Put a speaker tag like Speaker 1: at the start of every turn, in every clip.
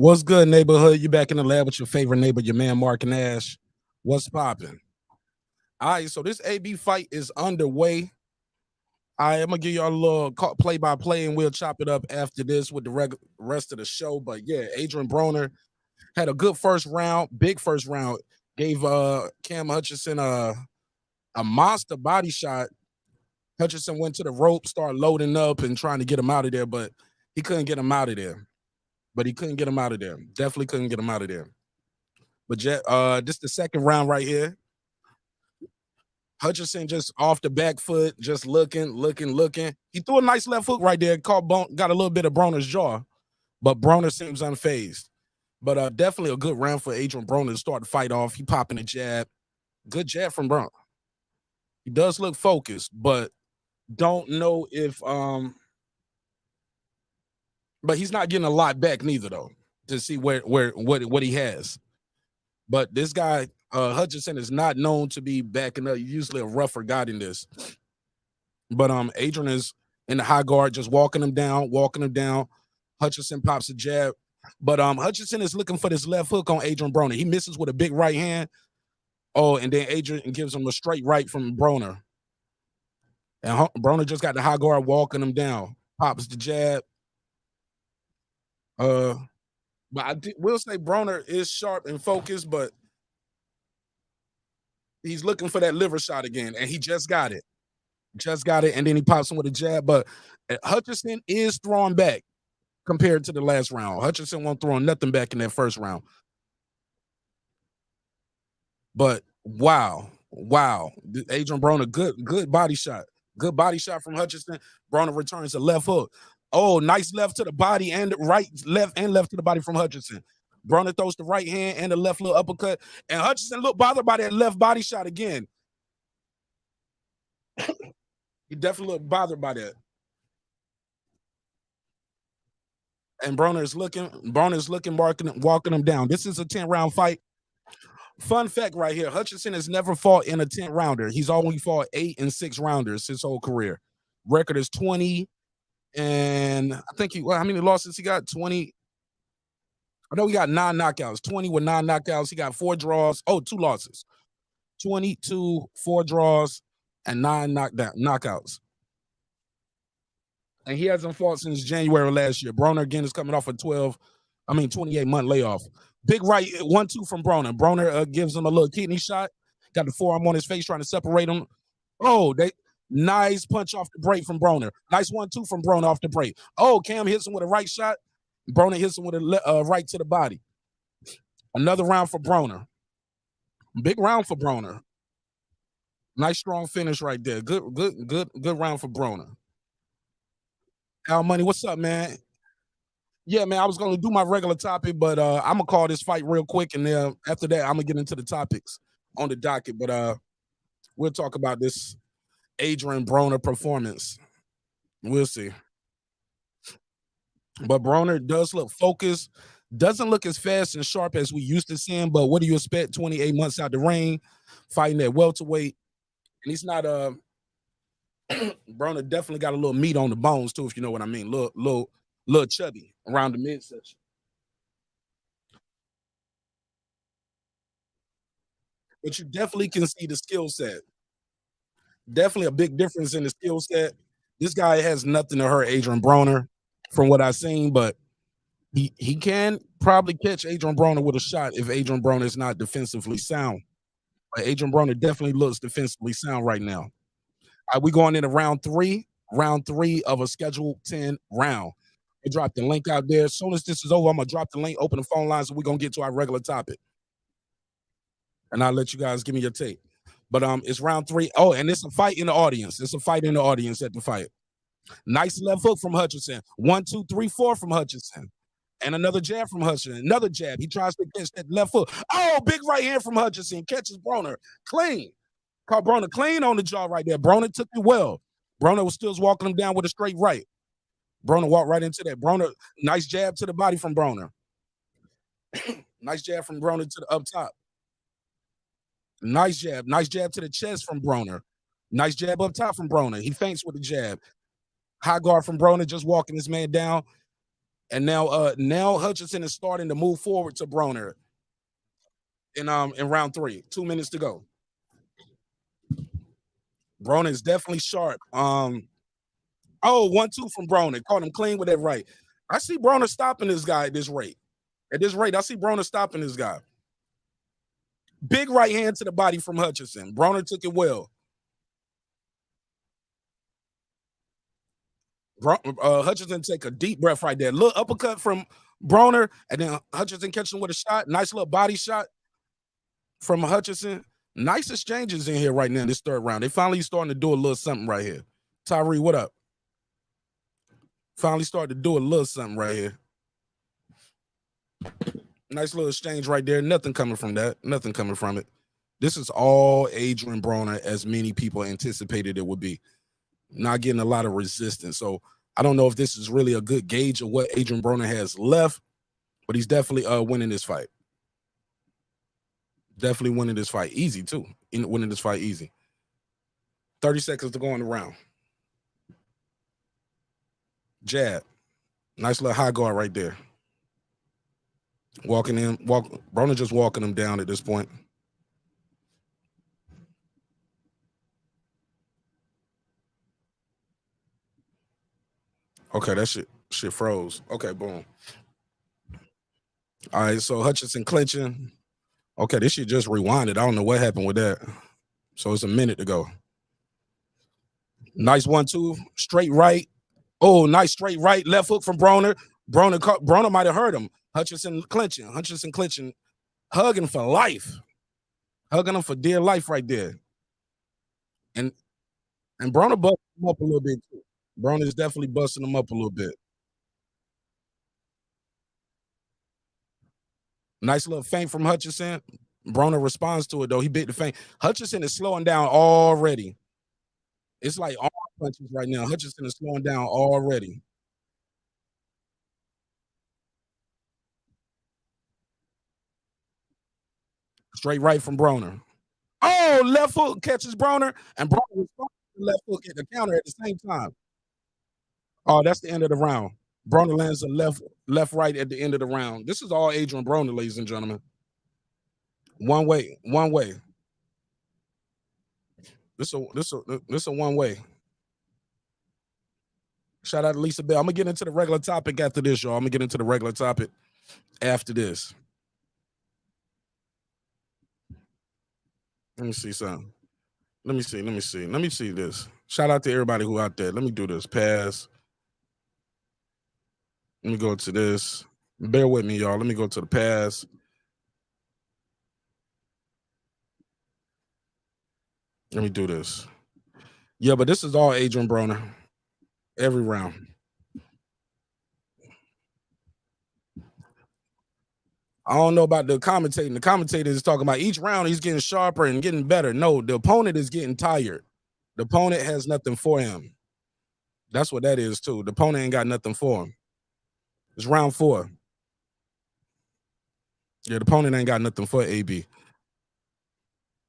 Speaker 1: What's good, neighborhood? You back in the lab with your favorite neighbor, your man Mark and Ash. What's popping? All right, so this AB fight is underway. I'm gonna give y'all a little play-by-play, and we'll chop it up after this with the rest of the show. But yeah, Adrien Broner had a good first round, big first round. Gave Cam Hutchinson a monster body shot. Hutchinson went to the rope, started loading up and trying to get him out of there, but he couldn't get him out of there. Definitely couldn't get him out of there. But this the second round right here. Hutchinson just off the back foot, just looking. He threw a nice left hook right there. Got a little bit of Broner's jaw, but Broner seems unfazed. But definitely a good round for Adrien Broner to start the fight off. He popping a jab. Good jab from Broner. He does look focused, but don't know if but he's not getting a lot back neither though to see what he has. But this guy Hutchinson is not known to be backing up. Usually a rougher guy than this. But Adrien is in the high guard, just walking him down. Hutchinson pops a jab. But Hutchinson is looking for this left hook on Adrien Broner. He misses with a big right hand. Oh, and then Adrien gives him a straight right from Broner. And Broner just got the high guard walking him down. Pops the jab. But I will say Broner is sharp and focused, but he's looking for that liver shot again, and he just got it. And then he pops him with a jab. But Hutchinson is throwing back compared to the last round. Hutchinson won't throw nothing back in that first round. But wow. Adrien Broner, good body shot. Good body shot from Hutchinson. Broner returns a left hook. Oh, nice left to the body and left to the body from Hutchinson. Broner throws the right hand and the left little uppercut. And Hutchinson looked bothered by that left body shot again. He definitely looked bothered by that. And Broner is looking, walking him down. This is a 10-round fight. Fun fact right here. Hutchinson has never fought in a 10-rounder. He's only fought 8 and 6-rounders his whole career. Record is 20. And I think how many losses he got? 20. I know he got 9 knockouts. 20 with 9 knockouts. He got 4 draws. Oh, 2 losses. 22, 4 draws, and 9 knockouts. And he hasn't fought since January last year. Broner again is coming off a 28-month layoff. Big right 1-2 from Broner. Broner gives him a little kidney shot. Got the forearm on his face trying to separate him. Oh, nice punch off the break from Broner. Nice 1-2 from Broner off the break. Oh, Cam hits him with a right shot. Broner hits him with a right to the body. Another round for Broner. Big round for Broner. Nice strong finish right there. Good round for Broner. Al Money, what's up, man? Yeah, man, I was going to do my regular topic, but I'm going to call this fight real quick, and then after that, I'm going to get into the topics on the docket. But we'll talk about this Adrien Broner performance. We'll see. But Broner does look focused. Doesn't look as fast and sharp as we used to see him, but what do you expect? 28 months out the ring, fighting at welterweight. And he's not Broner definitely got a little meat on the bones, too, if you know what I mean. Little chubby around the midsection. But you definitely can see the skill set. Definitely a big difference in the skill set. This guy has nothing to hurt Adrien Broner from what I've seen, but he can probably catch Adrien Broner with a shot if Adrien Broner is not defensively sound. But Adrien Broner definitely looks defensively sound right now. We going into round three of a scheduled 10 round. I dropped the link out there. As soon as this is over, I'm going to drop the link, open the phone lines, and we're going to get to our regular topic. And I'll let you guys give me your take. But it's round 3. Oh, and it's a fight in the audience. It's a fight in the audience at the fight. Nice left hook from Hutchinson. 1, 2, 3, 4 from Hutchinson. And another jab from Hutchinson. Another jab. He tries to catch that left hook. Oh, big right hand from Hutchinson. Catches Broner. Clean. Caught Broner clean on the jaw right there. Broner took it well. Broner was still walking him down with a straight right. Broner walked right into that. Broner, nice jab to the body from Broner. Nice jab from Broner to the up top. Nice jab. Nice jab to the chest from Broner. Nice jab up top from Broner. He feints with the jab. High guard from Broner, just walking this man down. And now Hutchinson is starting to move forward to Broner in round 3. 2 minutes to go. Broner is definitely sharp. Oh, 1-2 from Broner. Caught him clean with that right. I see Broner stopping this guy at this rate. At this rate, I see Broner stopping this guy. Big right hand to the body from Hutchinson. Broner took it well. Hutchinson take a deep breath right there. Little uppercut from Broner, and then Hutchinson catching with a shot. Nice little body shot from Hutchinson. Nice exchanges in here right now in this 3rd round. They finally starting to do a little something right here. Tyree, what up? Finally started to do a little something right here. Nice little exchange right there. Nothing coming from that. Nothing coming from it. This is all Adrien Broner as many people anticipated it would be. Not getting a lot of resistance. So I don't know if this is really a good gauge of what Adrien Broner has left, but he's definitely winning this fight. Definitely winning this fight. Easy, too. Winning this fight easy. 30 seconds to go in the round. Jab. Nice little high guard right there. Walking in. Broner just walking him down at this point. Okay, that shit froze. Okay, boom. All right, so Hutchinson clinching. Okay, this shit just rewinded. I don't know what happened with that. So it's a minute to go. Nice 1-2. Straight right. Oh, nice straight right. Left hook from Broner. Broner might have hurt him. Hutchinson clinching. Hugging for life. Hugging him for dear life right there. And Broner busted him up a little bit too. Broner is definitely busting him up a little bit. Nice little feint from Hutchinson. Broner responds to it, though. He bit the feint. Hutchinson is slowing down already. It's like arm punches right now. Hutchinson is slowing down already. Straight right from Broner. Oh, left hook catches Broner, and Broner responds to the left hook at the counter at the same time. Oh, that's the end of the round. Broner lands a left right at the end of the round. This is all Adrien Broner, ladies and gentlemen. One way. This a one way. Shout out to Lisa Bell. I'm gonna get into the regular topic after this, y'all. I'm gonna get into the regular topic after this. Let me see something. Let me see this. Shout out to everybody who out there. Let me do this. Pass. Let me go to this. Bear with me, y'all. Let me go to the pass. Let me do this. Yeah, but this is all Adrien Broner. Every round. I don't know about the commentating. The commentator is talking about each round he's getting sharper and getting better. No, the opponent is getting tired. The opponent has nothing for him. That's what that is, too. The opponent ain't got nothing for him. It's round 4. Yeah, the opponent ain't got nothing for AB.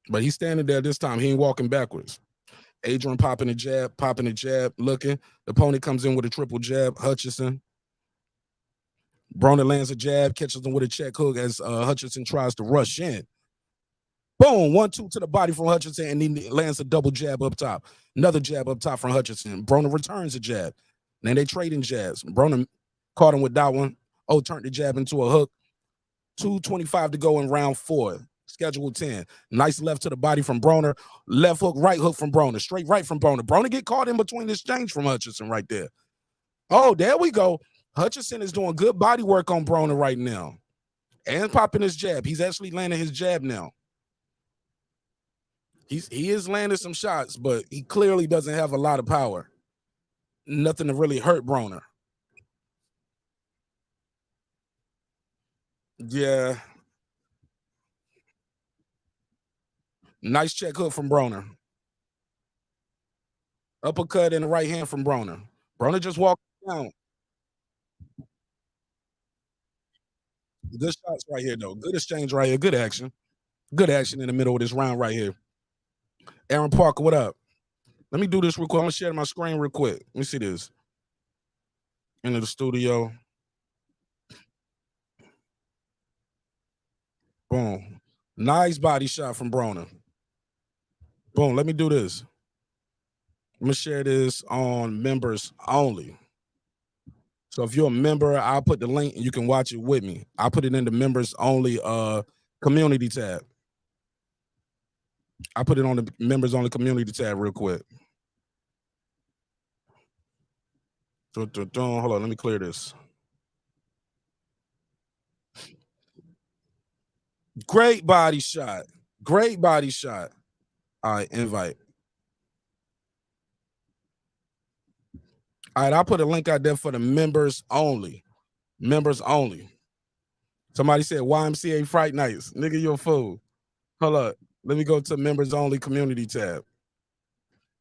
Speaker 1: But he's standing there this time. He ain't walking backwards. Adrien popping a jab, looking. The opponent comes in with a triple jab. Hutchinson. Broner lands a jab, catches him with a check hook as Hutchinson tries to rush in. Boom, 1-2 to the body from Hutchinson, and he lands a double jab up top. Another jab up top from Hutchinson. Broner returns a jab. Then they trade in jabs. Broner caught him with that one. Oh, turned the jab into a hook. 2:25 to go in round 4. Schedule 10. Nice left to the body from Broner. Left hook, right hook from Broner. Straight right from Broner. Broner get caught in between the exchange from Hutchinson right there. Oh, there we go. Hutchinson is doing good body work on Broner right now. And popping his jab. He's actually landing his jab now. He is landing some shots, but he clearly doesn't have a lot of power. Nothing to really hurt Broner. Yeah. Nice check hook from Broner. Uppercut in the right hand from Broner. Broner just walked down. Good shots right here, though. Good exchange right here. Good action. Good action in the middle of this round right here. Aaron Parker, what up? Let me do this real quick. I'm going to share my screen real quick. Let me see this. Into the studio. Boom. Nice body shot from Broner. Boom. Let me do this. I'm gonna share this on members only. So if you're a member, I'll put the link and you can watch it with me. I'll put it in the members only community tab. I put it on the members only community tab real quick. Hold on, let me clear this. Great body shot. Great body shot. All right, invite. All right, I'll put a link out there for the members only. Members only. Somebody said YMCA Fright Nights. Nigga, you're a fool. Hold up. Let me go to members only community tab.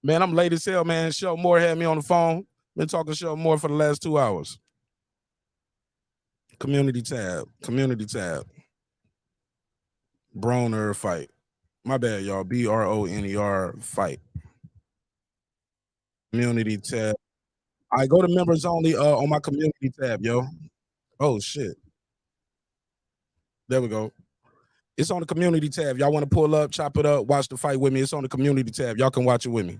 Speaker 1: Man, I'm late as hell, man. Show Moore had me on the phone. Been talking Show Moore for the last 2 hours. Community tab. Community tab. Broner fight. My bad, y'all. BRONER fight. Community tab. I go to members only on my community tab, yo. Oh shit. There we go. It's on the community tab. Y'all want to pull up, chop it up, watch the fight with me. It's on the community tab. Y'all can watch it with me.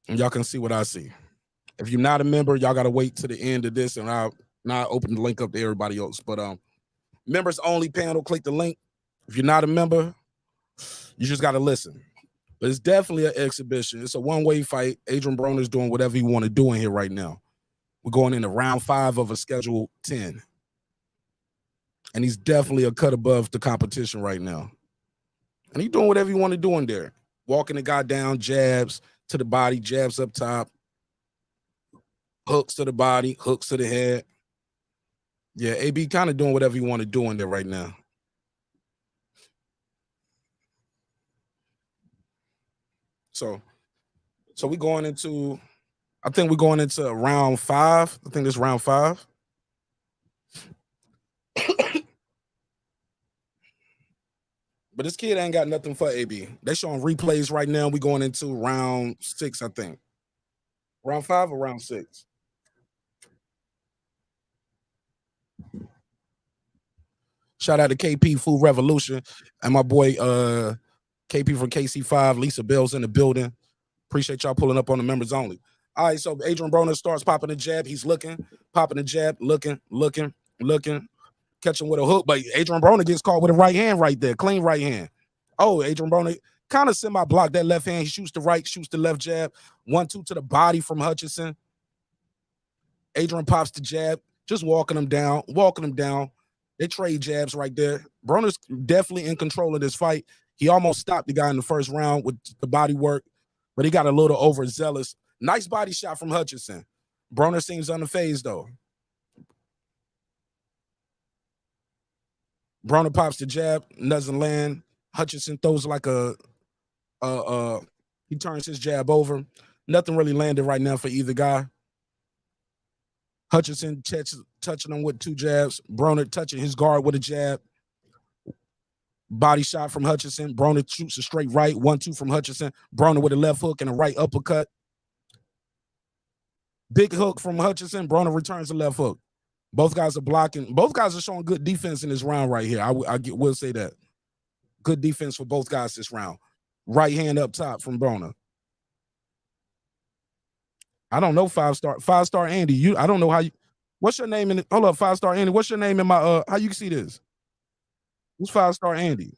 Speaker 1: And y'all can see what I see. If you're not a member, y'all gotta wait to the end of this, and I'll open the link up to everybody else. But members only panel, click the link. If you're not a member, you just gotta listen. But it's definitely an exhibition. It's a one-way fight. Adrien Broner's doing whatever he want to do in here right now. We're going into round 5 of a schedule 10. And he's definitely a cut above the competition right now. And he's doing whatever he want to do in there. Walking the guy down, jabs to the body, jabs up top, hooks to the body, hooks to the head. Yeah, AB kind of doing whatever he want to do in there right now. So we're going into, I think we're going into round 5. I think it's round 5. But this kid ain't got nothing for AB. They showing replays right now. We going into round 6, I think. Round 5 or round 6? Shout out to KP Food Revolution and my boy KP from KC5. Lisa Bell's in the building. Appreciate y'all pulling up on the members only. All right, so Adrien Broner starts popping the jab. He's looking, popping the jab, looking, catching with a hook. But Adrien Broner gets caught with a right hand right there, clean right hand. Oh, Adrien Broner kind of semi-block that left hand. He shoots the right, shoots the left jab. 1-2 to the body from Hutchinson. Adrien pops the jab, just walking him down. They trade jabs right there. Broner's definitely in control of this fight. He almost stopped the guy in the first round with the body work, but he got a little overzealous. Nice body shot from Hutchinson. Broner seems unfazed though. Broner pops the jab, doesn't land. Hutchinson throws like he turns his jab over. Nothing really landed right now for either guy. Hutchinson touching him with 2 jabs. Broner touching his guard with a jab. Body shot from Hutchinson. Broner shoots a straight right. 1-2 from Hutchinson. Broner with a left hook and a right uppercut. Big hook from Hutchinson. Broner returns the left hook. Both guys are blocking. Both guys are showing good defense in this round right here. I will say that. Good defense for both guys this round. Right hand up top from Broner. I don't know 5-star Andy. I don't know how you. What's your name in it? Hold up, 5-star Andy. What's your name in my how you see this? Who's 5-star Andy?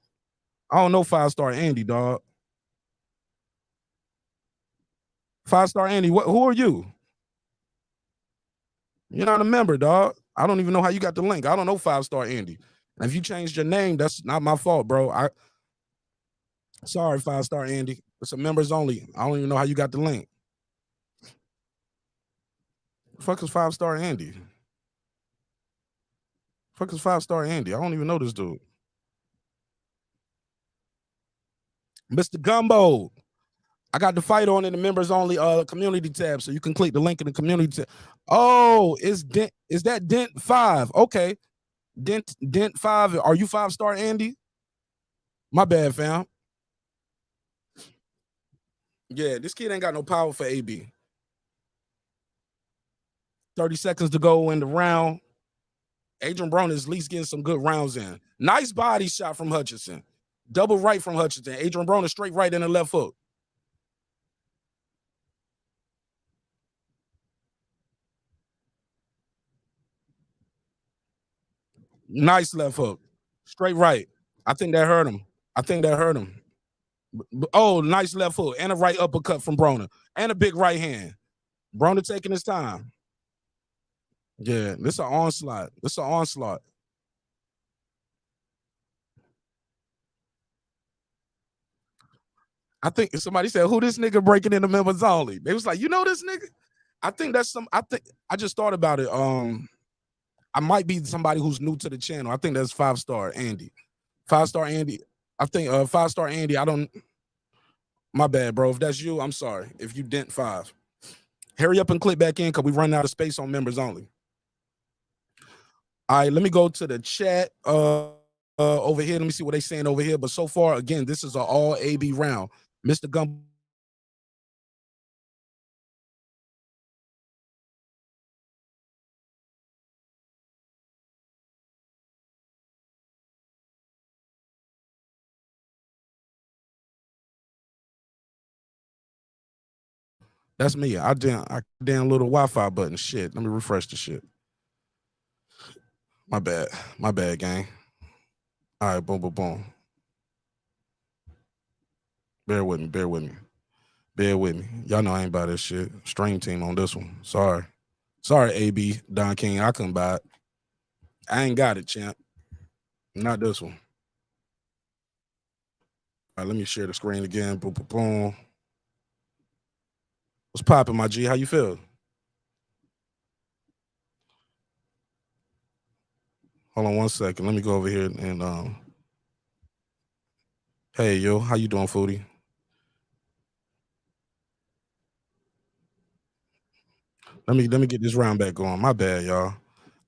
Speaker 1: I don't know 5-star Andy, dog. 5-star Andy, who are you? You're not a member, dog. I don't even know how you got the link. I don't know 5-star Andy. And if you changed your name, that's not my fault, bro. Sorry, 5-star Andy. It's a members only. I don't even know how you got the link. Fuck is 5-star Andy? Fuck is 5-star Andy? I don't even know this dude. Mr. Gumbo. I got the fight on in the members only community tab, so you can click the link in the community tab. Oh, is that Dent 5? Okay. Dent 5. Are you 5-star Andy? My bad, fam. Yeah, this kid ain't got no power for AB. 30 seconds to go in the round. Adrien Broner is at least getting some good rounds in. Nice body shot from Hutchinson. Double right from Hutchinson. Adrien Broner straight right and a left hook. Nice left hook. Straight right. I think that hurt him. I think that hurt him. Oh, nice left hook and a right uppercut from Broner and a big right hand. Broner taking his time. Yeah, this is an onslaught. This is an onslaught. I think somebody said, "Who this nigga breaking into members only?" They was like, "You know this nigga." I think that's some. I think I just thought about it. I might be somebody who's new to the channel. I think that's 5-star Andy. 5-star Andy. I think 5-star Andy. I don't. My bad, bro. If that's you, I'm sorry. If you dent 5, hurry up and click back in because we run out of space on members only. All right, let me go to the chat over here. Let me see what they saying over here. But so far, again, this is an all AB round. Mr. Gum. That's me. I damn little Wi-Fi button. Shit. Let me refresh the shit. My bad. My bad, gang. All right, boom, boom, boom. Bear with me. Bear with me. Bear with me. Y'all know I ain't buy this shit. Stream team on this one. Sorry. Sorry, AB, Don King. I couldn't buy it. I ain't got it, champ. Not this one. All right, let me share the screen again. Boom, boom, boom. What's popping, my G? How you feel? Hold on 1 second. Let me go over here and hey yo, how you doing, Foodie? Let me get this round back going. My bad, y'all.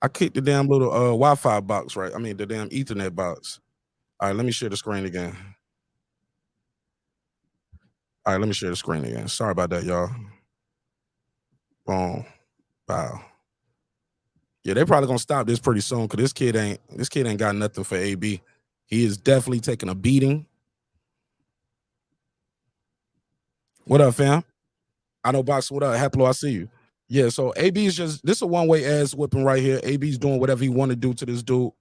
Speaker 1: I kicked the damn little Wi-Fi box, right? I mean the damn Ethernet box. All right, let me share the screen again. All right, let me share the screen again. Sorry about that, y'all. Boom. Wow. Yeah, they probably gonna stop this pretty soon because this kid ain't got nothing for AB. He is definitely taking a beating. What up, fam? I know box. What up? Haplo, I see you. Yeah, so AB is just this a one-way ass whipping right here. AB's doing whatever he want to do to this dude.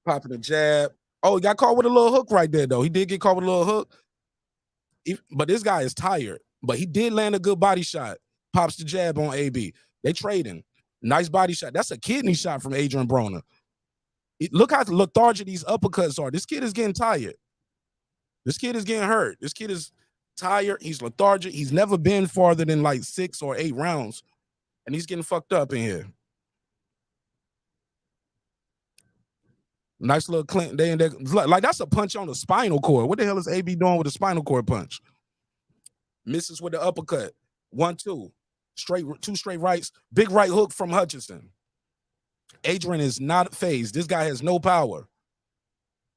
Speaker 1: Popping a jab. Oh, he got caught with a little hook right there, though. He did get caught with a little hook. But this guy is tired. But he did land a good body shot. Pops the jab on AB. They trading. Nice body shot. That's a kidney shot from Adrien Broner. Look how lethargic these uppercuts are. This kid is getting tired. This kid is getting hurt. This kid is tired. He's lethargic. He's never been farther than like 6 or 8 rounds. And he's getting fucked up in here. Nice little Clinton. Like that's a punch on the spinal cord. What the hell is AB doing with a spinal cord punch? Misses with the uppercut. 1-2. Two straight rights. Big right hook from Hutchinson. Adrien is not phased. This guy has no power.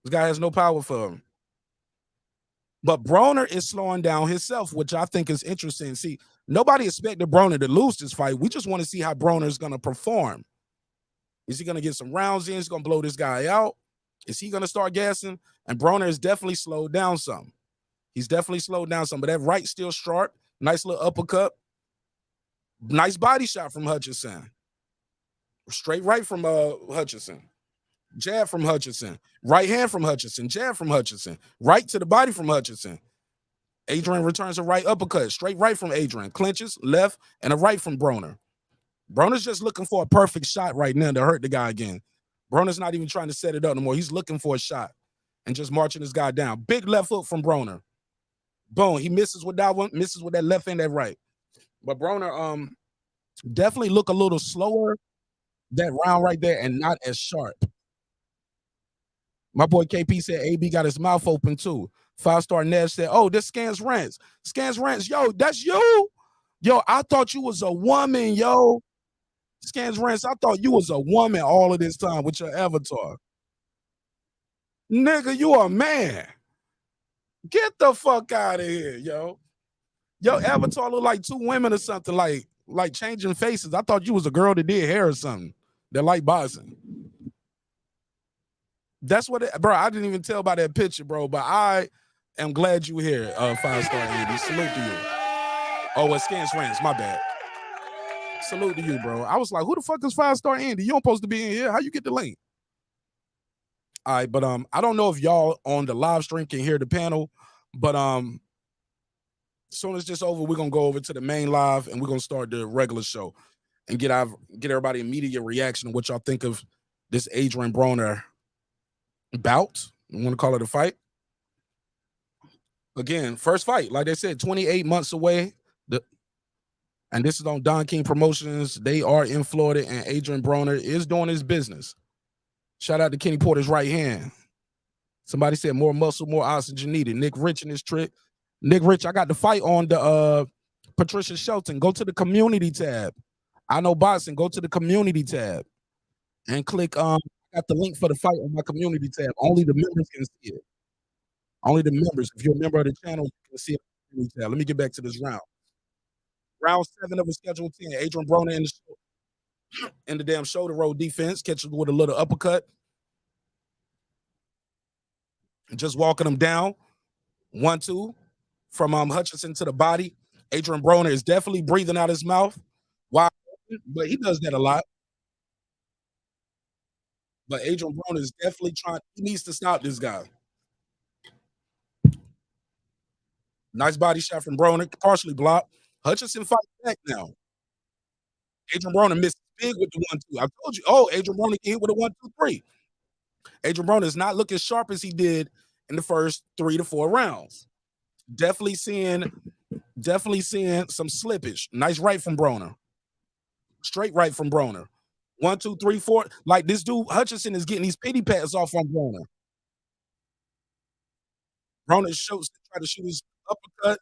Speaker 1: This guy has no power for him. But Broner is slowing down himself, which I think is interesting. See, nobody expected Broner to lose this fight. We just want to see how Broner is going to perform. Is he going to get some rounds in? Is he going to blow this guy out? Is he going to start gassing? And Broner is definitely slowed down some. He's definitely slowed down some, but that right still sharp. Nice little uppercut. Nice body shot from Hutchinson. Straight right from Hutchinson. Jab from Hutchinson. Right hand from Hutchinson. Jab from Hutchinson. Right to the body from Hutchinson. Adrien returns a right uppercut. Straight right from Adrien. Clinches, left, and a right from Broner. Broner's just looking for a perfect shot right now to hurt the guy again. Broner's not even trying to set it up no more. He's looking for a shot and just marching this guy down. Big left hook from Broner. Boom. He misses with that one, misses with that left and that right. But Broner definitely look a little slower that round right there and not as sharp. My boy KP said AB got his mouth open too. 5-star Nev said, oh, this Scans Rants. Scans Rants, yo, that's you? Yo, I thought you was a woman, yo. Scans Rants, I thought you was a woman all of this time with your avatar. Nigga, you a man. Get the fuck out of here, yo. Your avatar look like 2 women or something. Like, like changing faces. I thought you was a girl that did hair or something that like boxing. That's what bro, I didn't even tell by that picture, bro, but I am glad you here, 5-star Andy. Salute to you. Oh, it's Scans Rants, my bad. Salute to you, bro. I was like, who the fuck is 5-star Andy? You don't supposed to be in here. How you get the link? All right, but I don't know if y'all on the live stream can hear the panel, but as soon as this over, we're gonna go over to the main live and we're gonna start the regular show and get everybody immediate reaction to what y'all think of this Adrien Broner bout. You want to call it a fight? Again, first fight, like they said, 28 months away. And this is on Don King Promotions. They are in Florida, and Adrien Broner is doing his business. Shout out to Kenny Porter's right hand. Somebody said more muscle, more oxygen needed. Nick Rich in this trick. Nick Rich, I got the fight on the Patricia Shelton. Go to the community tab. I know boxing. Go to the community tab and click. I got the link for the fight on my community tab. Only the members can see it. Only the members. If you're a member of the channel, you can see it on the community tab. Let me get back to this round. Round 7 of a schedule 10. Adrien Broner in the damn shoulder roll defense, catches with a little uppercut. Just walking him down. 1-2 from Hutchinson to the body. Adrien Broner is definitely breathing out his mouth. Wide open, but he does that a lot. But Adrien Broner is definitely trying. He needs to stop this guy. Nice body shot from Broner, partially blocked. Hutchinson fights back now. Adrien Broner missed big with the 1-2. I told you, Adrien Broner can hit with a 1-2-3. Adrien Broner is not looking sharp as he did in the first 3 to 4 rounds. Definitely seeing some slippage. Nice right from Broner. Straight right from Broner. 1, 2, 3, 4. Like this dude Hutchinson is getting these pity pats off on Broner. Broner try to shoot his uppercut.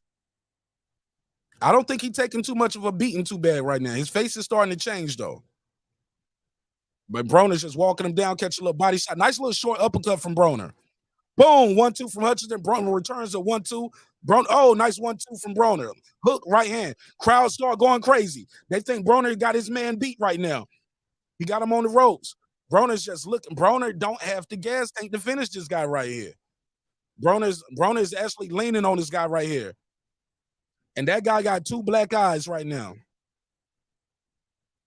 Speaker 1: I don't think he's taking too much of a beating too bad right now. His face is starting to change though. But Broner's just walking him down, catch a little body shot. Nice little short uppercut from Broner. Boom, 1-2 from Hutchinson. Broner returns a 1-2. Nice 1-2 from Broner. Hook, right hand. Crowd start going crazy. They think Broner got his man beat right now. He got him on the ropes. Broner's just looking. Broner don't have the gas tank to finish this guy right here. Broner's actually leaning on this guy right here. And that guy got 2 black eyes right now.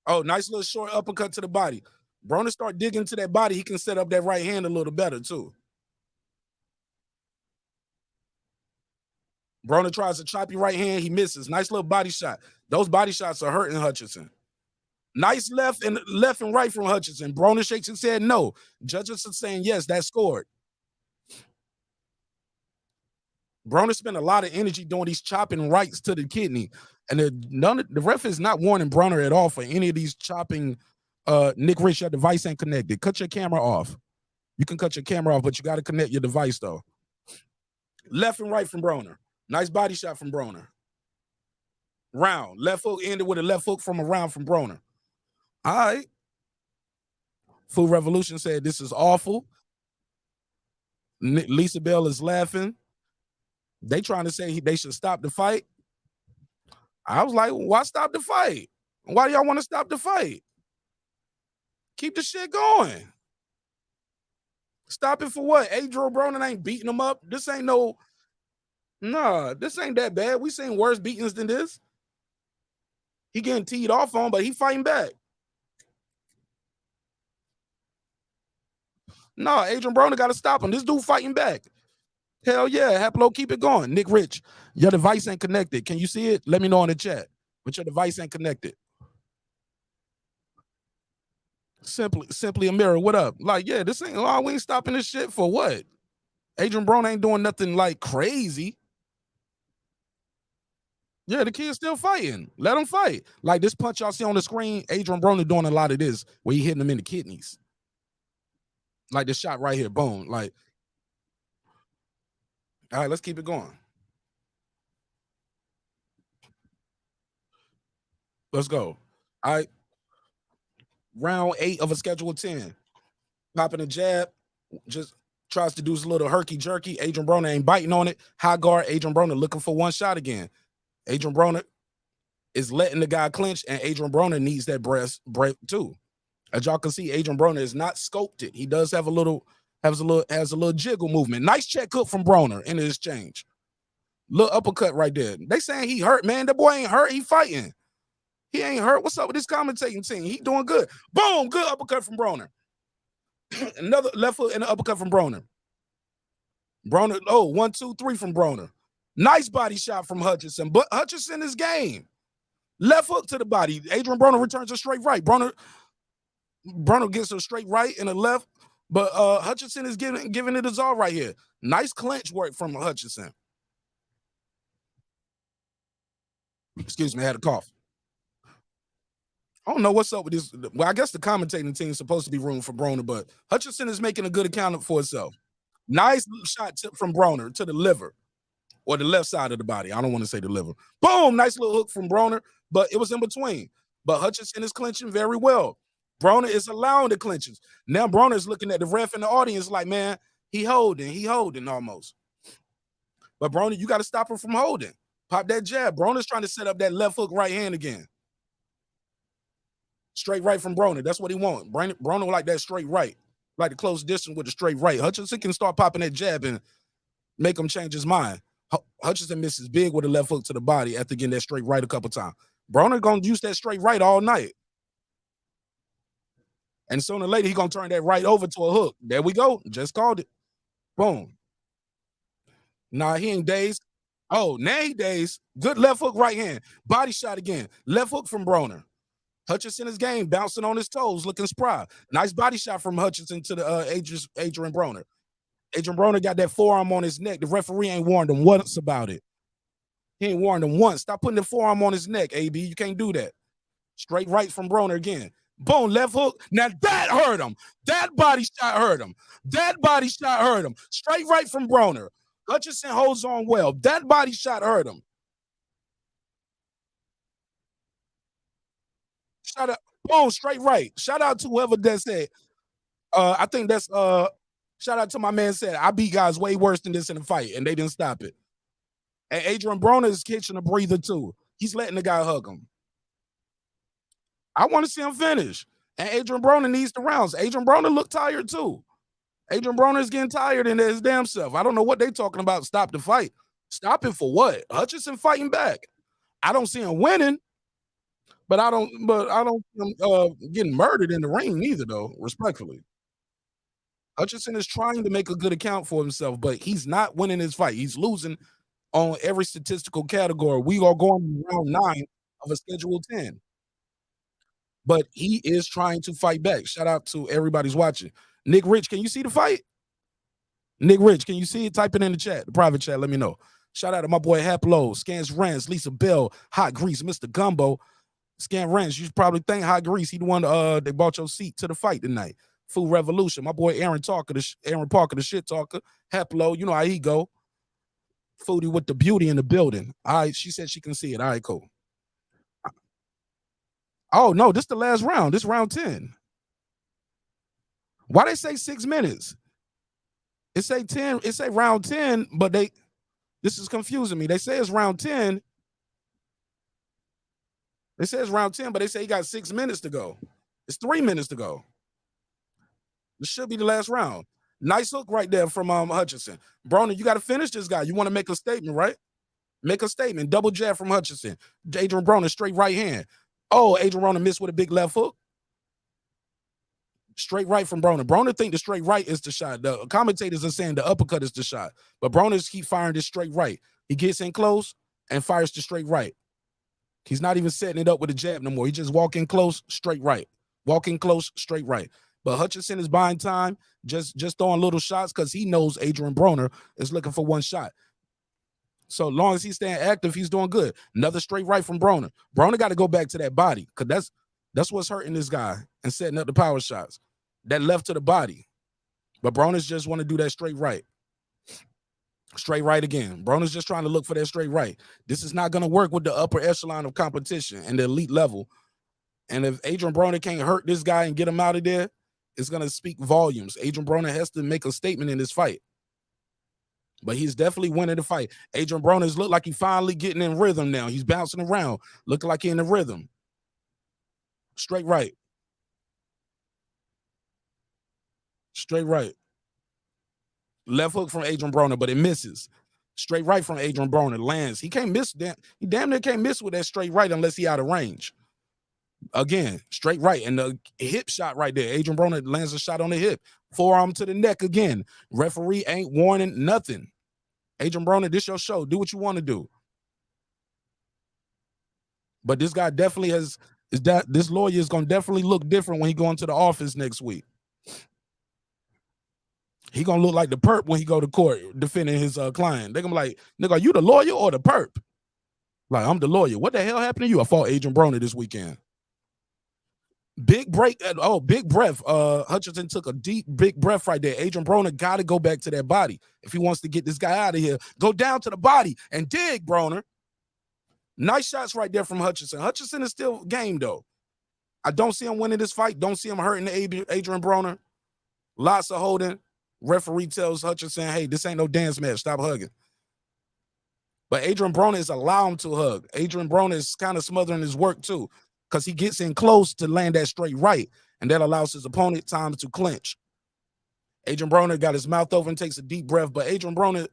Speaker 1: Oh, nice little short uppercut to the body. Broner start digging to that body. He can set up that right hand a little better too. Broner tries to chop your right hand. He misses. Nice little body shot. Those body shots are hurting Hutchinson. Nice left and right from Hutchinson. Broner shakes his head no. Judges are saying yes, that scored. Broner spent a lot of energy doing these chopping rights to the kidney. And the ref is not warning Broner at all for any of these chopping. Nick Rich, your device ain't connected. Cut your camera off. You can cut your camera off, but you got to connect your device, though. Left and right from Broner. Nice body shot from Broner. Round. Left hook ended with a left hook from a round from Broner. All right. Food Revolution said this is awful. Lisa Bell is laughing. They trying to say they should stop the fight. I was like, why stop the fight? Why do y'all want to stop the fight? Keep the shit going. Stop it for what? Adrien Broner ain't beating him up. This ain't this ain't that bad. We seen worse beatings than this. He getting teed off on, but he fighting back. No, Adrien Broner got to stop him. This dude fighting back. Hell yeah, Haplo, keep it going. Nick Rich, your device ain't connected. Can you see it? Let me know in the chat. But your device ain't connected. Simply a mirror. What up? Like, yeah, this ain't. We ain't stopping this shit for what? Adrien Broner ain't doing nothing like crazy. Yeah, the kid's still fighting. Let him fight. Like this punch y'all see on the screen, Adrien Broner doing a lot of this where he hitting him in the kidneys. Like this shot right here, boom. Like, all right, let's keep it going. Let's go. All right. Round 8 of a schedule 10. Popping a jab. Just tries to do his little herky-jerky. Adrien Broner ain't biting on it. High guard. Adrien Broner looking for one shot again. Adrien Broner is letting the guy clinch, and Adrien Broner needs that break too. As y'all can see, Adrien Broner is not sculpted. He does have a little has a little jiggle movement. Nice check hook from Broner in the exchange. Little uppercut right there. They saying he hurt, man. That boy ain't hurt. He fighting. He ain't hurt. What's up with this commentating team? He doing good. Boom, good uppercut from Broner. Another left foot and an uppercut from Broner. Broner, 1, 2, 3 from Broner. Nice body shot from Hutchinson, but Hutchinson is game. Left hook to the body. Adrien Broner returns a straight right. Broner gets a straight right and a left, but Hutchinson is giving it his all right here. Nice clinch work from Hutchinson. Excuse me, I had a cough. I don't know what's up with this. Well, I guess the commentating team is supposed to be room for Broner, but Hutchinson is making a good account for himself. Nice shot tip from Broner to the liver, or the left side of the body. I don't want to say the liver. Boom, nice little hook from Broner, but it was in between. But Hutchinson is clinching very well. Broner is allowing the clinches. Now Broner is looking at the ref in the audience like, man, he holding almost. But Broner, you got to stop him from holding. Pop that jab. Broner's trying to set up that left hook right hand again. Straight right from Broner. That's what he wants. Broner like that straight right. Like the close distance with the straight right. Hutchinson can start popping that jab and make him change his mind. Hutchinson misses big with a left hook to the body after getting that straight right a couple times. Broner going to use that straight right all night. And sooner or later, he's going to turn that right over to a hook. There we go. Just called it. Boom. Nah, he ain't dazed. Oh, now he dazed. Good left hook, right hand. Body shot again. Left hook from Broner. Hutchinson is game, bouncing on his toes, looking spry. Nice body shot from Hutchinson to the Adrien Broner. Adrien Broner got that forearm on his neck. The referee ain't warned him once about it. He ain't warned him once. Stop putting the forearm on his neck, AB. You can't do that. Straight right from Broner again. Boom, left hook. Now that hurt him. That body shot hurt him. That body shot hurt him. Straight right from Broner. Hutchinson holds on well. That body shot hurt him. Shout out. Boom, straight right. Shout out to whoever that said. I think that's shout out to my man said, I beat guys way worse than this in the fight, and they didn't stop it. And Adrien Broner is catching a breather too. He's letting the guy hug him. I want to see him finish. And Adrien Broner needs the rounds. Adrien Broner looked tired too. Adrien Broner is getting tired in his damn self. I don't know what they talking about. Stop the fight. Stop it for what? Hutchinson fighting back. I don't see him winning, but I don't see him getting murdered in the ring either, though, respectfully. Hutchinson is trying to make a good account for himself, but he's not winning his fight. He's losing on every statistical category. We are going round 9 of a schedule 10. But he is trying to fight back. Shout out to everybody's watching. Nick Rich, can you see the fight? Nick Rich, can you see it? Type it in the chat, the private chat. Let me know. Shout out to my boy Haplo, Scans Rance, Lisa Bell, Hot Grease, Mr. Gumbo. Scan Rance, you should probably thank Hot Grease. He the one they bought your seat to the fight tonight. Food Revolution. My boy Aaron Parker, the shit talker. Haplo, you know how he go. Foodie with the beauty in the building. All right, she said she can see it. All right, cool. Oh, no, this is the last round. This is round 10. Why they say 6 minutes? It say 10. It say round 10, but this is confusing me. They say it's round 10. They say it's round 10, but they say he got 6 minutes to go. It's 3 minutes to go. This should be the last round. Nice hook right there from Hutchinson. Broner, you got to finish this guy. You want to make a statement, right? Make a statement. Double jab from Hutchinson. Adrien Broner, straight right hand. Oh, Adrien Broner missed with a big left hook. Straight right from Broner. Broner think the straight right is the shot. The commentators are saying the uppercut is the shot. But Broner's keep firing this straight right. He gets in close and fires the straight right. He's not even setting it up with a jab no more. He just walking close, straight right. Walking close, straight right. But Hutchinson is buying time, just throwing little shots because he knows Adrien Broner is looking for one shot. So long as he's staying active, he's doing good. Another straight right from Broner. Broner got to go back to that body because that's what's hurting this guy and setting up the power shots. That left to the body. But Broner's just want to do that straight right. Straight right again. Broner's just trying to look for that straight right. This is not going to work with the upper echelon of competition and the elite level. And if Adrien Broner can't hurt this guy and get him out of there, it's going to speak volumes. Adrien Broner has to make a statement in this fight. But he's definitely winning the fight. Adrien Broner's look like he's finally getting in rhythm now. He's bouncing around, looking like he's in the rhythm. Straight right. Straight right. Left hook from Adrien Broner, but it misses. Straight right from Adrien Broner lands. He can't miss. He damn near can't miss with that straight right unless he out of range. Again, straight right. And the hip shot right there. Adrien Broner lands a shot on the hip. Forearm to the neck again. Referee ain't warning nothing. Adrien Broner, this your show. Do what you want to do. But this guy definitely this lawyer is going to definitely look different when he go into the office next week. He going to look like the perp when he go to court defending his client. They're going to be like, nigga, are you the lawyer or the perp? Like, I'm the lawyer. What the hell happened to you? I fought Adrien Broner this weekend. Big break. Big breath. Hutchinson took a deep, big breath right there. Adrien Broner got to go back to that body. If he wants to get this guy out of here, go down to the body and dig, Broner. Nice shots right there from Hutchinson. Hutchinson is still game, though. I don't see him winning this fight. Don't see him hurting Adrien Broner. Lots of holding. Referee tells Hutchinson, hey, this ain't no dance match. Stop hugging. But Adrien Broner is allowing him to hug. Adrien Broner is kind of smothering his work, too, because he gets in close to land that straight right, and that allows his opponent time to clinch. Adrien Broner got his mouth open, takes a deep breath, but Adrien Broner,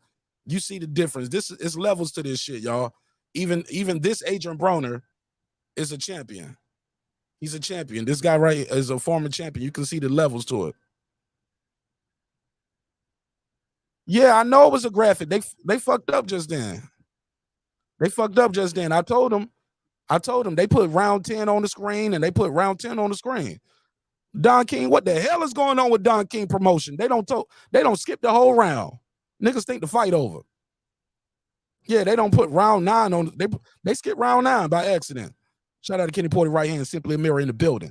Speaker 1: you see the difference. This is levels to this shit, y'all. Even this Adrien Broner is a champion. He's a champion. This guy right is a former champion. You can see the levels to it. Yeah, I know it was a graphic. They fucked up just then. They fucked up just then. I told them they put round 10 on the screen and they put round 10 on the screen. Don King, what the hell is going on with Don King promotion? They don't skip the whole round. Niggas think the fight over. Yeah, they don't put round 9 on. They skip round 9 by accident. Shout out to Kenny Porter, right hand, simply a mirror in the building.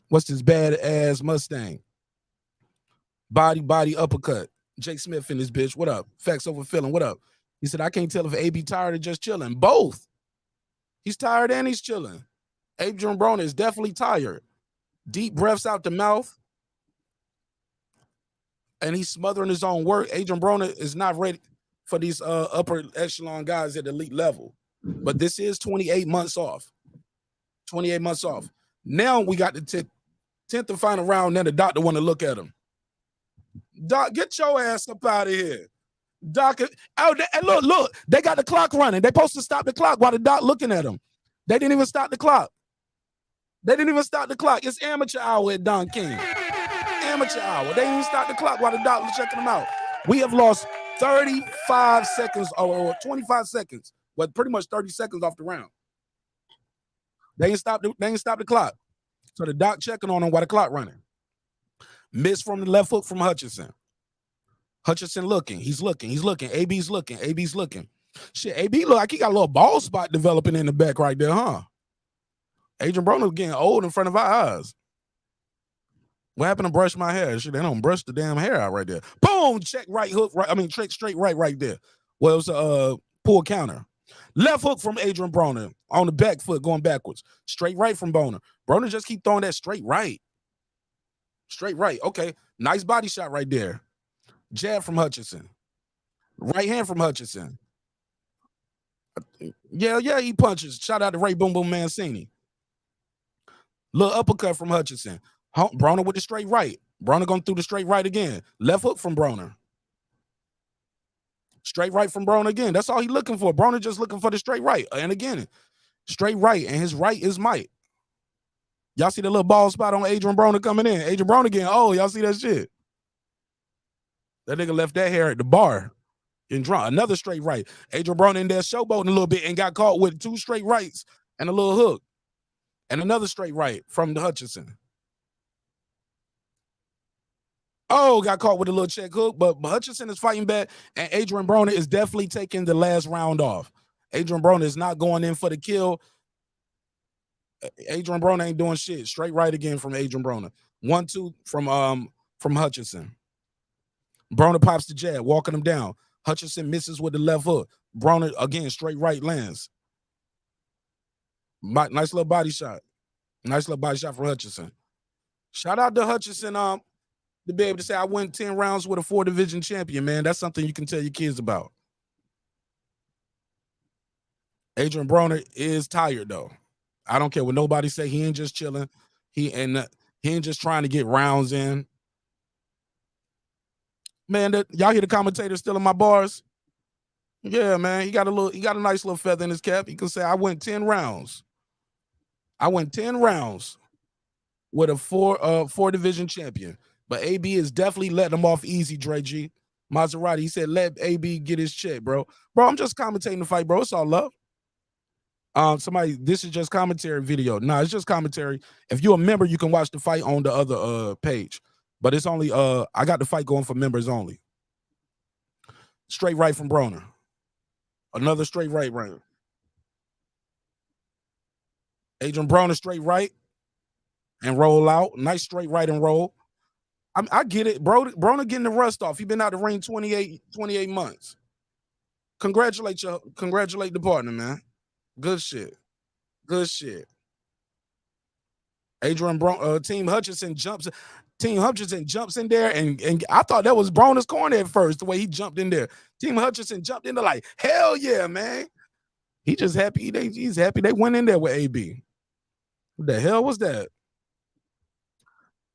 Speaker 1: What's this bad ass Mustang? Body uppercut. Jake Smith in this bitch. What up? Facts over feeling. What up? He said, I can't tell if AB tired or just chilling. Both. He's tired and he's chilling. Adrien Broner is definitely tired. Deep breaths out the mouth. And he's smothering his own work. Adrien Broner is not ready for these upper echelon guys at elite level. But this is 28 months off. 28 months off. Now we got the 10th and final round. Now the doctor want to look at him. Doc, get your ass up out of here. Doc, look, they got the clock running. They supposed to stop the clock while the doc looking at him. They didn't even stop the clock. It's amateur hour at Don King. Amateur hour. They didn't even stop the clock while the doc was checking them out. We have lost 35 seconds or 25 seconds, but pretty much 30 seconds off the round. They ain't stop the clock. So the doc checking on him while the clock running. Miss from the left hook from Hutchinson. Hutchinson looking. He's looking. AB's looking. Shit, AB look like he got a little ball spot developing in the back right there, huh? Adrien Broner getting old in front of our eyes. What happened to brush my hair? Shit, they don't brush the damn hair out right there. Boom! Check right hook. Check straight right there. Well, it was a pull counter. Left hook from Adrien Broner on the back foot going backwards. Straight right from Broner. Broner just keep throwing that straight right. Straight right. Okay. Nice body shot right there. Jab from Hutchinson. Right hand from Hutchinson. Yeah, he punches. Shout out to Ray Boom Boom Mancini. Little uppercut from Hutchinson. Broner with the straight right. Broner going through the straight right again. Left hook from Broner. Straight right from Broner again. That's all he's looking for. Broner just looking for the straight right. And again, straight right. And his right is might. Y'all see the little ball spot on Adrien Broner coming in. Adrien Broner getting y'all see that shit? That nigga left that hair at the bar. Getting drunk. Another straight right. Adrien Broner in there showboating a little bit and got caught with 2 straight rights and a little hook. And another straight right from the Hutchinson. Got caught with a little check hook, but Hutchinson is fighting back, and Adrien Broner is definitely taking the last round off. Adrien Broner is not going in for the kill. Adrien Broner ain't doing shit. Straight right again from Adrien Broner. 1-2 from Hutchinson. Broner pops the jab, walking him down. Hutchinson misses with the left hook. Broner again, straight right lands. Nice little body shot. Nice little body shot from Hutchinson. Shout out to Hutchinson. to be able to say I went 10 rounds with a 4 division champion, man. That's something you can tell your kids about. Adrien Broner is tired though. I don't care what nobody say. He ain't just chilling. He ain't just trying to get rounds in. Man, y'all hear the commentator still in my bars? Yeah, man. He got a nice little feather in his cap. He can say, I went 10 rounds. I went 10 rounds with a 4 division champion. But AB is definitely letting him off easy, Dre G. Maserati, he said, let AB get his check, bro. Bro, I'm just commentating the fight, bro. It's all love. This is just commentary video. No, it's just commentary. If you're a member, you can watch the fight on the other page. But it's only I got the fight going for members only. Straight right from Broner. Another straight right. Adrien Broner straight right and roll out. Nice straight right and roll. I get it, bro. Broner getting the rust off. He been out the ring 28 months. Congratulate the partner, man. Good shit. Good shit. Adrien Broner, Team Hutchinson jumps in there, and I thought that was Broner's corner at first, the way he jumped in there. Team Hutchinson jumped in there like, hell yeah, man. He just happy. He's happy they went in there with AB. What the hell was that?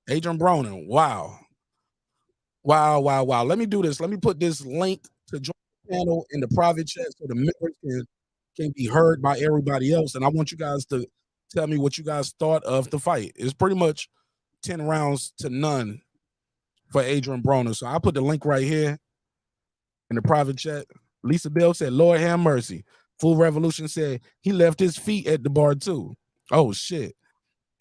Speaker 1: Adrien Broner. Wow. Let me do this. Let me put this link to join the panel in the private chat so the members can be heard by everybody else. And I want you guys to tell me what you guys thought of the fight. It's pretty much 10 rounds to none for Adrien Broner. So I put the link right here in the private chat. Lisa Bell said, Lord have mercy. Full Revolution said he left his feet at the bar too. Oh shit.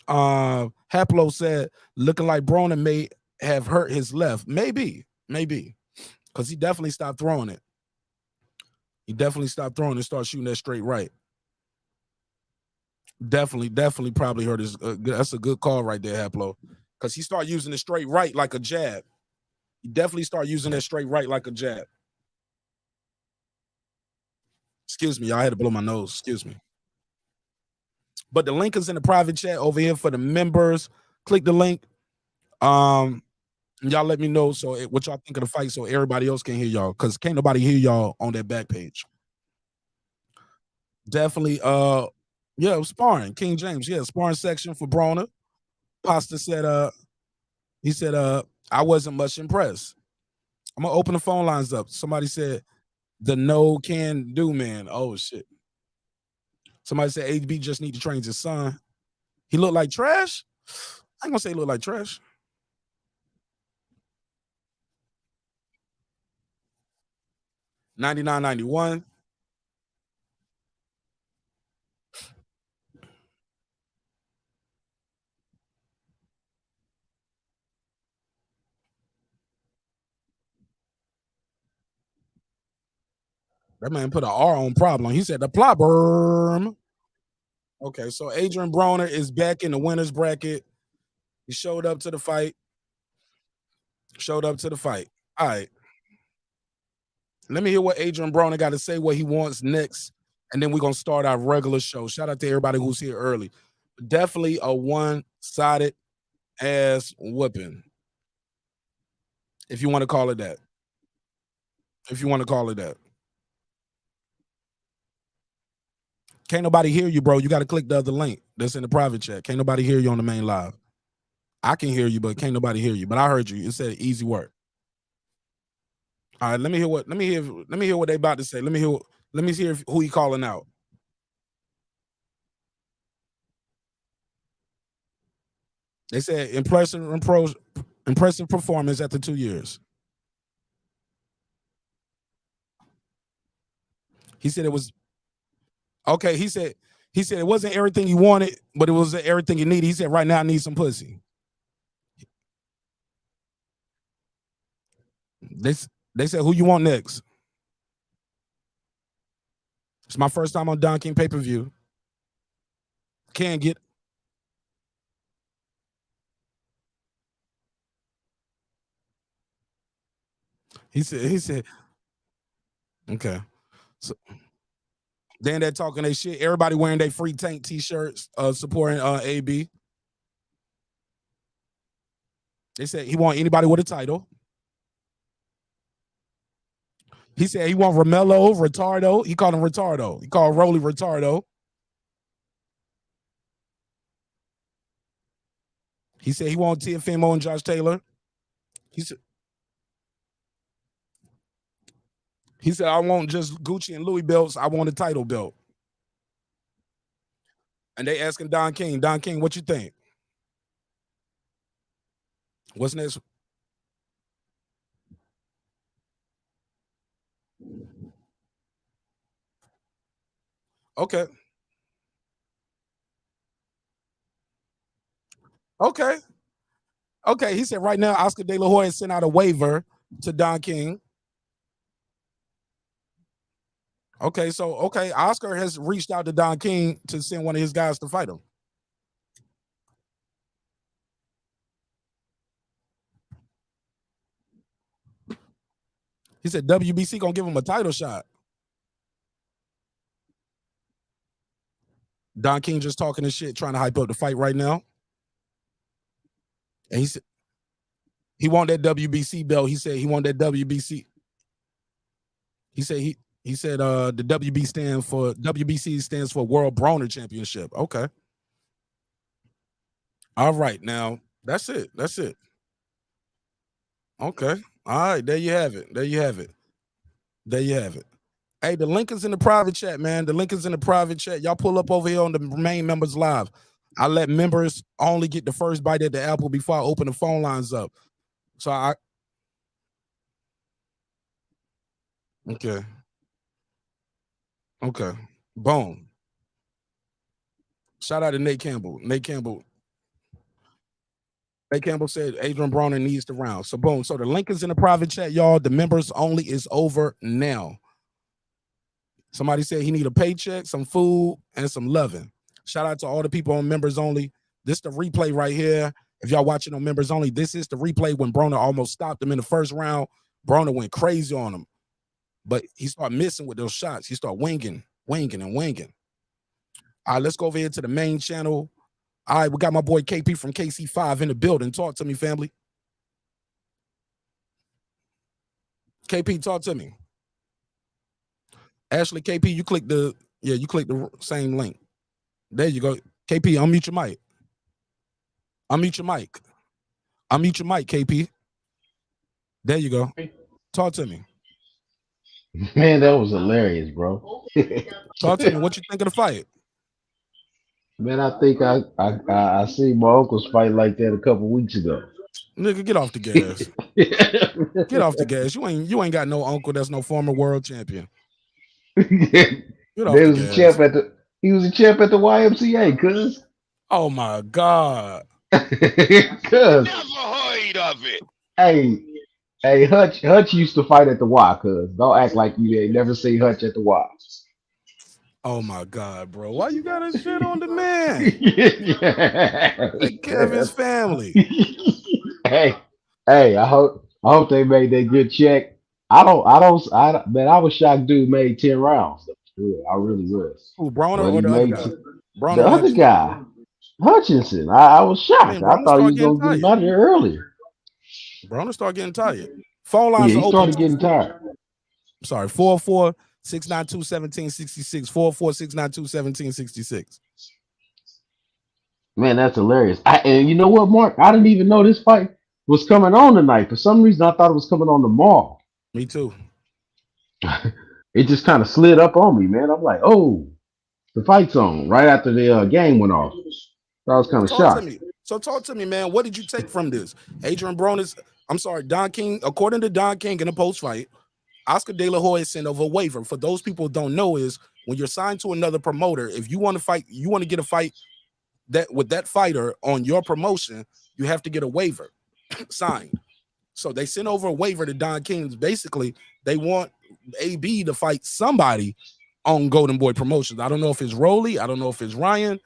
Speaker 1: Haplo said looking like Broner may have hurt his left. Maybe. Because he definitely stopped throwing it. He definitely stopped throwing and started shooting that straight right. Definitely probably hurt his that's a good call right there, Haplo. Because he started using the straight right like a jab. He definitely started using that straight right like a jab. Excuse me, y'all, I had to blow my nose. Excuse me. But the link is in the private chat over here for the members. Click the link. Y'all let me know what y'all think of the fight so everybody else can hear y'all, because can't nobody hear y'all on that back page. Definitely, yeah, sparring. King James, yeah, sparring section for Broner. Pasta said, he said, I wasn't much impressed. I'm gonna open the phone lines up. Somebody said the no can do man. Oh shit. Somebody said HB just need to train his son. He looked like trash. I ain't gonna say he looked like trash. $99.91. That man put an R on problem. He said the problem. Okay, so Adrien Broner is back in the winner's bracket. He showed up to the fight. All right. Let me hear what Adrien Broner got to say, what he wants next, and then we're going to start our regular show. Shout out to everybody who's here early. Definitely a one-sided ass whooping, if you want to call it that. Can't nobody hear you, bro. You got to click the other link that's in the private chat. Can't nobody hear you on the main live. I can hear you, but can't nobody hear you. But I heard you. It said easy work. All right, let me hear what they about to say. Let me hear who he calling out. They said impressive performance after 2 years. He said it was okay. He said it wasn't everything you wanted, but it was everything you needed. He said right now I need some pussy. They said who you want next. It's my first time on Don King pay-per-view. Can't get. He said okay. So then they're talking their shit. Everybody wearing their free tank t-shirts, supporting AB. They said he want anybody with a title. He said he want Romello, Retardo. He called him Retardo. He called Rolly Retardo. He said he want Teofimo and Josh Taylor. He said I want just Gucci and Louis belts. I want a title belt. And they asking Don King, what you think? What's next? Okay. Okay. Okay. He said right now Oscar De La Hoya sent out a waiver to Don King. Okay, so Oscar has reached out to Don King to send one of his guys to fight him. He said WBC gonna give him a title shot. Don King just talking this shit, trying to hype up the fight right now. And he said he want that WBC belt. He said he want that WBC. He said the WBC stands for World Broner Championship. Okay. All right, now that's it. Okay. All right, there you have it. Hey, the link is in the private chat, man. The link is in the private chat. Y'all pull up over here on the main members live. I let members only get the first bite at the apple before I open the phone lines up. So okay. Boom. Shout out to Nate Campbell. Nate Campbell said Adrien Broner needs the round. So boom. So the link is in the private chat, y'all. The members only is over now. Somebody said he need a paycheck, some food, and some loving. Shout out to all the people on members only. This is the replay right here. If y'all watching on members only, this is the replay when Broner almost stopped him in the first round. Broner went crazy on him, but he started missing with those shots. He started winging. All right, let's go over here to the main channel. All right, we got my boy KP from KC5 in the building. Talk to me, family. KP, talk to me. Ashley, KP, you click the same link. There you go. KP, unmute your mic. Unmute your mic, KP. There you go. Talk to me.
Speaker 2: Man, that was hilarious, bro.
Speaker 1: Talk to me. What you think of the fight?
Speaker 2: Man, I think I seen my uncle's fight like that a couple weeks ago.
Speaker 1: Nigga, get off the gas. Get off the gas. You ain't got no uncle that's no former world champion. Get off
Speaker 2: There
Speaker 1: the
Speaker 2: was
Speaker 1: gas.
Speaker 2: a champ he was a champ at the YMCA, cuz.
Speaker 1: Oh my God.
Speaker 2: Cuz.
Speaker 3: Never heard of it.
Speaker 2: Hey, Hutch used to fight at the Y, cuz. Don't act like you ain't never seen Hutch at the Y.
Speaker 1: Oh my God, bro. Why you gotta shit on the man? Take care of his family.
Speaker 2: Hey, I hope they made that good check. Man, I was shocked dude made 10 rounds. Yeah, I really was.
Speaker 1: Who, Broner
Speaker 2: But
Speaker 1: or
Speaker 2: he
Speaker 1: the other
Speaker 2: made
Speaker 1: guy?
Speaker 2: the other guy, Hutchinson. I was shocked. I
Speaker 1: Broner
Speaker 2: thought he
Speaker 1: started
Speaker 2: was
Speaker 1: getting
Speaker 2: gonna get him
Speaker 1: tired.
Speaker 2: out of there earlier.
Speaker 1: Broner started getting tired. Phone
Speaker 2: Yeah,
Speaker 1: lines
Speaker 2: he
Speaker 1: are open.
Speaker 2: started getting tired.
Speaker 1: Sorry, 446921766. 446921766.
Speaker 2: Man, that's hilarious. And you know what, Mark? I didn't even know this fight was coming on tonight. For some reason, I thought it was coming on tomorrow.
Speaker 1: Me too.
Speaker 2: It just kind of slid up on me, man. I'm like, oh, the fight's on right after the game went off. So I was kind of shocked.
Speaker 1: So talk to me, man. What did you take from this? Don King, according to Don King in the post fight, Oscar De La Hoya sent over a waiver. For those people who don't know, is when you're signed to another promoter, if you want to fight, you want to get a fight that with that fighter on your promotion, you have to get a waiver signed. So they sent over a waiver to Don King. Basically, they want AB to fight somebody on Golden Boy Promotions. I don't know if it's Rolly. I don't know if it's Ryan.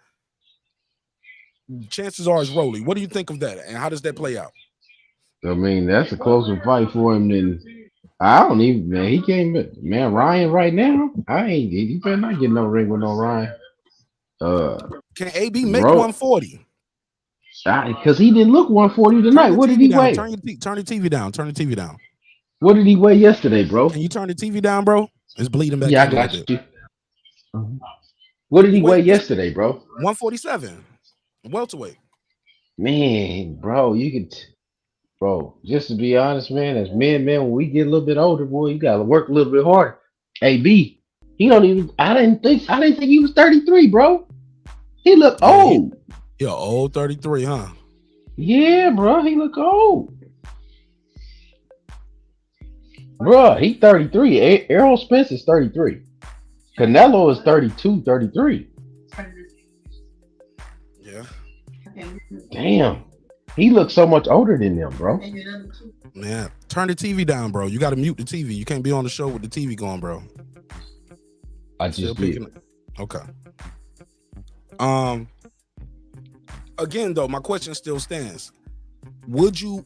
Speaker 1: Chances are it's Rolly. What do you think of that? And how does that play out?
Speaker 2: I mean, that's a closer fight for him than I don't even, man. He came, man. Ryan right now, he better not get no ring with no Ryan.
Speaker 1: Can AB make 140?
Speaker 2: Because he didn't look 140 tonight.
Speaker 1: Turn the
Speaker 2: What did
Speaker 1: TV
Speaker 2: he
Speaker 1: down.
Speaker 2: weigh?
Speaker 1: Turn the TV down. Turn the TV down.
Speaker 2: What did he weigh yesterday, bro?
Speaker 1: Can you turn the TV down, bro? It's bleeding back
Speaker 2: Yeah, I
Speaker 1: in a little
Speaker 2: got
Speaker 1: bit.
Speaker 2: you. What did he weigh
Speaker 1: weighed
Speaker 2: yesterday, bro?
Speaker 1: 147. Welterweight.
Speaker 2: Man, bro, you could, bro. Just to be honest, man, as men, when we get a little bit older, boy, you gotta work a little bit harder. AB, he don't even. I didn't think he was 33, bro. He look old.
Speaker 1: Yeah, old 33, huh?
Speaker 2: Yeah, bro, he look old. Bro, he 33. Errol Spence is 33. Canelo is 32, 33.
Speaker 1: Yeah.
Speaker 2: Damn. He looks so much older than them, bro.
Speaker 1: Man, turn the TV down, bro. You got to mute the TV. You can't be on the show with the TV going, bro.
Speaker 2: I just did.
Speaker 1: Okay. Again, though, my question still stands. Would you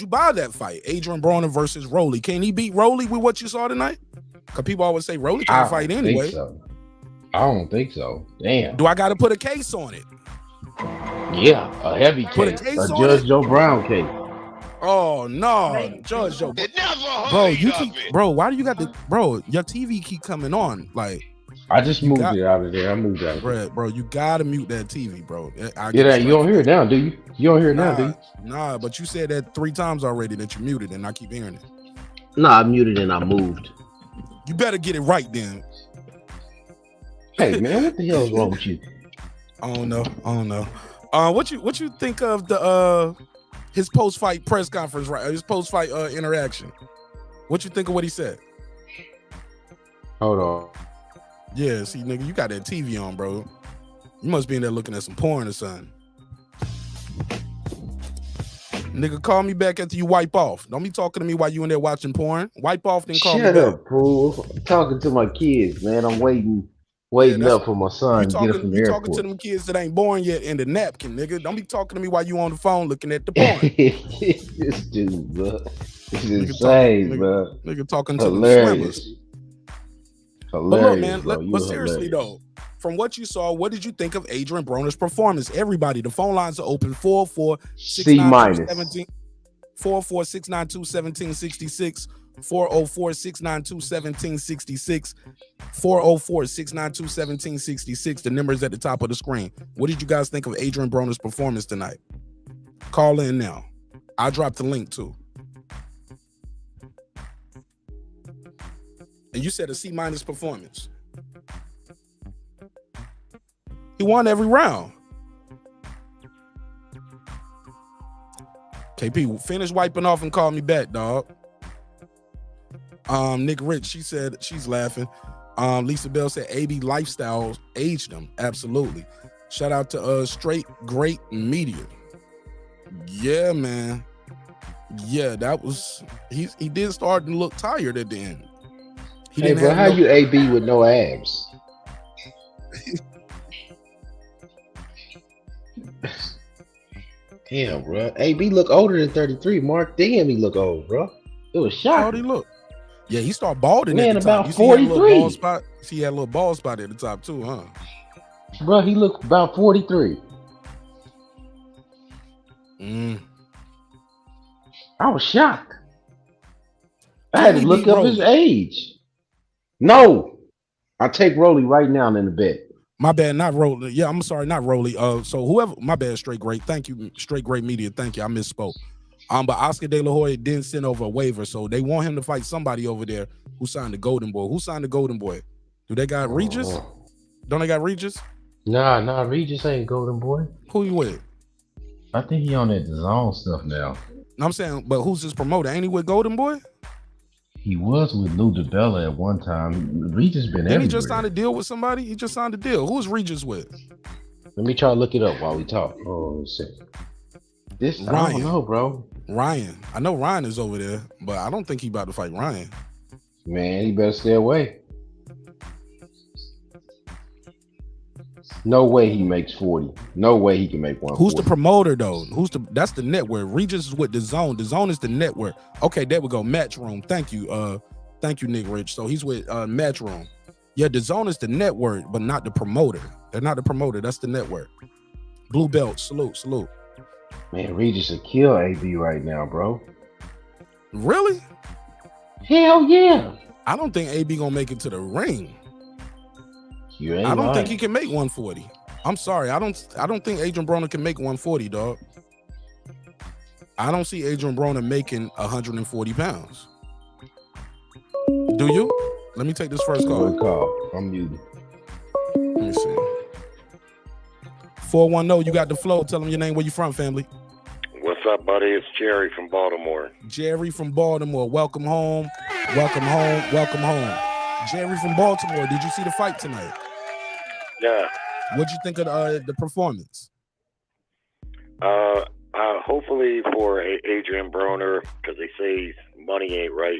Speaker 1: buy that fight? Adrien Broner versus Rolly. Can he beat Rolly with what you saw tonight? Because people always say Rolly can't fight anyway.
Speaker 2: I don't think so. Damn.
Speaker 1: Do I got to put a case on it?
Speaker 2: Yeah, a heavy case.
Speaker 1: Put a case on
Speaker 2: Judge
Speaker 1: it?
Speaker 2: Joe Brown case.
Speaker 1: Oh no, Judge Joe.
Speaker 3: It never
Speaker 1: Bro,
Speaker 3: heard
Speaker 1: you
Speaker 3: of
Speaker 1: keep,
Speaker 3: it.
Speaker 1: bro. Why do you got the, bro? Your TV keep coming on, like.
Speaker 2: I just moved it out of there. I moved out of there.
Speaker 1: Bro, you gotta mute that TV, bro.
Speaker 2: You don't hear it now, do you? You don't hear it now, do you?
Speaker 1: Nah, but you said that 3 times already that you muted, and I keep hearing it.
Speaker 2: Nah, I muted and I moved.
Speaker 1: You better get it right then.
Speaker 2: Hey man, what the hell is wrong with you?
Speaker 1: I don't know. What you think of the his post-fight press conference, right? His post-fight interaction. What you think of what he said?
Speaker 2: Hold on.
Speaker 1: Yeah, see, nigga, you got that TV on, bro. You must be in there looking at some porn or something. Nigga, call me back after you wipe off. Don't be talking to me while you in there watching porn. Wipe off, then call me back.
Speaker 2: Shut up, fool. I'm talking to my kids, man. I'm waiting up for my son to get up from the airport.
Speaker 1: Talking to them kids that ain't born yet in the napkin, nigga. Don't be talking to me while you on the phone looking at the porn.
Speaker 2: This dude, bro. This is insane, bro.
Speaker 1: Nigga talking to the swimmers.
Speaker 2: Hilarious,
Speaker 1: but look, man, but seriously though, from what you saw, what did you think of Adrien Broner's performance? Everybody, the phone lines are open. 404-692-1766, 404-692-1766, 404-692-1766. The number is at the top of the screen. What did you guys think of Adrien Broner's performance tonight? Call in now. I dropped the link too. And you said a C- performance. He won every round. KP, finish wiping off and call me back, dog. Nick Rich, she said she's laughing. Lisa Bell said AB lifestyle aged him. Absolutely. Shout out to Straight Great Media. Yeah, man. Yeah, that was he did start to look tired at the end.
Speaker 2: Hey, bro, how you AB with no abs? Damn, bro. AB look older than 33. Mark, damn, he look old, bro. It was shocking.
Speaker 1: How'd he look? Yeah, he started balding
Speaker 2: man,
Speaker 1: at the top.
Speaker 2: about 43.
Speaker 1: He had a little bald spot at the top too, huh?
Speaker 2: Bro, he looked about 43. I was shocked. I had to look up his age. No, I'll take Rolly right now in the bet.
Speaker 1: My bad, not Rolly. Yeah, I'm sorry, not Rolly. So whoever, my bad, Straight Great. Thank you, Straight Great Media. Thank you. I misspoke. But Oscar De La Hoya didn't send over a waiver, so they want him to fight somebody over there who signed the Golden Boy. Who signed the Golden Boy? Do they got Regis? Don't they got Regis?
Speaker 2: Nah, Regis ain't Golden Boy.
Speaker 1: Who you with?
Speaker 2: I think he on that DAZN stuff now.
Speaker 1: I'm saying, but who's his promoter? Ain't he with Golden Boy?
Speaker 2: He was with Lou DiBella at one time. Regis been everywhere.
Speaker 1: Didn't he just signed a deal with somebody? He just signed a deal. Who's Regis with?
Speaker 2: Let me try to look it up while we talk. Oh, shit. This, Ryan. I don't know, bro.
Speaker 1: Ryan. I know Ryan is over there, but I don't think he about to fight Ryan.
Speaker 2: Man, he better stay away. No way he makes 40. No way he can make 140.
Speaker 1: Who's the promoter though? That's the network. Regis is with DAZN. DAZN is the network. Okay, there we go. Matchroom. Thank you, Nick Rich. So he's with Matchroom. Yeah, DAZN is the network, but not the promoter. They're not the promoter. That's the network. Blue belt. Salute.
Speaker 2: Man, Regis will kill AB right now, bro.
Speaker 1: Really?
Speaker 2: Hell yeah.
Speaker 1: I don't think AB gonna make it to the ring.
Speaker 2: You ain't
Speaker 1: I don't
Speaker 2: lying.
Speaker 1: think he can make 140. I'm sorry. I don't think Adrien Broner can make 140, dog. I don't see Adrien Broner making 140 pounds. Do you? Let me take this first call.
Speaker 2: Good call. I'm muted.
Speaker 1: Let me see. 410, you got the flow. Tell them your name, where you from, family.
Speaker 4: What's up, buddy? It's Jerry from Baltimore.
Speaker 1: Jerry from Baltimore. Welcome home. Welcome home. Welcome home. Jerry from Baltimore. Did you see the fight tonight?
Speaker 4: Yeah.
Speaker 1: What'd you think of the performance?
Speaker 4: Hopefully for Adrien Broner, because they say money ain't right,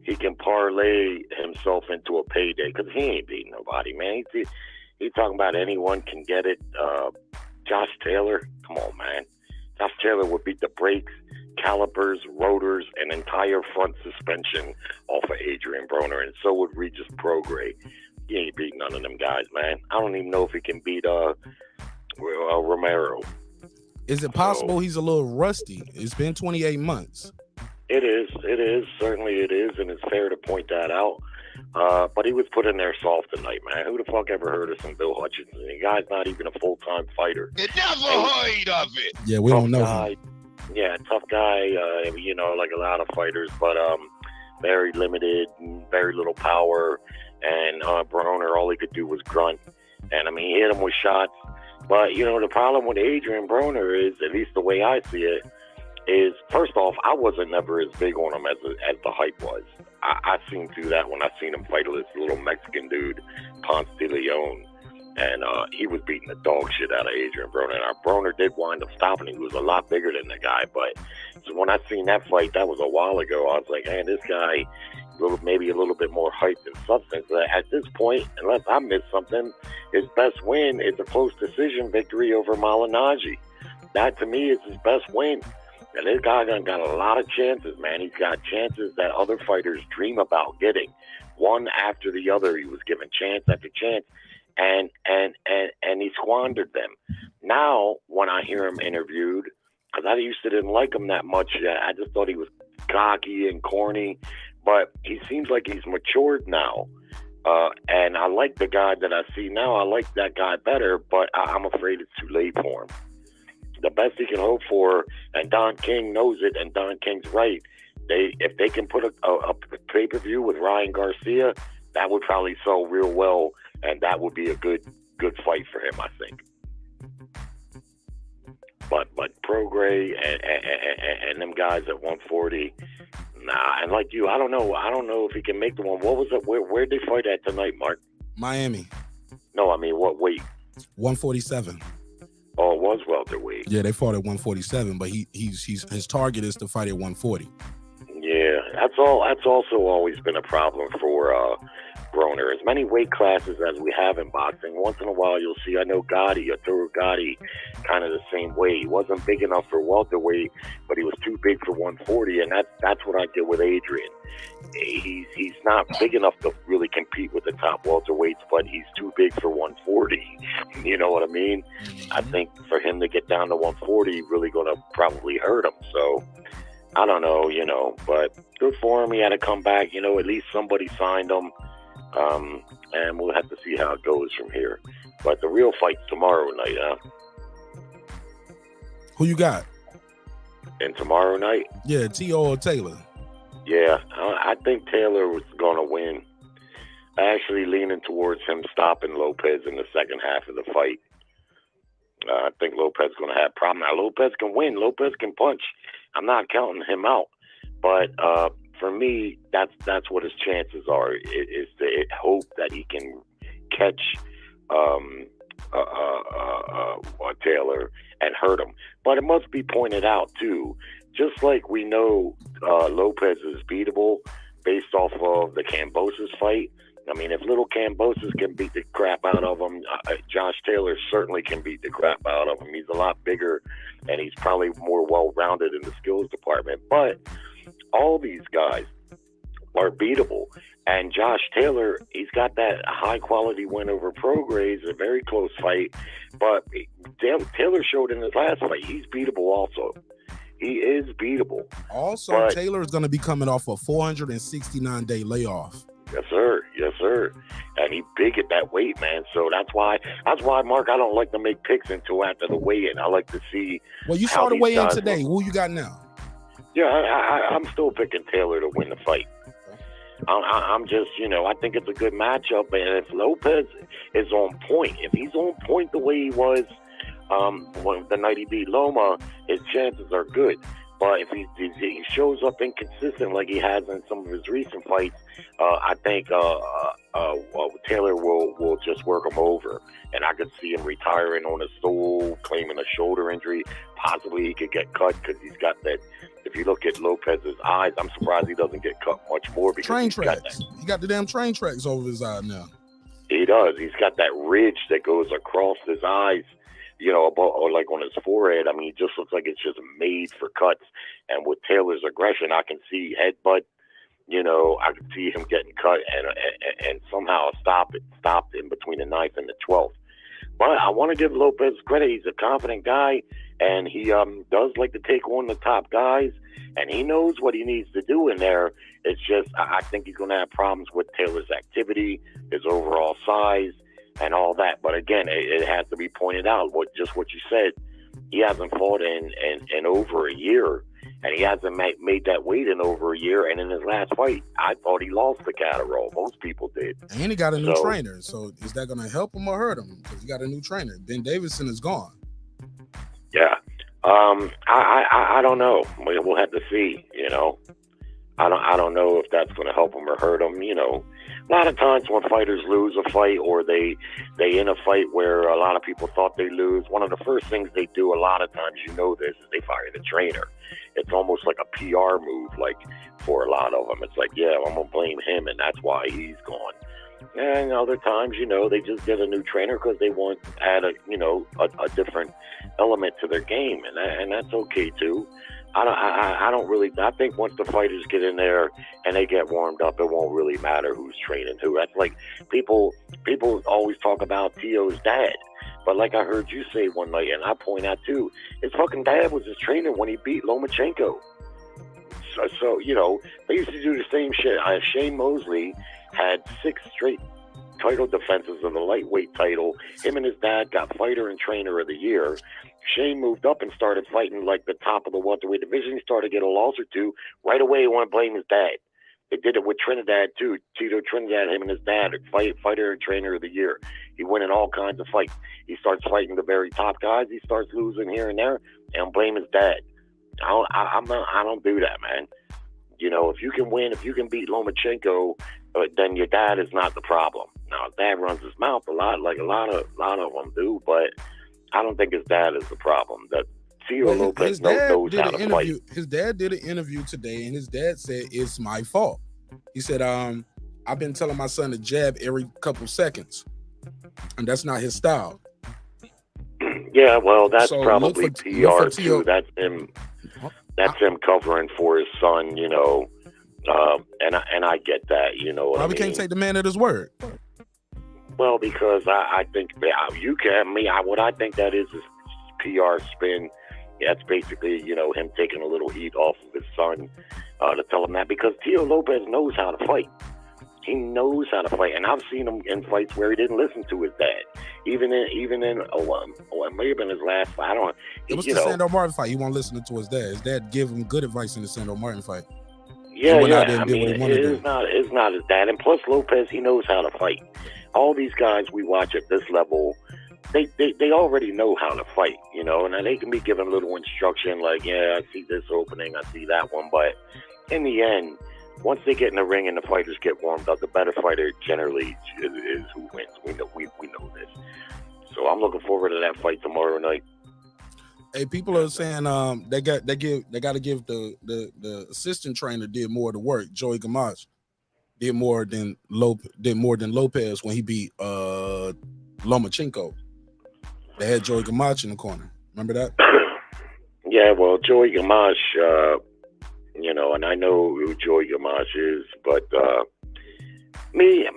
Speaker 4: he can parlay himself into a payday, because he ain't beating nobody, man. He's talking about anyone can get it. Josh Taylor, come on, man. Josh Taylor would beat the brakes, calipers, rotors, and entire front suspension off of Adrien Broner, and so would Regis Prograis. He ain't beating none of them guys, man. I don't even know if he can beat Romero.
Speaker 1: Is it possible he's a little rusty? It's been 28 months.
Speaker 4: It is. Certainly it is, and it's fair to point that out. But he was put in there soft tonight, man. Who the fuck ever heard of some Bill Hutchinson? The guy's not even a full-time fighter.
Speaker 3: You never heard of it.
Speaker 1: Yeah, we don't know him.
Speaker 4: Yeah, tough guy, like a lot of fighters, but very limited, very little power. And Broner, all he could do was grunt. And, I mean, he hit him with shots. But, the problem with Adrien Broner is, at least the way I see it, is, first off, I wasn't never as big on him as the hype was. I seen through that when I seen him fight this little Mexican dude, Ponce de Leon. And he was beating the dog shit out of Adrien Broner. And Broner did wind up stopping him. He was a lot bigger than the guy. But so when I seen that fight, that was a while ago, I was like, man, this guy, maybe a little bit more hype than substance. At this point, unless I missed something, his best win is a close decision victory over Malignaggi. That, to me, is his best win. And this guy got a lot of chances, man. He's got chances that other fighters dream about getting. One after the other, he was given chance after chance. And he squandered them. Now, when I hear him interviewed, because I used to didn't like him that much, I just thought he was cocky and corny, but he seems like he's matured now. And I like the guy that I see now. I like that guy better, but I'm afraid it's too late for him. The best he can hope for, and Don King knows it, and Don King's right, if they can put a pay-per-view with Ryan Garcia, that would probably sell real well, and that would be a good fight for him, I think. But Prograis and them guys at 140, nah. And like you, I don't know if he can make the one. What was it? Where'd they fight at tonight, Mark?
Speaker 1: Miami.
Speaker 4: No, I mean what weight?
Speaker 1: 147.
Speaker 4: Oh, it was welterweight.
Speaker 1: Yeah, they fought at 147, but he's his target is to fight at 140.
Speaker 4: Yeah, that's also always been a problem for Broner. As many weight classes as we have in boxing, once in a while you'll see, I know Arturo Gotti, kind of the same way. He wasn't big enough for welterweight, but he was too big for 140, and that's what I get with Adrien. He's not big enough to really compete with the top welterweights, but he's too big for 140. You know what I mean? Mm-hmm. I think for him to get down to 140, really going to probably hurt him. So I don't know, but good for him. He had to come back. At least somebody signed him. And we'll have to see how it goes from here. But the real fight's tomorrow night, huh?
Speaker 1: Who you got?
Speaker 4: And tomorrow night?
Speaker 1: Yeah, T.O. or Taylor.
Speaker 4: Yeah, I think Taylor was going to win. Actually leaning towards him stopping Lopez in the second half of the fight. I think Lopez is going to have a problem. Now, Lopez can win. Lopez can punch. I'm not counting him out. But for me, that's what his chances are, is to hope that he can catch Taylor and hurt him. But it must be pointed out, too, just like we know Lopez is beatable based off of the Kambosos fight. I mean, if little Kambosos can beat the crap out of him, Josh Taylor certainly can beat the crap out of him. He's a lot bigger, and he's probably more well-rounded in the skills department. But all these guys, are beatable. And Josh Taylor, he's got that high quality win over Prograis, a very close fight. But Taylor showed in his last fight, he's beatable also. He is beatable.
Speaker 1: Also,
Speaker 4: But
Speaker 1: Taylor is going to be coming off a 469-day layoff.
Speaker 4: yes, sir. Yes, sir. And he's big at that weight, man. So that's why, Mark, I don't like to make picks until after the weigh-in. I like to see.
Speaker 1: Well, you
Speaker 4: how
Speaker 1: saw the
Speaker 4: these
Speaker 1: weigh-in
Speaker 4: guys
Speaker 1: today.
Speaker 4: look.
Speaker 1: Who you got now?
Speaker 4: Yeah, I'm still picking Taylor to win the fight. I'm just, I think it's a good matchup. And if Lopez is on point, if he's on point the way he was when the night he beat Loma, his chances are good. But if he shows up inconsistent like he has in some of his recent fights, I think Taylor will just work him over. And I could see him retiring on a stool, claiming a shoulder injury. Possibly he could get cut because he's got that. If you look at Lopez's eyes, I'm surprised he doesn't get cut much more because
Speaker 1: Train
Speaker 4: he's got
Speaker 1: tracks.
Speaker 4: that.
Speaker 1: He got the damn train tracks over his eye now.
Speaker 4: He does. He's got that ridge that goes across his eyes, or like on his forehead. I mean, it just looks like it's just made for cuts. And with Taylor's aggression, I can see headbutt. I can see him getting cut and somehow stopped in between the 9th and the 12th. But I want to give Lopez credit. He's a confident guy, and he does like to take on the top guys, and he knows what he needs to do in there. It's just I think he's going to have problems with Taylor's activity, his overall size, and all that. But again, it has to be pointed out, what you said. He hasn't fought in over a year, and he hasn't made that weight in over a year. And in his last fight, I thought he lost the Catterall. Most people did.
Speaker 1: And he got a new trainer. So is that going to help him or hurt him? Because he got a new trainer. Ben Davison is gone.
Speaker 4: Yeah. I don't know. We'll have to see, I don't know if that's going to help him or hurt him. A lot of times when fighters lose a fight or they in a fight where a lot of people thought they lose, one of the first things they do a lot of times, this, is they fire the trainer. It's almost like a PR move, like for a lot of them. It's like, yeah, I'm going to blame him, and that's why he's gone. And other times, they just get a new trainer because they want to add a different element to their game, and that's okay too. I don't really. I think once the fighters get in there and they get warmed up, it won't really matter who's training who. That's like people always talk about Teo's dad, but like I heard you say one night, and I point out too, his fucking dad was his trainer when he beat Lomachenko. So they used to do the same shit. Shane Mosley had 6 straight title defenses of the lightweight title. Him and his dad got fighter and trainer of the year. Shane moved up and started fighting like the top of the welterweight division. He started to get a loss or two. Right away, he wanted to blame his dad. They did it with Trinidad too. Tito Trinidad, him and his dad, fighter and trainer of the year. He went in all kinds of fights. He starts fighting the very top guys. He starts losing here and there, and blame his dad. I don't do that, man. If you can win, if you can beat Lomachenko, then your dad is not the problem. Now, his dad runs his mouth a lot, like a lot of them do, but I don't think his dad is the problem. That Teo Lopez knows how to fight.
Speaker 1: His dad did an interview today, and his dad said, it's my fault. He said, I've been telling my son to jab every couple seconds, and that's not his style.
Speaker 4: Yeah, well, that's probably PR too. That's him. That's him covering for his son, and I get that,
Speaker 1: Probably can't take the man at his word.
Speaker 4: Well, because I think you can. What I think that is PR spin. That's basically, him taking a little heat off of his son to tell him that, because Teo Lopez knows how to fight. He knows how to fight, and I've seen him in fights where he didn't listen to his dad. Even in it may have been his last fight. I don't.
Speaker 1: It was the Sandor Martin fight. He wasn't listening to his dad. His dad gave him good advice in the Sandor Martin fight.
Speaker 4: Yeah. I mean, it's not his dad. And plus, Lopez, he knows how to fight. All these guys we watch at this level, they already know how to fight, and they can be given a little instruction like, yeah, I see this opening, I see that one, but in the end, once they get in the ring and the fighters get warmed up, the better fighter generally is who wins. We know this. So I'm looking forward to that fight tomorrow night.
Speaker 1: Hey, people are saying they got to give the assistant trainer did more of the work. Joey Gamache did more than Lopez when he beat Lomachenko. They had Joey Gamache in the corner. Remember that?
Speaker 4: Yeah, well, Joey Gamache, you know, and I know who Joy Gamache is, but me,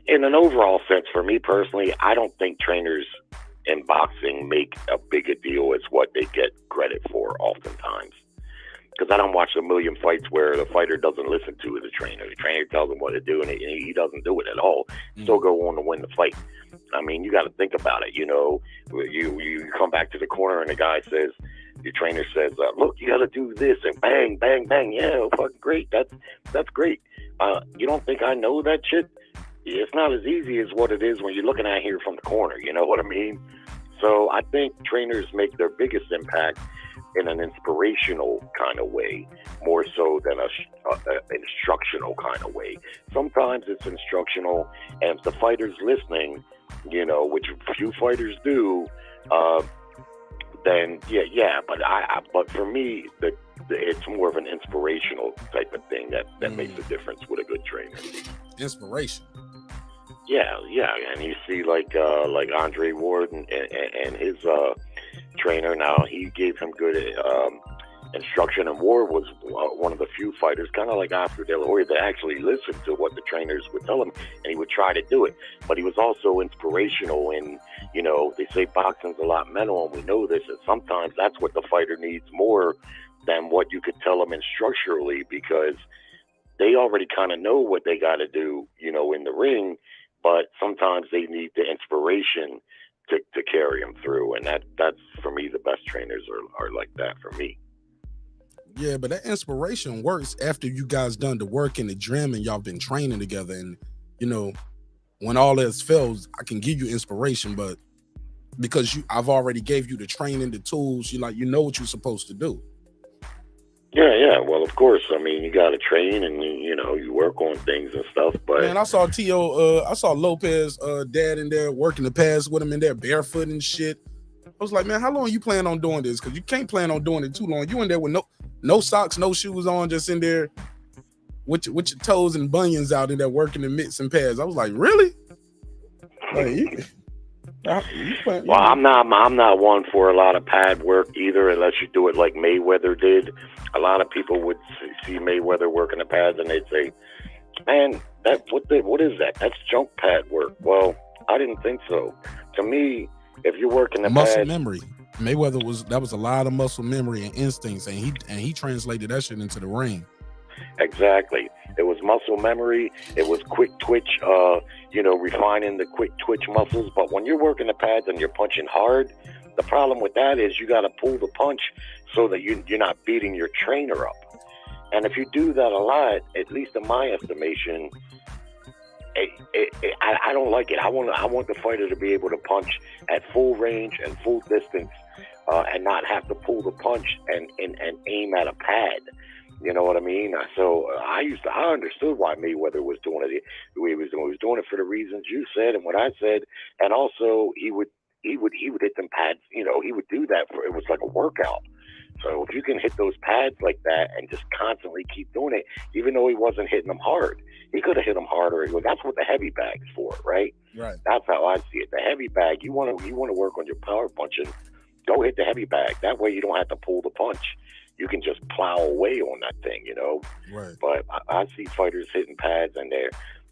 Speaker 4: in an overall sense, for me personally, I don't think trainers in boxing make a big a deal as what they get credit for oftentimes. Because I don't watch a million fights where the fighter doesn't listen to the trainer. The trainer tells him what to do, and he doesn't do it at all. Still go on to win the fight. I mean, you got to think about it. You know, you come back to the corner, and the guy says, your trainer says, "Look, you got to do this," and bang, bang, bang. Yeah, fucking great. That's great. You don't think I know that shit? It's not as easy as what it is when you're looking at here from the corner. You know what I mean? So I think trainers make their biggest impact in an inspirational kind of way, more so than an instructional kind of way. Sometimes it's instructional, and if the fighter's listening, you know, which few fighters do, then yeah. But for me, it's more of an inspirational type of thing that makes a difference with a good trainer.
Speaker 1: Inspiration.
Speaker 4: Yeah, and you see like Andre Ward and his trainer. Now he gave him good instruction, and Ward was one of the few fighters, kind of like Oscar De La Hoya, that actually listened to what the trainers would tell him, and he would try to do it. But he was also inspirational in, you know, they say boxing's a lot mental, and we know this, and sometimes that's what the fighter needs more than what you could tell them instructionally, because they already kind of know what they got to do, you know, in the ring, but sometimes they need the inspiration to carry them through, and that's for me, the best trainers are like that for me.
Speaker 1: Yeah, but that inspiration works after you guys done the work in the gym and y'all been training together, and you know, when all else fails, I can give you inspiration, but because I've already gave you the training, the tools, you know what you're supposed to do.
Speaker 4: Yeah. Well, of course. I mean, you got to train, and you know, you work on things and stuff. But
Speaker 1: man, I saw I saw Lopez dad in there working the pads with him in there barefoot and shit. I was like, man, how long you plan on doing this? Because you can't plan on doing it too long. You in there with no socks, no shoes on, just in there with your toes and bunions out in there working the mitts and pads. I was like, really? Like,
Speaker 4: well, I'm not one for a lot of pad work either, unless you do it like Mayweather did. A lot of people would see Mayweather working the pads, and they'd say, "Man, what is that? That's junk pad work." Well, I didn't think so. To me, if you're working the
Speaker 1: muscle memory, Mayweather was a lot of muscle memory and instincts, and he translated that shit into the ring.
Speaker 4: Exactly. It was muscle memory. It was quick twitch, refining the quick twitch muscles. But when you're working the pads and you're punching hard, the problem with that is you got to pull the punch so that you're not beating your trainer up. And if you do that a lot, at least in my estimation, I don't like it. I want the fighter to be able to punch at full range and full distance, and not have to pull the punch and aim at a pad. You know what I mean? So I understood why Mayweather was doing it. He was doing it for the reasons you said and what I said, and also he would hit them pads. You know, he would do that it was like a workout. So if you can hit those pads like that and just constantly keep doing it, even though he wasn't hitting them hard, he could have hit them harder. That's what the heavy bag's for, right?
Speaker 1: Right.
Speaker 4: That's how I see it. The heavy bag, you want to work on your power punching, go hit the heavy bag. That way you don't have to pull the punch. You can just plow away on that thing, you know.
Speaker 1: Right.
Speaker 4: But I see fighters hitting pads, and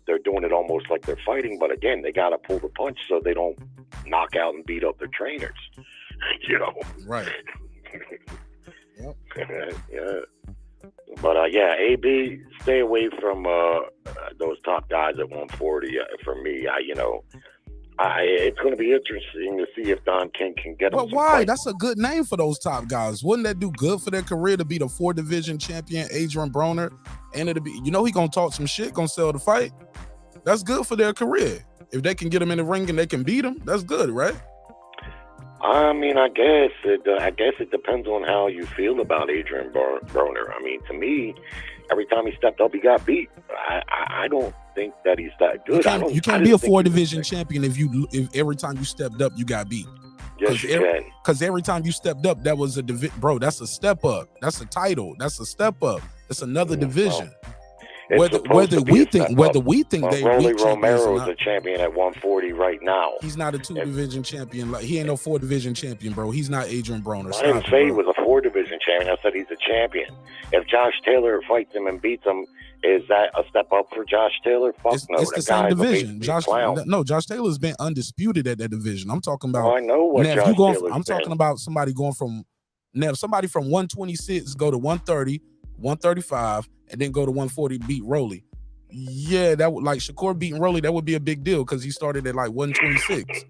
Speaker 4: they're doing it almost like they're fighting, but again, they got to pull the punch so they don't knock out and beat up their trainers. You know.
Speaker 1: Right. Yep.
Speaker 4: Yeah. But AB, stay away from those top guys at 140. For me, it's going to be interesting to see if Don King can get him.
Speaker 1: But why? That's a good name for those top guys. Wouldn't that do good for their career to be the 4 division champion, Adrien Broner? And it'll be, he gonna talk some shit, gonna sell the fight. That's good for their career. If they can get him in the ring and they can beat him, that's good, right?
Speaker 4: I mean, I guess it depends on how you feel about Adrien Broner. I mean, to me, every time he stepped up, he got beat. I don't think that he's that good.
Speaker 1: You can't be a 4 division champion if every time you stepped up, you got beat.
Speaker 4: Yes, you can.
Speaker 1: Because every time you stepped up, that was that's a step up. That's a title. That's a step up. It's another division. Whether we think they
Speaker 4: Rolly Romero is a champion at 140 right now.
Speaker 1: He's not a 2 division champion. Like, he ain't no 4 division champion, bro. He's not Adrien Broner.
Speaker 4: I didn't say he was a core division champion. I said he's a champion. If Josh Taylor fights him and beats him, is that a step up for Josh Taylor? Fuck
Speaker 1: It's,
Speaker 4: no.
Speaker 1: it's
Speaker 4: That
Speaker 1: the same
Speaker 4: guy's
Speaker 1: division.
Speaker 4: a clown.
Speaker 1: Josh Taylor's been undisputed at that division. I'm talking about.
Speaker 4: Oh, I know what Josh Taylor's
Speaker 1: I'm talking about somebody going from now. Somebody from 126 go to 130, 135, and then go to 140. Beat Rolly. Yeah, that would like Shakur beating Rolly. That would be a big deal because he started at like 126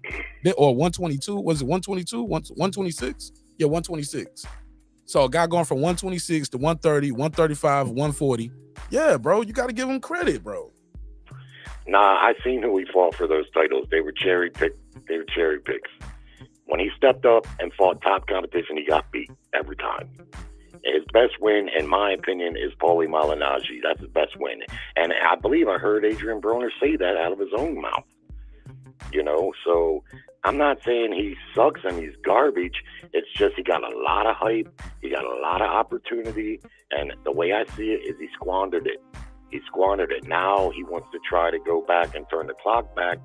Speaker 1: or 122. Was it 122? 126? Yeah, 126. So a guy going from 126 to 130, 135, 140. Yeah, bro, you got to give him credit, bro.
Speaker 4: Nah, I seen who he fought for those titles. They were cherry picks. When he stepped up and fought top competition, he got beat every time. His best win, in my opinion, is Paulie Malignaggi. That's his best win. And I believe I heard Adrien Broner say that out of his own mouth. You know, so I'm not saying he sucks and he's garbage. It's just he got a lot of hype. He got a lot of opportunity. And the way I see it is he squandered it. He squandered it. Now he wants to try to go back and turn the clock back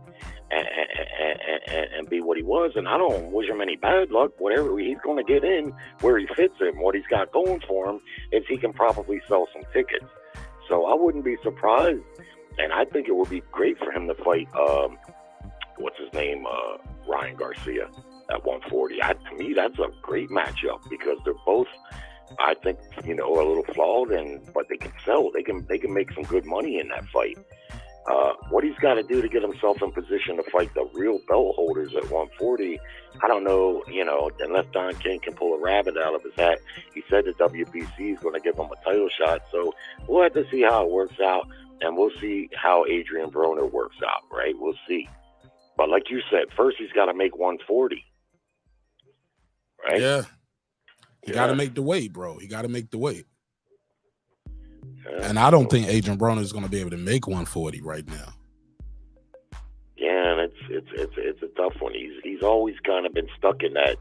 Speaker 4: and be what he was. And I don't wish him any bad luck. Whatever he's going to get in, where he fits in, what he's got going for him is he can probably sell some tickets. So I wouldn't be surprised. And I think it would be great for him to fight, what's his name, Ryan Garcia at 140. To me, that's a great matchup because they're both, I think, you know, a little flawed, but they can sell. They can make some good money in that fight. What he's got to do to get himself in position to fight the real belt holders at 140, I don't know, you know, unless Don King can pull a rabbit out of his hat. He said the WBC is going to give him a title shot, so we'll have to see how it works out, and we'll see how Adrien Broner works out, right? We'll see. But like you said, first he's got to make 140, right?
Speaker 1: Yeah. You got to make the weight, bro. You got to make the weight. And I don't think Adrien Broner is going to be able to make 140 right now.
Speaker 4: Yeah, and it's a tough one. He's always kind of been stuck in that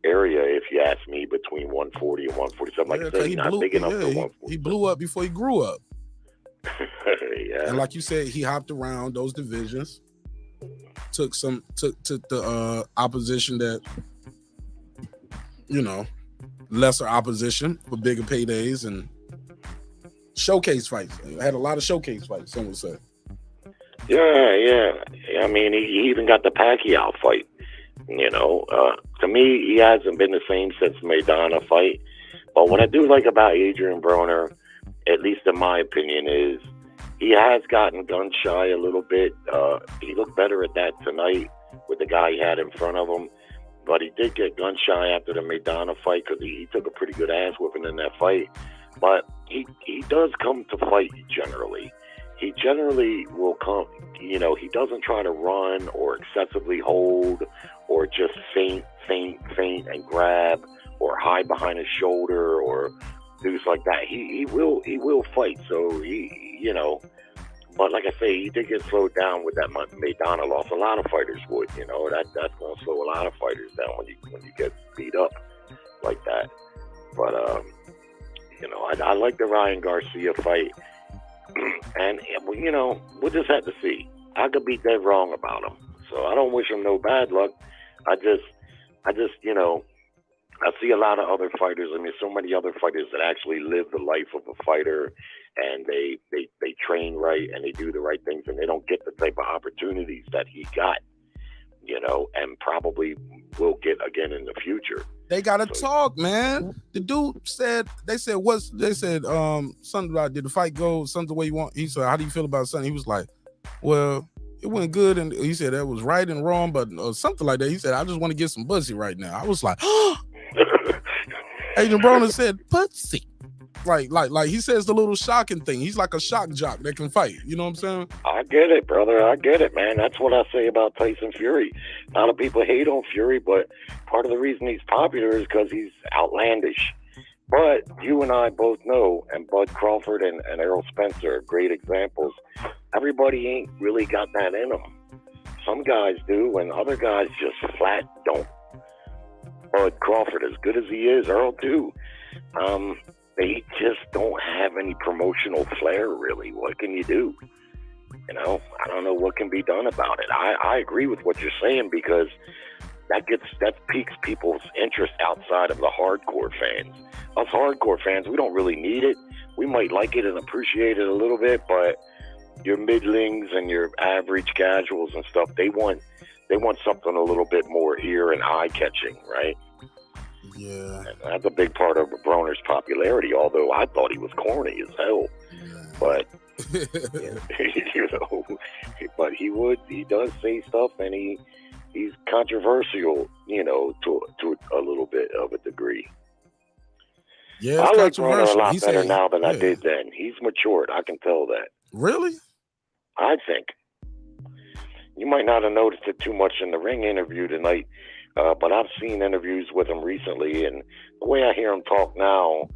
Speaker 4: area, if you ask me, between 140 and 147. Like I said, he's not big enough for 140.
Speaker 1: He blew up before he grew up.
Speaker 4: Yeah.
Speaker 1: And like you said, he hopped around those divisions, took the opposition that, you know, lesser opposition for bigger paydays and showcase fights. Had a lot of showcase fights, some would say.
Speaker 4: Yeah. I mean, he even got the Pacquiao fight. You know, to me, he hasn't been the same since Maidana fight. But what I do like about Adrien Broner, at least in my opinion, is he has gotten gun shy a little bit. He looked better at that tonight with the guy he had in front of him. But he did get gun shy after the Maidana fight because he took a pretty good ass whipping in that fight. But he does come to fight generally. He generally will come, you know, he doesn't try to run or excessively hold or just feint and grab or hide behind his shoulder or things like that. He will fight. So he, you know, but like I say, he did get slowed down with that Maidana loss. A lot of fighters would, you know, that's going to slow a lot of fighters down when you get beat up like that. But you know, I like the Ryan Garcia fight, and you know, we'll just have to see. I could be dead wrong about him, so I don't wish him no bad luck. I just, you know, I see a lot of other fighters. I mean, so many other fighters that actually live the life of a fighter, and they train right and they do the right things, and they don't get the type of opportunities that he got, you know, and probably will get again in the future.
Speaker 1: They gotta talk, man. The dude said, something about, did the fight go something the way you want? He said, how do you feel about something? He was like, well, it went good, and he said that was right and wrong, but something like that. He said, I just want to get some pussy right now. I was like, Adrien Broner said pussy. Like he says the little shocking thing. He's like a shock jock that can fight. You know what I'm saying?
Speaker 4: I get it, brother. I get it, man. That's what I say about Tyson Fury. A lot of people hate on Fury, but part of the reason he's popular is because he's outlandish. But you and I both know, and Bud Crawford and Errol Spence are great examples. Everybody ain't really got that in them. Some guys do, and other guys just flat don't. Bud Crawford, as good as he is, Earl too. They just don't have any promotional flair, really. What can you do? You know, I don't know what can be done about it. I agree with what you're saying because that piques people's interest outside of the hardcore fans. Us hardcore fans, we don't really need it. We might like it and appreciate it a little bit, but your middlings and your average casuals and stuff, they want something a little bit more ear and eye catching, right?
Speaker 1: Yeah.
Speaker 4: And that's a big part of Broner's popularity, although I thought he was corny as hell.
Speaker 1: Yeah.
Speaker 4: But you know, but he does say stuff, and he's controversial, you know, to a little bit of a degree.
Speaker 1: Yeah,
Speaker 4: I like Broner a lot
Speaker 1: He
Speaker 4: better
Speaker 1: said,
Speaker 4: now than I did then. He's matured, I can tell that.
Speaker 1: Really?
Speaker 4: I think. You might not have noticed it too much in the ring interview tonight, but I've seen interviews with him recently, and the way I hear him talk now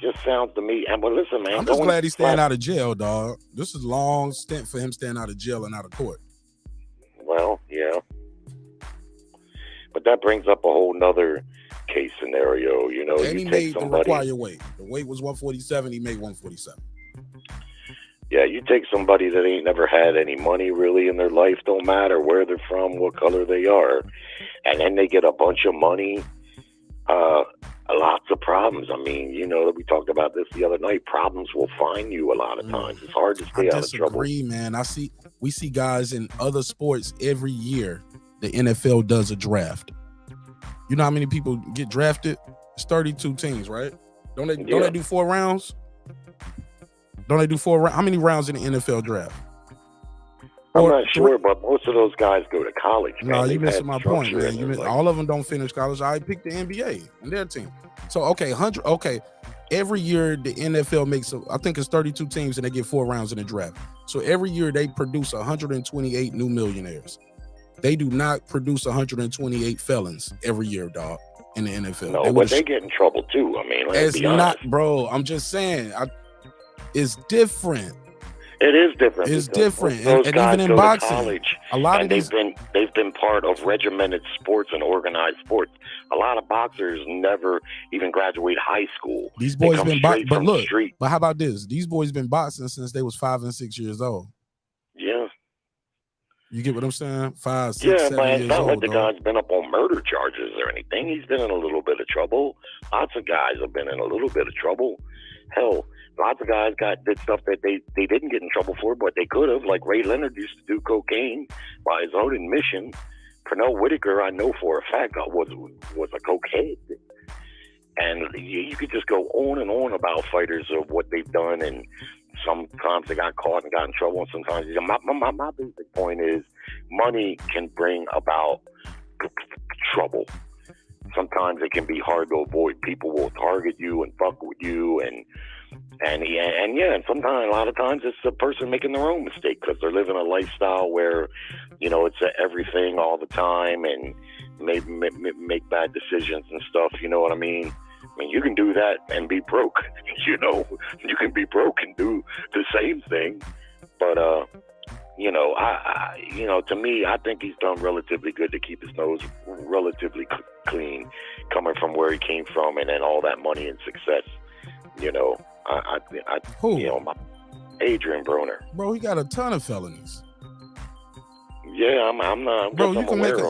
Speaker 4: just sounds to me. And but listen, man,
Speaker 1: I'm just glad he's staying out of jail, dog. This is a long stint for him staying out of jail and out of court.
Speaker 4: Well, yeah. But that brings up a whole nother case scenario, you know.
Speaker 1: And
Speaker 4: you
Speaker 1: he
Speaker 4: take
Speaker 1: made the required weight. The weight was 147. He made 147.
Speaker 4: Yeah, you take somebody that ain't never had any money really in their life, don't matter where they're from, what color they are, and then they get a bunch of money, lots of problems. I mean, you know, we talked about this the other night. Problems will find you a lot of times. It's hard to stay out of trouble.
Speaker 1: I disagree, man. We see guys in other sports every year. The NFL does a draft. You know how many people get drafted? It's 32 teams, right? Don't they do 4 rounds? Don't they do 4 rounds? How many rounds in the NFL draft?
Speaker 4: I'm not sure, but most of those guys go to college.
Speaker 1: No, you missing my point, man. All of them don't finish college. I picked the NBA and their team. So every year the NFL makes I think it's 32 teams and they get 4 rounds in the draft. So every year they produce 128 new millionaires. They do not produce 128 felons every year, dog, in the NFL.
Speaker 4: No, but they get in trouble too. I mean, let's be honest.
Speaker 1: Not, bro. I'm just saying, it's different.
Speaker 4: It is different.
Speaker 1: It's different,
Speaker 4: and
Speaker 1: even in boxing,
Speaker 4: college,
Speaker 1: a lot of
Speaker 4: they've been part of regimented sports and organized sports. A lot of boxers never even graduate high school.
Speaker 1: These boys been boxing, but how about this? These boys been boxing since they was 5 and 6 years old.
Speaker 4: Yeah.
Speaker 1: You get what I'm saying? 5, 6, 7
Speaker 4: years
Speaker 1: old.
Speaker 4: Yeah, but it's not like the guy's been up on murder charges or anything. He's been in a little bit of trouble. Lots of guys have been in a little bit of trouble. Hell, lots of guys did stuff that they didn't get in trouble for, but they could have. Like Ray Leonard used to do cocaine by his own admission. Pernell Whitaker, I know for a fact, was a cokehead. And you could just go on and on about fighters of what they've done, and sometimes they got caught and got in trouble, and sometimes my basic point is money can bring about trouble. Sometimes it can be hard to avoid. People will target you and fuck with you, and sometimes, a lot of times, it's the person making their own mistake because they're living a lifestyle where, you know, it's everything all the time, and maybe make bad decisions and stuff. You know what I mean? I mean, you can do that and be broke. You know, you can be broke and do the same thing, but you know, to me, I think he's done relatively good to keep his nose relatively clean, coming from where he came from, and then all that money and success. You know, Adrien Broner.
Speaker 1: Bro, he got a ton of felonies.
Speaker 4: Yeah, I'm not.
Speaker 1: Bro,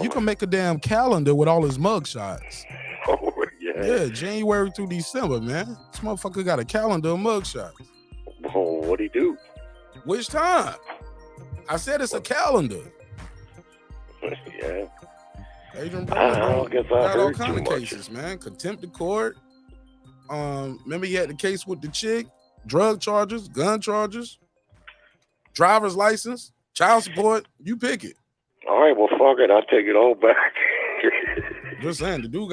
Speaker 1: you can make a damn calendar with all his mug shots.
Speaker 4: Oh yeah.
Speaker 1: Yeah, January through December, man. This motherfucker got a calendar of mug shots.
Speaker 4: Oh, what'd he do?
Speaker 1: Which time? I said it's a calendar.
Speaker 4: Yeah.
Speaker 1: Adrien Broner got all kind of
Speaker 4: cases,
Speaker 1: man. Contempt of court. Remember he had the case with the chick, drug charges, gun charges, driver's license, child support. You pick it.
Speaker 4: All right, well, fuck it. I'll take it all back.
Speaker 1: Just saying, the dude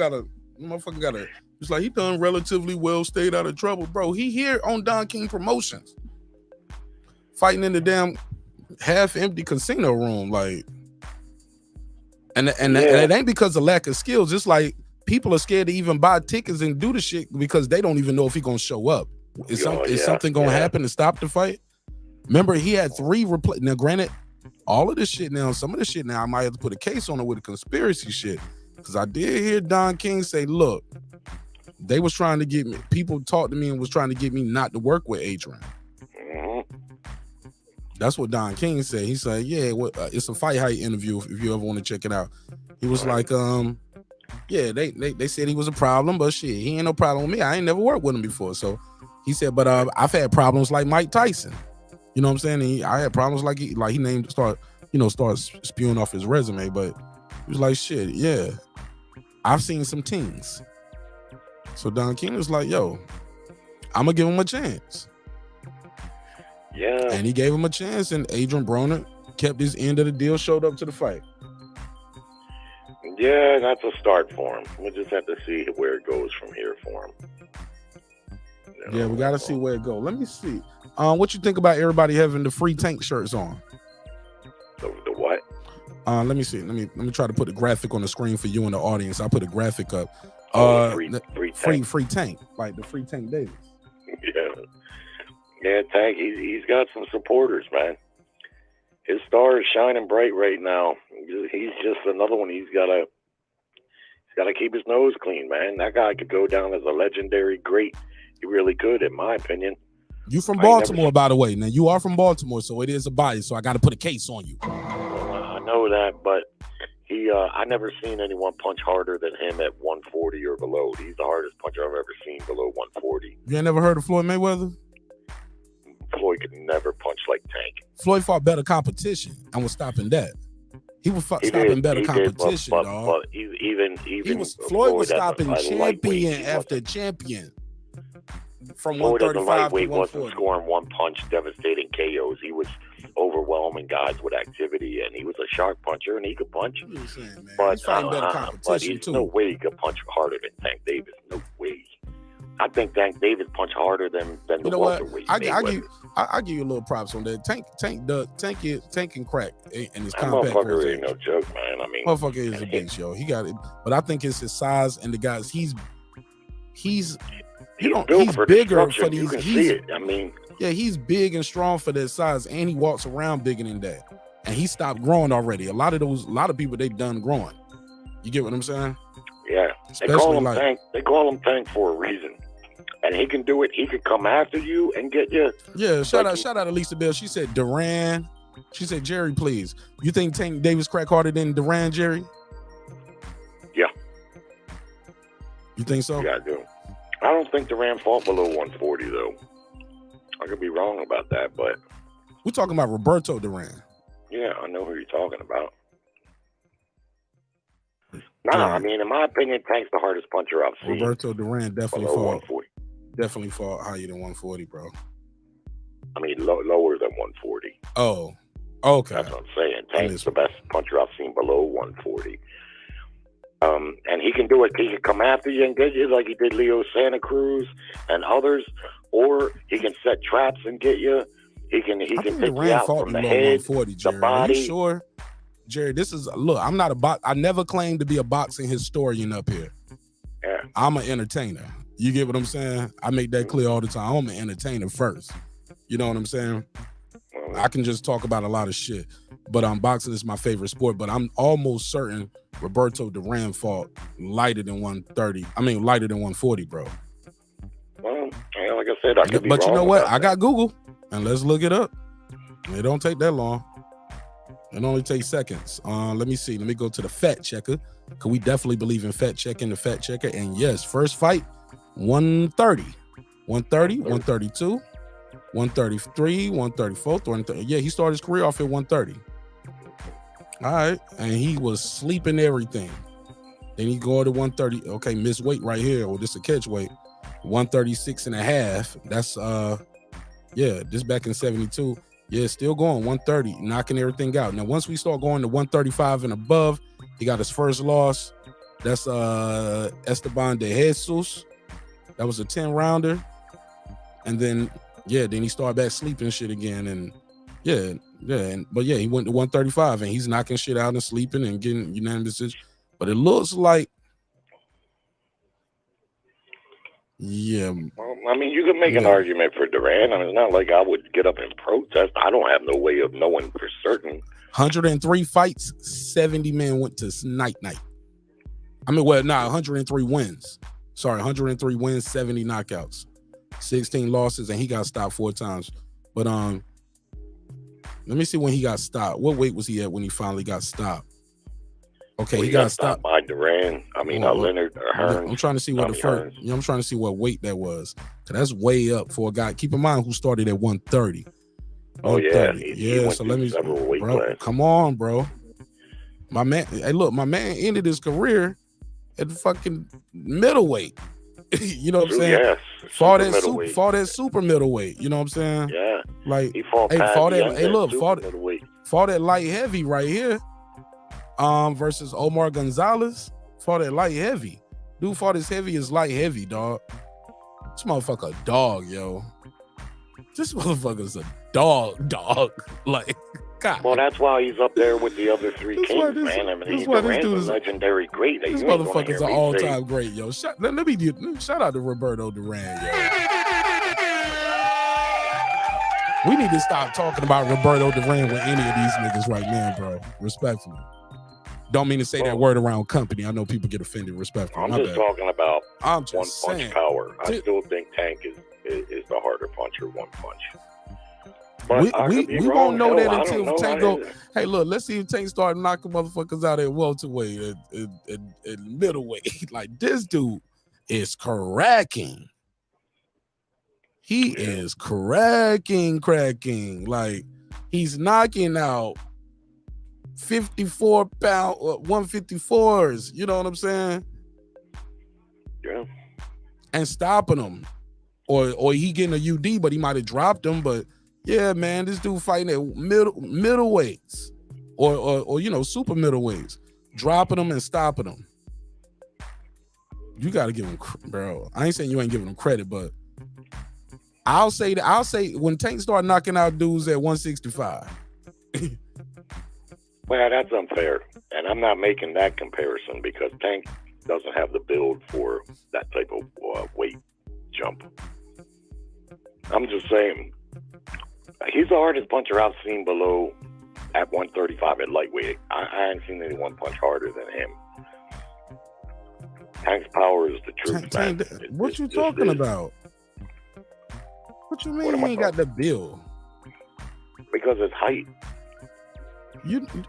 Speaker 1: it's like he done relatively well, stayed out of trouble. Bro, he here on Don King Promotions, fighting in the damn half-empty casino room, like, and it ain't because of lack of skills. It's like people are scared to even buy tickets and do the shit because they don't even know if he gonna show up. Is something gonna happen to stop the fight? Remember, he had 3 now, granted, all of this shit now, some of this shit now, I might have to put a case on it with a conspiracy shit. Because I did hear Don King say, look, they was trying to get me, people talked to me and was trying to get me not to work with Adrien. That's what Don King said. He said, yeah, it's a Fight Hype interview if you ever want to check it out. He was like, yeah, they said he was a problem, but shit, he ain't no problem with me. I ain't never worked with him before. So he said, but I've had problems like Mike Tyson. You know what I'm saying? I had problems like he started spewing off his resume, but he was like, shit, yeah, I've seen some things. So Don King was like, yo, I'm gonna give him a chance.
Speaker 4: Yeah.
Speaker 1: And he gave him a chance, and Adrien Broner kept his end of the deal, showed up to the fight.
Speaker 4: Yeah, that's a start for him. We'll just have to see where it goes from here for him. You know,
Speaker 1: yeah, we got to see where it goes. Let me see. What you think about everybody having the free Tank shirts on?
Speaker 4: The what?
Speaker 1: Let me see. Let me try to put a graphic on the screen for you and the audience. I'll put a graphic up. Free Tank, like the free Tank Davis.
Speaker 4: Yeah, Tank. He's got some supporters, man. His star is shining bright right now. He's just another one. He's got to keep his nose clean, man. That guy could go down as a legendary great. He really could, in my opinion.
Speaker 1: You from Baltimore, by the way. Now you are from Baltimore, so it is a bias. So I got to put a case on you.
Speaker 4: Well, I know that, but I never seen anyone punch harder than him at 140 or below. He's the hardest puncher I've ever seen below 140.
Speaker 1: You ain't never heard of Floyd Mayweather?
Speaker 4: Floyd could never punch like Tank.
Speaker 1: Floyd fought better competition and was stopping that. He was stopping better competition, dog. Floyd was stopping champion after champion. From
Speaker 4: Floyd as a
Speaker 1: 135
Speaker 4: lightweight
Speaker 1: to 140.
Speaker 4: wasn't scoring one punch, devastating KOs. He was overwhelming guys with activity, and he was a sharp puncher, and he could punch.
Speaker 1: What are you saying, man?
Speaker 4: But
Speaker 1: He's fighting better competition,
Speaker 4: but he's
Speaker 1: too.
Speaker 4: no way he could punch harder than Tank Davis. No way. I think Tank Davis punched harder than
Speaker 1: You
Speaker 4: the
Speaker 1: know what?
Speaker 4: welterweight.
Speaker 1: I give you a little props on that. Tank can crack, and his
Speaker 4: That
Speaker 1: compact
Speaker 4: motherfucker
Speaker 1: range.
Speaker 4: ain't no joke, man. I mean,
Speaker 1: Motherfucker is a bitch, yo. He got it, but I think it's his size and the guys. He's
Speaker 4: built for
Speaker 1: bigger
Speaker 4: destruction.
Speaker 1: for these.
Speaker 4: You can see it. I mean,
Speaker 1: yeah, he's big and strong for that size, and he walks around bigger than that. And he stopped growing already. A lot of people they done growing. You get what I'm saying?
Speaker 4: yeah. They call him Tank. They call him Tank for a reason. And he can do it. He could come after you and get you.
Speaker 1: Yeah, shout out to Lisa Bell. She said Duran. She said, Jerry, please. You think Tank Davis crack harder than Duran, Jerry?
Speaker 4: Yeah.
Speaker 1: You think so?
Speaker 4: Yeah, I do. I don't think Duran fought below 140 though. I could be wrong about that, but
Speaker 1: We're talking about Roberto Duran.
Speaker 4: yeah, I know who you're talking about. I mean, in my opinion, Tank's the hardest puncher I've seen.
Speaker 1: Roberto Duran definitely
Speaker 4: below
Speaker 1: fought
Speaker 4: 140.
Speaker 1: Definitely fought higher than 140, bro.
Speaker 4: I mean, lower than 140.
Speaker 1: Oh, okay.
Speaker 4: That's what I'm saying. Tank's the best puncher I've seen below 140. And he can do it. He can come after you and get you like he did Leo Santa Cruz and others, or he can set traps and get you. He can take you out from the head, 140,
Speaker 1: Jerry.
Speaker 4: the body.
Speaker 1: Are you sure? Jerry, I'm not I never claimed to be a boxing historian up here.
Speaker 4: Yeah.
Speaker 1: I'm an entertainer. You get what I'm saying? I make that clear all the time. I'm an entertainer first. You know what I'm saying? I can just talk about a lot of shit. But boxing is my favorite sport. But I'm almost certain Roberto Duran fought lighter than 130. I mean, lighter than 140, bro.
Speaker 4: Well, like I said, I could be
Speaker 1: But
Speaker 4: wrong.
Speaker 1: you know what? I got Google, and let's look it up. It don't take that long. It only takes seconds. Let me see. Let me go to the fact checker, because we definitely believe in fact checking the fact checker. And yes, first fight, 130, 130, 132, 133, 134, 130. Yeah, he started his career off at 130. All right, and he was sleeping everything. Then he go to 130. Okay, miss weight right here. Well, this is a catch weight. 136 and a half. That's this back in 72. Yeah, still going 130, knocking everything out. Now, once we start going to 135 and above, he got his first loss. That's Esteban de Jesus. That was a 10-rounder. And then he started back sleeping shit again. And he went to 135 and he's knocking shit out and sleeping and getting unanimous decision. But it looks like, yeah.
Speaker 4: Well, I mean, you can make an argument for Duran. I mean, it's not like I would get up and protest. I don't have no way of knowing for certain.
Speaker 1: 103 fights, 70 men went to night. I mean, 103 wins. Sorry, 103 wins, 70 knockouts, 16 losses, and he got stopped 4 times. But let me see when he got stopped. What weight was he at when he finally got stopped? Okay,
Speaker 4: Well,
Speaker 1: he got stopped
Speaker 4: by Duran. I mean, Leonard or Hearns.
Speaker 1: I'm trying to see what the first. You know, I'm trying to see what weight that was. Cause that's way up for a guy. Keep in mind who started at 130.
Speaker 4: Oh yeah,
Speaker 1: yeah.
Speaker 4: Went
Speaker 1: So let me,
Speaker 4: several weight
Speaker 1: bro.
Speaker 4: classes.
Speaker 1: Come on, bro. My man. Hey, look, my man ended his career at the fucking middleweight. You know what I'm saying?
Speaker 4: Yes.
Speaker 1: Fought at super middleweight. You know what I'm saying?
Speaker 4: Yeah.
Speaker 1: Like
Speaker 4: he fought.
Speaker 1: Fought at light heavy right here. Versus Omar Gonzalez. Fought at light heavy. Dude fought as heavy as light heavy, dog. This motherfucker a dog, yo. This motherfucker's a dog. Like, God.
Speaker 4: Well, that's why he's up there with the other three kings, man. I mean, he's a legendary great.
Speaker 1: This motherfucker's an all-time great, yo. Shout out to Roberto Duran, yo. We need to stop talking about Roberto Duran with any of these niggas right now, bro. Respectfully. Don't mean to say that word around company. I know people get offended. Respectfully.
Speaker 4: I'm just talking about
Speaker 1: one punch
Speaker 4: power. I still think Tank is the harder puncher, one punch. But
Speaker 1: we won't know that until Tank go. Hey, look, let's see if Tank start knocking motherfuckers out at welterweight and middleweight. Like, this dude is cracking. He is cracking. Like, he's knocking out 54-pound 154s. You know what I'm saying?
Speaker 4: Yeah.
Speaker 1: And stopping them, or he getting a UD, but he might have dropped them. But yeah, man, this dude fighting at middleweights, or you know, super middleweights, dropping them and stopping them. You got to give him, bro. I ain't saying you ain't giving him credit, but I'll say when Tank started knocking out dudes at 165.
Speaker 4: Well, that's unfair, and I'm not making that comparison because Tank doesn't have the build for that type of weight jump. I'm just saying, he's the hardest puncher I've seen below at 135 at lightweight. I ain't seen anyone punch harder than him. Tank's power is the truth, man.
Speaker 1: What you talking about? What you mean he ain't got the build?
Speaker 4: Because his height.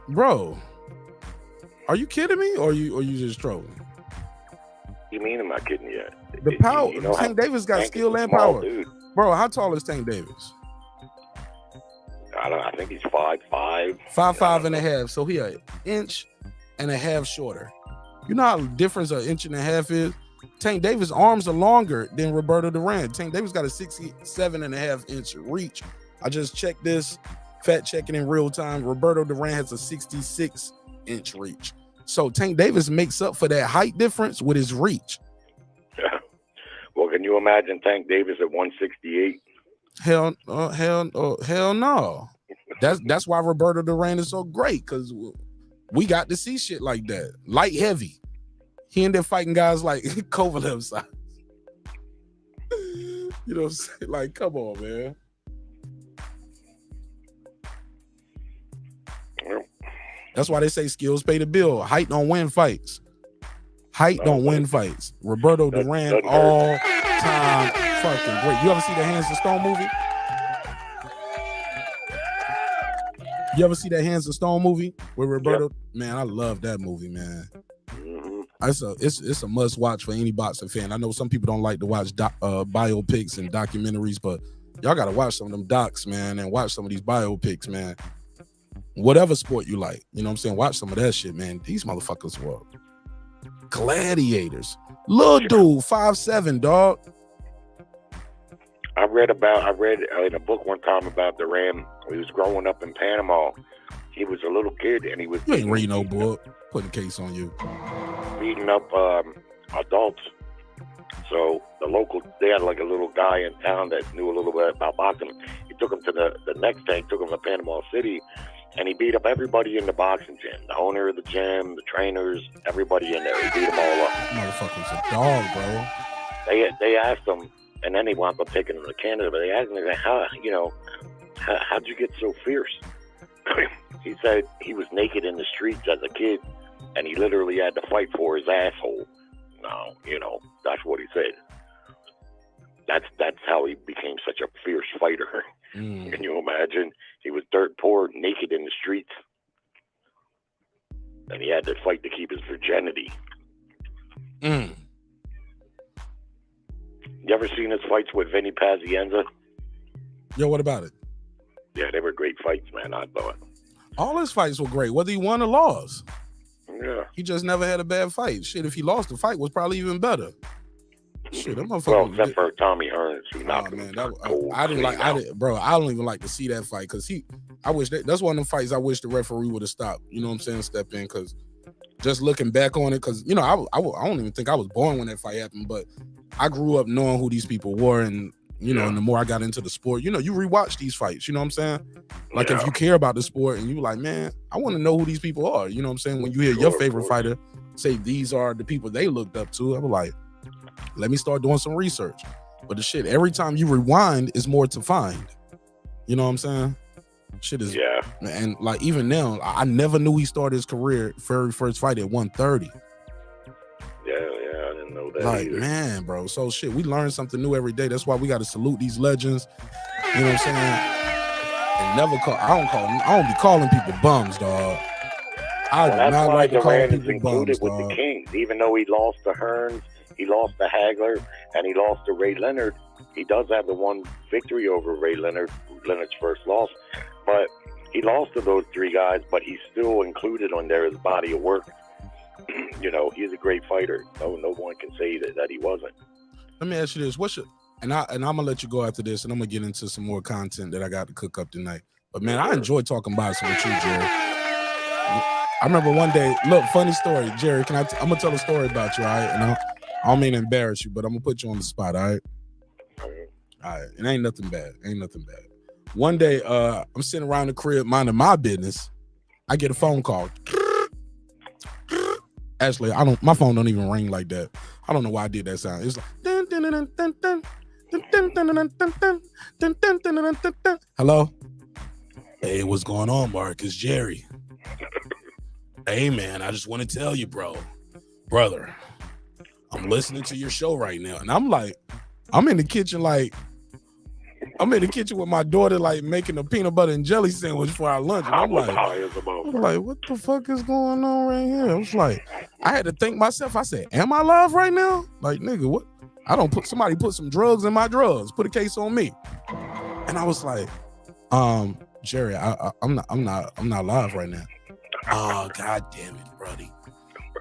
Speaker 1: Bro, are you kidding me, or you just trolling?
Speaker 4: You mean I'm not kidding you?
Speaker 1: The power. Tank Davis got skill and power. Dude. Bro, how tall is Tank Davis?
Speaker 4: I think he's 5'5".
Speaker 1: 5'5" and a half. So he an inch and a half shorter. You know how the difference an inch and a half is? Tank Davis' arms are longer than Roberto Duran. Tank Davis got a 67.5 inch reach. I just checked this, fact checking in real time. Roberto Duran has a 66 inch reach. So Tank Davis makes up for that height difference with his reach.
Speaker 4: Yeah. Well, can you imagine Tank Davis at 168?
Speaker 1: Hell no. That's why Roberto Duran is so great, because we got to see shit like that. Light heavy. He ended up fighting guys like Kovalev size. You know what I'm saying? Like, come on, man. That's why they say skills pay the bill. Height don't win fights. Don't win fights. Roberto Duran, all time fucking great. You ever see the Hands of Stone movie? You ever see that Hands of Stone movie with Roberto? Yep. Man, I love that movie, man. It's a must watch for any boxing fan. I know some people don't like to watch biopics and documentaries, but y'all gotta watch some of them docs, man, and watch some of these biopics, man. Whatever sport you like, you know what I'm saying? Watch some of that shit, man. These motherfuckers were gladiators. Little dude, 5'7", dog.
Speaker 4: I read in a book one time about Duran. He was growing up in Panama. He was a little kid, and he was.
Speaker 1: You ain't reading no book. Putting a case on you.
Speaker 4: Beating up adults. So they had like a little guy in town that knew a little bit about boxing. He took him to the next tank, took him to Panama City, and he beat up everybody in the boxing gym. The owner of the gym, the trainers, everybody in there. He beat them all up.
Speaker 1: Motherfucker's a dog, bro.
Speaker 4: They asked him, and then he wound up taking him to Canada, but they asked him, how'd you get so fierce? He said he was naked in the streets as a kid, and he literally had to fight for his asshole. No, that's what he said. That's how he became such a fierce fighter. Can you imagine? He was dirt poor, naked in the streets. and he had to fight to keep his virginity.
Speaker 1: Mm.
Speaker 4: You ever seen his fights with Vinny Pazienza?
Speaker 1: Yo, what about it?
Speaker 4: Yeah, they were great fights, man. I thought.
Speaker 1: All his fights were great, whether he won or lost.
Speaker 4: Yeah.
Speaker 1: He just never had a bad fight. Shit, if he lost, the fight was probably even better. Shit, that motherfucker.
Speaker 4: Well, except for Tommy Hearns, who knocked him.
Speaker 1: Man,
Speaker 4: cold
Speaker 1: I didn't like.
Speaker 4: out.
Speaker 1: Bro, I don't even like to see that fight because I wish that's one of the fights I wish the referee would have stopped. You know what I'm saying? Step in because just looking back on it, because you know I don't even think I was born when that fight happened, but I grew up knowing who these people were, and you know, and the more I got into the sport, you know, you rewatch these fights. You know what I'm saying? Like if you care about the sport and you like, man, I want to know who these people are. You know what I'm saying? When you hear your favorite fighter say these are the people they looked up to, I'm like, let me start doing some research. But the shit, every time you rewind, is more to find. You know what I'm saying? Shit is, and like even now, I never knew he started his career very first fight at 130.
Speaker 4: Yeah, I didn't know that
Speaker 1: Like,
Speaker 4: either.
Speaker 1: man, bro. So shit, we learn something new every day. That's why we got to salute these legends. You know what I'm saying? And never call. I don't be calling people bums, dog. I do not like to call
Speaker 4: Duran is
Speaker 1: people
Speaker 4: included
Speaker 1: bums,
Speaker 4: with
Speaker 1: dog.
Speaker 4: the Kings, even though he lost to Hearns, he lost to Hagler, and he lost to Ray Leonard. He does have the one victory over Ray Leonard, Leonard's first loss, but he lost to those three guys, but he's still included on there, his body of work. You know, he's a great fighter. No one can say that he wasn't.
Speaker 1: Let me ask you this: and I'm gonna let you go after this, and I'm gonna get into some more content that I got to cook up tonight. But man, I enjoy talking boxing with you, Jerry. I remember one day. Look, funny story, Jerry. I'm gonna tell a story about you, all right? And I don't mean to embarrass you, but I'm gonna put you on the spot, all right? All right. It ain't nothing bad. One day, I'm sitting around the crib minding my business. I get a phone call. Actually, my phone don't even ring like that. I don't know why I did that sound. It's like dun, dun, dun, dun, dun, dun, dun, dun, dun, dun, dun, dun, dun, dun, dun, dun. Hello? Hey, what's going on, Mark? It's Jerry. Hey man, I just want to tell you, brother, I'm listening to your show right now. And I'm like, I'm in the kitchen with my daughter, like making a peanut butter and jelly sandwich for our lunch. And I'm like, what the fuck is going on right here? I was like, I had to think myself. I said, am I live right now? Like, nigga, what? Somebody put some drugs in my drugs. Put a case on me. And I was like, Jerry, I'm not live right now. Oh, God damn it, buddy.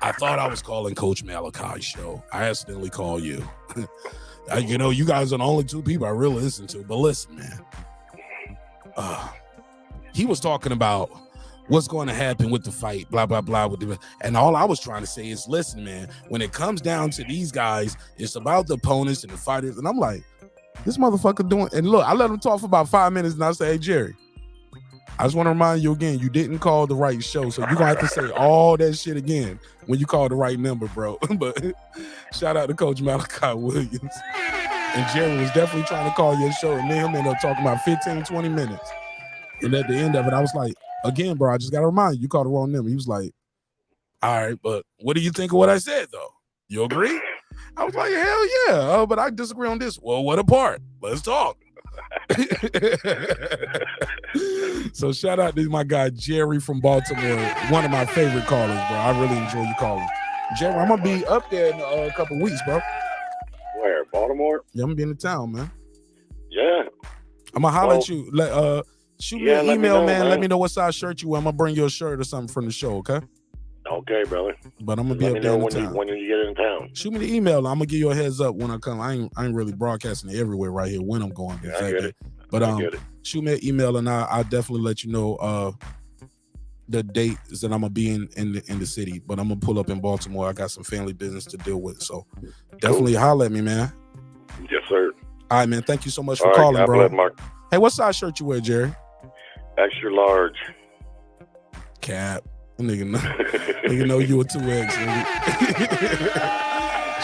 Speaker 1: I thought I was calling Coach Malachi's show. I accidentally called you. You know, you guys are the only two people I really listen to. But listen, man. He was talking about what's going to happen with the fight, blah, blah, blah. And all I was trying to say is, listen, man, when it comes down to these guys, it's about the opponents and the fighters. And I'm like, this motherfucker doing. And look, I let him talk for about 5 minutes and I say, hey, Jerry, I just want to remind you again, you didn't call the right show. So you're going to have to say all that shit again when you call the right number, bro. But shout out to Coach Malachi Williams. And Jerry was definitely trying to call your show. And me and him ended up talking about 15, 20 minutes. And at the end of it, I was like, again, bro, I just got to remind you, you called the wrong number. He was like, all right, but what do you think of what I said, though? You agree? I was like, hell yeah. But I disagree on this. Well, what a part. Let's talk. So shout out to my guy Jerry from Baltimore, one of my favorite callers, bro. I really enjoy you calling. Jerry, I'm gonna be up there in a couple weeks, bro.
Speaker 4: Where? Baltimore?
Speaker 1: Yeah, I'm gonna be in the town, man.
Speaker 4: Yeah.
Speaker 1: I'm gonna holler at you. Shoot me an email, man. Let me know what size shirt you wear. I'm gonna bring you a shirt or something from the show, okay?
Speaker 4: Okay, brother.
Speaker 1: But I'm gonna be up there in the town.
Speaker 4: When you get in town.
Speaker 1: Shoot me the email. I'm gonna give you a heads up when I come. I ain't really broadcasting it everywhere right here when I'm going.
Speaker 4: Yeah, I get it.
Speaker 1: But shoot me an email and I'll definitely let you know the dates that I'm gonna be in the city. But I'm gonna pull up in Baltimore. I got some family business to deal with. So definitely holler at me, man.
Speaker 4: Yes, sir.
Speaker 1: All right, man. Thank you so much for calling, bro.
Speaker 4: Mark.
Speaker 1: Hey, what size shirt you wear, Jerry?
Speaker 4: Extra large.
Speaker 1: Cap. Nigga know you a 2X.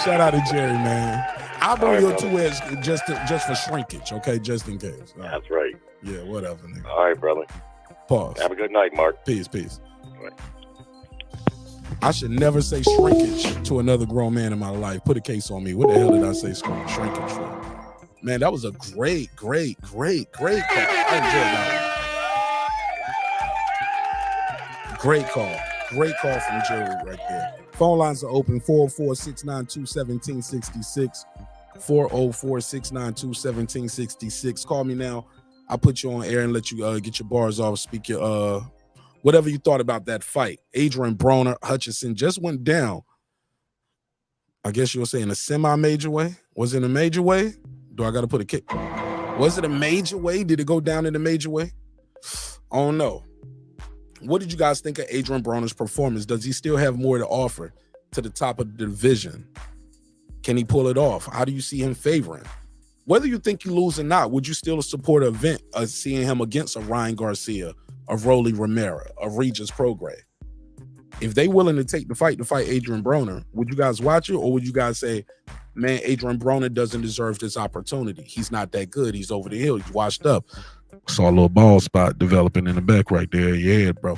Speaker 1: Shout out to Jerry, man. I'll bring you a 2X just for shrinkage, okay? Just in case. Right.
Speaker 4: That's right.
Speaker 1: Yeah, whatever, nigga.
Speaker 4: All right, brother.
Speaker 1: Pause.
Speaker 4: Have a good night, Mark.
Speaker 1: Peace.
Speaker 4: All right.
Speaker 1: I should never say shrinkage to another grown man in my life. Put a case on me. What the hell did I say shrinkage for? Man, that was a great call. I enjoyed that one. Great call. Great call from Jerry right there. Phone lines are open 404-692-1766. 404-692-1766. Call me now. I'll put you on air and let you get your bars off, speak your whatever you thought about that fight. Adrien Broner, Hutchinson just went down. I guess you were saying a semi-major way. Was it a major way? Do I got to put a kick? Was it a major way? Did it go down in a major way? I don't know. What did you guys think of Adrien Broner's performance? Does he still have more to offer to the top of the division? Can he pull it off? How do you see him favoring? Whether you think you lose or not, would you still support an event of seeing him against a Ryan Garcia, a Rolly Romero, a Regis Prograis? If they willing to take the fight to fight Adrien Broner, would you guys watch it, or would you guys say, man, Adrien Broner doesn't deserve this opportunity? He's not that good. He's over the hill. He's washed up. Saw a little ball spot developing in the back right there. Yeah, bro.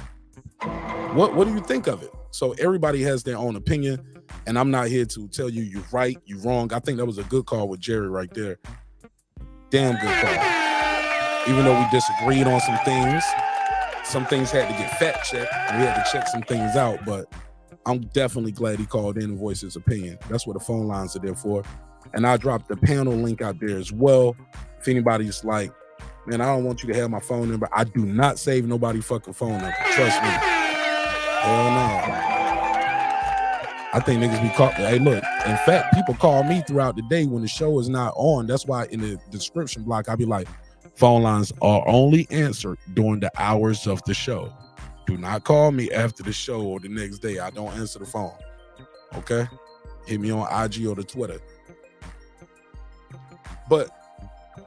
Speaker 1: What do you think of it? So everybody has their own opinion, and I'm not here to tell you you're right, you're wrong. I think that was a good call with Jerry right there. Damn good call. Even though we disagreed on some things had to get fact checked, and we had to check some things out, but I'm definitely glad he called in and voiced his opinion. That's what the phone lines are there for. And I dropped the panel link out there as well. If anybody's like, man, I don't want you to have my phone number, I do not save nobody fucking phone number. Trust me. Hell no. I think niggas be caught. Hey, look, in fact, people call me throughout the day when the show is not on. That's why in the description block, I'll be like, phone lines are only answered during the hours of the show. Do not call me after the show or the next day. I don't answer the phone. Okay? Hit me on IG or the Twitter. But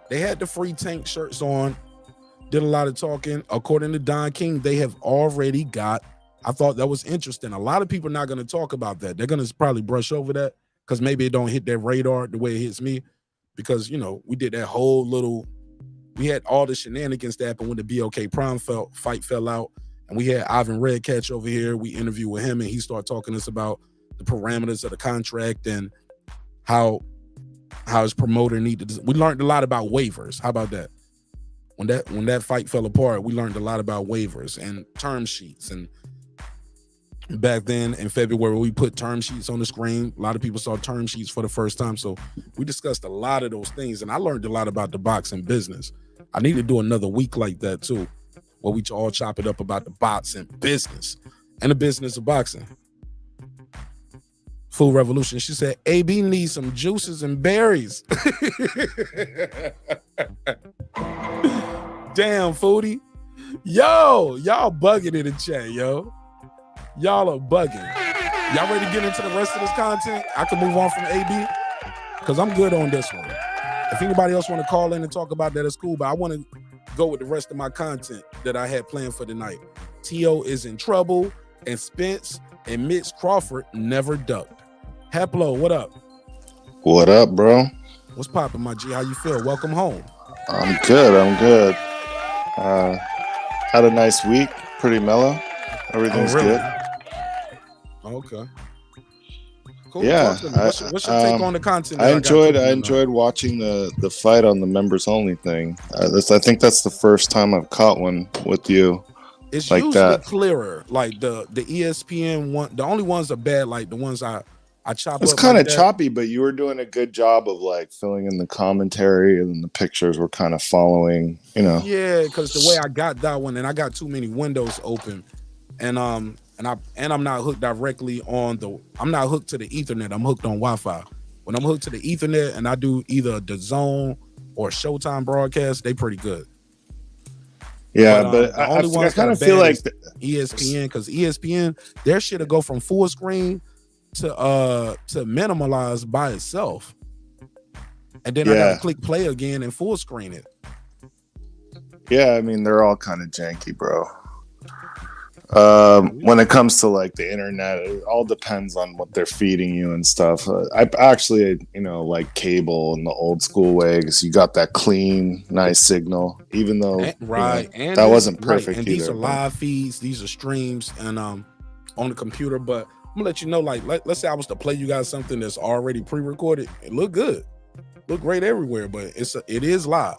Speaker 1: they had the free Tank shirts on, did a lot of talking. According to Don King, they have already got, I thought that was interesting. A lot of people are not going to talk about that. They're going to probably brush over that because maybe it don't hit their radar the way it hits me, because, you know, we did that whole little, we had all the shenanigans that happened when the BOK Prime fight fell out, and we had Ivan Redcatch over here. We interviewed with him, and he started talking to us about the parameters of the contract and how his promoter needed to, we learned a lot about waivers. How about that? When that fight fell apart, we learned a lot about waivers and term sheets. And back then in February, we put term sheets on the screen. A lot of people saw term sheets for the first time. So we discussed a lot of those things, and I learned a lot about the boxing business. I need to do another week like that too, where we all chop it up about the boxing business and the business of boxing. Food Revolution, she said, AB needs some juices and berries. Damn, Foodie. Yo, y'all bugging in the chat, yo. Y'all are bugging. Y'all ready to get into the rest of this content? I can move on from AB because I'm good on this one. If anybody else want to call in and talk about that, it's cool, but I want to go with the rest of my content that I had planned for tonight. Tio is in trouble, and Spence and Mitch Crawford never ducked. Haplo, what up?
Speaker 5: What up, bro?
Speaker 1: What's poppin', my G? How you feel? Welcome home.
Speaker 5: I'm good. Had a nice week. Pretty mellow. Everything's
Speaker 1: really?
Speaker 5: good.
Speaker 1: Okay. Cool.
Speaker 5: Yeah.
Speaker 1: What's your take on the content?
Speaker 5: I enjoyed watching the fight on the members only thing. I think that's the first time I've caught one with you.
Speaker 1: It's
Speaker 5: like
Speaker 1: usually
Speaker 5: that.
Speaker 1: Clearer. Like the ESPN one, the only ones are bad, like the ones I chop
Speaker 5: It's
Speaker 1: up.
Speaker 5: kind of
Speaker 1: like
Speaker 5: choppy, but you were doing a good job of like filling in the commentary, and then the pictures were kind of following, you know.
Speaker 1: Yeah, because the way I got that one, and I got too many windows open, and I'm not hooked directly on I'm not hooked to the Ethernet. I'm hooked on Wi-Fi. When I'm hooked to the Ethernet and I do either the Zone or Showtime broadcast, they pretty good.
Speaker 5: Yeah,
Speaker 1: but the only ones
Speaker 5: I kind of feel like
Speaker 1: ESPN, because ESPN, their shit'll go from full screen to minimalize by itself, and then I gotta click play again and full screen it.
Speaker 5: Yeah, I mean they're all kind of janky, bro. When it comes to like the internet, it all depends on what they're feeding you and stuff. I actually, like cable in the old school way, because you got that clean, nice signal, even though and that wasn't perfect.
Speaker 1: Right. And
Speaker 5: either,
Speaker 1: these are live feeds, these are streams, and on the computer. But I'm gonna let you know, like, let's say I was to play you guys something that's already pre-recorded. It look good, look great everywhere, but it is live.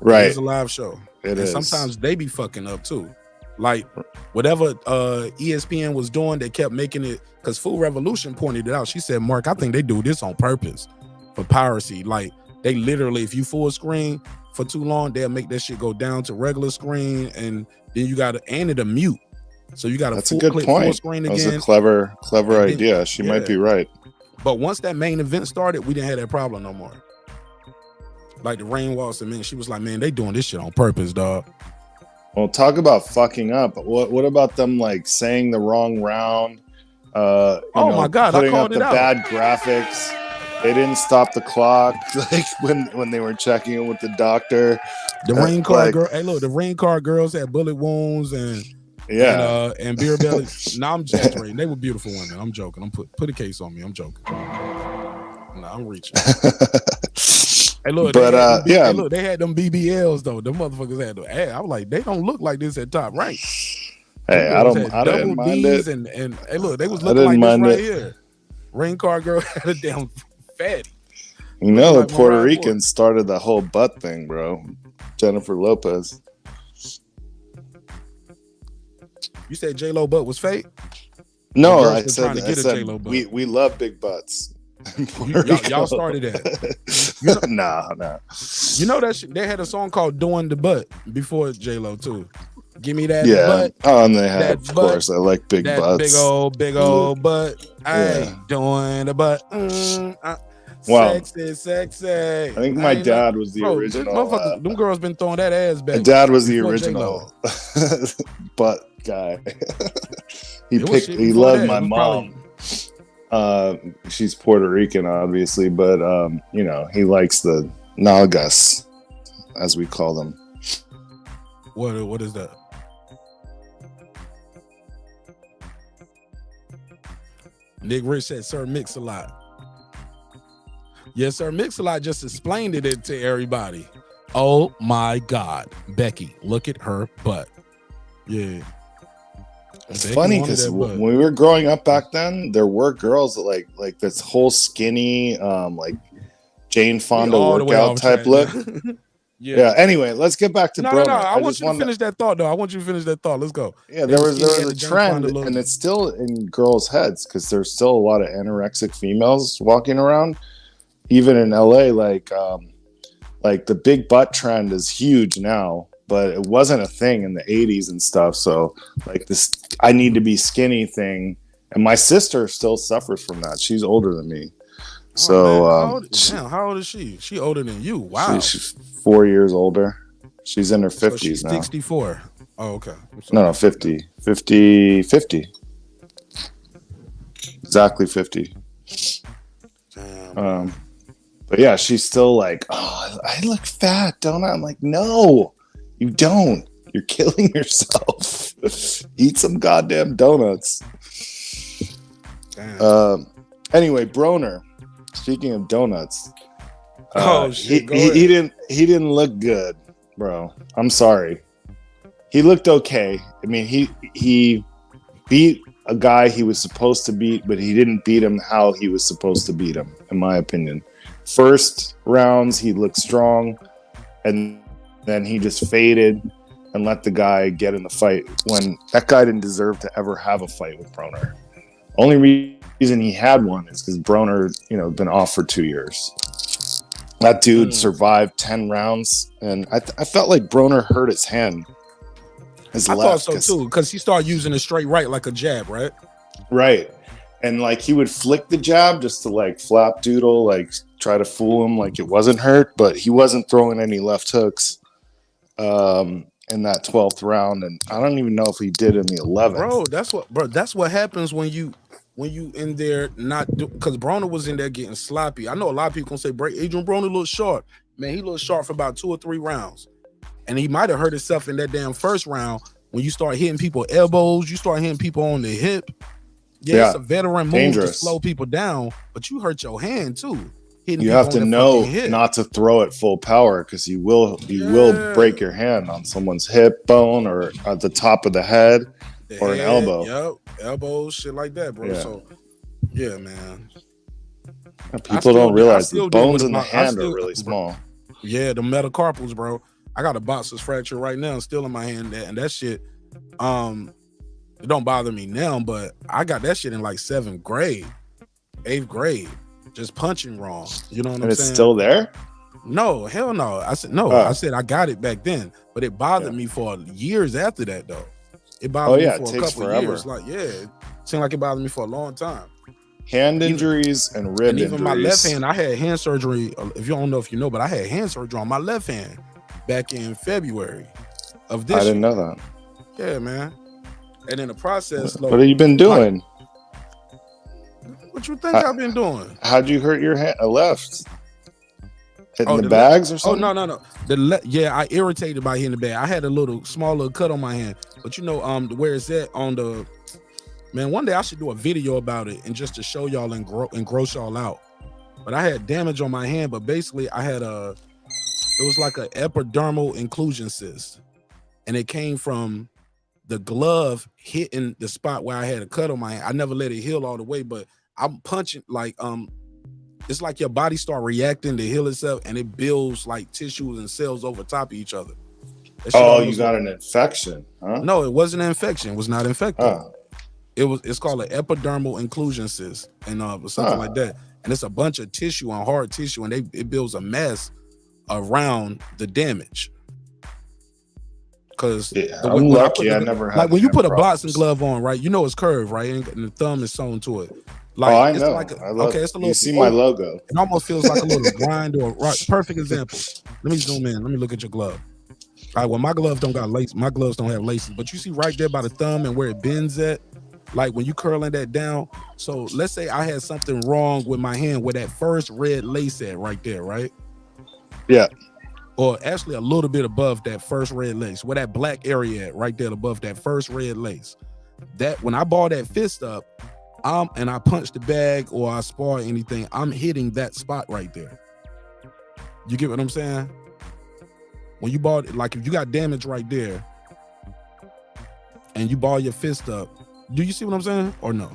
Speaker 5: Right?
Speaker 1: It's a live show.
Speaker 5: It is.
Speaker 1: Sometimes they be fucking up too. Like whatever ESPN was doing, they kept making it, because Food Revolution pointed it out. She said, Mark, I think they do this on purpose for piracy. Like they literally, if you full screen for too long, they'll make that shit go down to regular screen, and then you got to, and it'll mute. So you got to
Speaker 5: That's a good point.
Speaker 1: Full screen again.
Speaker 5: That's a clever idea. She might be right.
Speaker 1: But once that main event started, we didn't have that problem no more. Like the Rain Walson, man, she was like, man, they doing this shit on purpose, dog.
Speaker 5: Well, talk about fucking up. What about them like saying the wrong round?
Speaker 1: My God, I called it out.
Speaker 5: Bad graphics. They didn't stop the clock, like when they were checking it with the doctor.
Speaker 1: The rain car girl. Hey, look, the rain car girls had bullet wounds and beer bellies. Nah, I'm exaggerating. They were beautiful women. I'm joking. I'm put a case on me. I'm joking. Nah, I'm reaching. Hey, look, look, they had them BBLs though. Them motherfuckers had them. Hey, I was like, they don't look like this at Top Rank.
Speaker 5: Hey, I didn't mind it.
Speaker 1: And hey, look, they was looking like this right here. Rain car girl had a damn fatty.
Speaker 5: You know, the Puerto Ricans started the whole butt thing, bro. Jennifer Lopez.
Speaker 1: You said J-Lo butt was fake?
Speaker 5: No, I said we love big butts.
Speaker 1: Y'all started that.
Speaker 5: Nah.
Speaker 1: You know that they had a song called "Doing the Butt" before J-Lo too. Give me that butt.
Speaker 5: Oh, and they had, of course, I like big butts.
Speaker 1: Big old butt. I ain't doing the butt.
Speaker 5: Wow.
Speaker 1: Sexy.
Speaker 5: I think my dad was the original.
Speaker 1: Them girls been throwing that ass back.
Speaker 5: My dad was the original butt guy. He loved my mom. She's Puerto Rican, obviously, but he likes the nalgas, as we call them.
Speaker 1: What is that? Nick Rich said, Sir Mix-a-Lot. Yes, Sir Mix-a-Lot just explained it to everybody. Oh my God, Becky, look at her butt. Yeah.
Speaker 5: It's funny because when we were growing up back then, there were girls that like this whole skinny, like Jane Fonda workout type look. Yeah. Anyway, let's get back to Broner.
Speaker 1: No. I want you to finish that thought, though. I want you to finish that thought. Let's go.
Speaker 5: Yeah, there was a trend, and it's still in girls' heads because there's still a lot of anorexic females walking around, even in LA. Like the big butt trend is huge now. But it wasn't a thing in the 80s and stuff. So like this, I need to be skinny thing. And my sister still suffers from that. She's older than me. So
Speaker 1: how old is she? She older than you. Wow.
Speaker 5: She's 4 years older. She's in her 50s
Speaker 1: she's
Speaker 5: now.
Speaker 1: 64. Oh, okay.
Speaker 5: No, 50. 50. Exactly 50.
Speaker 1: Damn.
Speaker 5: But yeah, she's still like, oh, I look fat, don't I? I'm like, no. You don't. You're killing yourself. Eat some goddamn donuts. Anyway, Broner. Speaking of donuts, he didn't look good, bro. I'm sorry. He looked okay. I mean, he beat a guy he was supposed to beat, but he didn't beat him how he was supposed to beat him, in my opinion. First rounds, he looked strong, and then he just faded and let the guy get in the fight when that guy didn't deserve to ever have a fight with Broner. Only reason he had one is because Broner, been off for 2 years. That dude survived 10 rounds, and I felt like Broner hurt his hand. I
Speaker 1: thought so too, because he started using a straight right like a jab, right?
Speaker 5: Right. And like he would flick the jab just to like flap doodle, like try to fool him like it wasn't hurt, but he wasn't throwing any left hooks in that 12th round, and I don't even know if he did in the 11th.
Speaker 1: Bro, that's what happens when you in there because Broner was in there getting sloppy. I know a lot of people gonna say Adrien Broner looked short. Man, he looked short for about 2 or 3 rounds, and he might have hurt himself in that damn first round when you start hitting people elbows, you start hitting people on the hip. Yeah, it's a veteran move to slow people down, but you hurt your hand too.
Speaker 5: You have to know not to throw it full power because you will break your hand on someone's hip bone or at the top of the head or an elbow.
Speaker 1: Yep, elbows, shit like that, bro. Yeah. So, yeah, man.
Speaker 5: People don't realize the bones in the hand are really small.
Speaker 1: Yeah, the metacarpals, bro. I got a boxer's fracture right now, still in my hand, and that shit. It don't bother me now, but I got that shit in like 7th grade, 8th grade, just punching wrong. You know what I'm
Speaker 5: And
Speaker 1: saying?
Speaker 5: it's still there?
Speaker 1: No, hell no. I said no. I said I got it back then, but it bothered me for years after that though. It bothered me for a couple of years. Like, it seemed like it bothered me for a long time.
Speaker 5: Hand injuries and rib
Speaker 1: and even
Speaker 5: injuries.
Speaker 1: My left hand, I had hand surgery. If you don't know if you know, but I had hand surgery on my left hand back in February of this year.
Speaker 5: I didn't know that.
Speaker 1: Yeah, man. And in the process,
Speaker 5: what have you been doing?
Speaker 1: What you think I've been doing?
Speaker 5: How'd you hurt your hand? Left. Hitting the bags or something?
Speaker 1: Oh, no. I irritated by hitting the bag. I had a small little cut on my hand. But you know, where it's at on the man, one day I should do a video about it and just to show y'all and gross y'all out. But I had damage on my hand, but basically I had it was like an epidermal inclusion cyst. And it came from the glove hitting the spot where I had a cut on my hand. I never let it heal all the way, but I'm punching like it's like your body start reacting to heal itself, and it builds like tissues and cells over top of each other.
Speaker 5: Oh, you got an infection, huh?
Speaker 1: No, it wasn't an infection. It was not infected. It's called an epidermal inclusion cyst, and something like that. And it's a bunch of tissue and hard tissue, and it builds a mass around the damage. Because
Speaker 5: I'm lucky I never had
Speaker 1: like when you put a boxing glove on, right? You know it's curved, right? And the thumb is sewn to it. Like,
Speaker 5: I know.
Speaker 1: Like it's a little.
Speaker 5: You see my logo.
Speaker 1: It almost feels like a little grind or perfect example. Let me zoom in. Let me look at your glove. All right, well, my gloves don't got lace. My gloves don't have laces, but you see right there by the thumb and where it bends at, like when you curling that down. So let's say I had something wrong with my hand where that first red lace at right there, right?
Speaker 5: Yeah.
Speaker 1: Or actually a little bit above that first red lace, where that black area at right there above that first red lace. That when I ball that fist up, and I punch the bag or I spar anything, I'm hitting that spot right there. You get what I'm saying? When you ball, like if you got damage right there and you ball your fist up, do you see what I'm saying or no?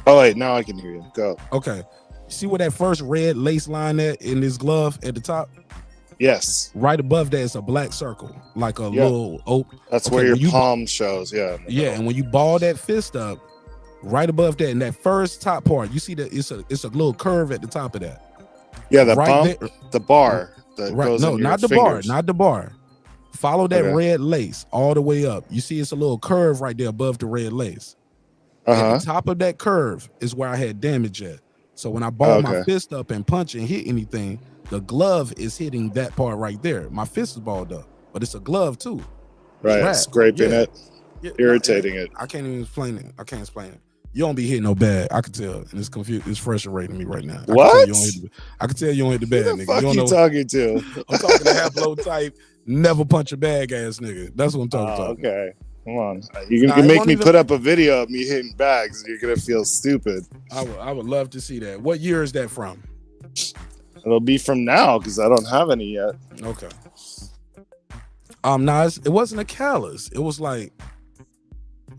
Speaker 5: Oh wait, now I can hear you. Go.
Speaker 1: Okay. See where that first red lace line at in this glove at the top?
Speaker 5: Yes.
Speaker 1: Right above that is a black circle, like a little oak.
Speaker 5: That's where your palm shows. Yeah.
Speaker 1: Yeah, and when you ball that fist up, right above that, in that first top part, you see that it's a little curve at the top of that.
Speaker 5: Yeah, the
Speaker 1: right
Speaker 5: bump, the bar that goes in your
Speaker 1: not the
Speaker 5: fingers.
Speaker 1: bar, not the bar. Follow that red lace all the way up. You see it's a little curve right there above the red lace. At the top of that curve is where I had damage at. So when I ball my fist up and punch and hit anything, the glove is hitting that part right there. My fist is balled up, but it's a glove too.
Speaker 5: Right, scraping it, irritating it.
Speaker 1: I can't even explain it. I can't explain it. You don't be hitting no bag. I can tell, and it's confused. It's frustrating me right now.
Speaker 5: What?
Speaker 1: I can tell you don't hit the bag,
Speaker 5: Who the
Speaker 1: nigga.
Speaker 5: fuck
Speaker 1: you
Speaker 5: you talking to?
Speaker 1: I'm talking to half-low type, never punch a bag ass nigga. That's what I'm talking about.
Speaker 5: Okay, come on. You can make me put up a video of me hitting bags. You're gonna feel stupid.
Speaker 1: I would love to see that. What year is that from?
Speaker 5: It'll be from now because I don't have any yet.
Speaker 1: Okay. It wasn't a callus. It was like,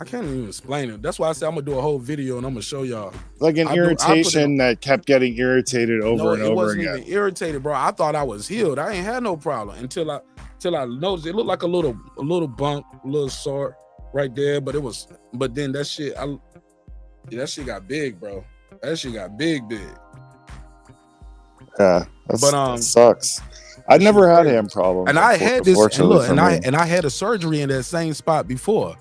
Speaker 1: I can't even explain it. That's why I said I'm gonna do a whole video and I'm gonna show y'all.
Speaker 5: Like an irritation that kept getting irritated over and over again.
Speaker 1: It wasn't even irritated, bro. I thought I was healed. I ain't had no problem until I noticed it looked like a little bump, a little sore right there. But then that shit got big, bro. That shit got big.
Speaker 5: Yeah, that sucks. I never had hand problems,
Speaker 1: and I had this. And look, and I had a surgery in that same spot before.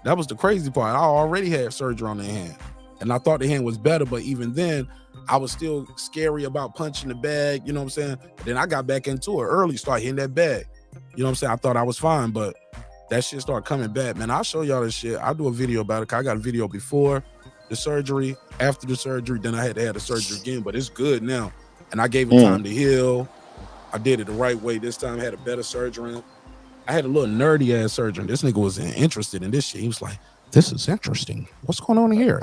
Speaker 1: That was the crazy part. I already had surgery on the hand, and I thought the hand was better. But even then, I was still scary about punching the bag. You know what I'm saying? But then I got back into it early, started hitting that bag. You know what I'm saying? I thought I was fine, but that shit started coming back. Man, I'll show y'all this shit. I'll do a video about it. 'Cause I got a video before the surgery, after the surgery. Then I had to have the surgery again, but it's good now. And I gave it time to heal. I did it the right way this time. I had a better surgeon. I had a little nerdy ass surgeon. This nigga was interested in this shit. He was like, "This is interesting. What's going on here?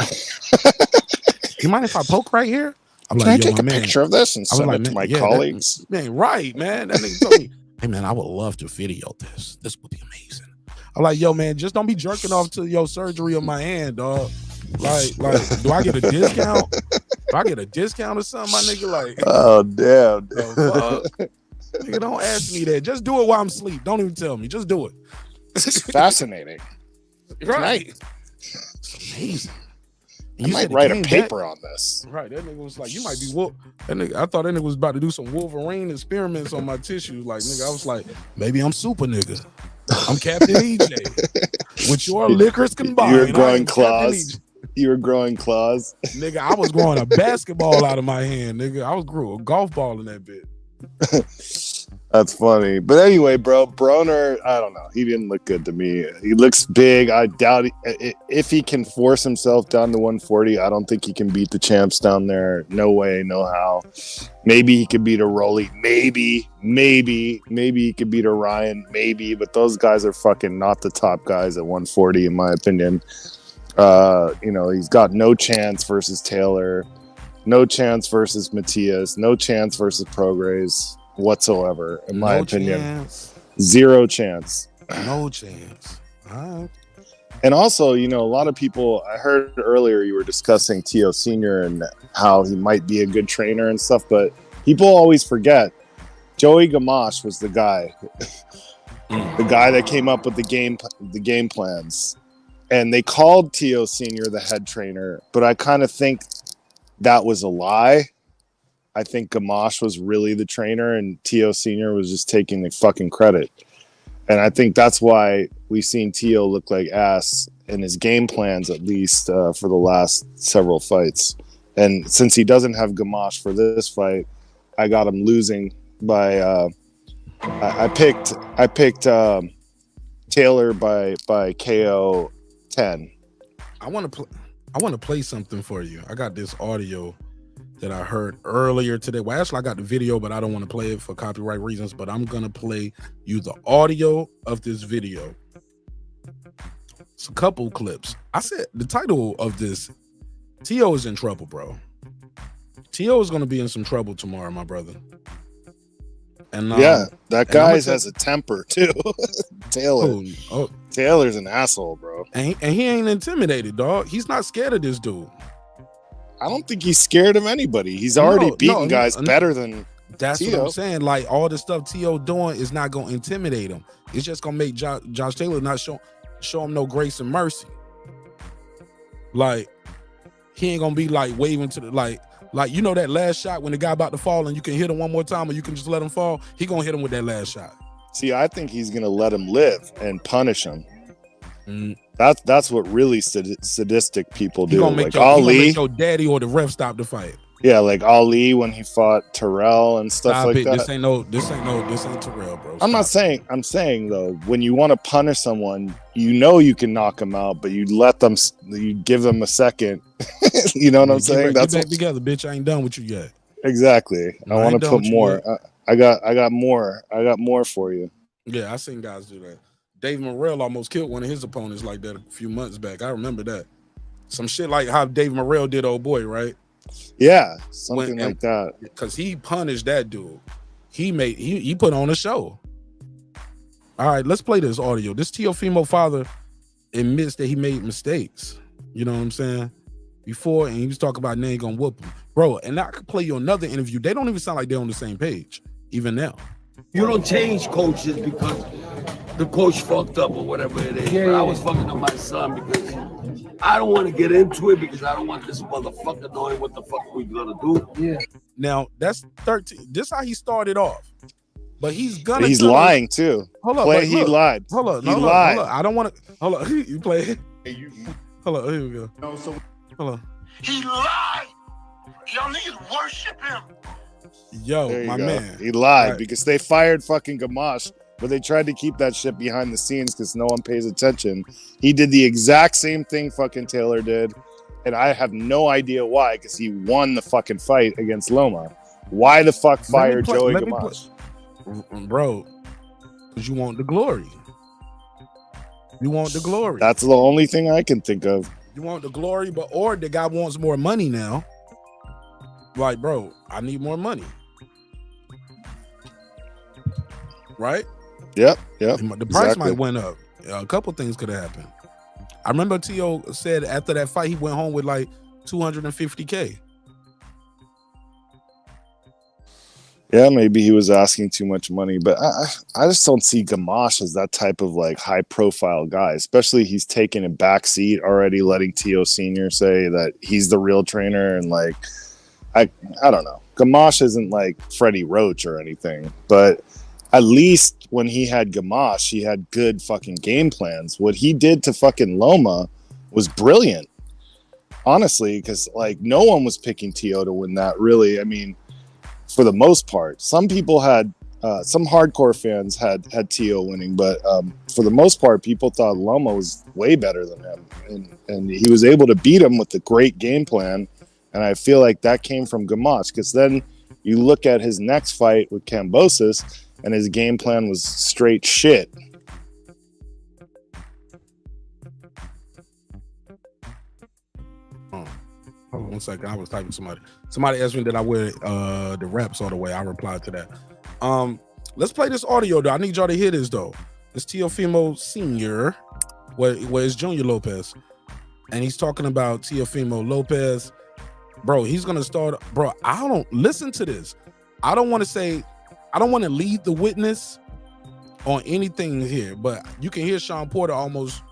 Speaker 1: You mind if I poke right here?" I'm
Speaker 5: Can
Speaker 1: like,
Speaker 5: I take a picture of this and send it to my colleagues?
Speaker 1: Man, right, man. That nigga told me, "Hey, man, I would love to video this. This would be amazing." I'm like, "Yo, man, just don't be jerking off to your surgery on my hand, dog. Like, do I get a discount? Do I get a discount or something, my nigga? Like,
Speaker 5: oh damn,
Speaker 1: nigga, don't ask me that. Just do it while I'm asleep. Don't even tell me. Just do it."
Speaker 5: It's fascinating.
Speaker 1: Right. It's amazing.
Speaker 5: I might write a paper on this.
Speaker 1: Right. That nigga was like, you might be that nigga, I thought that nigga was about to do some Wolverine experiments on my tissue. Like, nigga, I was like, maybe I'm super nigga. I'm Captain EJ. With your liquors combined.
Speaker 5: You were growing claws. You were growing claws.
Speaker 1: Nigga, I was growing a basketball out of my hand, nigga. I was grew a golf ball in that bit.
Speaker 5: That's funny. But anyway, bro, Broner, I don't know. He didn't look good to me. He looks big. I doubt if he can force himself down to 140, I don't think he can beat the champs down there. No way, no how. Maybe he could beat a Rolly. Maybe he could beat a Ryan. Maybe, but those guys are fucking not the top guys at 140, in my opinion. He's got no chance versus Taylor, no chance versus Matias, no chance versus Prograis whatsoever, in my opinion.
Speaker 1: Chance.
Speaker 5: Zero chance.
Speaker 1: No chance. All right.
Speaker 5: And also, a lot of people, I heard earlier you were discussing Teo Sr. and how he might be a good trainer and stuff, but people always forget Joey Gamache was the guy. The guy that came up with the game plans. And they called Teo Sr. the head trainer, but I kind of think that was a lie. I think Gamache was really the trainer and Teo Sr. was just taking the fucking credit. And I think that's why we've seen Teo look like ass in his game plans, at least for the last several fights. And since he doesn't have Gamache for this fight, I got him losing by I picked Taylor by KO 10.
Speaker 1: I want to play something for you. I got this audio that I heard earlier today. Well, actually, I got the video, but I don't want to play it for copyright reasons. But I'm gonna play you the audio of this video. It's a couple clips. I said the title of this: Teo is in trouble, bro. Teo is gonna be in some trouble tomorrow, my brother. And
Speaker 5: that guy has a temper too. Taylor. Taylor's an asshole, bro.
Speaker 1: And he ain't intimidated, dog. He's not scared of this dude.
Speaker 5: I don't think he's scared of anybody. He's already beaten guys better than
Speaker 1: that's
Speaker 5: Teo.
Speaker 1: What I'm saying. Like, all the stuff Teo doing is not gonna intimidate him. It's just gonna make Josh Taylor not show him no grace and mercy. Like, he ain't gonna be like waving to the like that last shot when the guy about to fall and you can hit him one more time or you can just let him fall. He gonna hit him with that last shot.
Speaker 5: See, I think he's gonna let him live and punish him. That's what really sadistic people do.
Speaker 1: Like Ali, make your daddy or the ref stop the fight.
Speaker 5: Yeah, like Ali when he fought Terrell and stuff like that.
Speaker 1: This ain't Terrell, bro.
Speaker 5: I'm saying though, when you want to punish someone, you can knock them out, but you give them a second. You know what I'm saying?
Speaker 1: Get back together, bitch. I ain't done with you yet.
Speaker 5: Exactly. I want to put more. I got more. I got more for you.
Speaker 1: Yeah, I seen guys do that. Dave Morrell almost killed one of his opponents like that a few months back. I remember that. Some shit like how Dave Morrell did old boy, right?
Speaker 5: Yeah, something like that.
Speaker 1: Because he punished that dude. He put on a show. All right, let's play this audio. This Teofimo father admits that he made mistakes. You know what I'm saying? Before, and he was talking about they ain't gonna whoop him. Bro, and I could play you another interview. They don't even sound like they're on the same page, even now.
Speaker 6: You don't change coaches because the coach fucked up or whatever it is. But I was fucking up my son because I don't want to get into it because I don't want this motherfucker knowing what the fuck we're gonna do. Yeah.
Speaker 1: Now that's 13. This is how he started off. But he's
Speaker 5: lying too.
Speaker 1: Hold up.
Speaker 5: He lied.
Speaker 1: Hold up.
Speaker 5: He lied.
Speaker 1: Hold up. I don't want to. Hold up. You play it. Hold up. Here we go. No, so hold on.
Speaker 3: He lied. Y'all niggas worship him.
Speaker 1: Yo, my man.
Speaker 5: He lied because they fired fucking Gamache, but they tried to keep that shit behind the scenes because no one pays attention. He did the exact same thing fucking Taylor did, and I have no idea why because he won the fucking fight against Loma. Why the fuck fire Joey Gamache?
Speaker 1: Bro, because you want the glory. You want the glory.
Speaker 5: That's the only thing I can think of.
Speaker 1: You want the glory, or the guy wants more money now. Like, bro, I need more money. Right?
Speaker 5: Yep.
Speaker 1: The price might went up. A couple things could have happened. I remember Teo said after that fight, he went home with like $250K.
Speaker 5: Yeah, maybe he was asking too much money, but I just don't see Gamache as that type of like high profile guy, especially he's taking a back seat already, letting Teo Sr. say that he's the real trainer. And like, I don't know. Gamache isn't like Freddie Roach or anything, but at least when he had Gamache, he had good fucking game plans. What he did to fucking Loma was brilliant, honestly, because like no one was picking Teo to win that, really. I mean, for the most part, some people had some hardcore fans had Teo winning, but for the most part, people thought Loma was way better than him, and he was able to beat him with a great game plan. And I feel like that came from Gamache, because then you look at his next fight with Kambosos, and his game plan was straight shit.
Speaker 1: Hold on 1 second. I was typing somebody. Somebody asked me that I wear the wraps all the way. I replied to that. Let's play this audio though. I need y'all to hear this though. It's Teofimo Sr. Where's Junior Lopez? And he's talking about Teofimo Lopez. Bro, he's gonna start. Bro, I don't listen to this. I don't want to lead the witness on anything here, but you can hear Sean Porter almost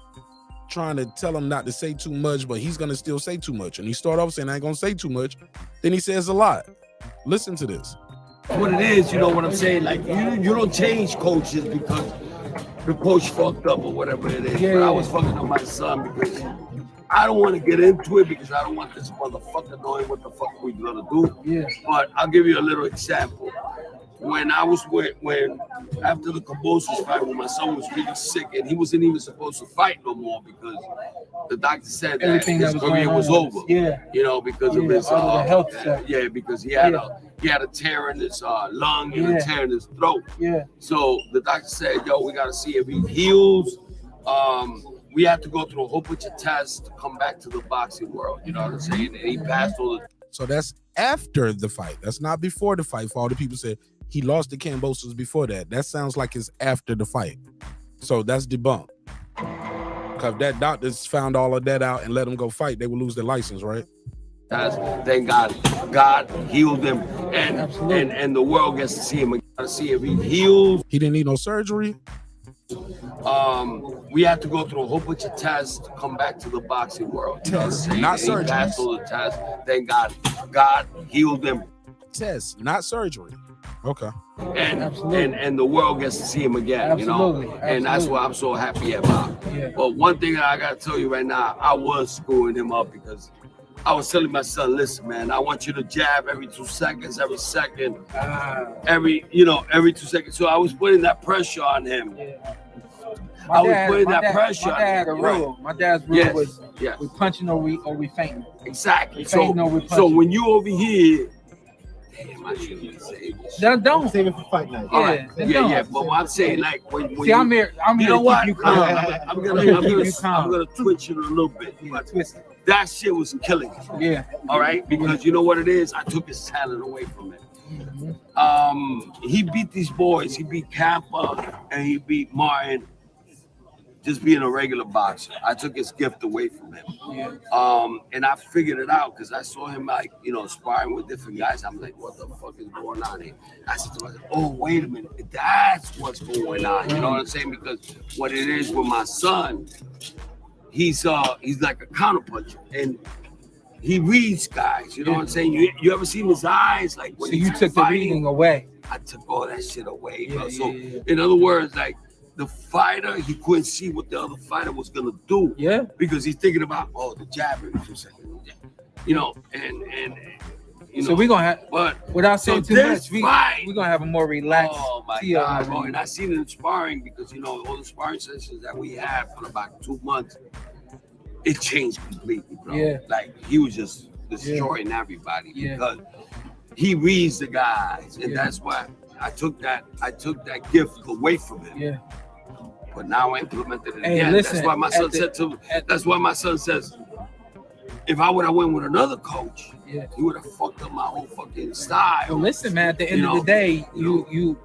Speaker 1: trying to tell him not to say too much, but he's gonna still say too much. And he started off saying I ain't gonna say too much. Then he says a lot. Listen to this.
Speaker 6: What it is, you know what I'm saying? Like you don't change coaches because the coach fucked up or whatever it is. But I was fucking with my son because I don't want to get into it because I don't want this motherfucker knowing what the fuck we're gonna do. Yeah. But I'll give you a little example. When I was after the Kambosos fight, when my son was really sick and he wasn't even supposed to fight no more because the doctor said that his career was over. Yeah. You know, because of his health. Yeah, because he had a tear in his lung and a tear in his throat. Yeah. So the doctor said, "Yo, we gotta see if he heals." We have to go through a whole bunch of tests to come back to the boxing world. You know what I'm saying? And he passed all the.
Speaker 1: So that's after the fight. That's not before the fight. For all the people said he lost to Kambosos before that. That sounds like it's after the fight. So that's debunked. Because if that doctors found all of that out and let him go fight, they would lose their license, right?
Speaker 6: Thank God. God healed him, and the world gets to see him again. To see if he heals.
Speaker 1: He didn't need no surgery.
Speaker 6: We have to go through a whole bunch of tests to come back to the boxing world.
Speaker 1: Tests, not surgery.
Speaker 6: He passed all the tests. Thank God. God healed him.
Speaker 1: Tests, not surgery. Okay.
Speaker 6: And the world gets to see him again, you know? And that's what I'm so happy about. Yeah. But one thing that I gotta tell you right now, I was screwing him up because I was telling my son, listen, man, I want you to jab every 2 seconds, every second, every 2 seconds. So I was putting that pressure on him. Yeah. I was putting that pressure on him.
Speaker 7: My dad had a rule. My dad's rule was we punching or we fainting.
Speaker 6: Exactly. So when you over here, damn, I shouldn't say this.
Speaker 7: Don't save it for fight night.
Speaker 6: Yeah. But what I'm saying, like when
Speaker 7: see, I'm here to keep you calm.
Speaker 6: I'm gonna twitch it a little bit.
Speaker 7: Twist it.
Speaker 6: That shit was killing me. Yeah. All right, because you know what it is. I took his talent away from him. Mm-hmm. He beat these boys. He beat Campa and he beat Martin. Just being a regular boxer, I took his gift away from him. Yeah. And I figured it out because I saw him like, sparring with different guys. I'm like, what the fuck is going on here? I said to myself, oh, wait a minute, that's what's going on. You know what I'm saying? Because what it is with my son, he's like a counterpuncher and he reads guys. You know what I'm saying? You ever seen his eyes? Like when
Speaker 7: so you took the reading away.
Speaker 6: I took all that shit away, bro. So in other words, like. The fighter, he couldn't see what the other fighter was gonna do. Yeah. Because he's thinking about, the jab every 2 seconds. And
Speaker 7: so we're gonna have, but without saying too much, we're gonna have a more relaxed.
Speaker 6: Oh my God, bro. And I seen it in sparring because all the sparring sessions that we had for about 2 months, it changed completely, bro. Yeah. Like he was just destroying everybody because he reads the guys, and that's why I took that gift away from him. Yeah. But now I implemented it again.
Speaker 7: Listen,
Speaker 6: that's why my son that's why my son says, if I would have went with another coach, he would have fucked up my whole fucking style.
Speaker 7: Well, listen, man, at the end of the day, you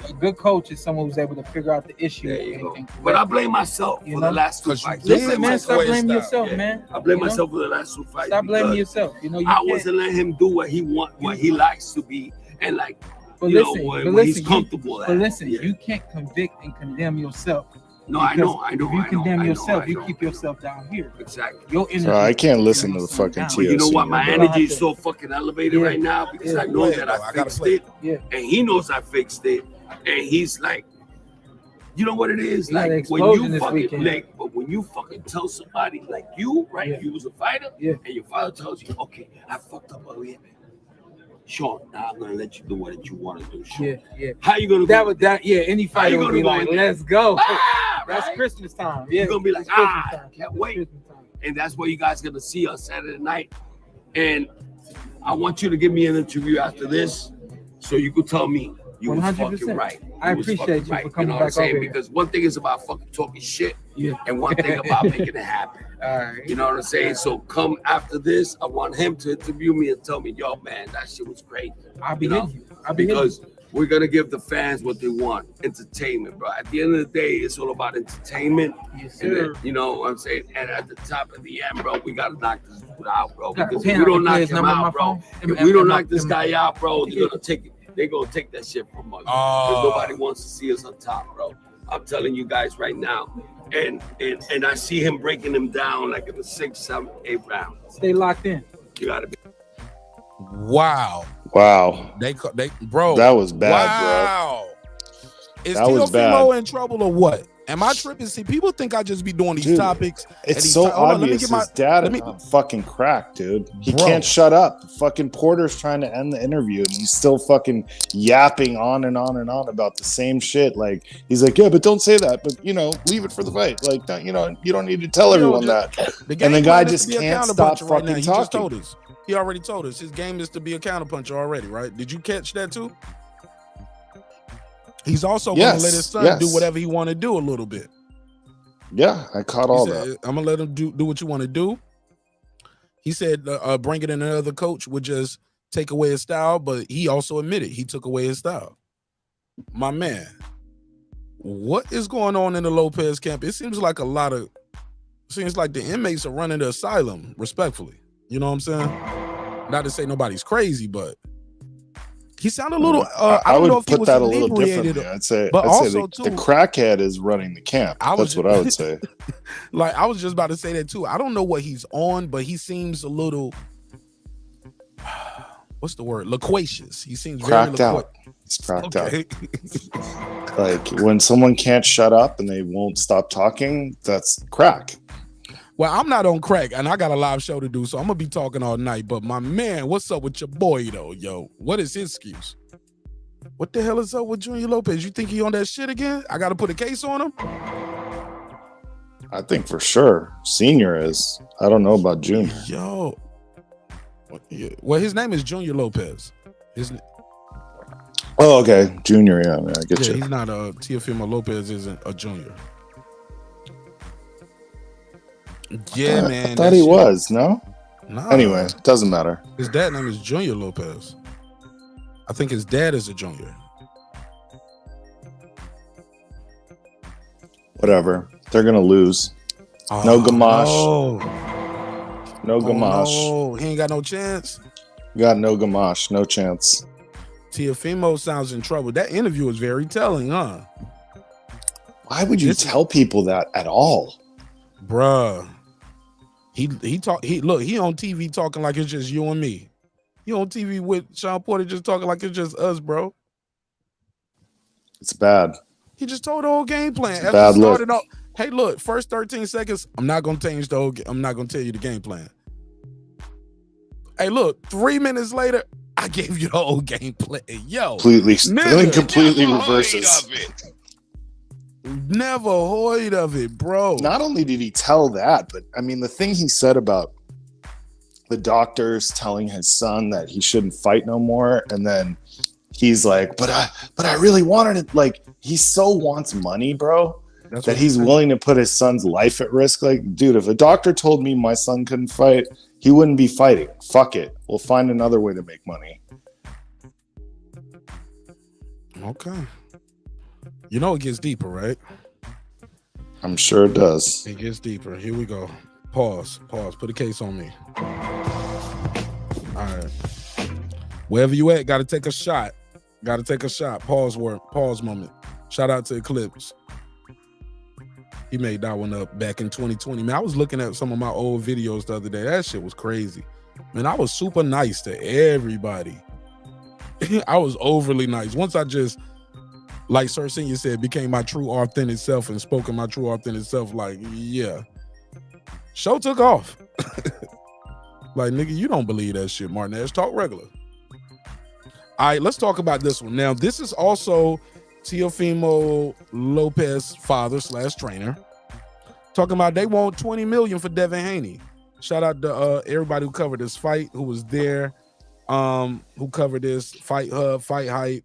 Speaker 7: a good coach is someone who's able to figure out the issue.
Speaker 6: But I blame myself for the last 2 fights.
Speaker 7: Listen, man, stop blaming yourself, man.
Speaker 6: I blame myself for the last 2 fights.
Speaker 7: Stop blaming yourself.
Speaker 6: I wasn't letting him do what he likes to be, and like
Speaker 7: But
Speaker 6: you
Speaker 7: listen,
Speaker 6: know,
Speaker 7: but
Speaker 6: when
Speaker 7: listen,
Speaker 6: he's comfortable at.
Speaker 7: But listen,
Speaker 6: Yeah.
Speaker 7: you can't convict and condemn yourself.
Speaker 6: No, I know.
Speaker 7: If you condemn yourself, you keep yourself down here.
Speaker 6: Exactly.
Speaker 7: Your energy.
Speaker 5: So I can't listen to the
Speaker 7: Son
Speaker 5: fucking
Speaker 7: down.
Speaker 6: But you know
Speaker 5: TOC.
Speaker 6: what? My
Speaker 7: You're gonna
Speaker 6: energy
Speaker 7: have
Speaker 6: is
Speaker 7: to-
Speaker 6: so fucking elevated right now because I know
Speaker 1: Go ahead,
Speaker 6: that
Speaker 1: though.
Speaker 6: I
Speaker 1: I gotta
Speaker 6: fixed
Speaker 1: play.
Speaker 6: it.
Speaker 7: Yeah.
Speaker 6: And he knows I fixed it. And he's like, you know what it is?
Speaker 7: You had an
Speaker 6: Like when
Speaker 7: explosion
Speaker 6: you
Speaker 7: this
Speaker 6: fucking
Speaker 7: weekend.
Speaker 6: like, but when you fucking tell somebody like you, right?
Speaker 7: Yeah.
Speaker 6: You was a fighter,
Speaker 7: Yeah.
Speaker 6: and your father tells you, okay, I fucked up over here, man. Sean, now I'm gonna let you do what you want to do, Sean.
Speaker 7: Yeah, yeah.
Speaker 6: How you gonna
Speaker 7: That
Speaker 6: go?
Speaker 7: would any fighter
Speaker 6: you
Speaker 7: would
Speaker 6: gonna
Speaker 7: be
Speaker 6: go
Speaker 7: like,
Speaker 6: in there?
Speaker 7: let's go.
Speaker 6: Ah,
Speaker 7: That's
Speaker 6: right?
Speaker 7: Christmas time. Yeah.
Speaker 6: You're gonna be like,
Speaker 7: It's Christmas
Speaker 6: ah,
Speaker 7: time.
Speaker 6: can't
Speaker 7: It's
Speaker 6: wait.
Speaker 7: Christmas time.
Speaker 6: And that's where you guys gonna see us Saturday night. And I want you to give me an interview after this, so you could tell me you was
Speaker 7: 100%.
Speaker 6: fucking right.
Speaker 7: I
Speaker 6: was
Speaker 7: appreciate
Speaker 6: fucking
Speaker 7: you for coming
Speaker 6: know what I'm
Speaker 7: back
Speaker 6: saying?
Speaker 7: over here.
Speaker 6: Because one thing is about fucking talking shit,
Speaker 7: Yeah.
Speaker 6: and one thing about making it happen.
Speaker 7: All right.
Speaker 6: You know what I'm saying? So come after this, I want him to interview me and tell me, yo, man, that shit was great.
Speaker 7: I'll be
Speaker 6: You know?
Speaker 7: hitting you. I'll be hitting you.
Speaker 6: Because we're gonna give the fans what they want, entertainment, bro. At the end of the day, it's all about entertainment.
Speaker 7: Yes,
Speaker 6: And
Speaker 7: sir.
Speaker 6: then, you know what I'm saying? And at the top of the end, bro, we gotta knock this dude out, bro.
Speaker 7: Got a
Speaker 6: Because
Speaker 7: pen,
Speaker 6: if we
Speaker 7: I
Speaker 6: don't
Speaker 7: can play
Speaker 6: knock
Speaker 7: his
Speaker 6: him
Speaker 7: number on my
Speaker 6: out, bro,
Speaker 7: phone.
Speaker 6: if we don't knock this guy out, bro, they're gonna take that shit from us.
Speaker 1: Oh.
Speaker 6: Because nobody wants to see us on top, bro. I'm telling you guys right now. And I see him breaking him down like in the 6th, 7th, 8th round.
Speaker 7: Stay locked in.
Speaker 6: You gotta be.
Speaker 1: Wow.
Speaker 5: Wow.
Speaker 1: They bro.
Speaker 5: That was bad,
Speaker 1: wow. Is
Speaker 5: That was
Speaker 1: Teofimo
Speaker 5: bad.
Speaker 1: in trouble or what? Am I tripping? See, people think I just be doing these
Speaker 5: Dude,
Speaker 1: topics. and
Speaker 5: It's
Speaker 1: these
Speaker 5: so
Speaker 1: hold on, let me
Speaker 5: obvious
Speaker 1: get my-
Speaker 5: his dad
Speaker 1: let
Speaker 5: is
Speaker 1: me-
Speaker 5: on fucking crack, dude. He
Speaker 1: Bro.
Speaker 5: can't shut up. Fucking Porter's trying to end the interview and he's still fucking yapping on and on and on about the same shit. Like he's like, yeah, but don't say that. But you know, leave it for the fight. Like, you know, you don't need to tell
Speaker 1: You know,
Speaker 5: everyone that.
Speaker 1: The
Speaker 5: And the
Speaker 1: game
Speaker 5: guy
Speaker 1: plan is
Speaker 5: just
Speaker 1: to be a
Speaker 5: can't
Speaker 1: counterpuncher
Speaker 5: stop
Speaker 1: right
Speaker 5: fucking
Speaker 1: now. He just
Speaker 5: talking.
Speaker 1: told us. He already told us his game is to be a counterpuncher already, right? Did you catch that too? He's also going to let his son do whatever he want to do a little bit.
Speaker 5: Yeah, I caught all that.
Speaker 1: I'm gonna let him do what you want to do. He said bringing in another coach would just take away his style, but he also admitted he took away his style. My man, what is going on in the Lopez camp? It seems like the inmates are running the asylum, respectfully. You know what I'm saying? Not to say nobody's crazy, but he sounded a little. I don't
Speaker 5: would
Speaker 1: know if he
Speaker 5: put
Speaker 1: was
Speaker 5: that a little
Speaker 1: inebriated.
Speaker 5: differently. I'd say
Speaker 1: but also
Speaker 5: the
Speaker 1: too,
Speaker 5: crackhead is running the camp. That's what I would say.
Speaker 1: Like I was just about to say that too. I don't know what he's on, but he seems a little. What's the word? Loquacious. He seems
Speaker 5: Cracked
Speaker 1: very
Speaker 5: out. He's cracked
Speaker 1: okay.
Speaker 5: out. Like when someone can't shut up and they won't stop talking, that's crack.
Speaker 1: Well, I'm not on crack, and I got a live show to do, so I'm gonna be talking all night. But my man, what's up with your boy though, yo? What is his excuse? What the hell is up with Junior Lopez? You think he on that shit again? I got to put a case on him.
Speaker 5: I think for sure Senior is. I don't know about Junior.
Speaker 1: Yo, well, his name is Junior Lopez.
Speaker 5: Oh, okay, Junior. Yeah, I get you.
Speaker 1: He's not Teofimo Lopez isn't a junior. Yeah, man.
Speaker 5: I thought he was. No.
Speaker 1: Nah.
Speaker 5: Anyway, doesn't matter.
Speaker 1: His dad name is Junior Lopez. I think his dad is a junior.
Speaker 5: Whatever. They're gonna lose. No Gamache. No Gamache.
Speaker 1: No. He ain't got no chance.
Speaker 5: Got no Gamache. No chance.
Speaker 1: Teofimo sounds in trouble. That interview was very telling, huh?
Speaker 5: Why would you tell people that at all?
Speaker 1: Bruh. He on TV talking like it's just you and me. He on TV with Sean Porter just talking like it's just us, bro.
Speaker 5: It's bad.
Speaker 1: He just told the whole game plan.
Speaker 5: It's a bad look.
Speaker 1: Hey, look, first 13 seconds, I'm not gonna change I'm not gonna tell you the game plan. Hey, look, 3 minutes later, I gave you the whole game plan. Yo,
Speaker 5: completely reverses.
Speaker 1: Never heard of it, bro.
Speaker 5: Not only did he tell that, but I mean the thing he said about the doctors telling his son that he shouldn't fight no more, and then he's like, but I really wanted it. Like he so wants money, bro, that he's willing to put his son's life at risk. Like, dude, if a doctor told me my son couldn't fight, he wouldn't be fighting. Fuck it. We'll find another way to make money.
Speaker 1: Okay. You know it gets deeper, right?
Speaker 5: I'm sure it does.
Speaker 1: It gets deeper. Here we go. Pause. Put a case on me. All right. Wherever you at, got to take a shot. Got to take a shot. Pause moment. Shout out to Eclipse. He made that one up back in 2020. Man, I was looking at some of my old videos the other day. That shit was crazy. Man, I was super nice to everybody. I was overly nice. Once I just, like Sir Senior said, became my true authentic self and spoke in my true authentic self, like, yeah. Show took off. Like, nigga, you don't believe that shit, Martinez. Talk regular. All right, let's talk about this one. Now, this is also Teofimo Lopez father / trainer. Talking about they want $20 million for Devin Haney. Shout out to everybody who covered this fight, who was there, who covered this Fight Hub, Fight Hype,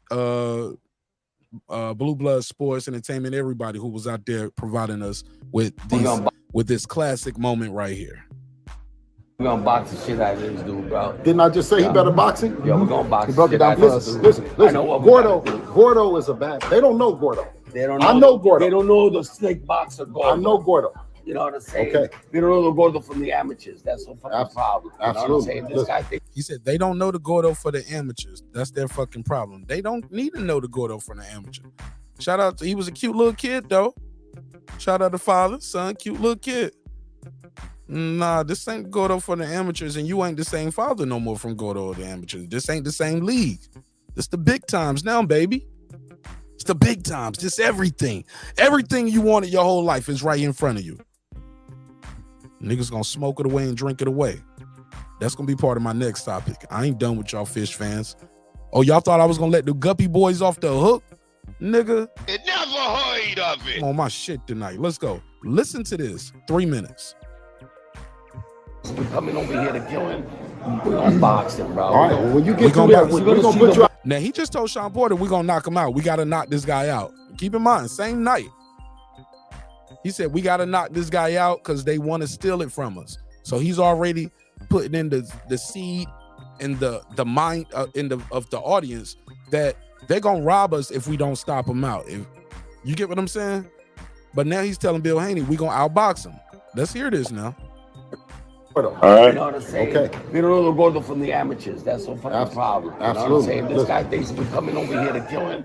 Speaker 1: Blue Blood Sports Entertainment, everybody who was out there providing us with this classic moment right here.
Speaker 6: We're gonna box the shit out of this dude, bro.
Speaker 8: Didn't I just say he better box him?
Speaker 6: Yeah, we're gonna box.
Speaker 8: He broke it down for us. Listen. Gordo is a bad. They don't know Gordo.
Speaker 6: They don't know.
Speaker 8: I know Gordo.
Speaker 6: They don't know the snake boxer Gordo.
Speaker 8: I know Gordo.
Speaker 6: You know what I'm saying?
Speaker 8: Okay.
Speaker 6: They don't know the Gordo from the amateurs. That's a fucking problem. You
Speaker 8: Absolutely.
Speaker 6: know what I'm saying? This guy thinks
Speaker 1: He said they don't know the Gordo for the amateurs. That's their fucking problem. They don't need to know the Gordo for the amateur. Shout out to, he was a cute little kid though. Shout out to father, son, cute little kid. Nah, this ain't Gordo for the amateurs, and you ain't the same father no more from Gordo or the amateurs. This ain't the same league. This the big times now, baby. It's the big times. This everything. Everything you wanted your whole life is right in front of you. Niggas gonna smoke it away and drink it away. That's gonna be part of my next topic. I ain't done with y'all fish fans. Oh, y'all thought I was gonna let the Guppy boys off the hook? Nigga.
Speaker 3: It never heard of it.
Speaker 1: I'm on my shit tonight. Let's go. Listen to this. 3 minutes.
Speaker 6: we're coming over here to kill him. We're gonna box him, bro.
Speaker 8: All right, well, when you get through that, we're gonna put you out.
Speaker 1: Now, he just told Sean Porter we're gonna knock him out. We gotta knock this guy out. Keep in mind, same night. He said we gotta knock this guy out because they want to steal it from us. So he's already putting in the seed in the mind of the audience that they're gonna rob us if we don't stop him out. If you get what I'm saying? But now he's telling Bill Haney we're gonna outbox him. Let's hear this now.
Speaker 8: All
Speaker 6: right. You know what I'm saying?
Speaker 8: Okay.
Speaker 6: They don't know the Gordo from the amateurs. That's a fucking problem. You know
Speaker 8: Absolutely.
Speaker 6: what I'm saying? This guy thinks we're coming over here to kill him.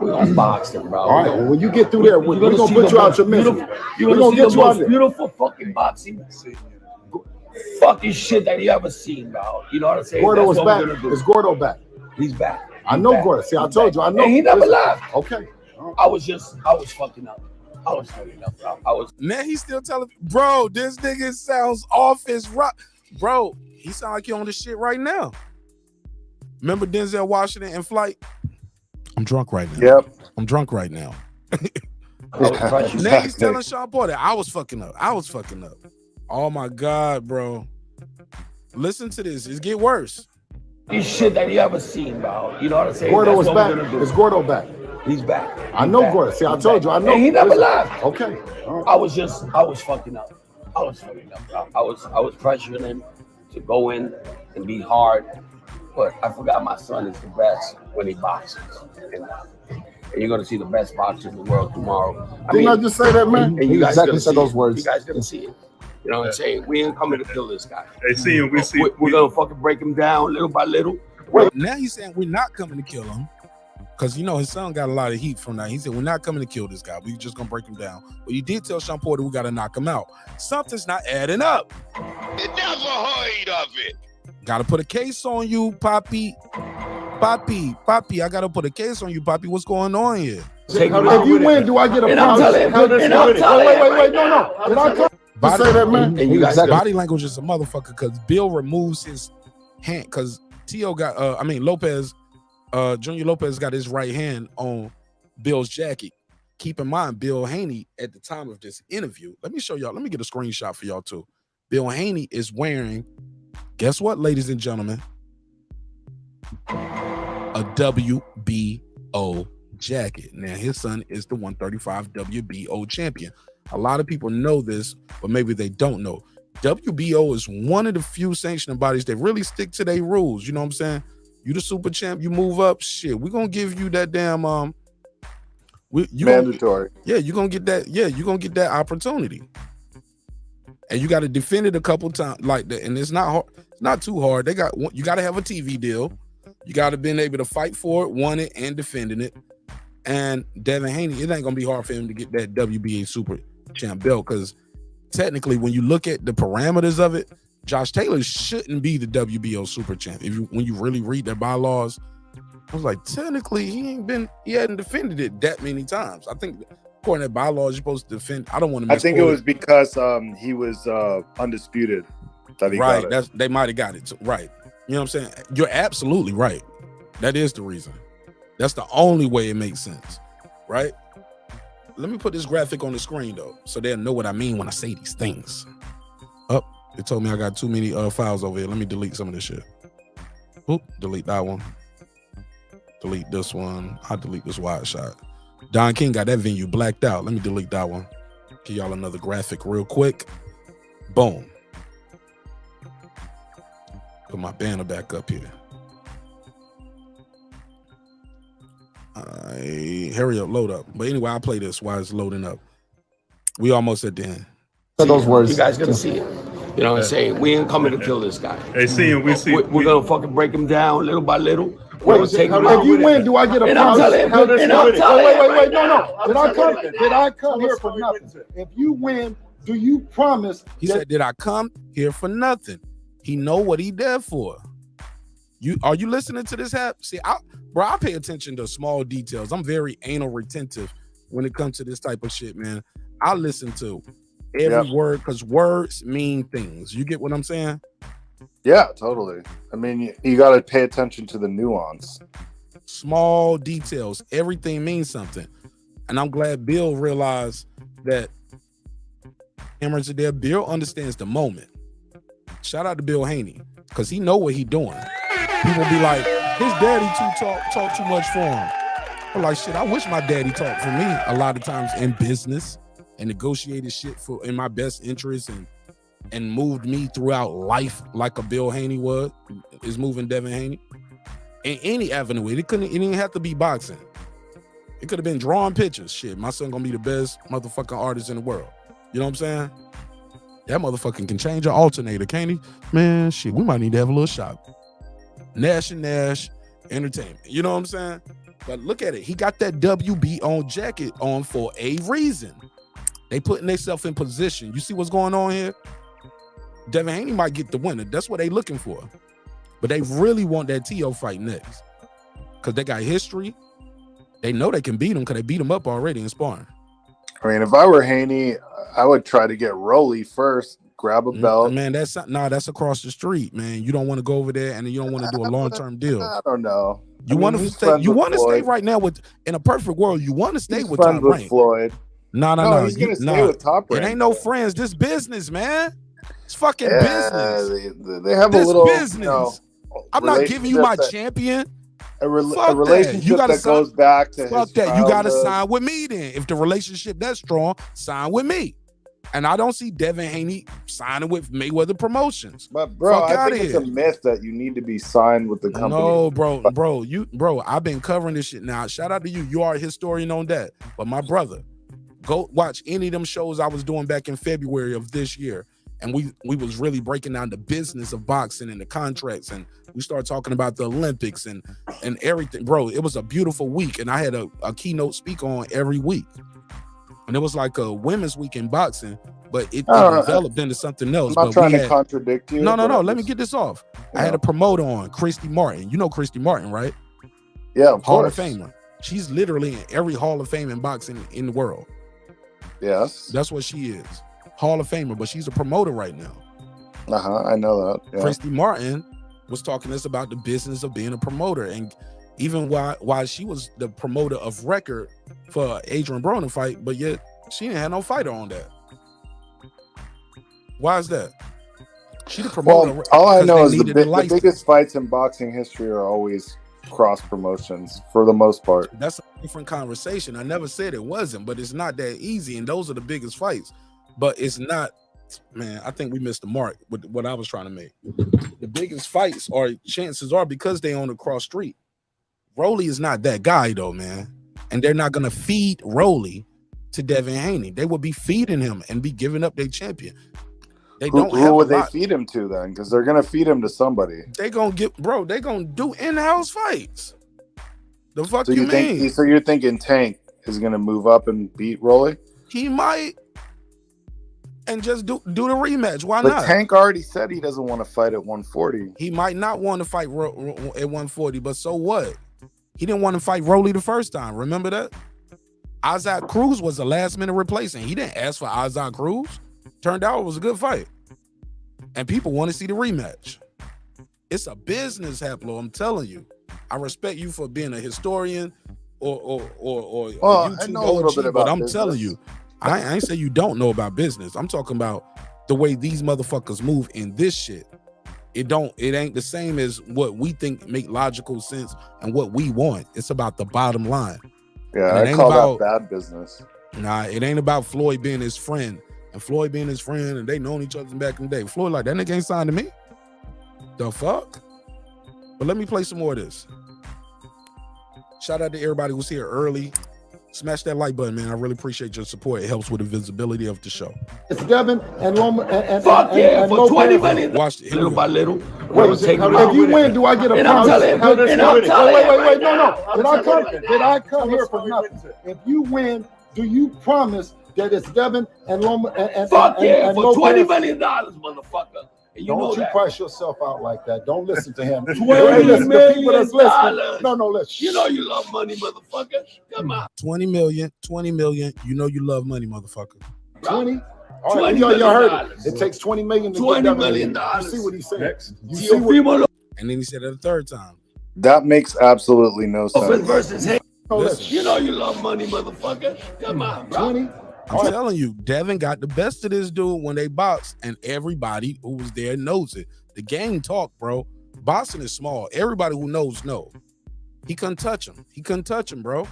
Speaker 6: We're gonna box him, bro.
Speaker 8: All right, well, when you get through there, we're gonna put you out your misery.
Speaker 6: You're
Speaker 8: We're
Speaker 6: gonna
Speaker 8: gonna
Speaker 6: see
Speaker 8: get
Speaker 6: the
Speaker 8: you out
Speaker 6: most
Speaker 8: there.
Speaker 6: beautiful fucking boxing fucking shit that you ever seen, bro. You know what I'm saying?
Speaker 8: Gordo
Speaker 6: That's
Speaker 8: is
Speaker 6: what we're
Speaker 8: back.
Speaker 6: gonna do.
Speaker 8: Is Gordo back?
Speaker 6: He's back.
Speaker 8: I know Gordo. See, I told you. I know.
Speaker 6: And he never left.
Speaker 8: Okay.
Speaker 6: I was fucking up. Bro.
Speaker 1: Man, he's still telling, bro, this nigga sounds off his rock. Bro, he sound like he on this shit right now. Remember Denzel Washington in Flight? I'm drunk right now.
Speaker 5: Yep.
Speaker 1: I'm drunk right now.
Speaker 6: I
Speaker 1: Now he's telling Sean Porter, I was fucking up. Oh my God, bro. Listen to this. It get worse.
Speaker 6: These shit that you ever seen, bro. You know what I'm saying?
Speaker 8: Gordo
Speaker 6: That's
Speaker 8: is
Speaker 6: what we're
Speaker 8: back.
Speaker 6: gonna do.
Speaker 8: Is Gordo back?
Speaker 6: He's back.
Speaker 8: I know Gordo. See, I told you. I know.
Speaker 6: And he never left.
Speaker 8: Okay. All right.
Speaker 6: I was fucking up. Bro. I was pressuring him to go in and be hard, but I forgot my son is the best when he boxes. And you're gonna see the best boxer in the world tomorrow.
Speaker 8: Didn't I just say that, man?
Speaker 6: And you guys
Speaker 9: exactly
Speaker 6: gonna
Speaker 9: said
Speaker 6: see
Speaker 9: those
Speaker 6: it.
Speaker 9: words.
Speaker 6: You guys gonna see it. You know what I'm saying? We ain't coming to kill this guy.
Speaker 10: Hey, see him. We see.
Speaker 6: We're gonna fucking break him down little by little.
Speaker 1: Now he's saying we're not coming to kill him. Because, you know, his son got a lot of heat from that. He said, we're not coming to kill this guy. We're just going to break him down. But you did tell Sean Porter we got to knock him out. Something's not adding up.
Speaker 3: It never heard of it.
Speaker 1: Got to put a case on you, Poppy. Poppy, I got to put a case on you, Poppy. What's going on here?
Speaker 8: If you win, do I get a
Speaker 6: And I'm
Speaker 8: prize?
Speaker 6: telling him, and I'm telling him
Speaker 8: Wait,
Speaker 6: right
Speaker 8: no.
Speaker 6: now.
Speaker 8: Did I come to say that, man?
Speaker 6: And you guys
Speaker 1: Body language is a motherfucker because Bill removes his hand. Because Tio got, Lopez, Junior Lopez got his right hand on Bill's jacket. Keep in mind, Bill Haney, at the time of this interview, let me show y'all. Let me get a screenshot for y'all too. Bill Haney is wearing, guess what, ladies and gentlemen? A WBO jacket. Now, his son is the 135 WBO champion. A lot of people know this, but maybe they don't know. WBO is one of the few sanctioning bodies that really stick to their rules. You know what I'm saying? You the super champ, you move up, shit. We're gonna give you that damn
Speaker 5: Mandatory.
Speaker 1: you're gonna get that. Yeah, you're gonna get that opportunity. And you got to defend it a couple times like that. And it's not hard, it's not too hard. You got to have a TV deal. You got to been able to fight for it, won it, and defending it. And Devin Haney, it ain't gonna be hard for him to get that WBA super champ belt because technically, when you look at the parameters of it, Josh Taylor shouldn't be the WBO super champ. When you really read their bylaws, I was like, technically, he hadn't defended it that many times. I think according to bylaws, you're supposed to defend. I don't want to.
Speaker 5: I think it was because he was undisputed that he got it.
Speaker 1: They might have got it too. Right. You know what I'm saying? You're absolutely right. That is the reason. That's the only way it makes sense, right? Let me put this graphic on the screen though, so they'll know what I mean when I say these things. It told me I got too many files over here. Let me delete some of this shit. Oop, delete that one. Delete this one. I'll delete this wide shot. Don King got that venue blacked out. Let me delete that one. Give y'all another graphic real quick. Boom. Put my banner back up here. Hurry up, load up. But anyway, I'll play this while it's loading up. We almost at the end.
Speaker 8: Those words.
Speaker 6: You guys gonna see it. You know what I'm saying? We ain't coming to kill this guy.
Speaker 9: Hey, see him.
Speaker 6: We're gonna fucking break him down little by little.
Speaker 8: Wait, if you win, do I get a prize? Wait, no. Did I come here for nothing? If you win, do you promise?
Speaker 1: He said, did I come here for nothing? He know what he there for. Are you listening to this? See, I pay attention to small details. I'm very anal retentive when it comes to this type of shit, man. I listen to every word because words mean things. You get what I'm saying?
Speaker 5: Yeah, totally. I mean, you got to pay attention to the nuance.
Speaker 1: Small details. Everything means something. And I'm glad Bill realized that Cameron's there. Bill understands the moment. Shout out to Bill Haney because he know what he doing. People be like, his daddy talk too much for him. I'm like, shit, I wish my daddy talked for me a lot of times in business and negotiated shit in my best interest and moved me throughout life like a Bill Haney is moving Devin Haney. In any avenue. It didn't have to be boxing. It could have been drawing pictures. Shit, my son gonna be the best motherfucking artist in the world. You know what I'm saying? That motherfucking can change an alternator, can't he? Man, shit, we might need to have a little shop. Nash and Nash Entertainment. You know what I'm saying? But look at it. He got that WB on jacket on for a reason. They putting themselves in position. You see what's going on here? Devin Haney might get the winner. That's what they looking for. But they really want that Teo fight next. Because they got history. They know they can beat him because they beat him up already in sparring.
Speaker 5: I mean, if I were Haney, I would try to get Rolly first, grab a belt.
Speaker 1: Man, that's across the street, man. You don't want to go over there and you don't want to do a long-term deal.
Speaker 5: I don't know.
Speaker 1: You want to stay right now in a perfect world. You want to stay with Top Rank.
Speaker 5: Floyd.
Speaker 1: No.
Speaker 5: He's gonna stay with Top Rank.
Speaker 1: It ain't no friends. This business, man. It's fucking business.
Speaker 5: They have a little
Speaker 1: business. I'm not giving you my champion.
Speaker 5: A relationship that goes back to
Speaker 1: fuck
Speaker 5: his
Speaker 1: that. You gotta
Speaker 5: childhood.
Speaker 1: sign with me then. If the relationship that's strong, sign with me. And I don't see Devin Haney signing with Mayweather Promotions.
Speaker 5: But bro, I think it's a myth that you need to be signed with the company.
Speaker 1: No, bro, I've been covering this shit now. Shout out to you. You are a historian on that. But my brother, go watch any of them shows I was doing back in February of this year. And we was really breaking down the business of boxing and the contracts, and we started talking about the Olympics and everything. Bro, it was a beautiful week, and I had a keynote speaker on every week. And it was like a women's week in boxing, but it developed into something else.
Speaker 5: I'm not trying to contradict you.
Speaker 1: No. Let me get this off. Yeah. I had a promoter on, Christy Martin. You know Christy Martin, right?
Speaker 5: Yeah, of
Speaker 1: Hall
Speaker 5: course.
Speaker 1: of Famer. She's literally in every Hall of Fame in boxing in the world.
Speaker 5: Yes.
Speaker 1: That's what she is. Hall of Famer, but she's a promoter right now.
Speaker 5: I know that. Yeah.
Speaker 1: Christy Martin was talking to us about the business of being a promoter, and even why she was the promoter of record for Adrien Broner fight, but yet she didn't have no fighter on that. Why is that? She the promoter.
Speaker 5: Well, all I know is the biggest fights in boxing history are always cross promotions for the most part.
Speaker 1: That's a different conversation. I never said it wasn't, but it's not that easy, and those are the biggest fights. But it's not, man, I think we missed the mark with what I was trying to make. The biggest fights or chances are because they on the cross street. Rolly is not that guy though, man. And they're not gonna feed Rolly to Devin Haney. They will be feeding him and be giving up their champion. They
Speaker 5: Who
Speaker 1: don't have
Speaker 5: would
Speaker 1: a
Speaker 5: they
Speaker 1: lot.
Speaker 5: feed him to then? Because they're gonna feed him to somebody.
Speaker 1: They gonna do in-house fights. The fuck
Speaker 5: So
Speaker 1: you
Speaker 5: you think?
Speaker 1: mean?
Speaker 5: So you're thinking Tank is gonna move up and beat Rolly?
Speaker 1: He might, and just do the rematch. Why
Speaker 5: But
Speaker 1: not?
Speaker 5: Tank already said he doesn't want to fight at 140.
Speaker 1: He might not want to fight at 140, but so what? He didn't want to fight Rolly the first time. Remember that? Azad Cruz was a last-minute replacement. He didn't ask for Azad Cruz. Turned out it was a good fight. And people want to see the rematch. It's a business, Haplo. I'm telling you. I respect you for being a historian or
Speaker 5: Well,
Speaker 1: YouTube
Speaker 5: I know a little
Speaker 1: OG,
Speaker 5: bit about
Speaker 1: but I'm
Speaker 5: business.
Speaker 1: telling you, I ain't say you don't know about business. I'm talking about the way these motherfuckers move in this shit. It ain't the same as what we think make logical sense and what we want. It's about the bottom line.
Speaker 5: Yeah,
Speaker 1: And it
Speaker 5: I
Speaker 1: ain't
Speaker 5: call
Speaker 1: about-
Speaker 5: that bad business.
Speaker 1: Nah, it ain't about Floyd being his friend and Floyd being his friend and they known each other back in the day. Floyd like, that nigga ain't signed to me. The fuck? But let me play some more of this. Shout out to everybody who's here early. Smash that like button, man. I really appreciate your support. It helps with the visibility of the show.
Speaker 8: It's Devin and Loma and
Speaker 6: Fuck yeah,
Speaker 8: and
Speaker 6: for
Speaker 8: Lopez.
Speaker 6: 20 million.
Speaker 1: Watch it. Here
Speaker 6: Little
Speaker 1: we
Speaker 6: by
Speaker 1: go.
Speaker 6: little.
Speaker 8: Wait, if you win, do I get a
Speaker 6: And I'm
Speaker 8: prize?
Speaker 6: telling you, and I'm telling you
Speaker 8: Wait,
Speaker 6: right
Speaker 8: no.
Speaker 6: now.
Speaker 8: Did I come here for nothing? If you win, do you promise that it's Devin and Loma and
Speaker 6: Fuck yeah,
Speaker 8: and
Speaker 6: for
Speaker 8: Lopez?
Speaker 6: $20 million, motherfucker. And you know
Speaker 8: Don't you
Speaker 6: that.
Speaker 8: price yourself out like that. Don't listen to him.
Speaker 6: $20
Speaker 8: Listen to people that's listening.
Speaker 6: million.
Speaker 8: No, listen.
Speaker 6: You know you love money, motherfucker. Come on.
Speaker 1: 20 million. You know you love money, motherfucker.
Speaker 8: 20? All right,
Speaker 6: $20
Speaker 8: y'all heard
Speaker 6: million.
Speaker 8: it. It takes 20 million to
Speaker 6: $20
Speaker 8: get
Speaker 6: million.
Speaker 8: You see what he said. You see what
Speaker 6: Teofimo
Speaker 1: And then he said it a third time.
Speaker 5: That makes absolutely no
Speaker 6: Lopez
Speaker 5: sense.
Speaker 6: versus Haney.
Speaker 1: Listen,
Speaker 6: You know you love money, motherfucker. Come on, bro.
Speaker 8: 20?
Speaker 1: I'm telling you, Devin got the best of this dude when they boxed, and everybody who was there knows it. The game talk, bro. Boxing is small. Everybody who knows know. He couldn't touch him. Bro.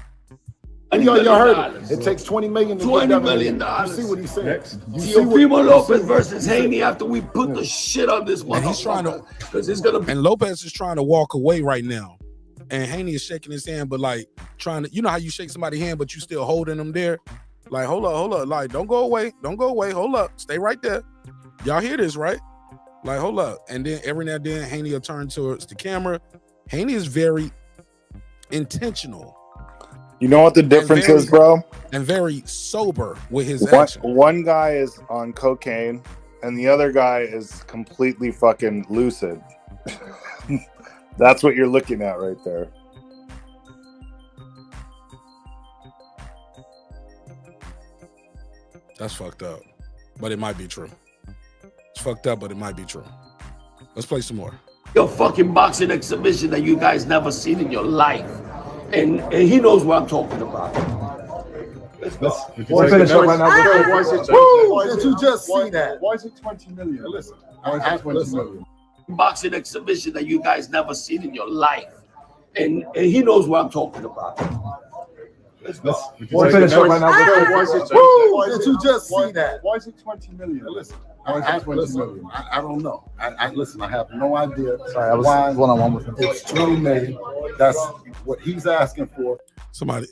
Speaker 8: Y'all heard it. It takes 20 million to get
Speaker 6: $20
Speaker 8: that
Speaker 6: million.
Speaker 8: You see what he said. You see what-
Speaker 6: Teofimo Lopez versus Haney after we put the shit on this
Speaker 1: And he's trying to-
Speaker 6: motherfucker. Because it's going to be.
Speaker 1: And Lopez is trying to walk away right now. And Haney is shaking his hand, but like trying to, you know how you shake somebody's hand, but you still holding them there? Like, hold up. Like, don't go away. Hold up. Stay right there. Y'all hear this, right? Like, hold up. And then every now and then, Haney will turn towards the camera. Haney is very intentional
Speaker 5: You know what the difference is, bro?
Speaker 1: and very sober with his
Speaker 5: One,
Speaker 1: action.
Speaker 5: one guy is on cocaine and the other guy is completely fucking lucid. That's what you're looking at right there.
Speaker 1: That's fucked up, but it might be true. It's fucked up, but it might be true. Let's play some more.
Speaker 6: Your fucking boxing exhibition that you guys never seen in your life. And he knows what I'm talking about. Let's go.
Speaker 8: We'll finish up right now.
Speaker 9: Why is it-
Speaker 8: Did you just see that?
Speaker 9: Why is it 20 million?
Speaker 8: Listen,
Speaker 9: Why is it 20 million?
Speaker 6: Boxing exhibition that you guys never seen in your life. And he knows what I'm talking about. Let's go.
Speaker 8: We'll finish up right now.
Speaker 9: Why is it- why is
Speaker 8: Did
Speaker 9: it-
Speaker 8: you just
Speaker 9: why-
Speaker 8: see that?
Speaker 9: Why is it 20 million?
Speaker 8: Listen,
Speaker 9: Why is it 20 million?
Speaker 8: I don't know. Listen, I have no idea.
Speaker 10: Sorry, I was
Speaker 8: why
Speaker 10: one-on-one with him.
Speaker 8: It's 20 million. That's what he's asking for.
Speaker 1: Somebody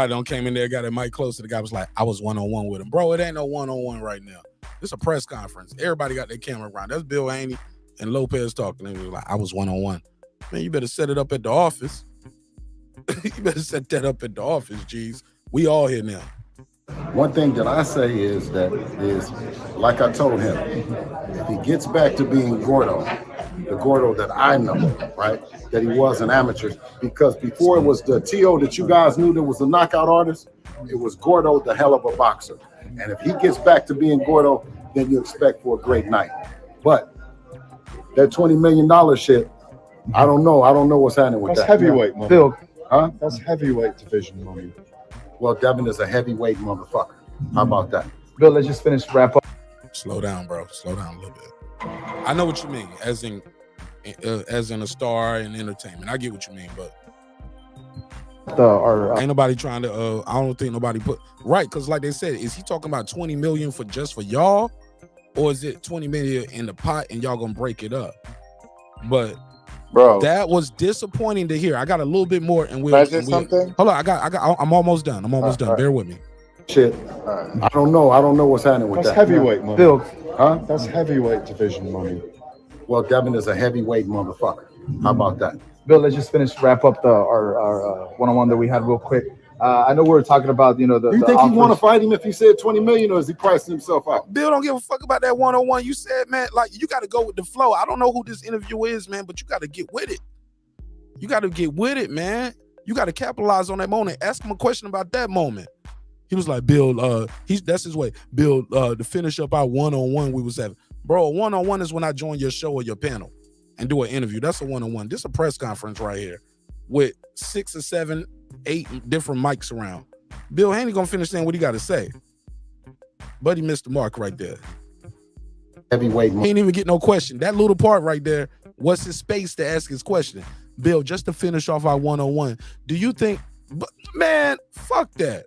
Speaker 1: don't came in there, got a mic close to the guy, was like, I was one-on-one with him. Bro, it ain't no one-on-one right now. It's a press conference. Everybody got their camera around. That's Bill Haney and Lopez talking. And he was like, I was one-on-one. Man, you better set it up at the office. You better set that up at the office, G's. We all here now.
Speaker 8: One thing that I say is like I told him, if he gets back to being Gordo, the Gordo that I know, right, that he was an amateur, because before it was the T.O. that you guys knew that was a knockout artist, it was Gordo, the hell of a boxer. And if he gets back to being Gordo, then you expect for a great night. But that $20 million shit, I don't know. I don't know what's happening with
Speaker 9: That's
Speaker 8: that.
Speaker 9: heavyweight money.
Speaker 10: Bill,
Speaker 8: Huh?
Speaker 9: That's heavyweight division money.
Speaker 8: Well, Devin is a heavyweight motherfucker. How about that?
Speaker 10: Bill, let's just finish wrap up.
Speaker 1: Slow down, bro. Slow down a little bit. I know what you mean, as in a star in entertainment. I get what you mean, but ain't nobody trying to. I don't think nobody put right, because like they said, is he talking about 20 million for just for y'all, or is it 20 million in the pot and y'all gonna break it up? But
Speaker 5: Bro,
Speaker 1: that was disappointing to hear. I got a little bit more, and
Speaker 5: can I say something?
Speaker 1: Hold on, I'm almost done. I'm almost done.
Speaker 5: All right.
Speaker 1: Bear with me.
Speaker 8: Shit. I don't know. I don't know what's happening with
Speaker 9: That's
Speaker 8: that.
Speaker 9: heavyweight money.
Speaker 10: Bill,
Speaker 8: Huh?
Speaker 9: That's heavyweight division money.
Speaker 8: Well, Devin is a heavyweight motherfucker. How about that?
Speaker 10: Bill, let's just wrap up our one-on-one that we had real quick. I know we were talking about, you know,
Speaker 8: Do you think he want to fight him if he said 20 million, or is he pricing himself out?
Speaker 1: Bill don't give a fuck about that one-on-one. You said, man, like, you got to go with the flow. I don't know who this interview is, man, but you got to get with it. You got to get with it, man. You got to capitalize on that moment. Ask him a question about that moment. He was like, Bill, that's his way. Bill, to finish up our one-on-one we was having. Bro, a one-on-one is when I join your show or your panel and do an interview. That's a one-on-one. This is a press conference right here with 6 or 7, 8 different mics around. Bill Haney gonna finish saying what he got to say. But he missed the mark right there.
Speaker 8: Heavyweight.
Speaker 1: He ain't even get no question. That little part right there was his space to ask his question. Bill, just to finish off our one-on-one, do you think, man, fuck that.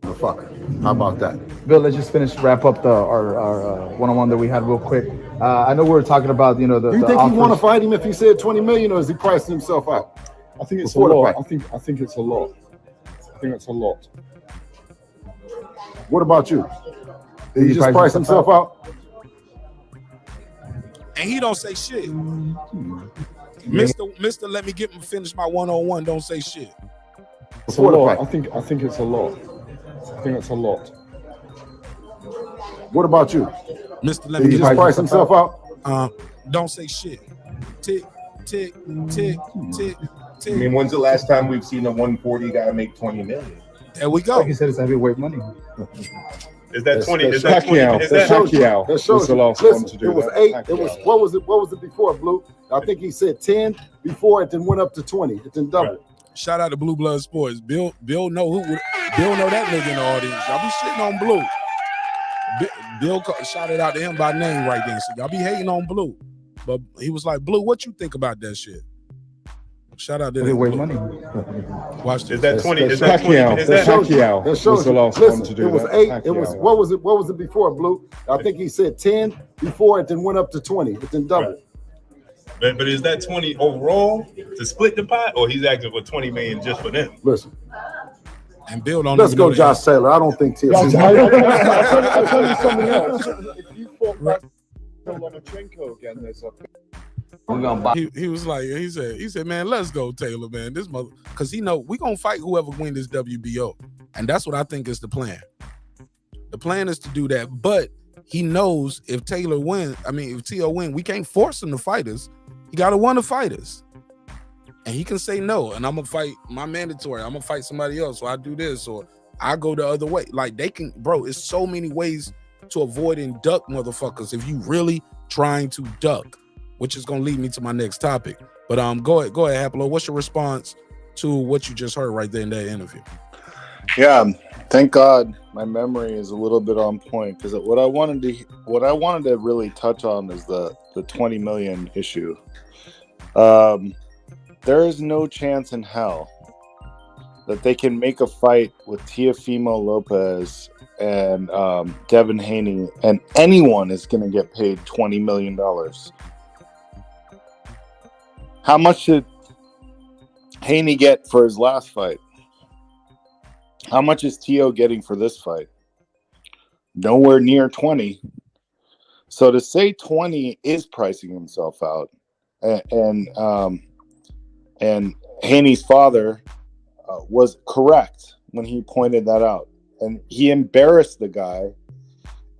Speaker 8: Motherfucker. How about that?
Speaker 10: Bill, let's just wrap up our one-on-one that we had real quick. I know we were talking about, you know,
Speaker 8: Do you think he want to fight him if he said 20 million, or is he pricing himself out?
Speaker 9: I think it's
Speaker 8: Before
Speaker 9: a
Speaker 8: the
Speaker 9: lot.
Speaker 8: fight.
Speaker 9: I think it's a lot. I think it's a lot.
Speaker 8: What about you? Did he just price himself out?
Speaker 1: And he don't say shit. Mr. Let me finish my one-on-one. Don't say shit.
Speaker 9: It's a lot. I think it's a lot. I think it's a lot.
Speaker 8: What about you?
Speaker 1: Mr. Let
Speaker 8: Did
Speaker 1: me
Speaker 8: he just price himself out?
Speaker 1: Don't say shit. Tick, tick, tick, tick, tick.
Speaker 11: I mean, when's the last time we've seen a 140 guy make 20 million?
Speaker 1: There we go.
Speaker 10: Like you said, it's heavyweight money.
Speaker 11: Is that 20? Is that 20? Is that
Speaker 9: Pacquiao?
Speaker 8: That shows
Speaker 9: was the
Speaker 8: you.
Speaker 9: last one
Speaker 8: Listen,
Speaker 9: to do
Speaker 8: it was
Speaker 9: that.
Speaker 8: 8.
Speaker 9: Pacquiao.
Speaker 8: It was what was it before, Blue? I think he said 10 before it, then went up to 20. It then doubled.
Speaker 1: Shout out to Blue Blood Sports. Bill know that nigga in the audience. Y'all be shitting on Blue. Bill shouted out to him by name right there. So y'all be hating on Blue. But he was like, Blue, what you think about that shit? Shout out to
Speaker 10: Heavyweight
Speaker 1: Blue.
Speaker 10: money.
Speaker 1: Watch this.
Speaker 11: Is that 20? Is that 20?
Speaker 9: Pacquiao.
Speaker 11: Is that
Speaker 9: Pacquiao
Speaker 8: That
Speaker 9: was
Speaker 8: shows
Speaker 9: the
Speaker 8: you.
Speaker 9: last one to
Speaker 8: Listen,
Speaker 9: do
Speaker 8: it was
Speaker 9: that.
Speaker 8: 8. It
Speaker 9: Pacquiao.
Speaker 8: was what was it before, Blue? I think he said 10 before it, then went up to 20. It then doubled.
Speaker 11: But is that 20 overall to split the pot, or he's asking for 20 million just for them?
Speaker 8: Listen,
Speaker 1: And Bill don't
Speaker 8: let's
Speaker 1: even
Speaker 8: go,
Speaker 1: know
Speaker 8: Josh Taylor. I don't think
Speaker 9: I'll
Speaker 8: Teofimo.
Speaker 9: tell you something else. If you fought back Lomachenko again, there's a
Speaker 10: We're gonna buy.
Speaker 1: He was like, he said, man, let's go, Taylor, man. This mother, because he know we gonna fight whoever win this WBO, and that's what I think is the plan. The plan is to do that, but he knows if Taylor win, if T.O. win, we can't force him to fight us. He gotta want to fight us, and he can say no, and I'm gonna fight my mandatory. I'm gonna fight somebody else, or I do this, or I go the other way. Like they can, bro. It's so many ways to avoid and duck motherfuckers if you really trying to duck. Which is gonna lead me to my next topic. But go ahead, Haplo. What's your response to what you just heard right there in that interview?
Speaker 5: Yeah, thank God my memory is a little bit on point, because what I wanted to really touch on is the 20 million issue. There is no chance in hell that they can make a fight with Teofimo Lopez and Devin Haney, and anyone is going to get paid $20 million. How much did Haney get for his last fight? How much is T.O. getting for this fight? Nowhere near 20. So to say 20 is pricing himself out, and Haney's father was correct when he pointed that out, and he embarrassed the guy.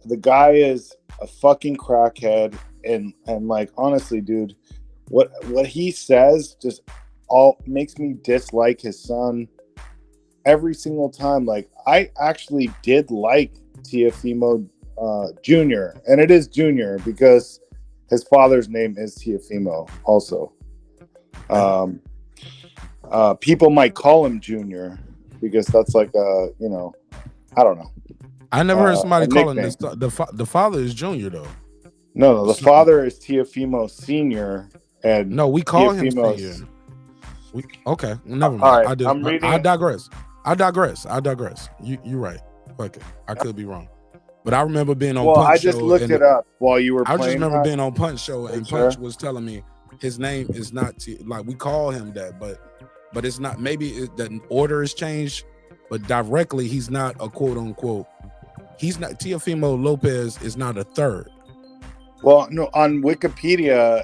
Speaker 5: The guy is a fucking crackhead, and like, honestly, dude, what he says just all makes me dislike his son every single time. Like, I actually did like Teofimo Jr., and it is Jr. because his father's name is Teofimo also. People might call him Junior because that's like I don't know.
Speaker 1: I never heard somebody calling this the father is Junior though.
Speaker 5: No, the father is Teofimo Senior, and
Speaker 1: no, we call him
Speaker 5: Teofimo's
Speaker 1: Senior. Okay, never mind.
Speaker 5: All right,
Speaker 1: I digress. You're right. Fuck it. I could be wrong. But I remember being on Punch
Speaker 5: I just
Speaker 1: show
Speaker 5: looked it up while you were playing.
Speaker 1: I just remember being on Punch show, and
Speaker 5: sure.
Speaker 1: Punch was telling me his name is not like we call him that, but it's not. Maybe the order has changed, but directly he's not a quote unquote. He's not Teofimo Lopez is not a third.
Speaker 5: Well, no, on Wikipedia,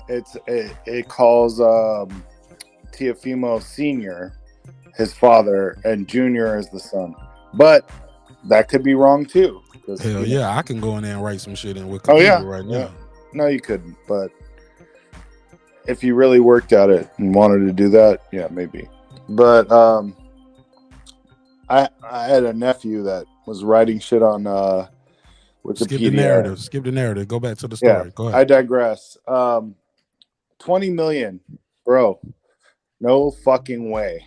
Speaker 5: it calls Teofimo Sr. his father, and Junior is the son. But that could be wrong too.
Speaker 1: Hell yeah, I can go in there and write some shit in Wikipedia right now.
Speaker 5: Yeah. No, you couldn't. But if you really worked at it and wanted to do that, yeah, maybe. But I had a nephew that was writing shit on Wikipedia.
Speaker 1: Skip the narrative. Go back to the story.
Speaker 5: Yeah,
Speaker 1: Go ahead.
Speaker 5: I digress. 20 million, bro. No fucking way.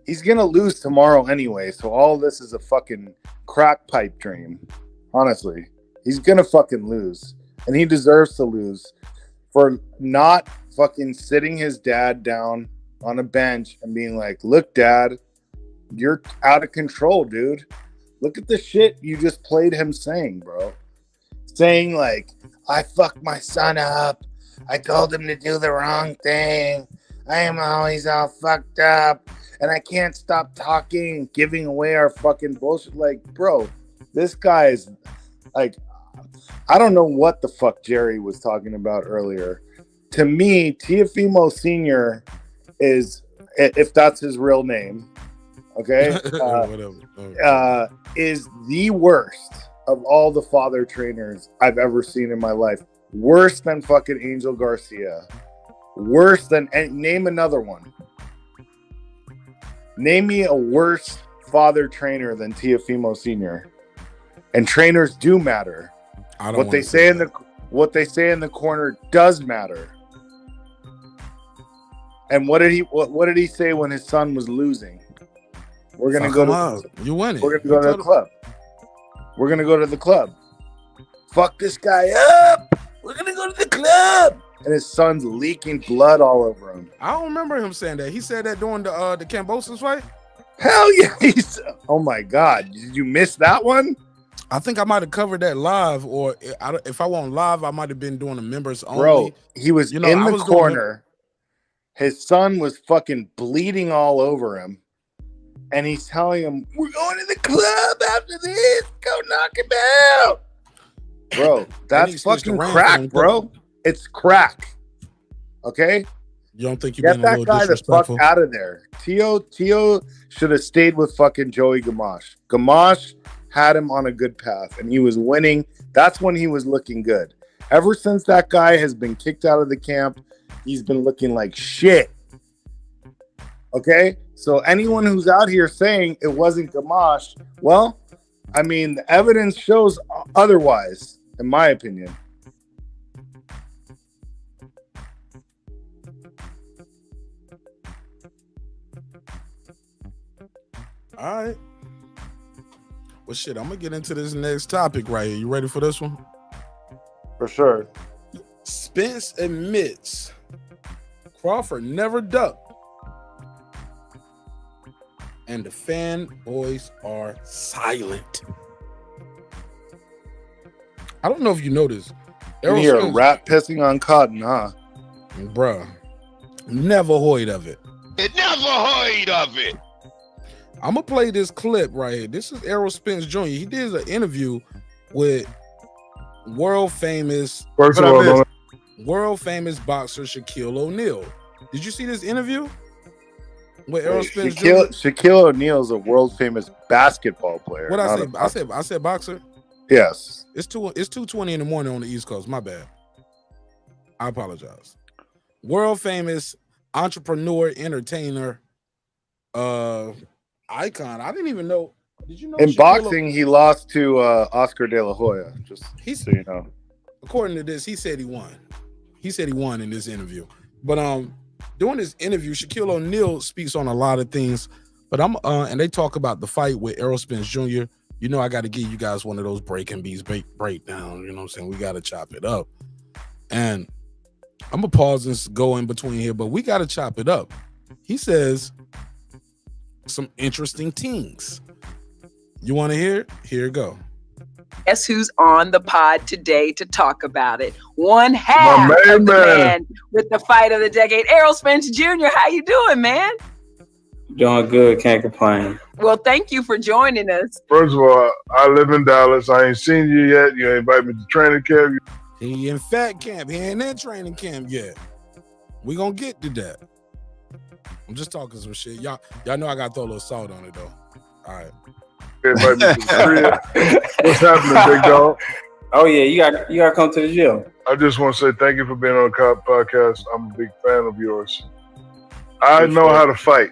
Speaker 5: He's gonna lose tomorrow anyway, so all this is a fucking crack pipe dream. Honestly, he's gonna fucking lose, and he deserves to lose for not fucking sitting his dad down on a bench and being like, "Look, Dad, you're out of control, dude. Look at the shit you just played him saying, bro. Saying like, I fucked my son up. I told him to do the wrong thing. I am always all fucked up. And I can't stop talking, giving away our fucking bullshit." Like, bro, this guy is like, I don't know what the fuck Jerry was talking about earlier. To me, Teofimo Sr. is, if that's his real name, okay, is the worst of all the father trainers I've ever seen in my life. Worse than fucking Angel Garcia. Worse than, name another one. Name me a worse father trainer than Teofimo Sr. And trainers do matter. What they say in the corner does matter. And what did he say when his son was losing? We're gonna go to
Speaker 1: you winning.
Speaker 5: We're gonna go to the club. We're gonna go to the club. Fuck this guy up. We're gonna go to the club. And his son's leaking blood all over him.
Speaker 1: I don't remember him saying that. He said that during the Kambosos fight.
Speaker 5: Hell yeah! Oh my god! Did you miss that one?
Speaker 1: I think I might have covered that live, or if I went live, I might have been doing the members only.
Speaker 5: Bro, he was in the corner. His son was fucking bleeding all over him, and he's telling him, "We're going to the club after this. Go knock him out." Bro, that's fucking crack, bro. It's crack. Okay?
Speaker 1: You don't think you
Speaker 5: get
Speaker 1: been
Speaker 5: that
Speaker 1: a little
Speaker 5: guy the
Speaker 1: disrespectful?
Speaker 5: fuck out of there. Teo should have stayed with fucking Joey Gamache. Gamache had him on a good path, and he was winning. That's when he was looking good. Ever since that guy has been kicked out of the camp, he's been looking like shit. Okay? So anyone who's out here saying it wasn't Gamache, well, I mean, the evidence shows otherwise, in my opinion.
Speaker 1: All right. Well, shit, I'm going to get into this next topic right here. You ready for this one?
Speaker 5: For sure.
Speaker 1: Spence admits Crawford never ducked, and the fanboys are silent. I don't know if you noticed.
Speaker 5: You hear a rat pissing on cotton, huh?
Speaker 1: Bruh. Never heard of it.
Speaker 3: It never heard of it.
Speaker 1: I'm gonna play this clip right here. This is Errol Spence Jr. He did an interview with world famous boxer Shaquille O'Neal. Did you see this interview with Errol Spence Jr.?
Speaker 5: Shaquille O'Neal is a world famous basketball player.
Speaker 1: What I said boxer.
Speaker 5: Yes.
Speaker 1: It's 2:20 in the morning on the East Coast. My bad. I apologize. World famous entrepreneur, entertainer, icon. I didn't even know. Did you know
Speaker 5: in boxing he lost to Oscar De La Hoya? Just so you know.
Speaker 1: According to this, he said he won. He said he won in this interview. But during this interview, Shaquille O'Neal speaks on a lot of things. But and they talk about the fight with Errol Spence Jr. You know, I got to give you guys one of those breaking beats breakdown. You know what I'm saying? We got to chop it up. And I'm gonna pause and go in between here, but we got to chop it up. He says some interesting things. You want to hear it? Here you go.
Speaker 12: Guess who's on the pod today to talk about it? One half of the man with the fight of the decade, Errol Spence Jr. How you doing, man?
Speaker 13: Doing good, can't complain.
Speaker 12: Well, thank you for joining us.
Speaker 9: First of all, I live in Dallas. I ain't seen you yet. You ain't invited me to training camp.
Speaker 1: He in fat camp. He ain't in training camp yet. We gonna get to that. I'm just talking some shit. Y'all know I gotta throw a little salt on it though. All right.
Speaker 9: What's happening, big dog?
Speaker 13: Oh yeah, you got to come to the gym.
Speaker 9: I just want to say thank you for being on the podcast. I'm a big fan of yours. I know how to fight.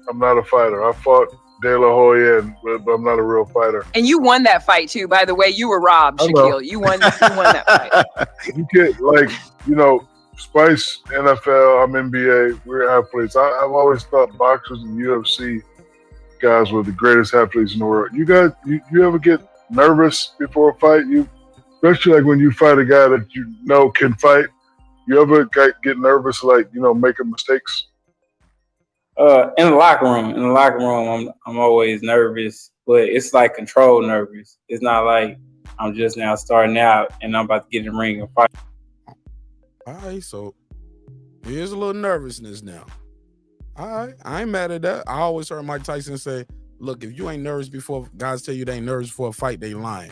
Speaker 9: I'm not a fighter. I fought De La Hoya, but I'm not a real fighter.
Speaker 12: And you won that fight too, by the way. You were robbed, Shaquille. You won that fight.
Speaker 9: You get Spice, NFL, I'm NBA, we're athletes. I've always thought boxers and UFC guys were the greatest athletes in the world. You guys, you ever get nervous before a fight? Especially like when you fight a guy that you know can fight. You ever get nervous, making mistakes?
Speaker 13: In the locker room, I'm always nervous, but it's like controlled nervous. It's not like I'm just now starting out and I'm about to get in the ring and fight.
Speaker 1: All right, so here's a little nervousness now. All right, I ain't mad at that. I always heard Mike Tyson say, look, if you ain't nervous before, guys tell you they ain't nervous before a fight, they lying.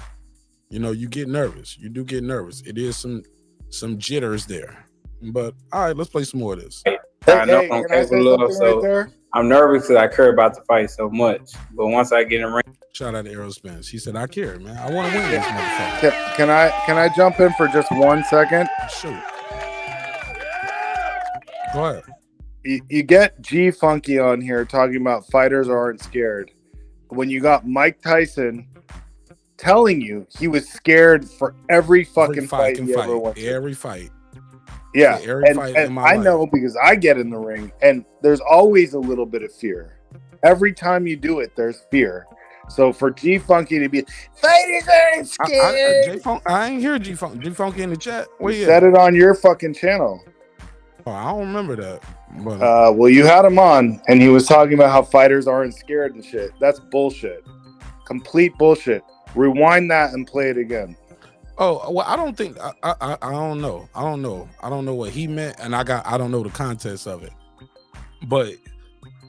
Speaker 1: You get nervous. You do get nervous. It is some jitters there. But all right, let's play some more of this.
Speaker 13: I know I'm capable of, so I'm nervous because I care about the fight so much. But once I get in the ring,
Speaker 1: shout out to Errol Spence. He said, I care, man. I want to win this motherfucker.
Speaker 14: Can I jump in for just 1 second?
Speaker 1: Shoot. Go ahead.
Speaker 14: You get G Funky on here talking about fighters aren't scared. When you got Mike Tyson telling you he was scared for every fucking fight he ever went to.
Speaker 1: Every fight.
Speaker 14: Yeah,
Speaker 1: every fight in my
Speaker 14: I
Speaker 1: life.
Speaker 14: know because I get in the ring and there's always a little bit of fear. Every time you do it, there's fear. So for G Funky to be fighters aren't scared.
Speaker 1: I ain't hear G Funky in the chat. Where
Speaker 14: you said it on your fucking channel.
Speaker 1: Oh, I don't remember that. But
Speaker 14: well, you had him on, and he was talking about how fighters aren't scared and shit. That's bullshit. Complete bullshit. Rewind that and play it again.
Speaker 1: Oh, well, I don't think I don't know. I don't know what he meant, and I don't know the context of it. But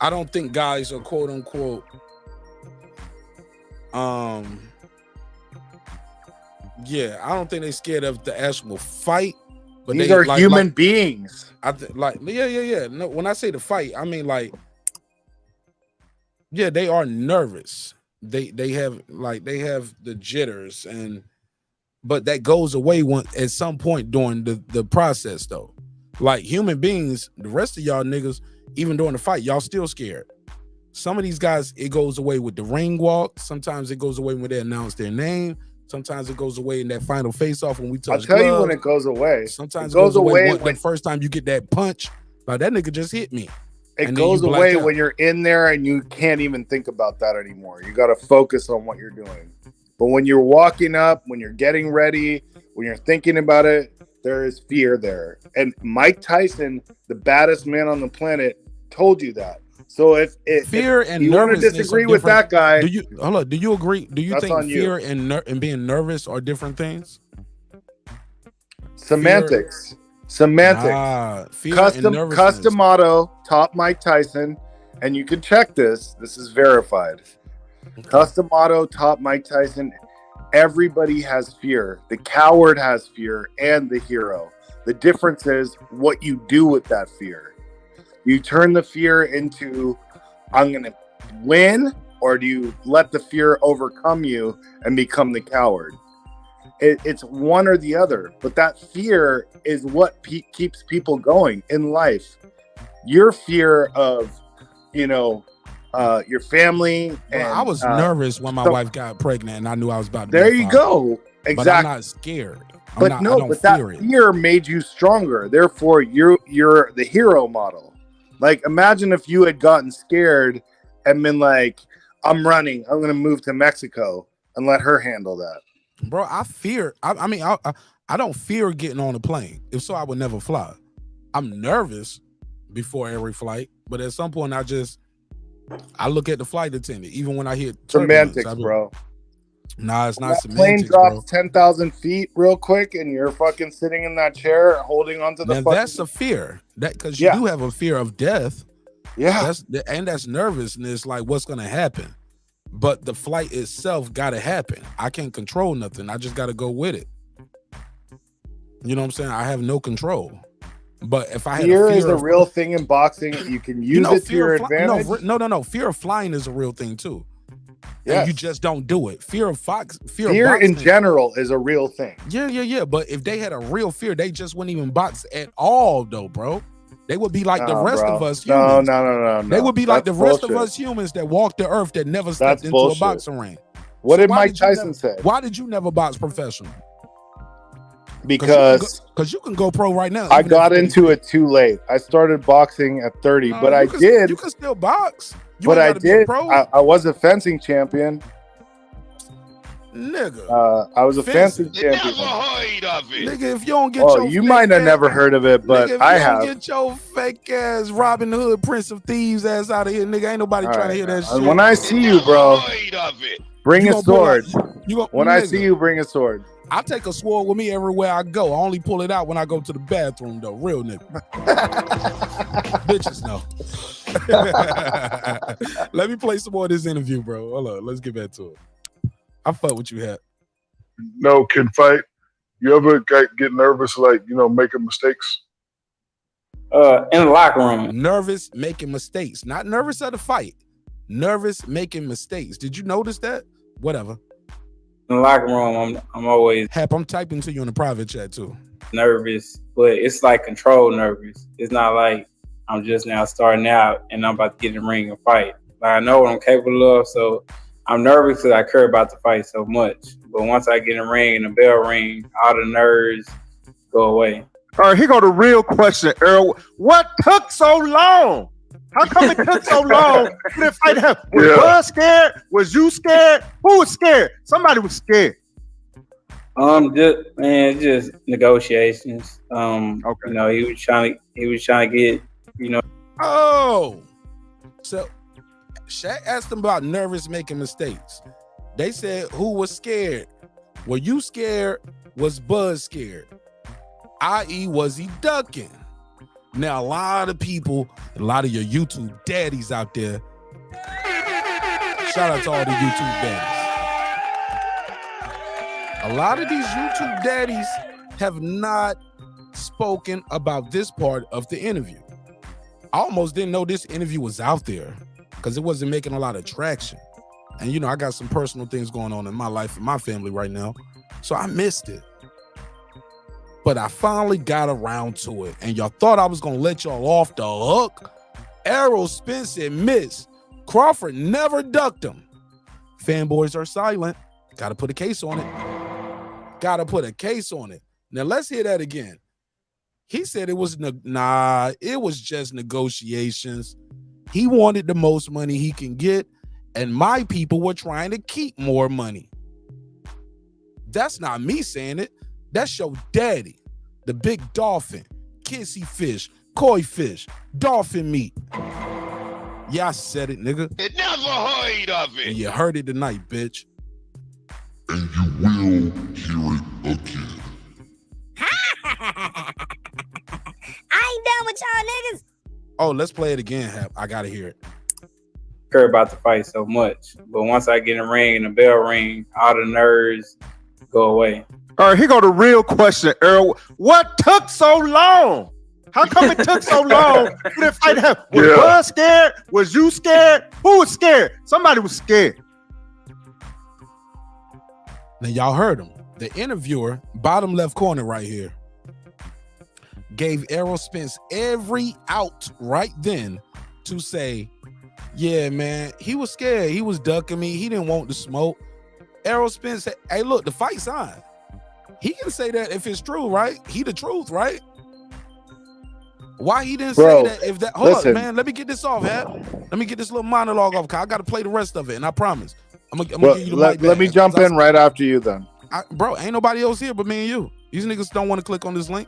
Speaker 1: I don't think guys are quote unquote I don't think they're scared of the actual fight. But
Speaker 14: these are human beings.
Speaker 1: I yeah. No, when I say the fight, I mean they are nervous. They have the jitters, but that goes away at some point during the process though. Like human beings, the rest of y'all niggas, even during the fight, y'all still scared. Some of these guys, it goes away with the ring walk. Sometimes it goes away when they announce their name. Sometimes it goes away in that final face-off when we touch.
Speaker 14: I'll tell you when it goes away.
Speaker 1: Sometimes it goes away when the first time you get that punch. Like that nigga just hit me.
Speaker 14: It goes away when you're in there and you can't even think about that anymore. You got to focus on what you're doing. But when you're walking up, when you're getting ready, when you're thinking about it, there is fear there. And Mike Tyson, the baddest man on the planet, told you that. So if
Speaker 1: fear and
Speaker 14: you want to disagree with that guy,
Speaker 1: do you agree? Do you think fear and being nervous are different things?
Speaker 14: Semantics. Custom auto, top Mike Tyson, and you can check this. This is verified. Okay. Custom auto, top Mike Tyson. Everybody has fear. The coward has fear, and the hero. The difference is what you do with that fear. You turn the fear into, I'm going to win, or do you let the fear overcome you and become the coward? It's one or the other, but that fear is what keeps people going in life. Your fear of, your family. And,
Speaker 1: I was nervous when my wife got pregnant and I knew I was about to
Speaker 14: There you go. Exactly.
Speaker 1: But I'm not scared.
Speaker 14: But that fear made you stronger. Therefore, you're the hero model. Like, imagine if you had gotten scared and been like, I'm running. I'm going to move to Mexico and let her handle that.
Speaker 1: Bro, I fear. I don't fear getting on a plane. If so, I would never fly. I'm nervous before every flight. But at some point, I look at the flight attendant, even when I hear
Speaker 14: semantics, bro.
Speaker 1: Nah, it's not
Speaker 14: semantics. Plane drops 10,000 feet real quick, and you're fucking sitting in that chair, holding onto the.
Speaker 1: That's a fear. Because you do have a fear of death.
Speaker 14: Yeah,
Speaker 1: that's nervousness. Like what's gonna happen, but the flight itself gotta happen. I can't control nothing. I just gotta go with it. You know what I'm saying? I have no control. But if I had
Speaker 14: fear
Speaker 1: a fear
Speaker 14: is a
Speaker 1: of,
Speaker 14: real thing in boxing. You can use it to your advantage.
Speaker 1: No. Fear of flying is a real thing too.
Speaker 14: Yes.
Speaker 1: And you just don't do it. Fear
Speaker 14: in
Speaker 1: of boxing,
Speaker 14: general is a real thing.
Speaker 1: Yeah. But if they had a real fear, they just wouldn't even box at all, though, bro. They would be like the rest of us humans.
Speaker 14: No.
Speaker 1: They would be like the rest
Speaker 14: bullshit.
Speaker 1: of us humans that walk the earth that never stepped into a boxing ring.
Speaker 14: What did Mike Tyson say?
Speaker 1: Why did you never box professional?
Speaker 14: Because
Speaker 1: you can go pro right now.
Speaker 14: I got into it too late. I started boxing at 30, but I did.
Speaker 1: You can still box.
Speaker 14: But I did. I was a fencing champion.
Speaker 1: Nigga.
Speaker 14: I was a fencing champion.
Speaker 3: Never heard of it.
Speaker 1: Nigga, if you don't get
Speaker 14: you might have never heard of it, but
Speaker 1: nigga,
Speaker 14: I
Speaker 1: if you
Speaker 14: have.
Speaker 1: don't get your fake ass Robin Hood, Prince of Thieves ass out of here, nigga. Ain't nobody trying to hear that shit.
Speaker 14: When I see you, bro, bring a sword. When I see you, bring a sword.
Speaker 1: I take a sword with me everywhere I go. I only pull it out when I go to the bathroom, though. Real nigga. Bitches know. Let me play some more of this interview, bro. Hold on. Let's get back to it. I fuck with you, Hat.
Speaker 9: No, can fight. You ever get nervous, like, making mistakes?
Speaker 13: In the locker room.
Speaker 1: Nervous making mistakes. Not nervous at a fight. Nervous making mistakes. Did you notice that? Whatever.
Speaker 13: In the locker room, I'm always
Speaker 1: Hap, I'm typing to you in the private chat too.
Speaker 13: Nervous, but it's like controlled nervous. It's not like I'm just now starting out and I'm about to get in the ring and fight. Like, I know what I'm capable of, so I'm nervous because I care about the fight so much. But once I get in the ring and the bell ring, all the nerves go away.
Speaker 15: All right, here go the real question, Errol. What took so long? How come it took so long for the fight to happen? Was Bud scared? Was you scared? Who was scared? Somebody was scared.
Speaker 13: Just negotiations. Okay. He was trying to get,
Speaker 1: Oh, so Shaq asked them about nervous making mistakes. They said who was scared? Were you scared? Was Bud scared? I.e., was he ducking? Now, a lot of people, a lot of your YouTube daddies out there, shout out to all the YouTube daddies. A lot of these YouTube daddies have not spoken about this part of the interview. I almost didn't know this interview was out there because it wasn't making a lot of traction. And, I got some personal things going on in my life and my family right now, so I missed it. But I finally got around to it. And y'all thought I was going to let y'all off the hook? Errol Spence admits Crawford never ducked him. Fanboys are silent. Got to put a case on it. Got to put a case on it. Now, let's hear that again. He said it was, it was just negotiations. He wanted the most money he can get, and my people were trying to keep more money. That's not me saying it. That's your daddy, the big dolphin, kissy fish, koi fish, dolphin meat. Yeah, I said it, nigga.
Speaker 3: It never heard of it.
Speaker 1: And you heard it tonight, bitch.
Speaker 16: And you will hear it again.
Speaker 17: I ain't done with y'all niggas.
Speaker 1: Oh, let's play it again, Hap. I gotta hear it.
Speaker 13: Care about the fight so much, but once I get in the ring and the bell ring, all the nerves go away.
Speaker 15: All right, here go the real question, Errol. What took so long? How come it took so long for the fight to happen? Was Bud scared? Was you scared? Who was scared? Somebody was scared.
Speaker 1: Now, y'all heard him. The interviewer, bottom left corner right here, gave Errol Spence every out right then to say, yeah, man, he was scared. He was ducking me. He didn't want the smoke. Errol Spence said, hey, look, the fight's on. He can say that if it's true, right? He the truth, right? Why he didn't say that if that... Hold on, man. Let me get this off, Hap. Let me get this little monologue off, because I got to play the rest of it, and I promise. I'm gonna give you the mic back.
Speaker 14: Let me jump in right after you then.
Speaker 1: Bro, ain't nobody else here but me and you. These niggas don't want to click on this link.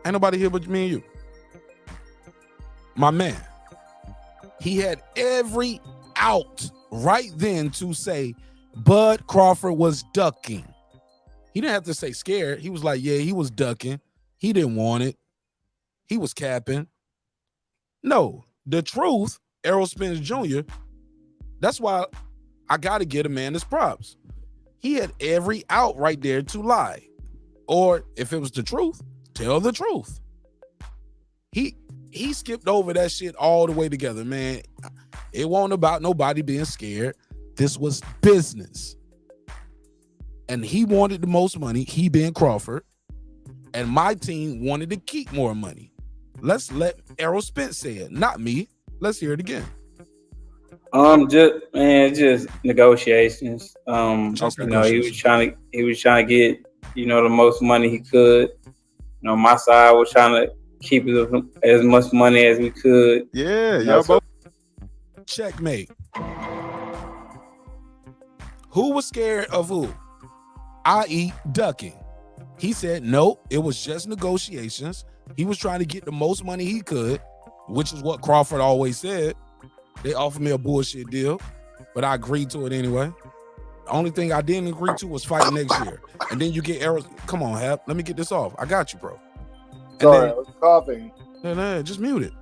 Speaker 1: Ain't nobody here but me and you. My man, he had every out right then to say Bud Crawford was ducking. He didn't have to say scared. He was like, yeah, he was ducking. He didn't want it. He was capping. No, the truth, Errol Spence Jr., that's why I got to get a man his props. He had every out right there to lie. or if it was the truth, tell the truth. He skipped over that shit all the way together, man. It wasn't about nobody being scared. This was business. And he wanted the most money, he being Crawford, and my team wanted to keep more money. Let's let Errol Spence say it, not me. Let's hear it again.
Speaker 13: Just negotiations. You know, he was trying to get, you know, the most money he could. You know, my side was trying to keep as much money as we could.
Speaker 15: Yeah,
Speaker 13: you know,
Speaker 15: both.
Speaker 1: Checkmate. Who was scared of who? I.e. ducking. He said, nope, it was just negotiations. He was trying to get the most money he could, which is what Crawford always said. They offered me a bullshit deal, but I agreed to it anyway. The only thing I didn't agree to was fighting next year. And then you get Errol. Come on, Hap. Let me get this off. I got you, bro.
Speaker 14: Sorry, I was coughing.
Speaker 1: No, just mute it.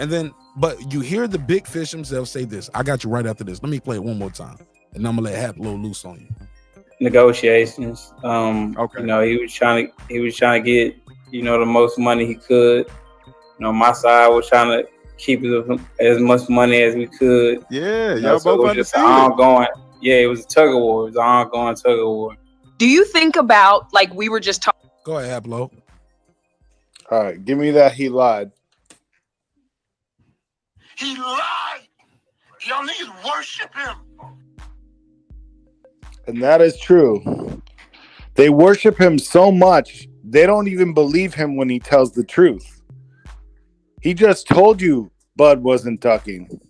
Speaker 1: And then, but you hear the big fish himself say this. I got you right after this. Let me play it one more time. And I'm gonna let Hap a little loose on you.
Speaker 13: Negotiations. You know, he was trying to get, you know, the most money he could. You know, my side was trying to keep as much money as we could.
Speaker 15: Yeah,
Speaker 13: you know,
Speaker 15: y'all
Speaker 13: so
Speaker 15: both
Speaker 13: it was just an
Speaker 15: undefeated.
Speaker 13: ongoing. Yeah, it was a tug of war. It was an ongoing tug of war.
Speaker 12: Do you think about, like we were just talking?
Speaker 1: Go ahead, Haplo.
Speaker 14: All right, give me that. He lied.
Speaker 3: He lied. Y'all niggas worship him.
Speaker 14: And that is true. They worship him so much, they don't even believe him when he tells the truth. He just told you Bud wasn't ducking.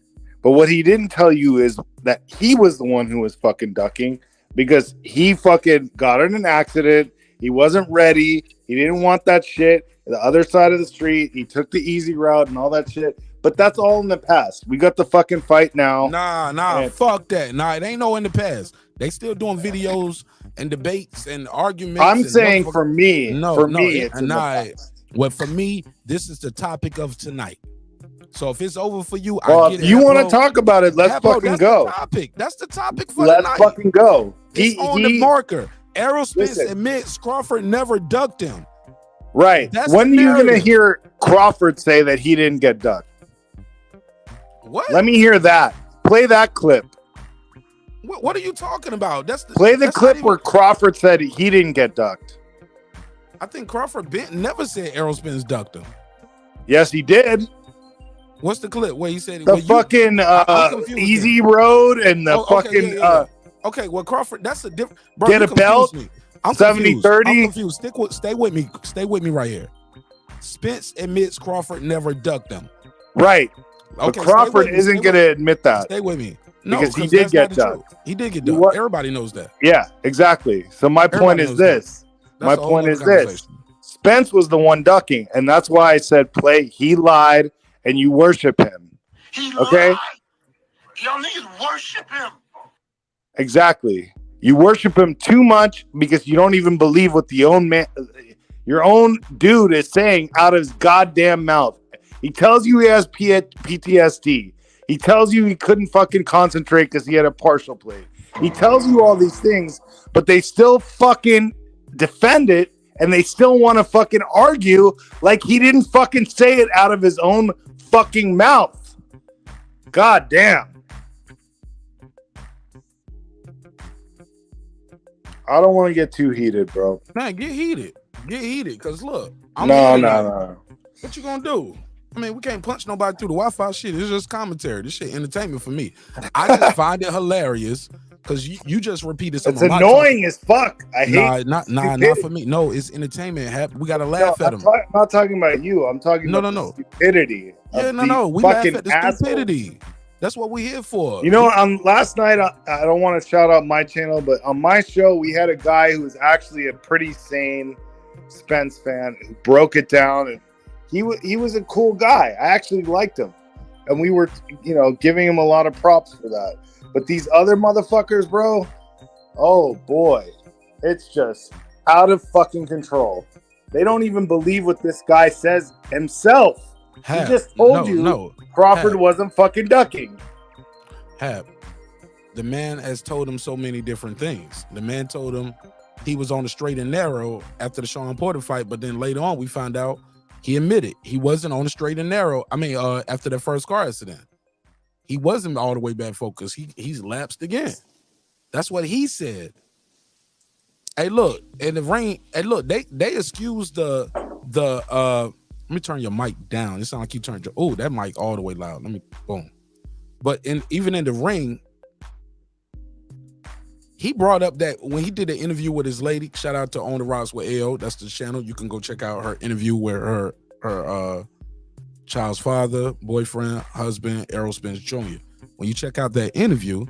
Speaker 14: But what he didn't tell you is that he was the one who was fucking ducking because he fucking got in an accident. He wasn't ready. He didn't want that shit. The other side of the street, he took the easy route and all that shit. But that's all in the past. We got the fucking fight now.
Speaker 1: Nah, fuck that. Nah, it ain't no in the past. They still doing videos and debates and arguments.
Speaker 14: I'm saying for me, it's in the past.
Speaker 1: Well, for me, this is the topic of tonight. So if it's over for you,
Speaker 14: well,
Speaker 1: I get
Speaker 14: if
Speaker 1: it.
Speaker 14: you want to talk about it, let's fucking go.
Speaker 1: That's the topic for
Speaker 14: let's
Speaker 1: tonight.
Speaker 14: fucking go.
Speaker 1: It's on the marker. Errol Spence admits Crawford never ducked him.
Speaker 14: Right.
Speaker 1: That's
Speaker 14: when
Speaker 1: the
Speaker 14: are you going to
Speaker 1: narrative.
Speaker 14: hear Crawford say that he didn't get ducked?
Speaker 1: What?
Speaker 14: Let me hear that. Play that clip.
Speaker 1: What are you talking about?
Speaker 14: Play the clip where Crawford said he didn't get ducked.
Speaker 1: I think Crawford never said Errol Spence ducked him.
Speaker 14: Yes, he did.
Speaker 1: What's the clip where he said
Speaker 14: the fucking easy road and the fucking
Speaker 1: okay, well Crawford, that's a different
Speaker 14: get a belt.
Speaker 1: I'm
Speaker 14: 70-30.
Speaker 1: I'm confused. Stay with me. Stay with me right here. Spence admits Crawford never ducked him.
Speaker 14: Right.
Speaker 1: Okay,
Speaker 14: but Crawford isn't going to admit that.
Speaker 1: Stay with me. No,
Speaker 14: because he did get ducked.
Speaker 1: He did get ducked. Everybody knows that.
Speaker 14: Yeah, exactly. So my point is this. My point is this. Spence was the one ducking, and that's why I said play. He lied, and you worship him.
Speaker 3: He
Speaker 14: okay?
Speaker 3: lied. Y'all niggas worship him.
Speaker 14: Exactly. You worship him too much because you don't even believe what your own dude is saying out of his goddamn mouth. He tells you he has PTSD. He tells you he couldn't fucking concentrate because he had a partial plate. He tells you all these things, but they still fucking defend it, and they still want to fucking argue like he didn't fucking say it out of his own fucking mouth. God damn. I don't want to get too heated, bro.
Speaker 1: Man, get heated. Get heated, because look.
Speaker 14: No.
Speaker 1: What you gonna do? I mean, we can't punch nobody through the Wi-Fi shit. It's just commentary. This shit entertainment for me. I just find it hilarious because you just repeated something.
Speaker 14: It's annoying as fuck. I hate
Speaker 1: not for me. No, it's entertainment. We gotta laugh at them.
Speaker 14: I'm not talking about you. I'm talking about the stupidity.
Speaker 1: Yeah, no. We laugh at the stupidity. That's what we're here for.
Speaker 14: You know, last night, I don't want to shout out my channel, but on my show, we had a guy who was actually a pretty sane Spence fan who broke it down, and he was a cool guy. I actually liked him, and we were, giving him a lot of props for that. But these other motherfuckers, bro, oh boy, it's just out of fucking control. They don't even believe what this guy says himself. He just told you Crawford wasn't fucking ducking.
Speaker 1: The man has told him so many different things. The man told him he was on the straight and narrow after the Shawn Porter fight, but then later on we found out he admitted he wasn't on the straight and narrow. I mean, after the first car accident, he wasn't all the way back focused. He's lapsed again. That's what he said. Hey, look, in the ring, hey, look, they excused the let me turn your mic down. It sounds like you turned your that mic all the way loud. Let me boom. But even in the ring, he brought up that when he did an interview with his lady, shout out to On the Rocks with AO, that's the channel. You can go check out her interview with her child's father, boyfriend, husband, Errol Spence Jr. When you check out that interview,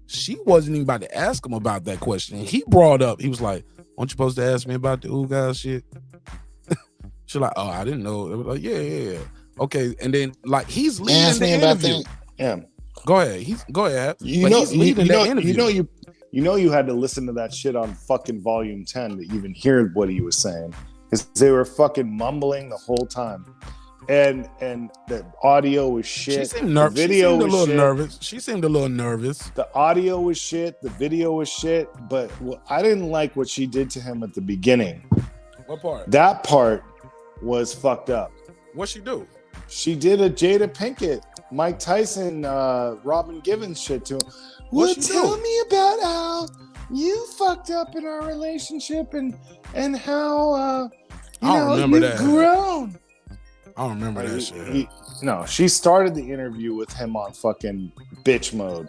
Speaker 1: she wasn't even about to ask him about that question. He brought up, he was like, "Aren't you supposed to ask me about the guys shit?" She's like, "Oh, I didn't know." They were like, yeah. Okay, and then like he's leading the interview.
Speaker 5: Yeah.
Speaker 1: Go ahead. Go ahead.
Speaker 5: You know you had to listen to that shit on fucking volume 10 to even hear what he was saying. Because they were fucking mumbling the whole time. And the audio was shit.
Speaker 1: She seemed nervous.
Speaker 5: The video was
Speaker 1: a little
Speaker 5: shit.
Speaker 1: nervous. She seemed a little nervous.
Speaker 5: The audio was shit. The video was shit. But I didn't like what she did to him at the beginning.
Speaker 1: What part?
Speaker 5: That part was fucked up.
Speaker 1: What'd she do?
Speaker 5: She did a Jada Pinkett, Mike Tyson, Robin Givens shit to him. Well, tell me about how you fucked up in our relationship and how you've grown.
Speaker 1: I don't remember that shit.
Speaker 5: No, she started the interview with him on fucking bitch mode.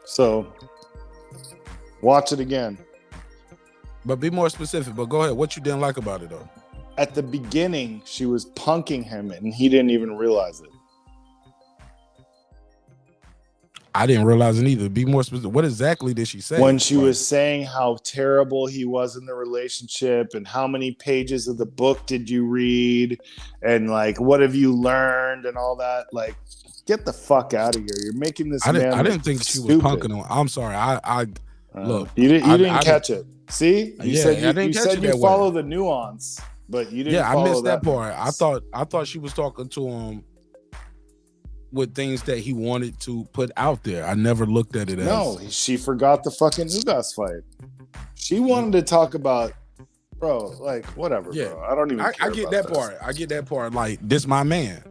Speaker 5: So watch it again.
Speaker 1: But be more specific. But go ahead. What you didn't like about it though?
Speaker 5: At the beginning, she was punking him and he didn't even realize it.
Speaker 1: I didn't realize it either. Be more specific. What exactly did she say?
Speaker 5: When she was saying how terrible he was in the relationship and how many pages of the book did you read and like what have you learned and all that, like get the fuck out of here. You're making this man
Speaker 1: I didn't think she was punking him. I'm sorry. I look.
Speaker 5: You didn't catch it. See? You said you follow
Speaker 1: way.
Speaker 5: the nuance, but you didn't.
Speaker 1: Yeah,
Speaker 5: follow
Speaker 1: I missed that part.
Speaker 5: nuance.
Speaker 1: I thought she was talking to him with things that he wanted to put out there. I never looked at it as
Speaker 5: no. She forgot the fucking Ugas fight. She wanted to talk about, bro. Like whatever, bro. I don't even.
Speaker 1: I get that part. I get that part. Like this, my man.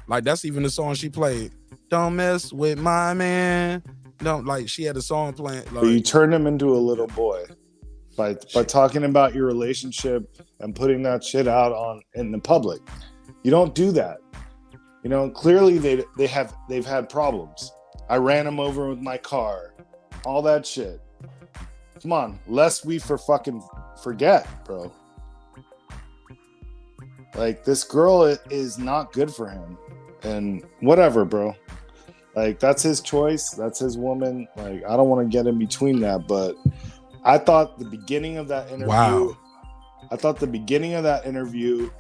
Speaker 1: Like that's even the song she played. Don't mess with my man. Don't like she had a song playing. Like,
Speaker 5: but you turned him into a little boy by talking about your relationship and putting that shit out in the public. You don't do that. You know, clearly they've had problems. I ran him over with my car, all that shit. Come on, lest we fucking forget, bro. Like this girl is not good for him, and whatever, bro. Like that's his choice, that's his woman. Like I don't want to get in between that, but I thought the beginning of that interview.
Speaker 1: Wow.
Speaker 5: I thought the beginning of that interview,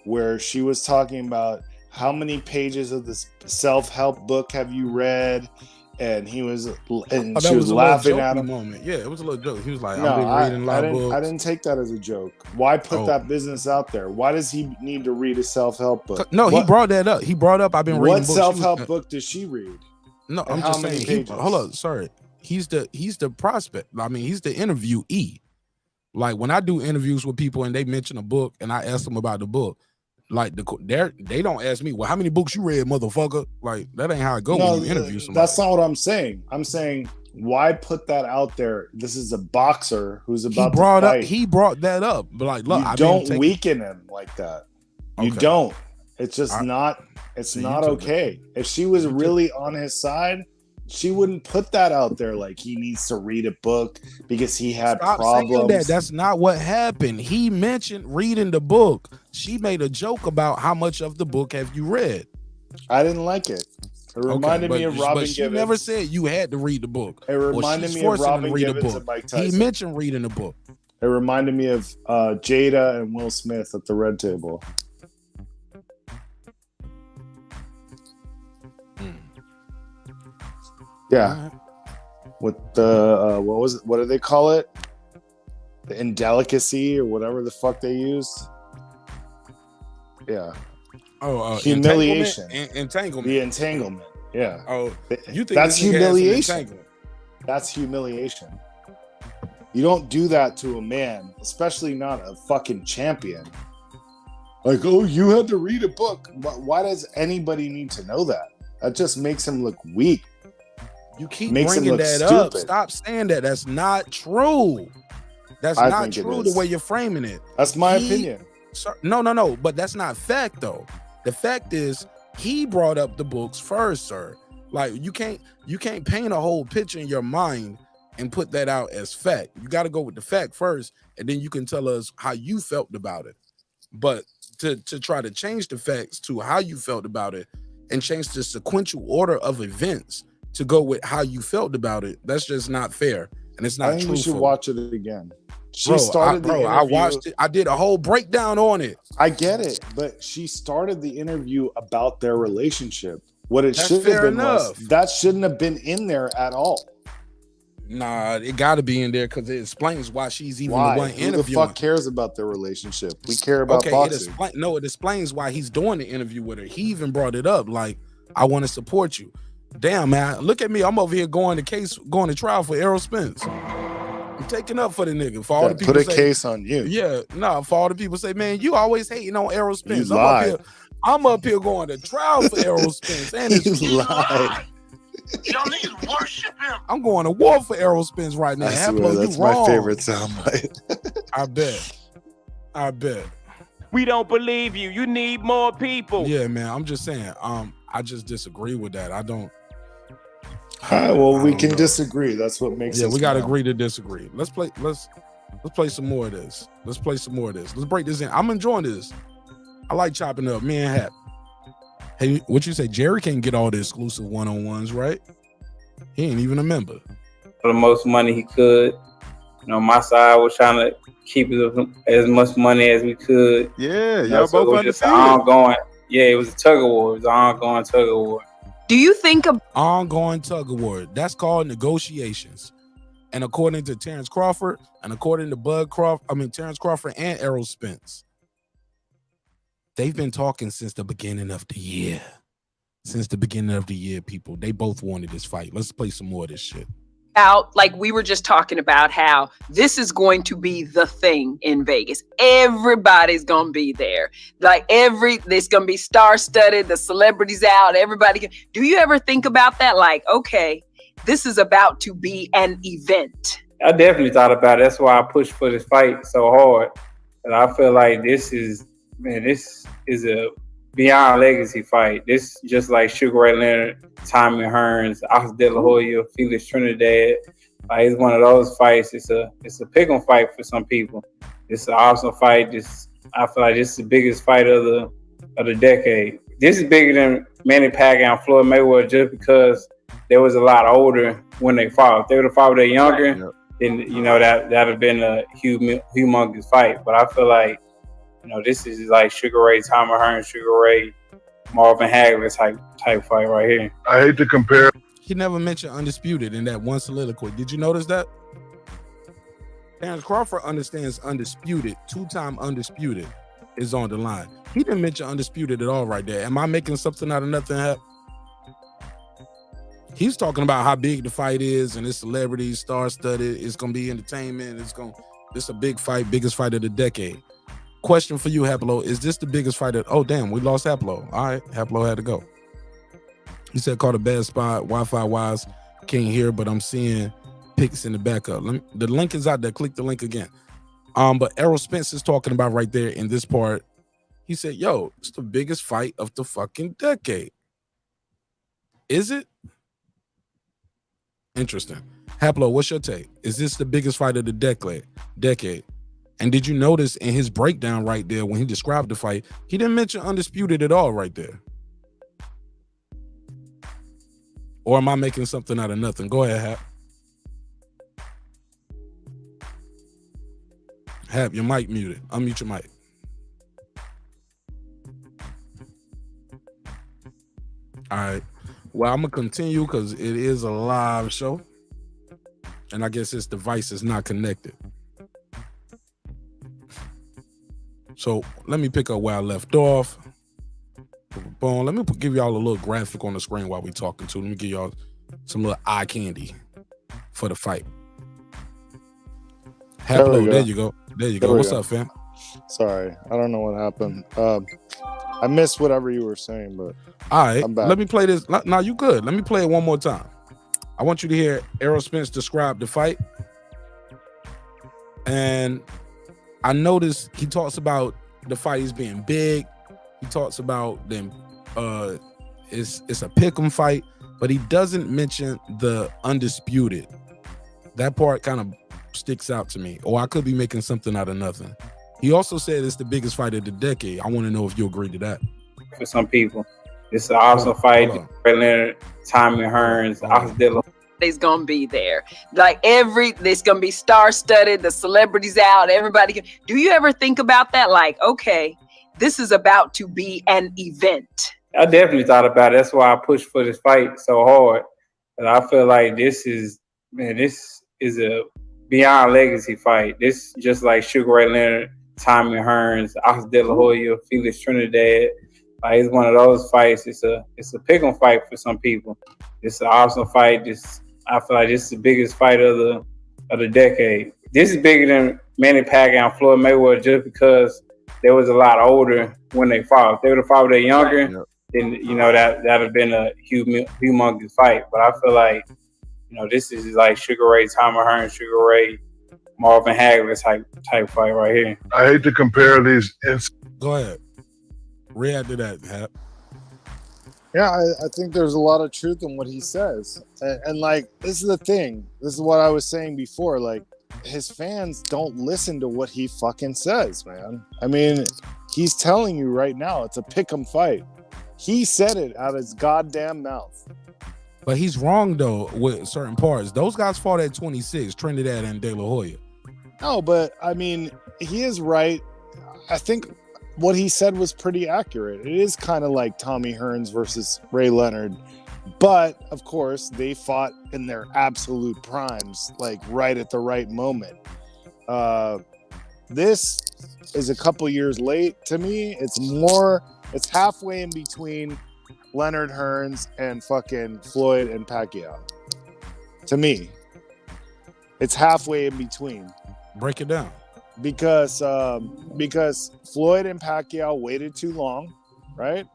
Speaker 5: where she was talking about how many pages of this self-help book have you read? And he was, and she was laughing at him.
Speaker 1: Moment. Yeah, it was a little joke. He was like,
Speaker 5: no,
Speaker 1: I've been reading a lot of books.
Speaker 5: I didn't take that as a joke. Why put that business out there? Why does he need to read a self-help book?
Speaker 1: No, he brought that up. He brought up, I've been reading books.
Speaker 5: What self-help book does she read?
Speaker 1: No, I'm just saying. Hold on, sorry. He's the prospect. I mean, he's the interviewee. Like when I do interviews with people and they mention a book and I ask them about the book, like they don't ask me, well, how many books you read, motherfucker? Like that ain't how it goes when you interview somebody.
Speaker 5: That's not what I'm saying. I'm saying why put that out there? This is a boxer who's about to fight.
Speaker 1: He brought that up, but like, look,
Speaker 5: you don't weaken him like that. You don't. It's just not. It's not okay. If she was really on his side, she wouldn't put that out there like he needs to read a book because he had problems.
Speaker 1: Saying that's not what happened. He mentioned reading the book. She made a joke about how much of the book have you read.
Speaker 5: I didn't like it. It reminded me of Robin Givens.
Speaker 1: She never said you had to read the book.
Speaker 5: It reminded me of Robin Givens and Mike Tyson.
Speaker 1: He mentioned reading the book.
Speaker 5: It reminded me of Jada and Will Smith at the Red Table. Yeah, with the what was it? What do they call it? The indelicacy or whatever the fuck they used. Yeah.
Speaker 1: Oh,
Speaker 5: humiliation.
Speaker 1: Entanglement.
Speaker 5: The entanglement. Yeah.
Speaker 1: Oh, you think
Speaker 5: that's humiliation? That's humiliation. You don't do that to a man, especially not a fucking champion. Like, oh, you had to read a book. Why does anybody need to know that? That just makes him look weak.
Speaker 1: You keep bringing that up. Stop saying that. That's not true. That's not true the way you're framing it.
Speaker 5: That's my opinion.
Speaker 1: No. But that's not fact, though. The fact is, he brought up the books first, sir. Like, you can't paint a whole picture in your mind and put that out as fact. You got to go with the fact first, and then you can tell us how you felt about it. But to try to change the facts to how you felt about it and change the sequential order of events to go with how you felt about it, that's just not fair, and it's not
Speaker 5: I think we should
Speaker 1: truthful.
Speaker 5: watch it again.
Speaker 1: I watched it. I did a whole breakdown on it.
Speaker 5: I get it, but she started the interview about their relationship. What it should have been was that shouldn't have been in there at all.
Speaker 1: Nah, it got to be in there because it explains why she's even the one interviewing.
Speaker 5: Who the fuck cares about their relationship? We care about boxing.
Speaker 1: It explains why he's doing the interview with her. He even brought it up, like, I want to support you. Damn, man, look at me. I'm over here going to trial for Errol Spence. I'm taking up for the nigga. For all the people
Speaker 5: put a case on you.
Speaker 1: Yeah, no. For all the people say, man, you always hating on Errol Spence. I'm up here going to trial for Errol Spence. And
Speaker 3: you lied. Y'all niggas worship him.
Speaker 1: I'm going to war for Errol Spence right now.
Speaker 5: That's my favorite soundbite.
Speaker 1: I bet.
Speaker 18: We don't believe you. You need more people.
Speaker 1: Yeah, man. I'm just saying. I just disagree with that. I don't.
Speaker 5: All right, well, we can disagree. That's what makes
Speaker 1: we got to agree to disagree. Let's play some more of this. Let's break this in. I'm enjoying this. I like chopping up. Me and Hap. Hey, what you say? Jerry can't get all the exclusive one-on-ones, right? He ain't even a member.
Speaker 13: For the most money he could. You know, my side was trying to keep as much money as we could.
Speaker 15: Yeah,
Speaker 13: y'all both understand. Ongoing. Yeah, it was a tug of war. It was an ongoing tug of war.
Speaker 12: Do you think
Speaker 1: ongoing tug of war? That's called negotiations. And according to Terence Crawford, and according to Terence Crawford and Errol Spence, they've been talking since the beginning of the year. People. They both wanted this fight. Let's play some more of this shit.
Speaker 12: Like we were just talking about how this is going to be the thing in Vegas. Everybody's gonna be there. Like it's gonna be star-studded, the celebrities out, everybody. Do you ever think about that? Like, okay, this is about to be an event.
Speaker 13: I definitely thought about it. That's why I pushed for this fight so hard. And I feel like this is a beyond legacy fight. This just like Sugar Ray Leonard, Tommy Hearns, Oscar De La Hoya, Felix Trinidad. Like, it's one of those fights. It's a pick'em fight for some people. It's an awesome fight. I feel like this is the biggest fight of the decade. This is bigger than Manny Pacquiao and Floyd Mayweather just because they was a lot older when they fought. If they would have fought when they younger, then that'd have been a humongous fight. But I feel like this is like Sugar Ray, Tommy Hearns, Sugar Ray, Marvin Hagler type fight right here.
Speaker 9: I hate to compare.
Speaker 1: He never mentioned Undisputed in that one soliloquy. Did you notice that? Terence Crawford understands Undisputed, two-time Undisputed is on the line. He didn't mention Undisputed at all right there. Am I making something out of nothing, Hap? He's talking about how big the fight is and it's celebrities, star-studded. It's going to be entertainment. It's a big fight, biggest fight of the decade. Question for you, Haplo. Is this the biggest fight oh, damn, we lost Haplo. All right, Haplo had to go. He said, caught a bad spot. Wi-Fi wise, can't hear, but I'm seeing pics in the backup. The link is out there. Click the link again. But Errol Spence is talking about right there in this part. He said, yo, it's the biggest fight of the fucking decade. Is it? Interesting. Haplo, what's your take? Is this the biggest fight of the decade? And did you notice in his breakdown right there when he described the fight, he didn't mention Undisputed at all right there? Or am I making something out of nothing? Go ahead, Hap. Hap, your mic muted. Unmute your mic. All right. Well, I'm going to continue because it is a live show. And I guess this device is not connected. So let me pick up where I left off. Boom. Let me give y'all a little graphic on the screen while we're talking to. Let me give y'all some little eye candy for the fight. Haplo, there you go. There you
Speaker 14: There
Speaker 1: go.
Speaker 14: we
Speaker 1: What's
Speaker 14: go.
Speaker 1: up, fam?
Speaker 14: Sorry, I don't know what happened. I missed whatever you were saying, but
Speaker 1: All right,
Speaker 14: I'm back.
Speaker 1: let me play this. No, you good. Let me play it one more time. I want you to hear Errol Spence describe the fight. And I noticed he talks about the fight as being big. He talks about them. It's a pick'em fight, but he doesn't mention the undisputed. That part kind of sticks out to me. Or I could be making something out of nothing. He also said it's the biggest fight of the decade. I want to know if you agree to that.
Speaker 13: For some people, it's an awesome fight. Ray Leonard, Tommy Hearns, Osdilla.
Speaker 12: It's gonna be there. Like it's gonna be star-studded, the celebrities out, everybody. Do you ever think about that? Like, okay, this is about to be an event.
Speaker 13: I definitely thought about it. That's why I pushed for this fight so hard. And I feel like this is a beyond legacy fight. This just like Sugar Ray Leonard, Tommy Hearns, Ox De La Hoya, Felix Trinidad. Like, it's one of those fights. It's a pick'em fight for some people. It's an awesome fight. I feel like this is the biggest fight of the decade. This is bigger than Manny Pacquiao and Floyd Mayweather just because they was a lot older when they fought. If they would have fought when they were younger, then that'd have been a humongous fight. But I feel like this is like Sugar Ray, Tommy Hearns, Sugar Ray, Marvin Hagler type fight right here.
Speaker 9: I hate to compare these.
Speaker 1: Go ahead. React to that, Hap.
Speaker 14: Yeah, I think there's a lot of truth in what he says. And like, this is the thing. This is what I was saying before. Like, his fans don't listen to what he fucking says, man. I mean, he's telling you right now, it's a pick'em fight. He said it out of his goddamn mouth.
Speaker 1: But he's wrong, though, with certain parts. Those guys fought at 26, Trinidad and De La Hoya.
Speaker 14: No, but I mean, he is right. I think what he said was pretty accurate. It is kind of like Tommy Hearns versus Ray Leonard. But, of course, they fought in their absolute primes, like right at the right moment. This is a couple years late to me. It's halfway in between Leonard Hearns and fucking Floyd and Pacquiao. To me, it's halfway in between.
Speaker 1: Break it down.
Speaker 14: Because Floyd and Pacquiao waited too long, right?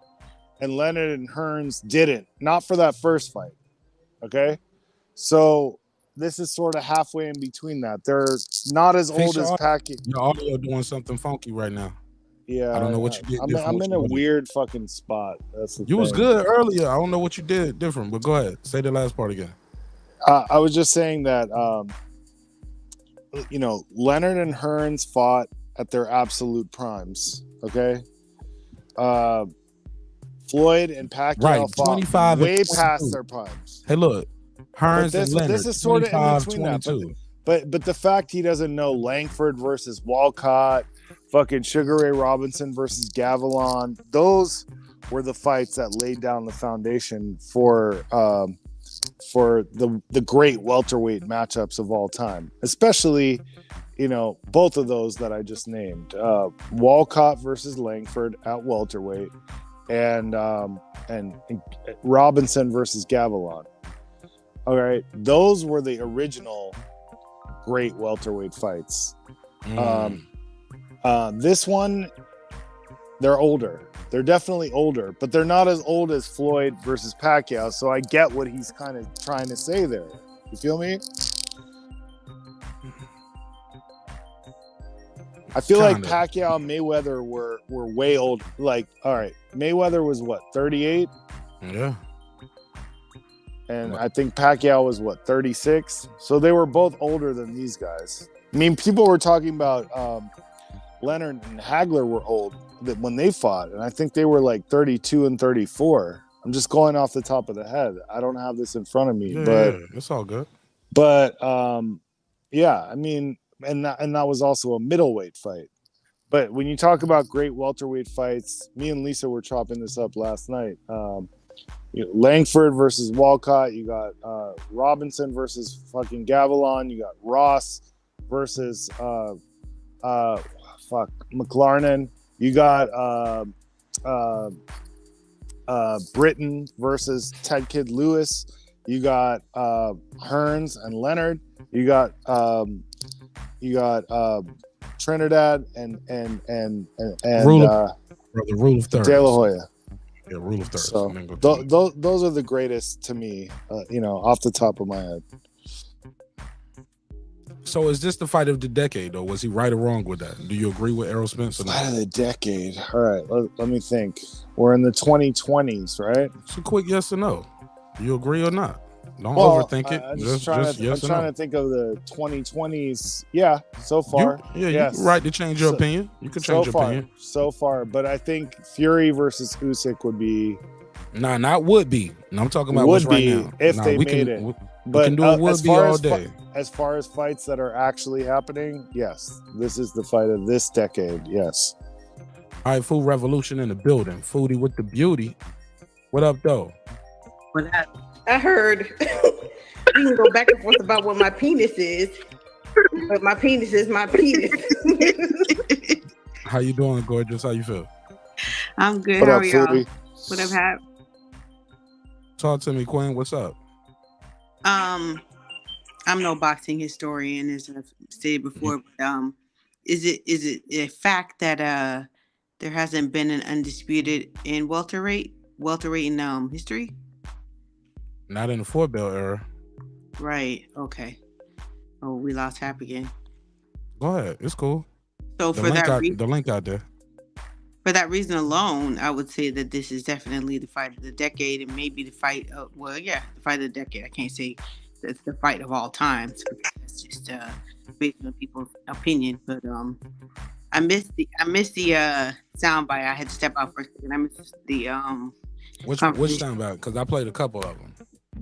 Speaker 14: And Leonard and Hearns didn't. Not for that first fight. Okay? So this is sort of halfway in between that. They're not as old as Pacquiao.
Speaker 1: Your audio doing something funky right now.
Speaker 14: Yeah.
Speaker 1: I don't know what you did.
Speaker 14: I'm in a weird fucking spot. That's the
Speaker 1: You was
Speaker 14: thing.
Speaker 1: good earlier. I don't know what you did different, but go ahead. Say the last part again.
Speaker 14: I was just saying that Leonard and Hearns fought at their absolute primes. Okay. Floyd and Pacquiao fought
Speaker 1: 25
Speaker 14: way
Speaker 1: and
Speaker 14: past
Speaker 1: 22.
Speaker 14: their primes.
Speaker 1: Hey, look, Hearns
Speaker 14: This
Speaker 1: and Leonard.
Speaker 14: is sort of in
Speaker 1: 25,
Speaker 14: between that.
Speaker 1: 22.
Speaker 14: But the fact he doesn't know Langford versus Walcott, fucking Sugar Ray Robinson versus Gavilan, those were the fights that laid down the foundation for the great welterweight matchups of all time, especially both of those that I just named, Walcott versus Langford at welterweight, and Robinson versus Gavilan. All right, those were the original great welterweight fights. This one, they're older. They're definitely older, but they're not as old as Floyd versus Pacquiao. So I get what he's kind of trying to say there. You feel me? I feel like Pacquiao and Mayweather were way old. Like, all right, Mayweather was what, 38?
Speaker 1: Yeah.
Speaker 14: And I think Pacquiao was what, 36? So they were both older than these guys. I mean, people were talking about Leonard and Hagler were old when they fought, and I think they were like 32 and 34. I'm just going off the top of the head. I don't have this in front of me, but
Speaker 1: it's all good.
Speaker 14: But yeah, I mean, and that was also a middleweight fight. But when you talk about great welterweight fights, me and Lisa were chopping this up last night. Langford versus Walcott. You got Robinson versus fucking Gavilan. You got Ross versus McLarnin. You got Britton versus Ted Kid Lewis. You got Hearns and Leonard. You got
Speaker 5: You got Trinidad and
Speaker 1: Rule of thirds.
Speaker 5: De La Hoya.
Speaker 1: Yeah, rule of thirds.
Speaker 5: So those are the greatest to me, off the top of my head.
Speaker 1: So is this the fight of the decade, though? Was he right or wrong with that? Do you agree with Errol Spence?
Speaker 5: Fight of the decade. All right, let me think. We're in the 2020s, right?
Speaker 1: It's a quick yes or no. Do you agree or not? Don't overthink it.
Speaker 5: I'm
Speaker 1: Just
Speaker 5: trying
Speaker 1: yes or no.
Speaker 5: to think of the 2020s. Yeah, so far.
Speaker 1: Yes. You're right to change your opinion. You can change your opinion.
Speaker 5: So far, but I think Fury versus Usyk would be.
Speaker 1: Nah, not would be. No, I'm talking about what's right now.
Speaker 5: If they made it.
Speaker 1: We can do it would be all day.
Speaker 5: As far as fights that are actually happening, yes, this is the fight of this decade. Yes.
Speaker 1: All right, Food Revolution in the building. Foodie with the beauty. What up, though?
Speaker 19: I heard you can go back and forth about what my penis is, but my penis is my penis.
Speaker 1: How you doing, gorgeous? How you feel?
Speaker 19: I'm good.
Speaker 5: What
Speaker 19: How
Speaker 5: up,
Speaker 19: are y'all?
Speaker 5: Foodie?
Speaker 19: What up, Hap?
Speaker 1: Talk to me, Quinn. What's up?
Speaker 19: I'm no boxing historian, as I've stated before, but is it a fact that there hasn't been an undisputed in welterweight in history?
Speaker 1: Not in the 4-belt era.
Speaker 19: Right. Okay. Oh, we lost Hap again.
Speaker 1: Go ahead. It's cool.
Speaker 19: So
Speaker 1: the
Speaker 19: for that
Speaker 1: the link out there.
Speaker 19: For that reason alone, I would say that this is definitely the fight of the decade, and maybe the fight of the fight of the decade. I can't say that's the fight of all times because that's just based on people's opinion. But I missed the soundbite. I had to step out for a second. I missed the
Speaker 1: Which soundbite? Because I played a couple of them.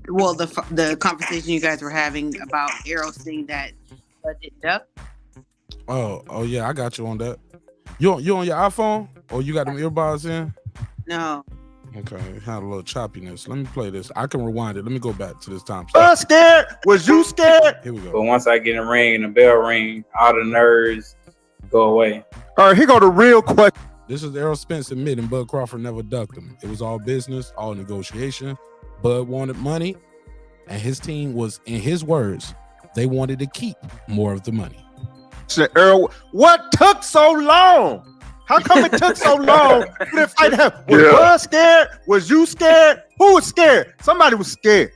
Speaker 19: Well, the conversation you guys were having about Errol saying that didn't duck.
Speaker 1: Oh yeah, I got you on that. You on your iPhone or you got them earbuds in?
Speaker 19: No.
Speaker 1: Okay, it had a little choppiness. Let me play this. I can rewind it. Let me go back to this time.
Speaker 15: Scared? Was you scared?
Speaker 1: Here we go.
Speaker 13: But once I get a ring and the bell ring, all the nerves go away.
Speaker 15: All right, here go the real question.
Speaker 1: This is Errol Spence admitting Bud Crawford never ducked him. It was all business, all negotiation. Bud wanted money, and his team was, in his words, they wanted to keep more of the money.
Speaker 15: Errol, what took so long? How come it took so long for the fight to happen? Was Bud scared? Was you scared? Who was scared? Somebody was scared.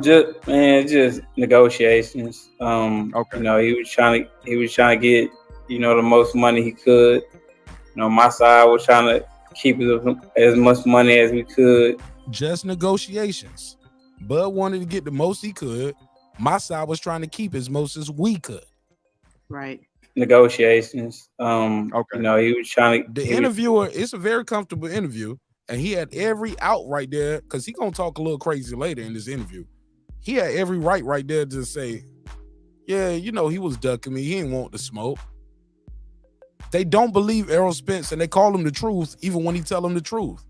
Speaker 13: Just negotiations. Okay. He was trying to get, the most money he could. My side was trying to keep as much money as we could.
Speaker 1: Just negotiations. Bud wanted to get the most he could. My side was trying to keep as most as we could.
Speaker 19: Right.
Speaker 13: Negotiations. Okay. He was trying to.
Speaker 1: The interviewer, it's a very comfortable interview, and he had every out right there because he's gonna talk a little crazy later in this interview. He had every right there to say, yeah, he was ducking me. He didn't want the smoke. They don't believe Errol Spence, and they call him the truth, even when he tell them the truth.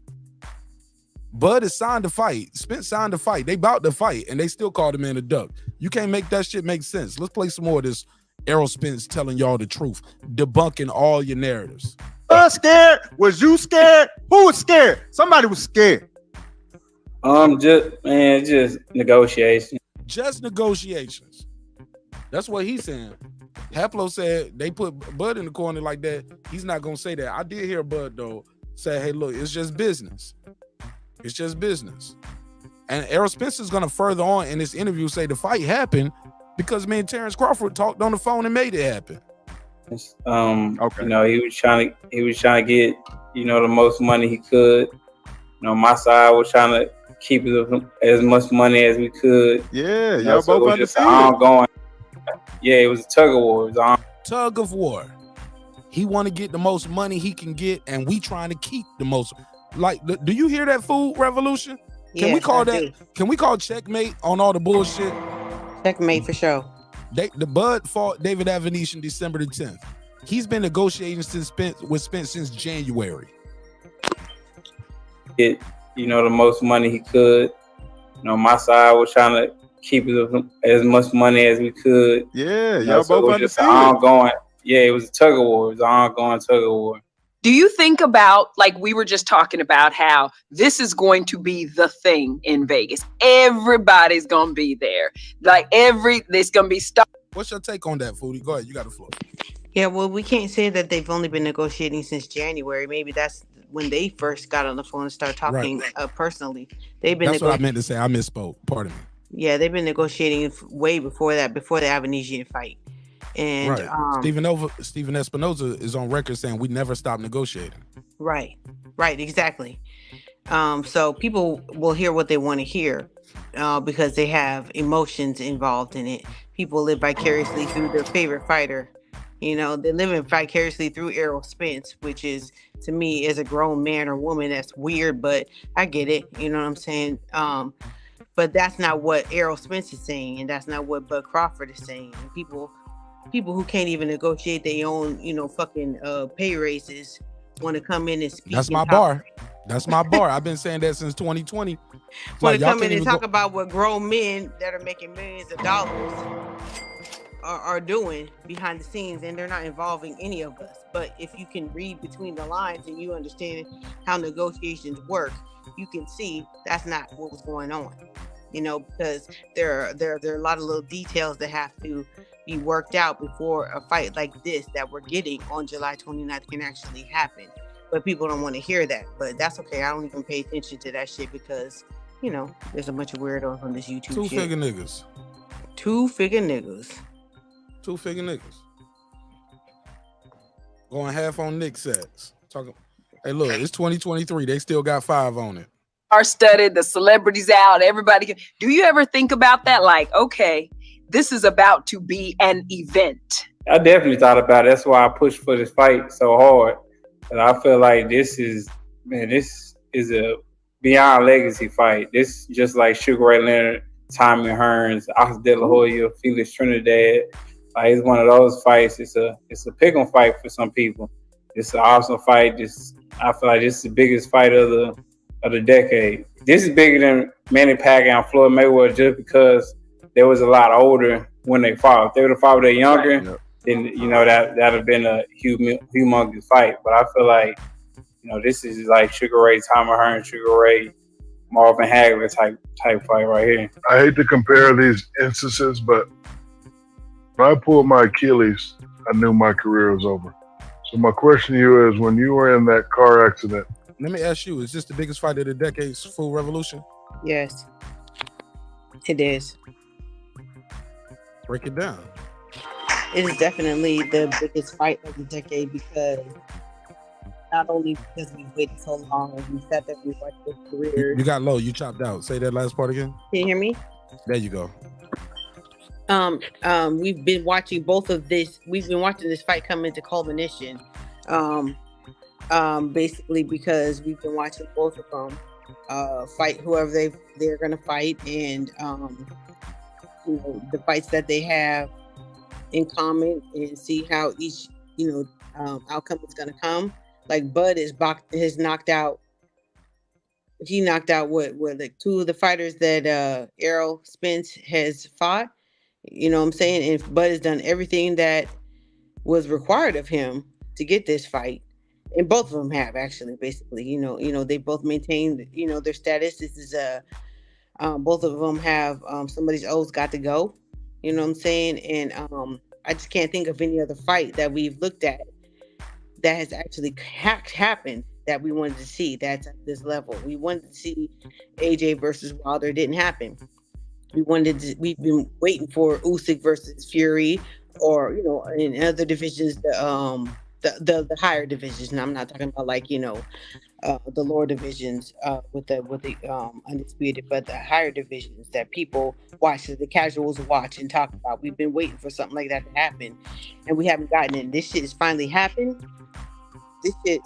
Speaker 1: Bud is signed to fight. Spence signed to fight. They about to fight, and they still called him in a duck. You can't make that shit make sense. Let's play some more of this Errol Spence telling y'all the truth, debunking all your narratives.
Speaker 15: Scared? Was you scared? Who was scared? Somebody was scared.
Speaker 13: Just negotiations.
Speaker 1: Just negotiations. That's what he's saying. Haplo said they put Bud in the corner like that. He's not gonna say that. I did hear Bud though say, "Hey, look, it's just business. It's just business." And Errol Spence is gonna further on in this interview say the fight happened because me and Terence Crawford talked on the phone and made it happen.
Speaker 13: Okay. He was trying to get, the most money he could. My side was trying to keep as much money as we could.
Speaker 15: Yeah, y'all
Speaker 13: so
Speaker 15: both
Speaker 13: it was just ongoing. Yeah, it was a tug of war. It was
Speaker 1: tug of war. He want to get the most money he can get, and we trying to keep the most. Like, do you hear that, Food Revolution? Can we call that? Can we call checkmate on all the bullshit?
Speaker 19: Checkmate for sure.
Speaker 1: The Bud fought David Avenesian December the 10th. He's been negotiating with Spence since January.
Speaker 13: Get the most money he could. My side was trying to keep as much money as we could.
Speaker 15: Yeah, y'all
Speaker 13: so
Speaker 15: both
Speaker 13: it was just ongoing. Yeah, it was a tug of war. It was an ongoing tug of war.
Speaker 12: Do you think about, like we were just talking about, how this is going to be the thing in Vegas? Everybody's going to be there. There's going to be
Speaker 1: What's your take on that, Foodie? Go ahead, you got the floor.
Speaker 19: Yeah, well, we can't say that they've only been negotiating since January. Maybe that's when they first got on the phone and started talking personally. They've been.
Speaker 1: That's what I meant to say. I misspoke. Pardon me.
Speaker 19: Yeah, they've been negotiating way before that, before the Avenesian fight. And
Speaker 1: Steven Espinoza is on record saying we never stopped negotiating.
Speaker 19: Right, exactly. So people will hear what they want to hear because they have emotions involved in it. People live vicariously through their favorite fighter. You know, they're living vicariously through Errol Spence, which is, to me, as a grown man or woman, that's weird, but I get it. You know what I'm saying? But that's not what Errol Spence is saying, and that's not what Bud Crawford is saying. And people who can't even negotiate their own, fucking pay raises want to come in and speak.
Speaker 1: That's my bar. That's my bar. I've been saying that since 2020.
Speaker 19: Want to come in and talk about what grown men that are making millions of dollars are doing behind the scenes, and they're not involving any of us. But if you can read between the lines and you understand how negotiations work, you can see that's not what was going on. Because there are a lot of little details that have to be worked out before a fight like this that we're getting on July 29th can actually happen. But people don't want to hear that. But that's okay. I don't even pay attention to that shit because, there's a bunch of weirdos on this YouTube shit.
Speaker 1: Two-figure niggas. Two-figure niggas. Going half on Nick sets. Hey, look, it's 2023. They still got 5 on it.
Speaker 12: Are studded, the celebrities out, everybody. Do you ever think about that? Like, okay, this is about to be an event.
Speaker 13: I definitely thought about it. That's why I pushed for this fight so hard. And I feel like this is a beyond legacy fight. This just like Sugar Ray Leonard, Tommy Hearns, Ox De La Hoya, Felix Trinidad. Like, it's one of those fights. It's a pick'em fight for some people. It's an awesome fight. I feel like this is the biggest fight of the decade. This is bigger than Manny Pacquiao and Floyd Mayweather just because they was a lot older when they fought. If they would have fought when they're younger, then that'd have been a humongous fight. But I feel like this is like Sugar Ray, Tommy Hearns, Sugar Ray, Marvin Hagler type fight right here.
Speaker 9: I hate to compare these instances, but when I pulled my Achilles, I knew my career was over. So my question to you is, when you were in that car accident,
Speaker 1: let me ask you, is this the biggest fight of the decade's Full Revolution?
Speaker 19: Yes, it is.
Speaker 1: Break it down.
Speaker 19: It is definitely the biggest fight of the decade because not only because we waited so long and we sat there, we watched their careers.
Speaker 1: You got low. You chopped out. Say that last part again.
Speaker 19: Can you hear me?
Speaker 1: There you go.
Speaker 19: We've been watching both of this. We've been watching this fight come into culmination. Basically because we've been watching both of them fight whoever they're gonna fight, and the fights that they have in common, and see how each outcome is gonna come. Like Bud has knocked out. He knocked out what like 2 of the fighters that Errol Spence has fought. You know what I'm saying? And Bud has done everything that was required of him to get this fight. And both of them have actually, basically, they both maintained, their status. This is both of them have somebody's oaths got to go. You know what I'm saying? And I just can't think of any other fight that we've looked at that has actually happened that we wanted to see. That's at this level. We wanted to see AJ versus Wilder. It didn't happen. We've been waiting for Usyk versus Fury, or in other divisions, the higher divisions. And I'm not talking about like the lower divisions with the undisputed, but the higher divisions that people watch, that the casuals watch and talk about. We've been waiting for something like that to happen, and we haven't gotten it. This shit has finally happened. This shit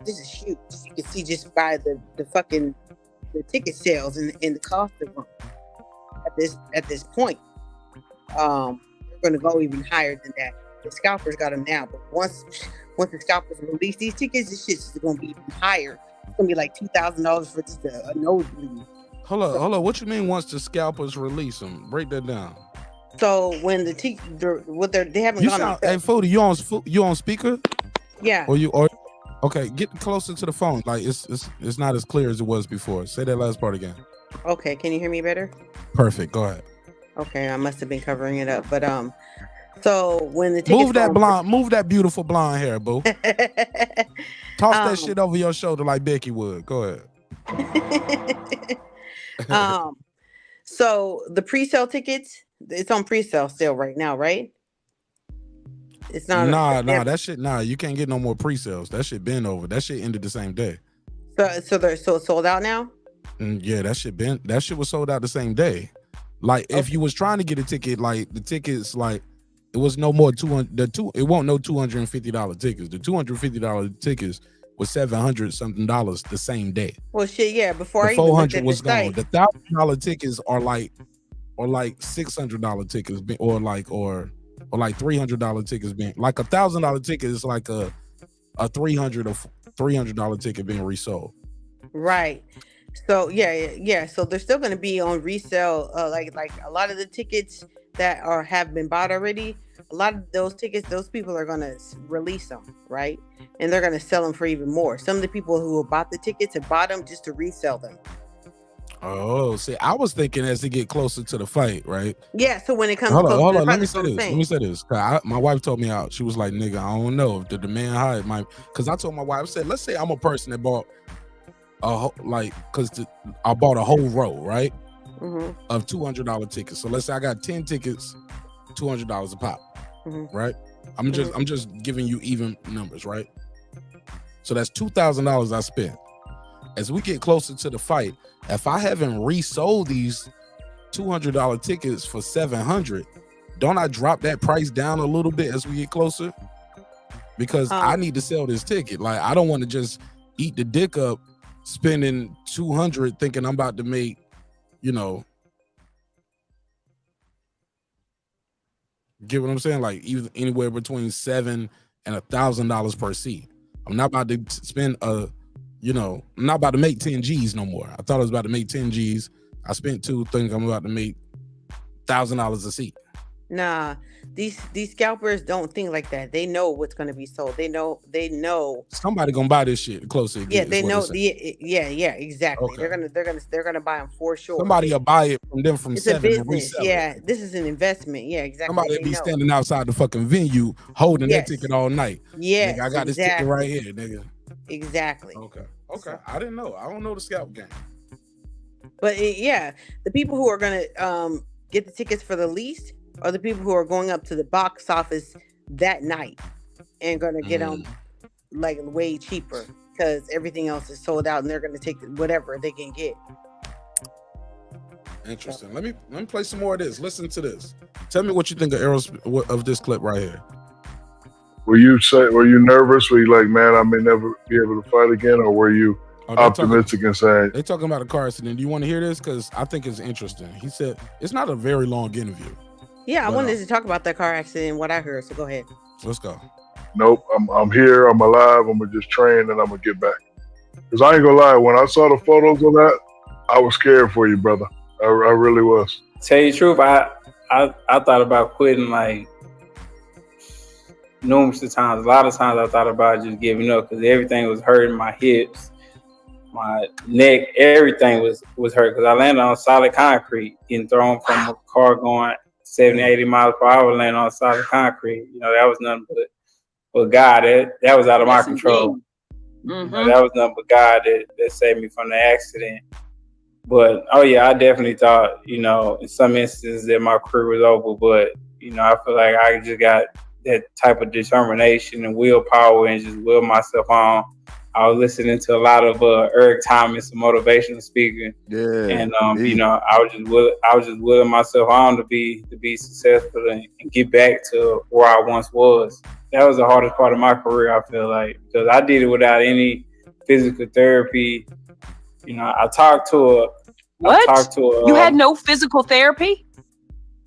Speaker 19: this is huge. You can see just by the ticket sales and the cost of them at this point. They're going to go even higher than that. The scalpers got them now, but once the scalpers release these tickets, this shit's going to be even higher. It's going to be like $2,000 for just a nosebleed.
Speaker 1: Hold on. What you mean once the scalpers release them? Break that down.
Speaker 19: So when they haven't gone.
Speaker 1: Hey, Foodie, you on speaker?
Speaker 19: Yeah.
Speaker 1: Okay, get closer to the phone. Like it's not as clear as it was before. Say that last part again.
Speaker 19: Okay, can you hear me better?
Speaker 1: Perfect. Go ahead.
Speaker 19: Okay, I must have been covering it up, but so when the tickets
Speaker 1: move that beautiful blonde hair, boo. Toss that shit over your shoulder like Becky would. Go ahead.
Speaker 19: So the pre-sale tickets, it's on pre-sale still right now, right? It's not.
Speaker 1: That shit. You can't get no more pre-sales. That shit been over. That shit ended the same day.
Speaker 19: So they're sold out now.
Speaker 1: Yeah, that shit was sold out the same day. Like if you was trying to get a ticket, like the tickets, like it was no more it won't no $250 tickets. The $250 tickets was $700 something the same day.
Speaker 19: Well, shit, yeah. Before
Speaker 1: the 400 was gone. The $1,000 tickets are like $600 tickets, or like $300 tickets being like $1,000 ticket is like a $300 ticket being resold.
Speaker 19: Right. So yeah. So they're still going to be on resale. Like a lot of the tickets that have been bought already. A lot of those tickets, those people are going to release them, right? And they're going to sell them for even more. Some of the people who bought the tickets have bought them just to resell them.
Speaker 1: Oh, see, I was thinking as they get closer to the fight, right?
Speaker 19: Yeah. So when it comes,
Speaker 1: hold on. Let me say this. My wife told me out. She was like, "Nigga, I don't know if the demand high might." Because I told my wife, I said, "Let's say I'm a person that bought I bought a whole row, right, of $200 tickets. So let's say I got 10 tickets, $200 a pop, right? I'm just giving you even numbers, right? So that's $2,000 I spent. As we get closer to the fight, if I haven't resold these $200 tickets for $700, don't I drop that price down a little bit as we get closer? Because I need to sell this ticket. Like I don't want to just eat the dick up spending $200 thinking I'm about to make, get what I'm saying? Like even anywhere between $700 and $1,000 per seat. I'm not about to spend I'm not about to make 10 G's no more. I thought I was about to make 10 G's. I spent $2, think I'm about to make $1,000 a seat.
Speaker 19: Nah, these scalpers don't think like that. They know what's going to be sold. They know
Speaker 1: somebody gonna buy this shit closer.
Speaker 19: Yeah, they know. Yeah, exactly. Okay. They're gonna buy them for sure.
Speaker 1: Somebody will buy it from them from
Speaker 19: it's
Speaker 1: $7
Speaker 19: a business.
Speaker 1: And
Speaker 19: yeah, this is an investment. Yeah, exactly.
Speaker 1: Somebody will be standing outside the fucking venue holding that ticket all night.
Speaker 19: Yeah,
Speaker 1: I got this ticket right here, nigga.
Speaker 19: Exactly.
Speaker 1: Okay. I didn't know. I don't know the scalp game.
Speaker 19: But the people who are gonna get the tickets for the least are the people who are going up to the box office that night and gonna get them like way cheaper because everything else is sold out and they're gonna take whatever they can get.
Speaker 1: Interesting. Let me play some more of this. Listen to this. Tell me what you think of this clip right here.
Speaker 9: Were you nervous? Were you like, man, I may never be able to fight again, or were you optimistic and saying?
Speaker 1: They're talking about a car accident. Do you want to hear this? Because I think it's interesting. He said it's not a very long interview.
Speaker 19: Yeah, I wanted to talk about that car accident and what I heard. So go ahead.
Speaker 1: Let's go.
Speaker 9: Nope, I'm here. I'm alive. I'm gonna just train and I'm gonna get back. Because I ain't gonna lie, when I saw the photos of that, I was scared for you, brother. I really was.
Speaker 13: Tell you the truth, I thought about quitting like numerous times. A lot of times I thought about just giving up because everything was hurting. My hips, my neck, everything was hurt because I landed on solid concrete, getting thrown from a car going 70, 80 miles per hour, landing on solid concrete. That was nothing but God. That was out of my control. That was nothing but God that saved me from the accident. But I definitely thought, in some instances that my career was over. But I feel like I just got that type of determination and willpower and just will myself on. I was listening to a lot of Eric Thomas, a motivational speaker. Yeah. And I was just willing myself on to be successful and get back to where I once was. That was the hardest part of my career, I feel like, because I did it without any physical therapy. I talked to a.
Speaker 12: What? You had no physical therapy?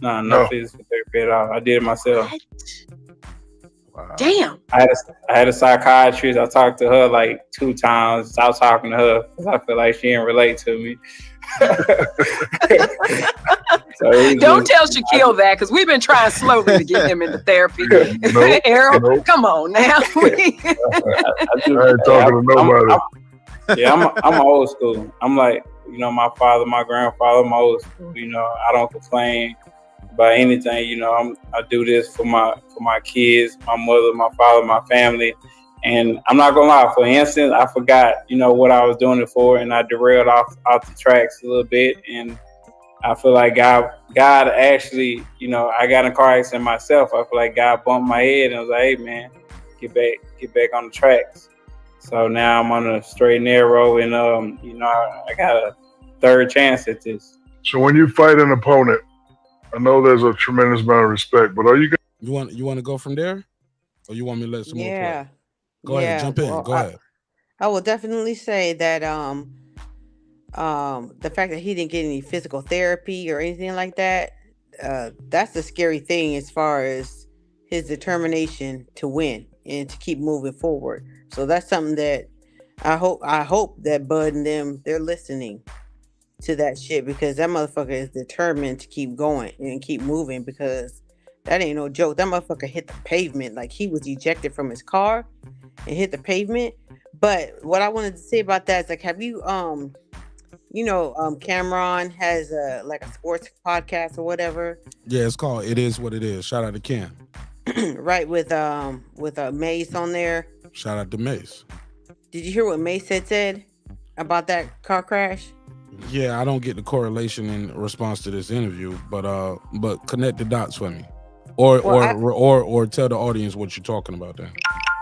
Speaker 13: No physical therapy at all. I did it myself.
Speaker 12: What? Wow. Damn.
Speaker 13: I had a psychiatrist. I talked to her like 2 times. Stopped talking to her because I feel like she didn't relate to me.
Speaker 12: Don't tell Shaquille that because we've been trying slowly to get him into therapy. Errol, come on now.
Speaker 9: I ain't talking to nobody.
Speaker 13: I'm old school. I'm like, my father, my grandfather, I'm old school. I don't complain. about anything. You know, I do this for my kids, my mother, my father, my family. And I'm not gonna lie, for instance, I forgot, you know, what I was doing it for, and I derailed off the tracks a little bit. And I feel like God actually, you know, I got in a car accident myself. I feel like God bumped my head and was like, hey man, get back on the tracks. So now I'm on a straight and narrow, and you know, I got a third chance at this.
Speaker 9: So when you fight an opponent, I know there's a tremendous amount of respect, but are you gonna
Speaker 1: You want to go from there, or you want me to let some more
Speaker 19: Yeah.
Speaker 1: play? Go ahead, jump in.
Speaker 19: Well,
Speaker 1: Go ahead.
Speaker 19: I will definitely say that the fact that he didn't get any physical therapy or anything like that, that's the scary thing as far as his determination to win and to keep moving forward. So that's something that I hope that Bud and them, they're listening to that shit, because that motherfucker is determined to keep going and keep moving, because that ain't no joke. That motherfucker hit the pavement. Like, he was ejected from his car and hit the pavement. But what I wanted to say about that is, like, have you Cameron has a sports podcast or whatever.
Speaker 1: Yeah, it's called It Is What It Is. Shout out to Cam.
Speaker 19: Right, with Mace on there.
Speaker 1: Shout out to Mace.
Speaker 19: Did you hear what Mace had said about that car crash?
Speaker 1: Yeah, I don't get the correlation in response to this interview, but connect the dots for me, or tell the audience what you're talking about then.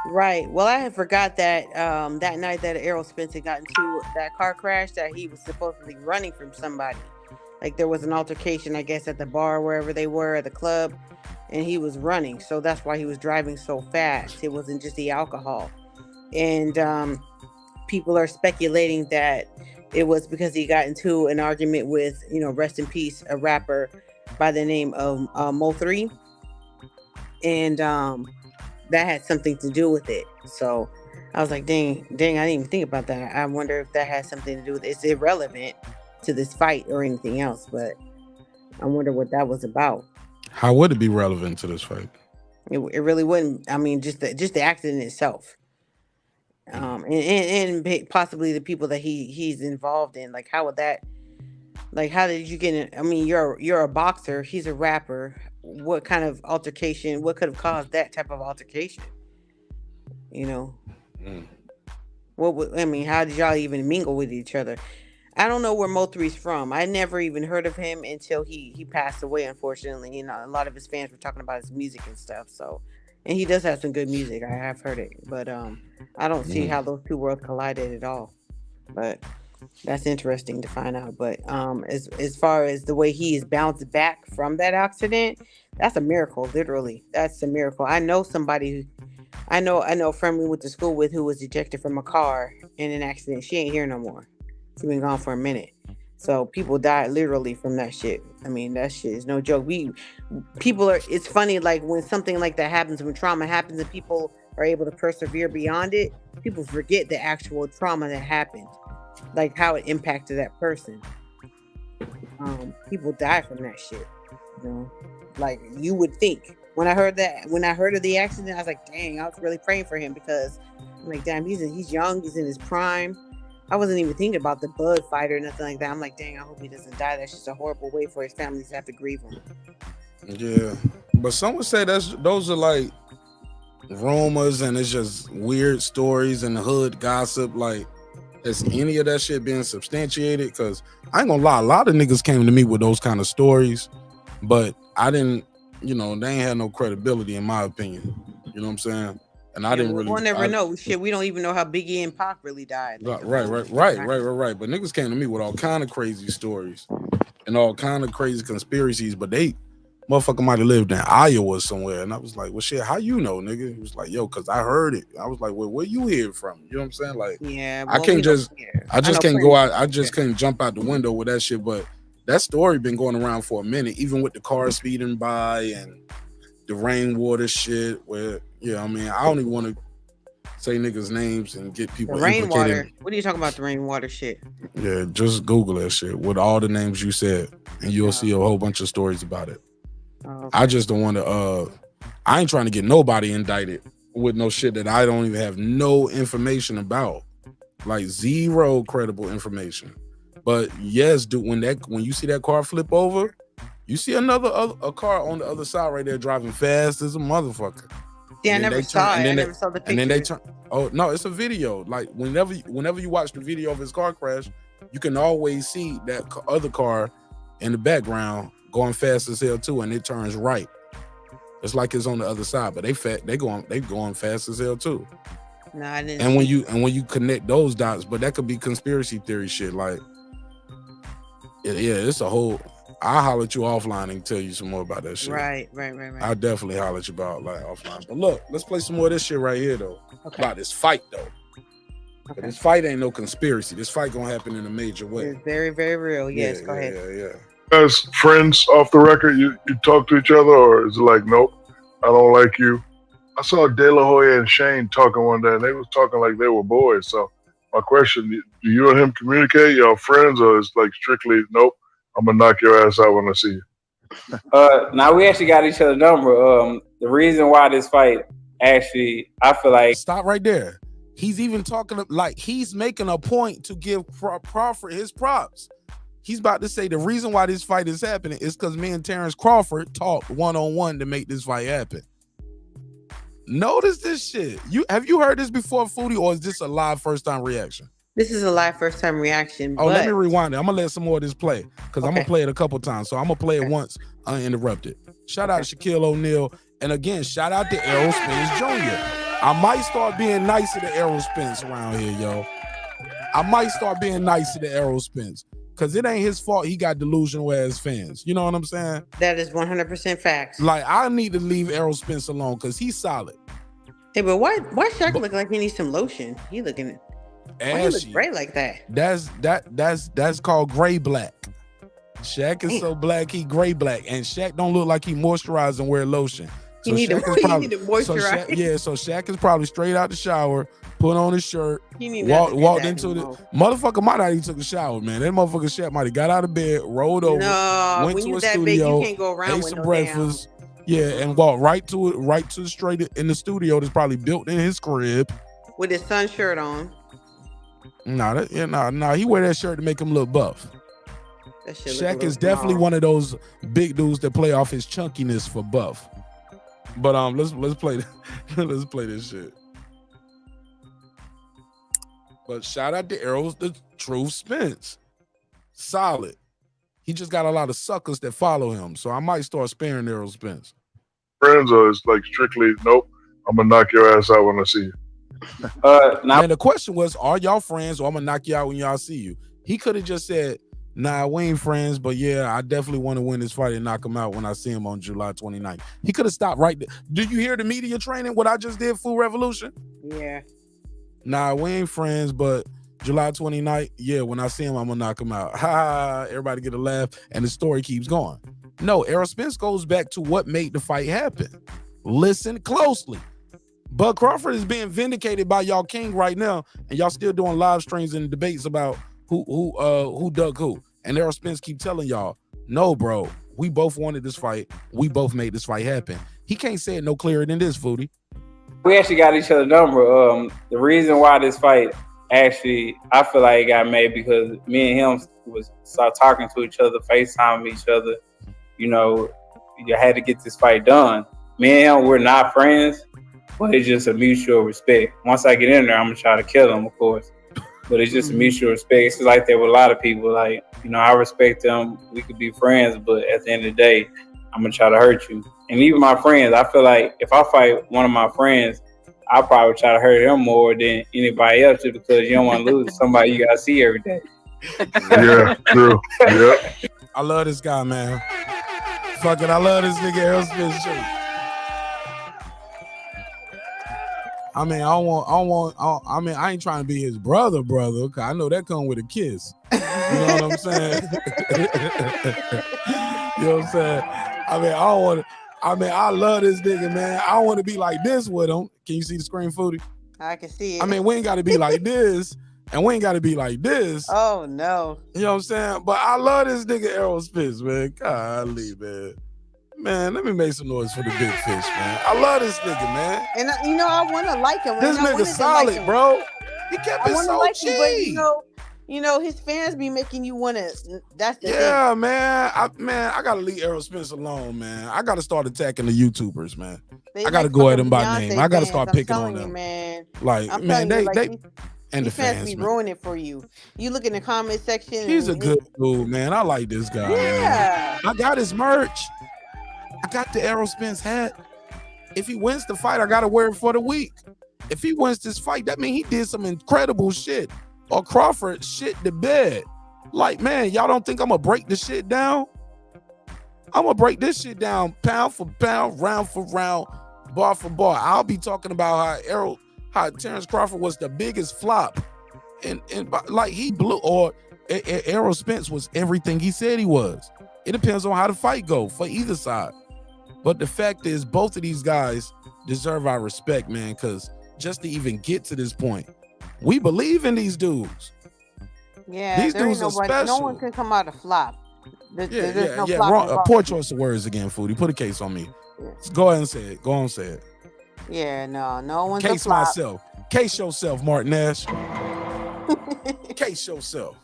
Speaker 19: Right. Well, I had forgot that that night that Errol Spence had got into that car crash, that he was supposedly running from somebody. Like, there was an altercation, I guess, at the bar, wherever they were, at the club, and he was running. So that's why he was driving so fast. It wasn't just the alcohol. And people are speculating that it was because he got into an argument with, rest in peace, a rapper by the name of Mo3. And that had something to do with it. So I was like, dang, I didn't even think about that. I wonder if that has something to do with it. It's irrelevant to this fight or anything else, but I wonder what that was about.
Speaker 1: How would it be relevant to this fight?
Speaker 19: It really wouldn't. I mean, just the accident itself. And possibly the people that he's involved in. Like, how would that, like, how did you get in? I mean, you're a boxer, he's a rapper. What kind of altercation, what could have caused that type of altercation? How did y'all even mingle with each other? I don't know where Mo3's from. I never even heard of him until he passed away, unfortunately. A lot of his fans were talking about his music and stuff. So, and he does have some good music. I have heard it, but I don't see how those two worlds collided at all. But that's interesting to find out. But as far as the way he is bounced back from that accident, that's a miracle. Literally, that's a miracle. I know somebody I know a friend we went to school with who was ejected from a car in an accident. She ain't here no more. She's been gone for a minute. So people died literally from that shit. I mean, that shit is no joke. It's funny, like, when something like that happens, when trauma happens and people are able to persevere beyond it, people forget the actual trauma that happened, like how it impacted that person. People die from that shit. Like, you would think. When I heard of the accident, I was like, dang, I was really praying for him, because I'm like, damn, he's young, he's in his prime. I wasn't even thinking about the Bud fight or nothing like that. I'm like, dang, I hope he doesn't die. That's just a horrible way for his family to have to grieve him.
Speaker 1: Yeah, but some would say those are like rumors, and it's just weird stories and hood gossip. Like, is any of that shit being substantiated? Because I ain't gonna lie, a lot of niggas came to me with those kind of stories, but I didn't, they ain't had no credibility in my opinion. You know what I'm saying? And I didn't really.
Speaker 19: We'll never know. Shit, we don't even know how Biggie and Pac really died.
Speaker 1: Right. But niggas came to me with all kind of crazy stories and all kind of crazy conspiracies, but they motherfucker might have lived in Iowa somewhere. And I was like, well, shit, how you know, nigga? He was like, yo, because I heard it. I was like, well, where you hear it from? You know what I'm saying? Like,
Speaker 19: yeah,
Speaker 1: I can't go out. I just can't jump out the window with that shit. But that story been going around for a minute, even with the car speeding by and the rainwater shit, where, I don't even want to say niggas' names and get people
Speaker 19: rainwater. What are you talking about, the rainwater shit?
Speaker 1: Yeah, just Google that shit with all the names you said, and you'll see a whole bunch of stories about it. Okay. I just don't want to. I ain't trying to get nobody indicted with no shit that I don't even have no information about, like zero credible information. But yes, dude, when you see that car flip over, You see a car on the other side right there driving fast as a motherfucker.
Speaker 19: Yeah, I never saw it. I never saw the picture.
Speaker 1: And then they turn. Oh no, it's a video. Like whenever you watch the video of his car crash, you can always see that other car in the background going fast as hell too, and it turns right. It's like it's on the other side, but they going fast as hell too.
Speaker 19: No, I didn't.
Speaker 1: And when you connect those dots, but that could be conspiracy theory shit. Like, yeah, it's a whole. I'll holler at you offline and tell you some more about that shit.
Speaker 19: Right.
Speaker 1: I'll definitely holler at you about like offline. But look, let's play some more of this shit right here though.
Speaker 19: Okay.
Speaker 1: About this fight though. Okay. This fight ain't no conspiracy. This fight gonna happen in a major way.
Speaker 19: It's very, very real. Yes, go ahead.
Speaker 1: Yeah.
Speaker 9: As friends off the record, you talk to each other, or is it like, nope, I don't like you? I saw De La Hoya and Shane talking one day, and they was talking like they were boys. So my question, do you and him communicate? Y'all friends, or is like strictly, nope, I'm gonna knock your ass out when I see you?
Speaker 13: Now we actually got each other's number. The reason why this fight actually, I feel like.
Speaker 1: Stop right there. He's even talking like he's making a point to give Crawford his props. He's about to say the reason why this fight is happening is because me and Terence Crawford talked one-on-one to make this fight happen. Notice this shit. Have you heard this before, Foodie, or is this a live first-time reaction?
Speaker 19: This is a live first-time reaction.
Speaker 1: Oh, let me rewind it. I'm gonna let some more of this play because I'm gonna play it a couple times. So I'm gonna play it once uninterrupted. Shout out to Shaquille O'Neal, and again, shout out to Errol Spence Jr. I might start being nice to the Errol Spence around here, yo. I might start being nice to the Errol Spence because it ain't his fault he got delusional ass fans. You know what I'm saying?
Speaker 19: That is 100% facts.
Speaker 1: Like, I need to leave Errol Spence alone because he's solid.
Speaker 19: Hey, but why Shaq look like he needs some lotion? He looking why he look gray like that?
Speaker 1: That's called gray black. Shaq is so black, he gray black. And Shaq don't look like he moisturized and wear lotion. So
Speaker 19: He need to moisturize.
Speaker 1: So Shaq is probably straight out the shower, put on his shirt,
Speaker 19: He
Speaker 1: walked into the motherfucker might not even took a shower, man. That motherfucker Shaq might have got out of bed, rolled over, went to a studio,
Speaker 19: you can't go around
Speaker 1: ate
Speaker 19: with
Speaker 1: some
Speaker 19: no
Speaker 1: breakfast, and walked right to straight in the studio that's probably built in his crib
Speaker 19: with his son shirt on.
Speaker 1: Nah, he wear that shirt to make him look buff.
Speaker 19: That shit
Speaker 1: Shaq is definitely one of those big dudes that play off his chunkiness for buff. But let's play let's play this shit. But shout out to Errol's the Truth Spence. Solid. He just got a lot of suckers that follow him. So I might start sparing Errol Spence.
Speaker 9: Friends, or it's like strictly, nope, I'm gonna knock your ass out when I see you.
Speaker 1: And the question was, are y'all friends or I'm gonna knock you out when y'all see you? He could have just said, nah, we ain't friends, but yeah, I definitely want to win this fight and knock him out when I see him on July 29th. He could have stopped right there. Did you hear the media training, what I just did, Full Revolution?
Speaker 19: Yeah.
Speaker 1: Nah, we ain't friends, but July 29th, yeah, when I see him, I'm going to knock him out. Ha, everybody get a laugh, and the story keeps going. No, Errol Spence goes back to what made the fight happen. Listen closely. Bud Crawford is being vindicated by y'all king right now, and y'all still doing live streams and debates about who dug who. And Errol Spence keep telling y'all, no, bro, we both wanted this fight. We both made this fight happen. He can't say it no clearer than this, Foodie.
Speaker 13: We actually got each other's number. The reason why this fight actually, I feel like it got made because me and him started talking to each other, FaceTime each other. You know, you had to get this fight done. Me and him, we're not friends, but it's just a mutual respect. Once I get in there, I'm gonna try to kill him, of course. But it's just a mutual respect. It's like that with a lot of people. Like, you know, I respect them. We could be friends, but at the end of the day, I'm gonna try to hurt you. And even my friends, I feel like if I fight one of my friends, I'll probably try to hurt him more than anybody else, just because you don't want to lose somebody you gotta see every day.
Speaker 9: Yeah, true. Yeah.
Speaker 1: I love this guy, man. Fuck it, I love this nigga Errol Spence shit. I mean, I ain't trying to be his brother, cause I know that come with a kiss. You know what I'm saying? You know what I'm saying? I love this nigga, man. I don't want to be like this with him. Can you see the screen, Foodie?
Speaker 19: I can see it.
Speaker 1: I mean, we ain't got to be like this, and we ain't got to be like this.
Speaker 19: Oh, no.
Speaker 1: You know what I'm saying? But I love this nigga Errol Spence, man. Golly, man. Man, let me make some noise for the big fish, man. I love this nigga, man.
Speaker 19: And you know, I want to like him.
Speaker 1: This nigga solid, bro. He kept it so cheap.
Speaker 19: But you know, You know, his fans be making you want to. That's the thing.
Speaker 1: Yeah, man. I gotta leave Errol Spence alone, man. I gotta start attacking the YouTubers, man.
Speaker 19: They
Speaker 1: I gotta
Speaker 19: like
Speaker 1: go at
Speaker 19: fucking
Speaker 1: them by
Speaker 19: Beyonce
Speaker 1: name. I gotta
Speaker 19: fans.
Speaker 1: start
Speaker 19: I'm
Speaker 1: picking on
Speaker 19: telling you,
Speaker 1: them.
Speaker 19: man.
Speaker 1: Like,
Speaker 19: I'm
Speaker 1: man,
Speaker 19: telling you, like,
Speaker 1: they and the
Speaker 19: these fans
Speaker 1: fans,
Speaker 19: be
Speaker 1: man.
Speaker 19: ruining it for you. You look in the comment section.
Speaker 1: He's a
Speaker 19: and
Speaker 1: good dude, man. I like this guy.
Speaker 19: Yeah.
Speaker 1: Man. I got his merch. I got the Errol Spence hat. If he wins the fight, I gotta wear it for the week. If he wins this fight, that means he did some incredible shit. Or Crawford shit the bed. Like, man, y'all don't think I'm gonna break this shit down? I'm gonna break this shit down pound for pound, round for round, bar for bar. I'll be talking about how Terence Crawford was the biggest flop. And like he blew, or Errol Spence was everything he said he was. It depends on how the fight go for either side. But the fact is, both of these guys deserve our respect, man, because just to even get to this point, we believe in these dudes.
Speaker 19: Yeah,
Speaker 1: These
Speaker 19: there ain't
Speaker 1: dudes are
Speaker 19: nobody.
Speaker 1: special.
Speaker 19: No one can come out a flop. There's no
Speaker 1: Yeah.
Speaker 19: flop
Speaker 1: Wrong,
Speaker 19: involved.
Speaker 1: poor choice of words again, Foodie. Put a case on me. Go ahead and say it. Go on and say it.
Speaker 19: Yeah, no one's a
Speaker 1: Case
Speaker 19: flop.
Speaker 1: myself. Case yourself, Martin Nash. Case yourself.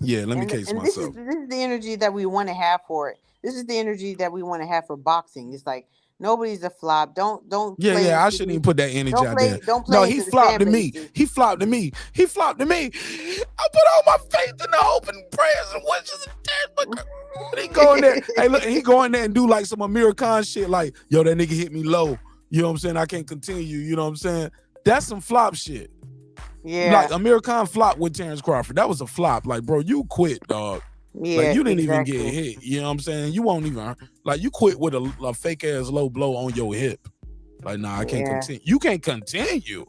Speaker 1: Yeah, let me case
Speaker 19: and
Speaker 1: myself.
Speaker 19: This is the energy that we want to have for it. This is the energy that we want to have for boxing. It's like nobody's a flop. Don't.
Speaker 1: Yeah, I shouldn't even put that energy out there.
Speaker 19: Don't play
Speaker 1: No,
Speaker 19: into
Speaker 1: he
Speaker 19: the
Speaker 1: flopped to
Speaker 19: fan
Speaker 1: me.
Speaker 19: bases.
Speaker 1: He flopped to me. He flopped to me. I put all my faith in the hope and prayers and wishes and death. But he go in there. Hey, look, he go in there and do like some Amir Khan shit. Like, yo, that nigga hit me low. You know what I'm saying? I can't continue. You know what I'm saying? That's some flop shit.
Speaker 19: Yeah.
Speaker 1: Like Amir Khan flopped with Terence Crawford. That was a flop. Like, bro, you quit, dog.
Speaker 19: Yeah,
Speaker 1: like you didn't
Speaker 19: exactly.
Speaker 1: even get hit. You know what I'm saying? You won't even like you quit with a fake ass low blow on your hip. Like, nah, I can't continue. You can't continue.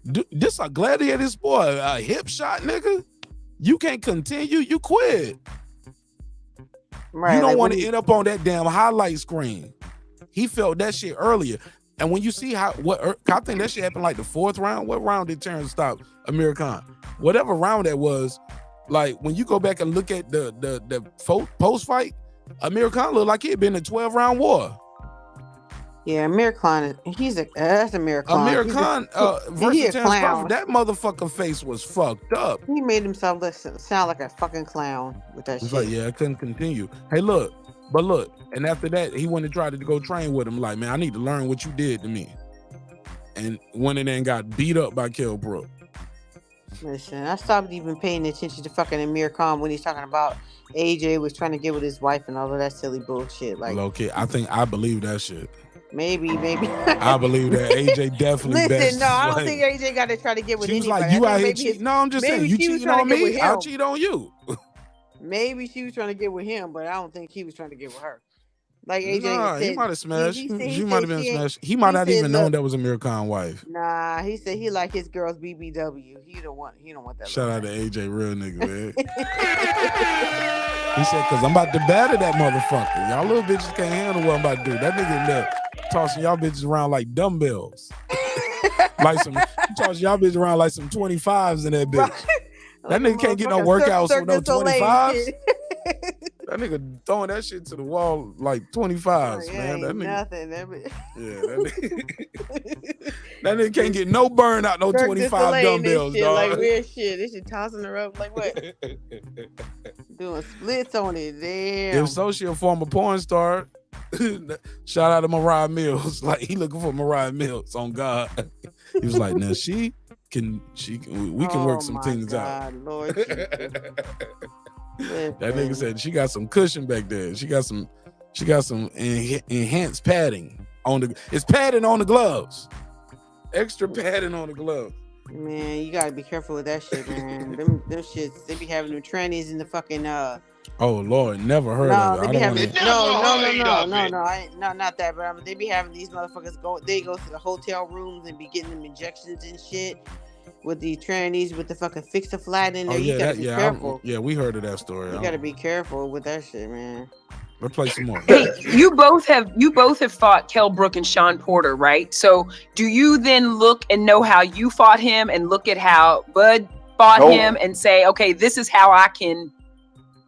Speaker 1: This a gladiator sport, a hip shot, nigga. You can't continue. You quit.
Speaker 19: Right,
Speaker 1: You don't
Speaker 19: like,
Speaker 1: want
Speaker 19: when
Speaker 1: to end up on that damn highlight screen. He felt that shit earlier. And when you see I think that shit happened like the fourth round. What round did Terence stop Amir Khan? Whatever round that was, like when you go back and look at the post fight, Amir Khan looked like he had been in a 12-round war.
Speaker 19: Yeah, Amir Khan. That's Amir Khan.
Speaker 1: Amir
Speaker 19: He's
Speaker 1: Khan versus
Speaker 19: he a
Speaker 1: Terence
Speaker 19: clown.
Speaker 1: Crawford, that motherfucking face was fucked up.
Speaker 19: He made himself sound like a fucking clown with that
Speaker 1: It's
Speaker 19: shit.
Speaker 1: like, yeah, I couldn't continue. Hey, look, and after that, he went and tried to go train with him. Like, man, I need to learn what you did to me. And went in there and got beat up by Kell Brook.
Speaker 19: Listen, I stopped even paying attention to fucking Amir Khan when he's talking about AJ was trying to get with his wife and all of that silly bullshit. Like,
Speaker 1: Okay, I believe that shit.
Speaker 19: maybe.
Speaker 1: I believe that AJ definitely
Speaker 19: Listen, no, I don't
Speaker 1: like,
Speaker 19: think AJ got to try to get with
Speaker 1: she was
Speaker 19: anybody.
Speaker 1: like, you
Speaker 19: I
Speaker 1: out
Speaker 19: think
Speaker 1: here
Speaker 19: maybe
Speaker 1: cheating. No, I'm just saying,
Speaker 19: maybe
Speaker 1: you
Speaker 19: she was
Speaker 1: cheating
Speaker 19: trying
Speaker 1: on
Speaker 19: to get
Speaker 1: me,
Speaker 19: with
Speaker 1: I'll
Speaker 19: him.
Speaker 1: cheat on you.
Speaker 19: Maybe she was trying to get with him, but I don't think he was trying to get with her. Like AJ
Speaker 1: Nah,
Speaker 19: said,
Speaker 1: he might have smashed.
Speaker 19: he said- he
Speaker 1: She
Speaker 19: said
Speaker 1: might have been
Speaker 19: she ain't-
Speaker 1: smashed. He might
Speaker 19: he
Speaker 1: not
Speaker 19: said,
Speaker 1: even known
Speaker 19: look,
Speaker 1: that was Amir Khan's wife.
Speaker 19: Nah, he said he like his girls BBW. He don't want that.
Speaker 1: Shout out to AJ, real nigga, man. He said, cause I'm about to batter that motherfucker. Y'all little bitches can't handle what I'm about to do. That nigga in there tossing y'all bitches around like dumbbells. Like tossing y'all bitches around like some 25s in that bitch. That nigga can't get no workouts with no 25s. That nigga throwing that shit to the wall like 25s, man. That nigga,
Speaker 19: nothing. That
Speaker 1: that nigga can't get no burn out, no 25 dumbbells,
Speaker 19: shit,
Speaker 1: dog.
Speaker 19: like weird shit. This shit tossing her up like what? Doing splits on it. Damn.
Speaker 1: If so, she a former porn star. Shout out to Mariah Mills. Like he looking for Mariah Mills on God. He was like, now we can work some things out.
Speaker 19: Lord
Speaker 1: That nigga said she got some cushion back there. She got some enhanced padding on it's padding on the gloves. Extra padding on the gloves.
Speaker 19: Man, you gotta be careful with that shit, man. them shits, they be having them trannies in the fucking
Speaker 1: Oh Lord, never heard of it.
Speaker 19: they
Speaker 1: I
Speaker 19: be
Speaker 1: don't
Speaker 19: having
Speaker 1: wanna...
Speaker 19: not that, but they be having these motherfuckers go to the hotel rooms and be getting them injections and shit with the trannies with the fucking fix-a-flat in there. You gotta be careful.
Speaker 1: We heard of that story.
Speaker 19: You gotta be careful with that shit, man.
Speaker 1: Let's play some more.
Speaker 12: Hey, you both have fought Kell Brook and Shawn Porter, right? So do you then look and know how you fought him and look at how Bud fought him and say, okay, this is how I can,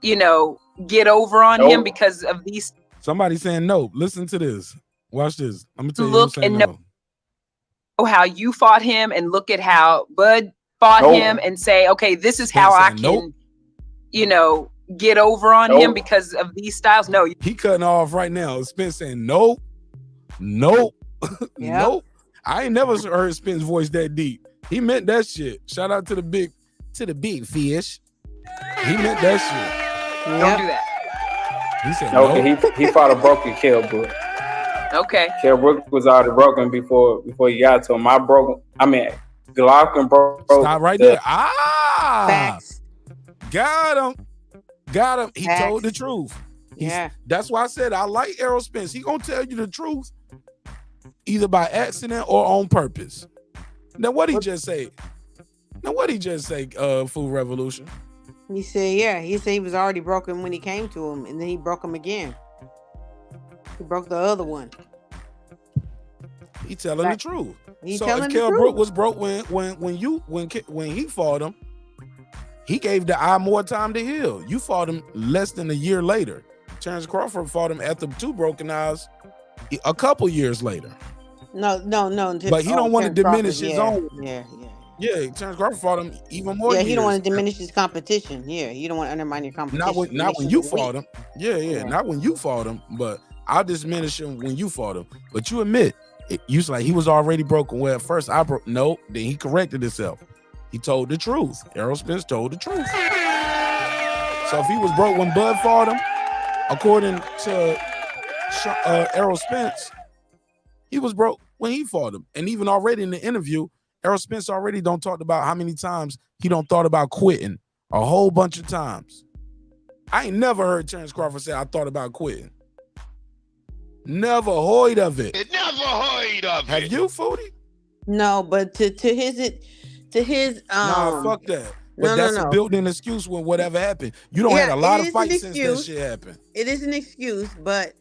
Speaker 12: get over on him because of these?
Speaker 1: Somebody saying no. Listen to this. Watch this. I'm gonna tell you
Speaker 12: Look
Speaker 1: who's saying
Speaker 12: and
Speaker 1: no.
Speaker 12: know. how you fought him and look at how Bud fought him and say, okay, this is how I can, get over on him because of these styles? No.
Speaker 1: He cutting off right now. Spence saying, nope. Nope. I ain't never heard Spence voice that deep. He meant that shit. Shout out to the big fish. He meant that shit.
Speaker 12: Don't do that.
Speaker 1: He said
Speaker 13: he fought a broken Kell Brook.
Speaker 12: Okay.
Speaker 13: Kell Brook was already broken before he got to him. Golovkin broke.
Speaker 1: Stop right there. Facts. Got him. He told the truth. That's why I said I like Errol Spence. He gonna tell you the truth, either by accident or on purpose. Now what he just say? Food Revolution.
Speaker 19: He said, he said he was already broken when he came to him, and then he broke him again. He broke the other one.
Speaker 1: He telling the truth.
Speaker 19: He
Speaker 1: so
Speaker 19: telling
Speaker 1: if
Speaker 19: the
Speaker 1: Kell
Speaker 19: truth.
Speaker 1: Brook was broke when he fought him, he gave the eye more time to heal. You fought him less than a year later. Terence Crawford fought him after 2 broken eyes a couple years later.
Speaker 19: No.
Speaker 1: But he don't want to diminish his own.
Speaker 19: Yeah,
Speaker 1: Terence Crawford fought him even more.
Speaker 19: Yeah, he don't want to diminish his competition. Yeah, you don't want to undermine your competition.
Speaker 1: Not when you fought him. Not when you fought him. But I'll diminish him when you fought him. But you admit, you was like he was already broken. Well, at first I broke. No, then he corrected himself. He told the truth. Errol Spence told the truth. So if he was broke when Bud fought him, according to Errol Spence, he was broke when he fought him. And even already in the interview, Errol Spence already don't talk about how many times he don't thought about quitting. A whole bunch of times. I ain't never heard Terence Crawford say I thought about quitting. Never heard of it. Have you, Foodie?
Speaker 19: No, but to his
Speaker 1: nah, fuck that. But that's a built-in excuse when whatever happened. You don't have a lot of fights since that shit happened.
Speaker 19: It is an excuse, but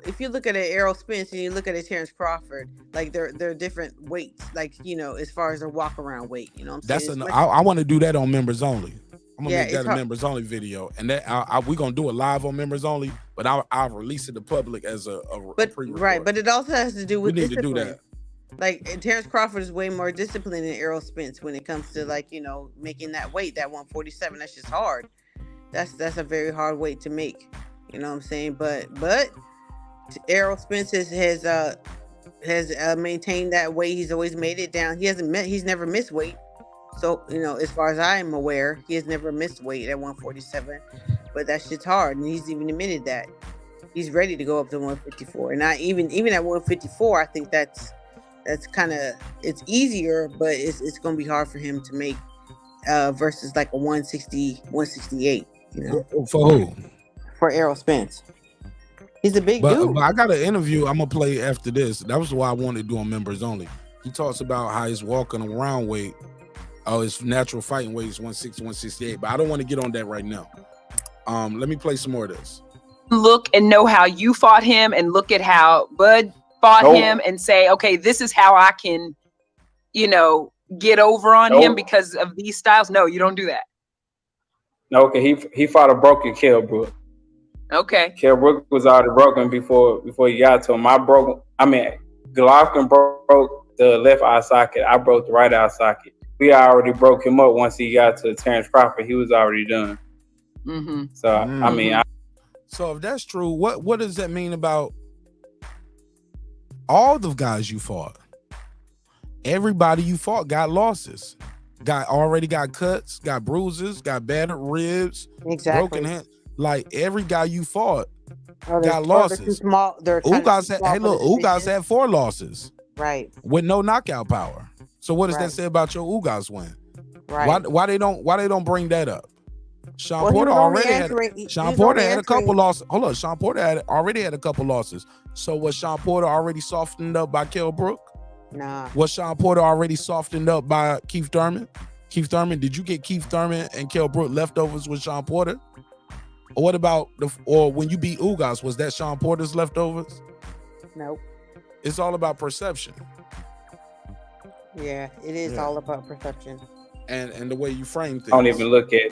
Speaker 19: if you look at it, Errol Spence, and you look at it, Terence Crawford, like they're different weights, like as far as their walk around weight. You know what I'm saying?
Speaker 1: I want to do that on members only. I'm gonna make that a members only video, and that we're gonna do it live on members only. But I'll release it to public as a pre-record.
Speaker 19: Right, but it also has to do with
Speaker 1: we need
Speaker 19: discipline.
Speaker 1: to do that.
Speaker 19: Like Terence Crawford is way more disciplined than Errol Spence when it comes to making that weight, that 147. That's just hard. That's a very hard weight to make. You know what I'm saying? But Errol Spence has maintained that weight. He's always made it down. He's never missed weight. So as far as I am aware, he has never missed weight at 147. But that shit's hard, and he's even admitted that he's ready to go up to 154. And even at 154, I think that's kind of, it's easier, but it's going to be hard for him to make versus like a 160, 168.
Speaker 1: For who?
Speaker 19: For Errol Spence. He's a big dude.
Speaker 1: But I got an interview I'm gonna play after this. That was why I wanted to do on members only. He talks about how his walking around weight, his natural fighting weight is 160, 168. But I don't want to get on that right now. Let me play some more of this.
Speaker 12: Look and know how you fought him, and look at how Bud fought him, and say, okay, this is how I can, get over on him because of these styles. No, you don't do that.
Speaker 13: No, okay, he fought a broken Kell Brook.
Speaker 12: Okay.
Speaker 13: Kell Brook was already broken before he got to him. Golovkin broke the left eye socket. I broke the right eye socket. We already broke him up once he got to Terence Crawford. He was already done.
Speaker 12: Mm-hmm.
Speaker 13: So
Speaker 1: so if that's true, what does that mean about all the guys you fought? Everybody you fought got losses. Already got cuts, got bruises, got battered ribs, broken hands. Like every guy you fought got losses. Ugas had 4 losses.
Speaker 19: Right.
Speaker 1: With no knockout power. So what does that say about your Ugas win?
Speaker 19: Right.
Speaker 1: Why they don't bring that up? Shawn Porter already had a couple losses. Hold on, Shawn Porter already had a couple losses. So was Shawn Porter already softened up by Kell Brook?
Speaker 19: Nah.
Speaker 1: Was Shawn Porter already softened up by Keith Thurman? Keith Thurman, did you get Keith Thurman and Kell Brook leftovers with Shawn Porter? Or what about when you beat Ugas, was that Shawn Porter's leftovers?
Speaker 19: Nope.
Speaker 1: It's all about perception.
Speaker 19: Yeah, it is all about perception.
Speaker 1: And the way you frame things.
Speaker 13: I don't even look at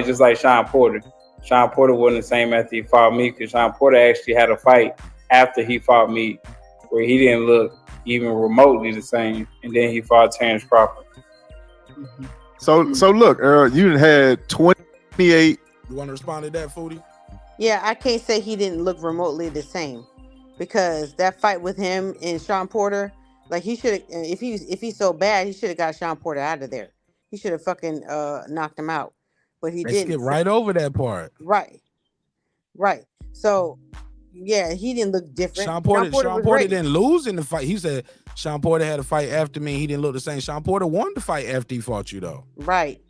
Speaker 13: just like Shawn Porter. Shawn Porter wasn't the same after he fought me, because Shawn Porter actually had a fight after he fought me where he didn't look even remotely the same. And then he fought Terence Crawford.
Speaker 15: So look, Errol, you had 28.
Speaker 1: You want to respond to that, Foodie?
Speaker 19: Yeah, I can't say he didn't look remotely the same, because that fight with him and Shawn Porter, like he should have, if he's so bad, he should have got Shawn Porter out of there. He should have fucking knocked him out, but he didn't.
Speaker 1: Skip right over that part.
Speaker 19: Right. So yeah, he didn't look different.
Speaker 1: Shawn Porter didn't lose in the fight. He said Shawn Porter had a fight after me. He didn't look the same. Shawn Porter won the fight after he fought you, though.
Speaker 19: Right.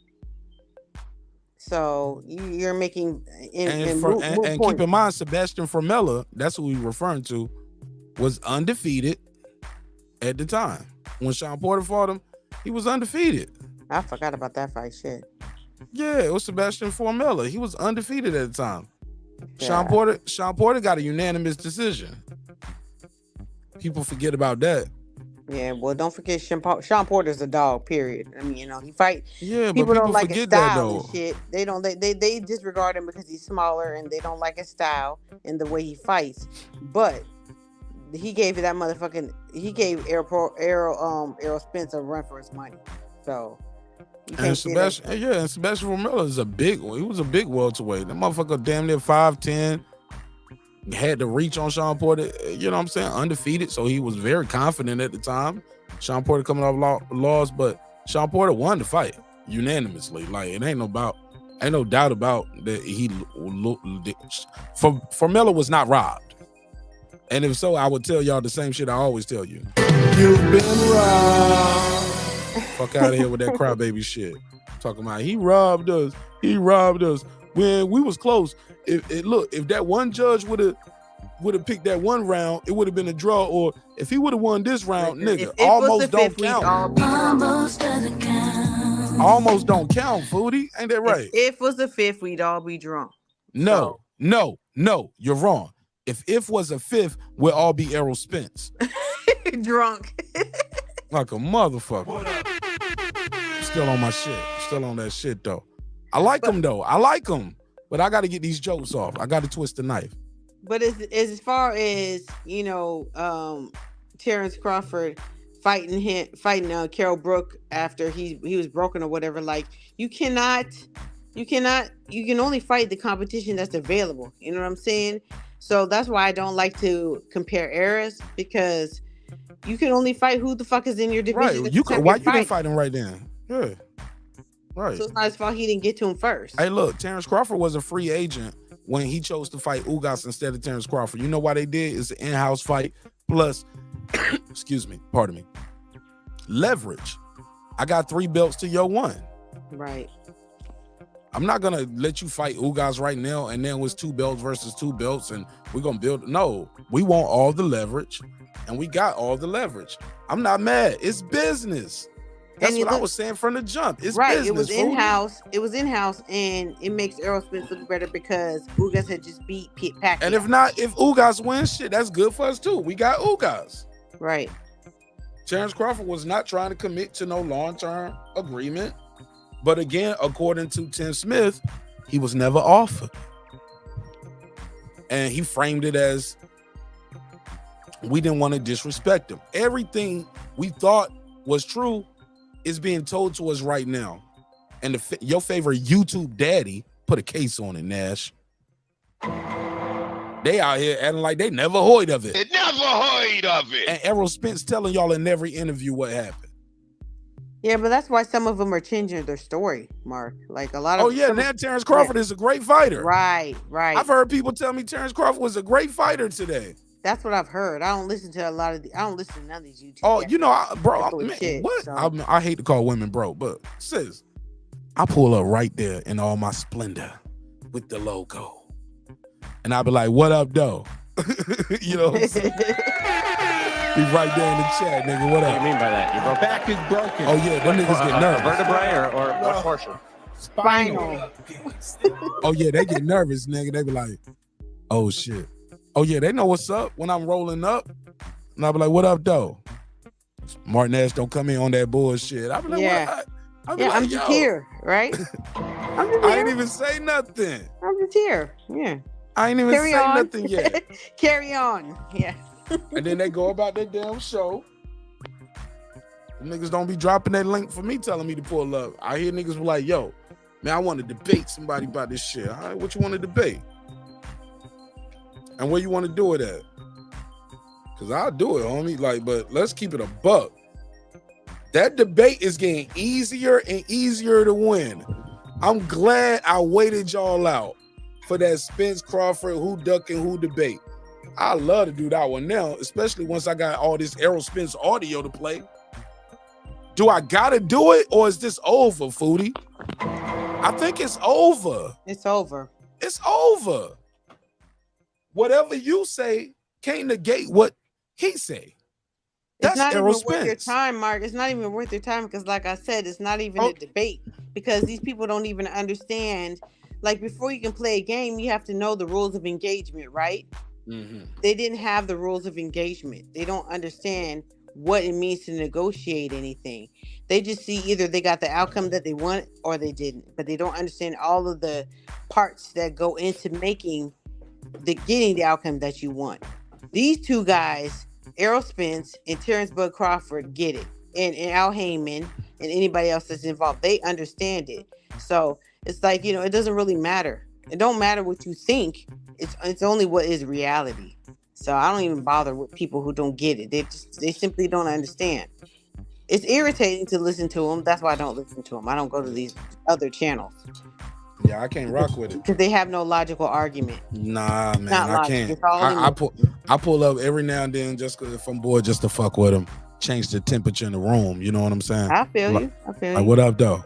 Speaker 19: So you're making
Speaker 1: and keep in mind, Sebastian Formella, that's who we were referring to, was undefeated at the time. When Shawn Porter fought him, he was undefeated.
Speaker 19: I forgot about that fight. Shit.
Speaker 1: Yeah, it was Sebastian Formella. He was undefeated at the time. Yeah. Shawn Porter got a unanimous decision. People forget about that.
Speaker 19: Yeah, well, don't forget Shawn Porter's a dog. Period. I mean, he fight.
Speaker 1: Yeah,
Speaker 19: people don't like his style
Speaker 1: that,
Speaker 19: and shit. They disregard him because he's smaller, and they don't like his style and the way he fights. But he gave that motherfucking. He gave Errol Spence a run for his money. So.
Speaker 1: And Sebastian Formella is a big one. He was a big welterweight. That motherfucker damn near 5'10". Had to reach on Shawn Porter, you know what I'm saying? Undefeated, so he was very confident at the time. Shawn Porter coming off loss, but Shawn Porter won the fight unanimously. Like, it ain't no doubt about that. Formella was not robbed, and if so, I would tell y'all the same shit I always tell you. You've been robbed. Fuck out of here with that crybaby shit. Talking about he robbed us when we was close. If that one judge would have picked that one round, it would have been a draw. Or if he would have won this round, nigga, almost don't count. Almost don't count, Foodie. Ain't that right?
Speaker 19: If it was the fifth, we'd all be drunk.
Speaker 1: No, you're wrong. If was a fifth, we'll all be Errol Spence.
Speaker 19: Drunk.
Speaker 1: Like a motherfucker. Still on my shit. Still on that shit, though. I like him, though. I like him. But I got to get these jokes off. I got to twist the knife.
Speaker 19: But as far as, Terence Crawford fighting Carol Brook after he was broken or whatever, like, you can only fight the competition that's available. You know what I'm saying? So that's why I don't like to compare eras, because you can only fight who the fuck is in your division.
Speaker 1: Right. Why you didn't fight him right then? Yeah. Right.
Speaker 19: So it's not his fault he didn't get to him first.
Speaker 1: Hey, look, Terence Crawford was a free agent when he chose to fight Ugas instead of Terence Crawford. You know why they did? It's an in-house fight plus, pardon me, leverage. I got 3 belts to your 1.
Speaker 19: Right.
Speaker 1: I'm not gonna let you fight Ugas right now and then it was 2 belts versus 2 belts and we're gonna build. No, we want all the leverage and we got all the leverage. I'm not mad. It's business. That's what I was saying from the jump. It's
Speaker 19: right.
Speaker 1: Business,
Speaker 19: It was in-house. It was in-house, and it makes Errol Spence look better because Ugas had just beat Pacquiao.
Speaker 1: And if Ugas wins, shit, that's good for us too. We got Ugas.
Speaker 19: Right.
Speaker 1: Terence Crawford was not trying to commit to no long-term agreement. But again, according to Tim Smith, he was never offered. And he framed it as we didn't want to disrespect him. Everything we thought was true is being told to us right now. And your favorite YouTube daddy put a case on it, Nash. They out here acting like they never heard of it.
Speaker 3: They never heard of it.
Speaker 1: And Errol Spence telling y'all in every interview what happened.
Speaker 19: Yeah, but that's why some of them are changing their story, Mark. Like a lot of.
Speaker 1: Oh yeah, now Terence Crawford is a great fighter.
Speaker 19: Right.
Speaker 1: I've heard people tell me Terence Crawford was a great fighter today.
Speaker 19: That's what I've heard. I don't listen to I don't listen to none of these YouTube.
Speaker 1: Oh,
Speaker 19: shit,
Speaker 1: what?
Speaker 19: So.
Speaker 1: I hate to call women bro, but sis, I pull up right there in all my splendor with the logo, and I be like, "What up, though?" You know what I'm saying? Be right there in the chat, nigga. What up?
Speaker 18: What do you mean by that? Your back is broken.
Speaker 1: Oh yeah, them niggas get nervous.
Speaker 18: Vertebrae or what portion?
Speaker 19: Spinal.
Speaker 1: Oh yeah, they get nervous, nigga. They be like, "Oh shit." Oh yeah, they know what's up when I'm rolling up. And I'll be like, what up, though? Martin Nash don't come in on that bullshit. I'll be like, what?
Speaker 19: I'm just here, right?
Speaker 1: I ain't even say nothing.
Speaker 19: I'm just here. Yeah.
Speaker 1: I ain't even say nothing yet.
Speaker 19: Carry on. Yeah.
Speaker 1: And then they go about their damn show. Them niggas don't be dropping that link for me telling me to pull up. I hear niggas be like, yo, man, I want to debate somebody about this shit. All right, what you want to debate? And where you want to do it at? Because I'll do it, homie. Like, but let's keep it a buck. That debate is getting easier and easier to win. I'm glad I waited y'all out for that Spence Crawford who duck and who debate. I love to do that one now, especially once I got all this Errol Spence audio to play. Do I gotta do it or is this over, Foodie? I think it's over.
Speaker 19: It's over.
Speaker 1: It's over. Whatever you say can't negate what he say. That's
Speaker 19: It's not
Speaker 1: Errol
Speaker 19: even worth your
Speaker 1: Spence.
Speaker 19: time, Mark. It's not even worth your time because, like I said, it's not even a debate because these people don't even understand. Like, before you can play a game, you have to know the rules of engagement, right?
Speaker 1: Mm-hmm.
Speaker 19: They didn't have the rules of engagement. They don't understand what it means to negotiate anything. They just see either they got the outcome that they want or they didn't, but they don't understand all of the parts that go into getting the outcome that you want. These two guys, Errol Spence and Terence Bud Crawford, get it, and Al Heyman and anybody else that's involved, they understand it. So it's like, it doesn't really matter. It don't matter what you think. It's only what is reality. So I don't even bother with people who don't get it. They simply don't understand. It's irritating to listen to them. That's why I don't listen to them. I don't go to these other channels.
Speaker 1: Yeah, I can't rock with it.
Speaker 19: Because they have no logical argument.
Speaker 1: Nah, man,
Speaker 19: Not
Speaker 1: I
Speaker 19: logic.
Speaker 1: can't.
Speaker 19: It's all
Speaker 1: I pull up every now and then just cause if I'm bored, just to fuck with them. Change the temperature in the room. You know what I'm saying?
Speaker 19: I feel
Speaker 1: like,
Speaker 19: you. I feel
Speaker 1: like,
Speaker 19: you.
Speaker 1: what up, though?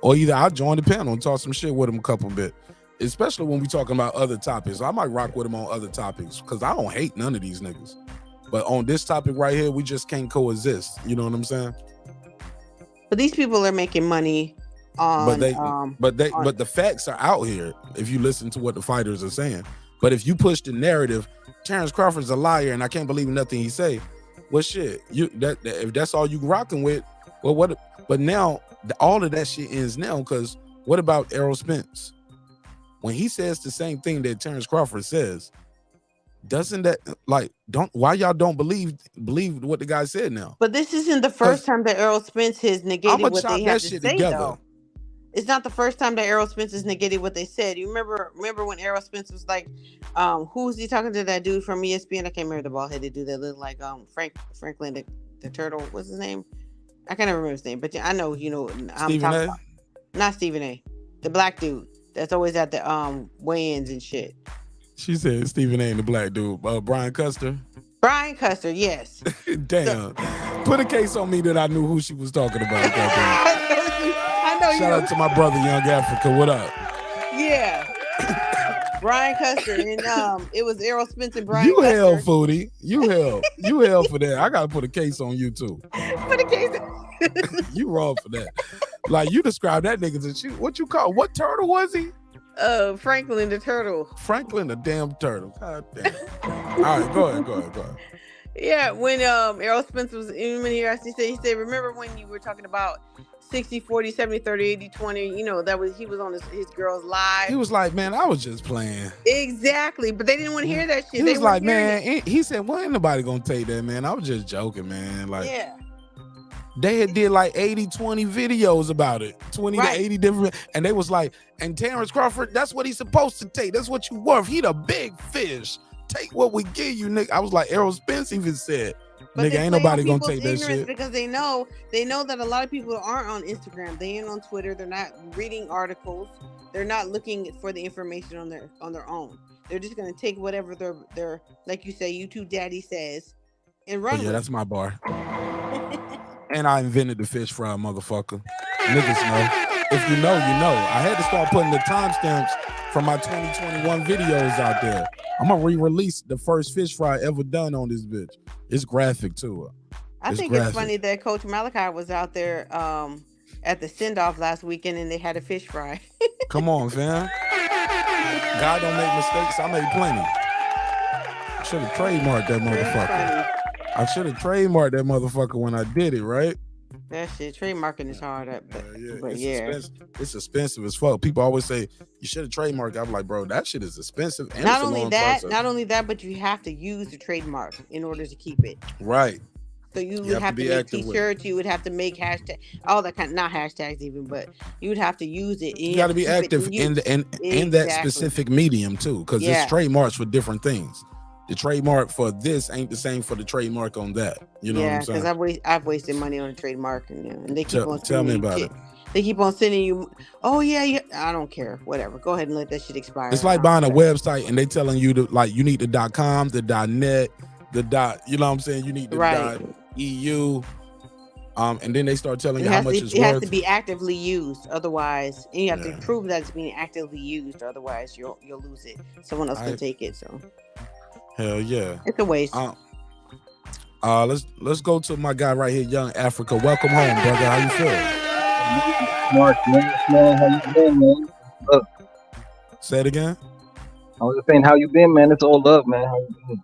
Speaker 1: Or either I'll join the panel and talk some shit with them a couple bit. Especially when we talking about other topics. I might rock with them on other topics because I don't hate none of these niggas. But on this topic right here, we just can't coexist. You know what I'm saying?
Speaker 19: But these people are making money on.
Speaker 1: But the facts are out here. If you listen to what the fighters are saying, but if you push the narrative, Terence Crawford's a liar, and I can't believe nothing he say. Well, shit, if that's all you rocking with, well, what? But now all of that shit ends now because what about Errol Spence? When he says the same thing that Terence Crawford says, doesn't that why y'all don't believe what the guy said now?
Speaker 19: But this isn't the first time that Errol Spence has negated what they have to say, though. It's not the first time that Errol Spence has negated what they said. You remember when Errol Spence was like, who was he talking to? That dude from ESPN? I can't remember the bald-headed dude that looked like Franklin the turtle. What's his name? I can't remember his name, but I know I'm talking about. Not Stephen A. The black dude that's always at the weigh-ins and shit.
Speaker 1: She said Stephen A. and the black dude, Brian Custer.
Speaker 19: Brian Custer, yes.
Speaker 1: Damn. Put a case on me that I knew who she was talking about.
Speaker 19: I know.
Speaker 1: Shout out to my brother, Young Africa. What up?
Speaker 19: Yeah. Brian Custer. And it was Errol Spence and Brian
Speaker 1: You
Speaker 19: Custer.
Speaker 1: hell, Foodie. You hell for that. I gotta put a case on you too.
Speaker 19: Put a case
Speaker 1: You wrong for that. Like you described that nigga as what you call what turtle was he?
Speaker 19: Franklin the turtle.
Speaker 1: Franklin the damn turtle. God damn. All right, go ahead.
Speaker 19: Yeah, when Errol Spence was in here, he said, remember when you were talking about 60-40, 70-30, 80-20, he was on his girl's live.
Speaker 1: He was like, man, I was just playing.
Speaker 19: Exactly, but they didn't want to hear that shit.
Speaker 1: He was like, man, he said, well, ain't nobody gonna take that, man. I was just joking, man. Like,
Speaker 19: yeah.
Speaker 1: They had did like 80-20 videos about it, 20 to 80 different, and they was like, and Terence Crawford, that's what he's supposed to take. That's what you worth. He the big fish. Take what we give you, nigga. I was like, Errol Spence even said,
Speaker 19: but
Speaker 1: nigga, ain't nobody gonna take that shit.
Speaker 19: Because they know that a lot of people aren't on Instagram. They ain't on Twitter. They're not reading articles. They're not looking for the information on their own. They're just gonna take whatever their like you say, YouTube daddy says, and run.
Speaker 1: Yeah, that's my bar. And I invented the fish fry, motherfucker. Niggas know. If you know, you know. I had to start putting the timestamps from my 2021 videos out there. I'm gonna re-release the first fish fry ever done on this bitch. It's graphic too.
Speaker 19: I think it's funny that Coach Malachi was out there at the send-off last weekend and they had a fish fry.
Speaker 1: Come on, fam. God don't make mistakes. I made plenty. I should have trademarked that motherfucker. I should have trademarked that motherfucker when I did it, right?
Speaker 19: That shit, trademarking is hard.
Speaker 1: It's expensive as fuck. People always say you should have trademarked. I'm like, bro, that shit is expensive. And
Speaker 19: not only that, but you have to use the trademark in order to keep it.
Speaker 1: Right.
Speaker 19: So you would
Speaker 1: have
Speaker 19: have
Speaker 1: to
Speaker 19: to
Speaker 1: be
Speaker 19: make
Speaker 1: active with it.
Speaker 19: T-shirts. You would have to make hashtag, all that kind. Not hashtags even, but you would have to use it. And
Speaker 1: You got to be
Speaker 19: keep it
Speaker 1: active in
Speaker 19: use.
Speaker 1: in that specific medium too, because it's
Speaker 19: Yeah.
Speaker 1: trademarks for different things. The trademark for this ain't the same for the trademark on that. You know what
Speaker 19: Yeah,
Speaker 1: I'm
Speaker 19: because
Speaker 1: saying?
Speaker 19: I've wasted money on a trademark, and they keep on
Speaker 1: Tell
Speaker 19: sending
Speaker 1: me
Speaker 19: you
Speaker 1: about
Speaker 19: shit.
Speaker 1: it.
Speaker 19: They keep on sending you. Oh yeah. I don't care. Whatever. Go ahead and let that shit expire.
Speaker 1: It's like buying a website and they telling you to like you need the .com, the .net, the you know what I'm saying? You need the
Speaker 19: Right.
Speaker 1: .eu. And then they start telling
Speaker 19: It
Speaker 1: you how
Speaker 19: has
Speaker 1: much
Speaker 19: to,
Speaker 1: it's
Speaker 19: it has
Speaker 1: worth.
Speaker 19: to be actively used, otherwise, and you have
Speaker 1: Yeah.
Speaker 19: to prove that it's being actively used, or otherwise you'll lose it. Someone else can take it. So
Speaker 1: Hell yeah.
Speaker 19: it's a waste.
Speaker 1: Let's go to my guy right here, Young Africa. Welcome home, brother. How you feel?
Speaker 20: Mark, man, how you been, man? Look,
Speaker 1: Say it again.
Speaker 20: I was just saying, how you been, man? It's all love, man. How you been?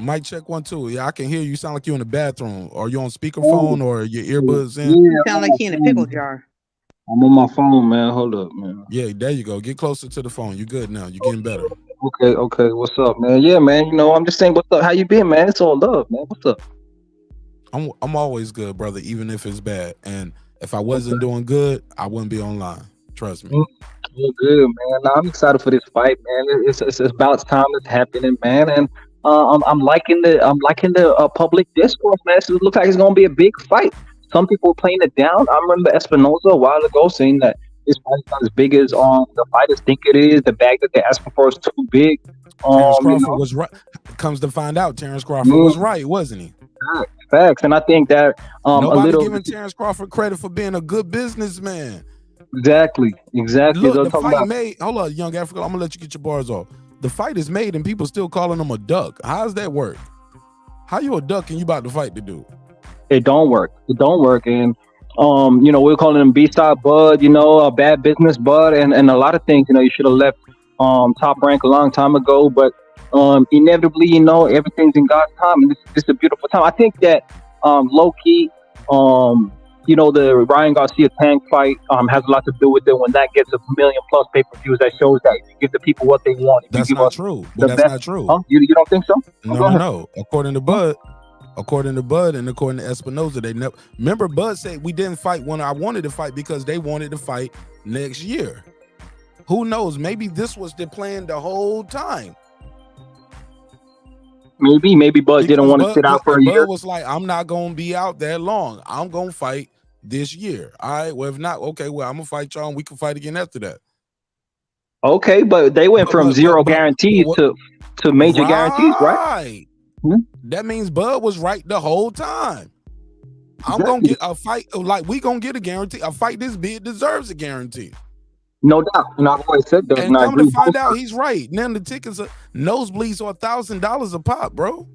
Speaker 1: Mic check 1 2. Yeah, I can hear you. Sound like you in the bathroom. Are you on speakerphone or your earbuds in?
Speaker 20: Yeah,
Speaker 19: You sound like he in a pickle jar.
Speaker 20: I'm on my phone, man. Hold up, man.
Speaker 1: Yeah, there you go. Get closer to the phone. You good now. You're getting better.
Speaker 20: Okay. What's up, man? Yeah, man. You know, I'm just saying, what's up? How you been, man? It's all love, man. What's up?
Speaker 1: I'm always good, brother, even if it's bad. And if I wasn't doing good, I wouldn't be online. Trust me.
Speaker 20: All good, man. Nah, I'm excited for this fight, man. It's about time it's happening, man. And I'm liking the public discourse, man. So it looks like it's gonna be a big fight. Some people are playing it down. I remember Espinoza a while ago saying that this fight is not as big as the fighters think it is. The bag that they're asking for is too big.
Speaker 1: Terence Crawford
Speaker 20: you know.
Speaker 1: was right. Comes to find out, Terence Crawford was right, wasn't he?
Speaker 20: Facts, and I think that
Speaker 1: nobody giving Terence Crawford credit for being a good businessman.
Speaker 20: Exactly.
Speaker 1: Look, the fight made. Hold on, Young Africa. I'm gonna let you get your bars off. The fight is made, and people still calling him a duck. How does that work? How you a duck and you about to fight the dude?
Speaker 20: It don't work. And you know, we're calling him B-Side Bud. You know, a bad business Bud, and a lot of things. You know, you should have left Top Rank a long time ago, but inevitably, you know, everything's in God's time, and this is a beautiful time. I think that low key, you know, the Ryan Garcia Tank fight has a lot to do with it. When that gets 1 million+ pay-per-views, that shows that you give the people what they want.
Speaker 1: That's not true. Well, that's not true.
Speaker 20: Huh? You don't think so?
Speaker 1: No. According to Bud, and according to Espinoza, they never. Remember, Bud said we didn't fight when I wanted to fight because they wanted to fight next year. Who knows? Maybe this was the plan the whole time.
Speaker 20: Maybe Bud didn't want to sit out for a year.
Speaker 1: Bud was like, I'm not gonna be out that long. I'm gonna fight this year. All right. Well, if not, okay. Well, I'm gonna fight y'all, and we can fight again after that.
Speaker 20: Okay, but they went from zero guarantees to major guarantees, right?
Speaker 1: That means Bud was right the whole time. I'm gonna get a fight. Like we gonna get a guarantee. A fight this big deserves a guarantee.
Speaker 20: No doubt, and I've always said that.
Speaker 1: And come to find out, he's right. Now the tickets, nosebleeds are $1,000 a pop, bro.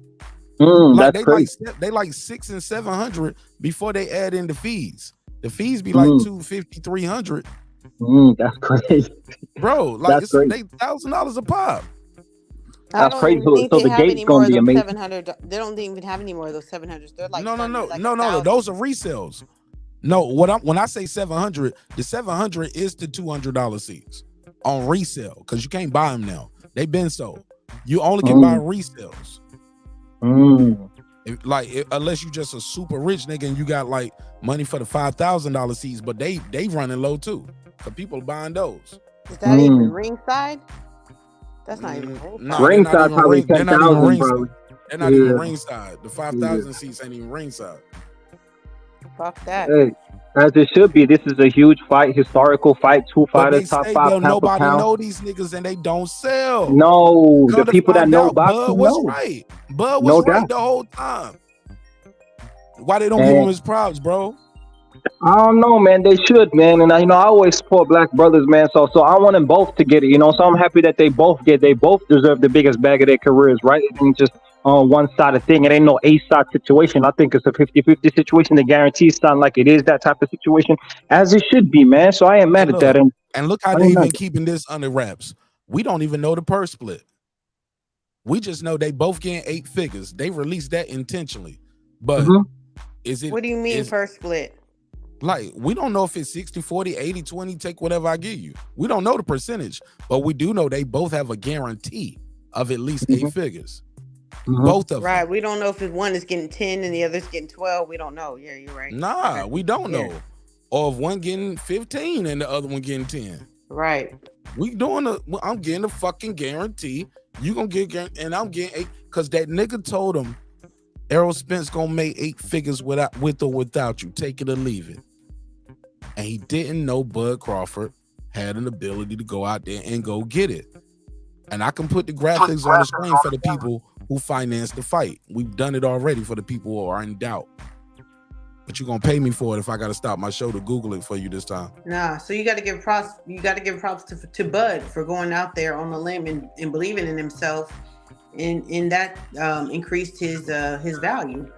Speaker 1: Like
Speaker 20: that's crazy.
Speaker 1: They like $600 and $700 before they add in the fees. The fees be like $250, $300.
Speaker 20: That's crazy,
Speaker 1: bro. Like it's they $1,000 a pop.
Speaker 20: That's crazy. So the gate's gonna be amazing.
Speaker 19: 700. They don't even have any more of those 700s. They're like
Speaker 1: no. Those are resales. No, when I say 700, the 700 is the $200 seats on resale because you can't buy them now. They've been sold. You only can buy resales. Unless you just a super rich nigga and you got like money for the $5,000 seats, but they running low too. So people are buying those.
Speaker 19: Is that even ringside? That's not even ringside.
Speaker 1: No,
Speaker 20: ringside probably 10,000, bro.
Speaker 1: They're not even ringside. The 5,000 seats ain't even ringside.
Speaker 19: Fuck that.
Speaker 20: Hey, as it should be. This is a huge fight, historical fight. Two fighters, top 5 pound
Speaker 1: nobody
Speaker 20: for pound.
Speaker 1: know these niggas and they don't sell.
Speaker 20: No, the people that know boxing
Speaker 1: Bud was
Speaker 20: know.
Speaker 1: right. Bud was right the whole time. Why they don't give him his props, bro?
Speaker 20: I don't know, man. They should, man. And I always support black brothers, man. So I want them both to get it, you know. So I'm happy that they both deserve the biggest bag of their careers, right? It ain't just one-sided thing. It ain't no A-side situation. I think it's a 50-50 situation. The guarantees sound like it is that type of situation, as it should be, man. So I ain't mad at that.
Speaker 1: And look how they've been keeping this under wraps. We don't even know the purse split. We just know they both getting 8 figures. They released that intentionally. But is it?
Speaker 19: What do you mean purse split?
Speaker 1: Like, we don't know if it's 60-40, 80-20, take whatever I give you. We don't know the percentage, but we do know they both have a guarantee of at least 8 figures. Both of them.
Speaker 19: Right. We don't know if one is getting 10 and the other's getting 12. We don't know. Yeah, you're right.
Speaker 1: Nah, we don't know.
Speaker 19: Yeah.
Speaker 1: Or if one getting 15 and the other one getting 10.
Speaker 19: Right.
Speaker 1: I'm getting a fucking guarantee. You gonna get, and I'm getting 8, because that nigga told him Errol Spence gonna make 8 figures with or without you. Take it or leave it. And he didn't know Bud Crawford had an ability to go out there and go get it. And I can put the graphics on the screen for the people who financed the fight. We've done it already for the people who are in doubt. But you're gonna pay me for it if I gotta stop my show to Google it for you this time.
Speaker 19: Nah, so you gotta give props. You gotta give props to Bud for going out there on the limb and believing in himself, and that increased his value,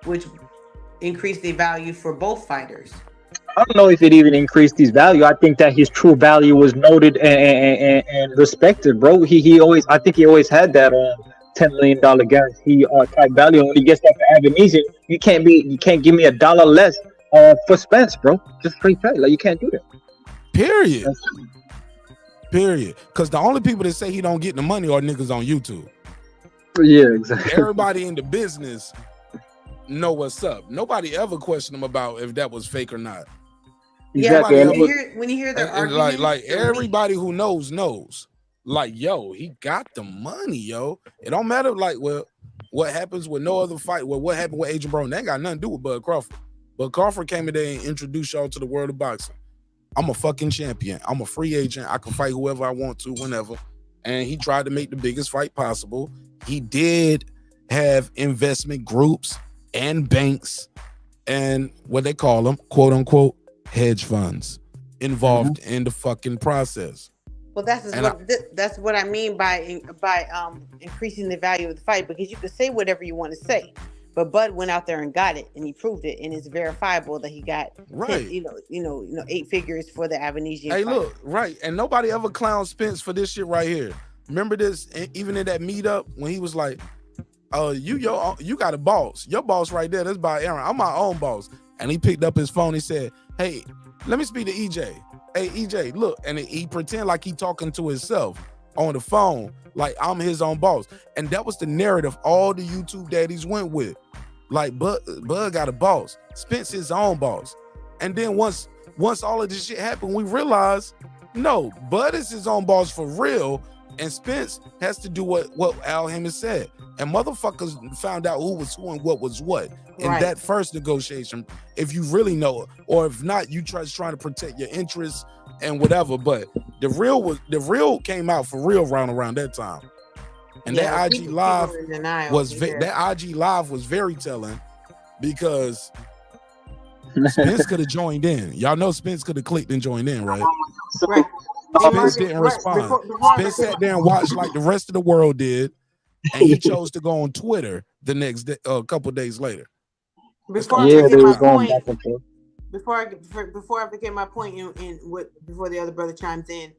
Speaker 19: which increased the value for both fighters.
Speaker 20: I don't know if it even increased his value. I think that his true value was noted and respected, bro. He always had that $10 million guarantee type value. And when he gets that for Avenesian, you can't give me $1 less for Spence, bro. Just straight pay. Like, you can't do that.
Speaker 1: Period. Because the only people that say he don't get the money are niggas on YouTube.
Speaker 20: Yeah, exactly.
Speaker 1: Everybody in the business know what's up. Nobody ever questioned him about if that was fake or not.
Speaker 20: Exactly.
Speaker 19: Yeah, when you hear their arguments,
Speaker 1: like everybody who knows. Like, yo, he got the money, yo. It don't matter, like, well, what happens with no other fight. Well, what happened with Adrien Broner? That ain't got nothing to do with Bud Crawford. Bud Crawford came in there and introduced y'all to the world of boxing. I'm a fucking champion. I'm a free agent. I can fight whoever I want to, whenever. And he tried to make the biggest fight possible. He did have investment groups and banks and what they call them, quote unquote, hedge funds involved in the fucking process.
Speaker 19: well, that's what I mean by increasing the value of the fight, because you can say whatever you want to say, but Bud went out there and got it, and he proved it, and it's verifiable that he got 8 figures for the Avenesian.
Speaker 1: Hey,
Speaker 19: fight.
Speaker 1: look, right, and nobody ever clowned Spence for this shit right here. Remember this? Even in that meetup when he was like, you got a boss. Your boss right there. That's by Aaron. I'm my own boss." And he picked up his phone. He said, "Hey, let me speak to EJ. Hey, EJ, look." And he pretend like he talking to himself on the phone, like I'm his own boss. And that was the narrative all the YouTube daddies went with. Like, Bud got a boss. Spence his own boss. And then once all of this shit happened, we realized, no, Bud is his own boss for real. And Spence has to do what Al Hammond said. And motherfuckers found out who was who and what was what in that first negotiation, if you really know, or if not, you trying to protect your interests and whatever. But the real came out for real around that time. And that IG live was very telling, because Spence could have joined in. Y'all know Spence could have clicked and joined in, right?
Speaker 19: Right.
Speaker 1: Spence didn't respond. Spence sat there and watched like the rest of the world did, and he chose to go on Twitter the next day, a couple days later.
Speaker 19: Before I forget my point, before the other brother chimes in,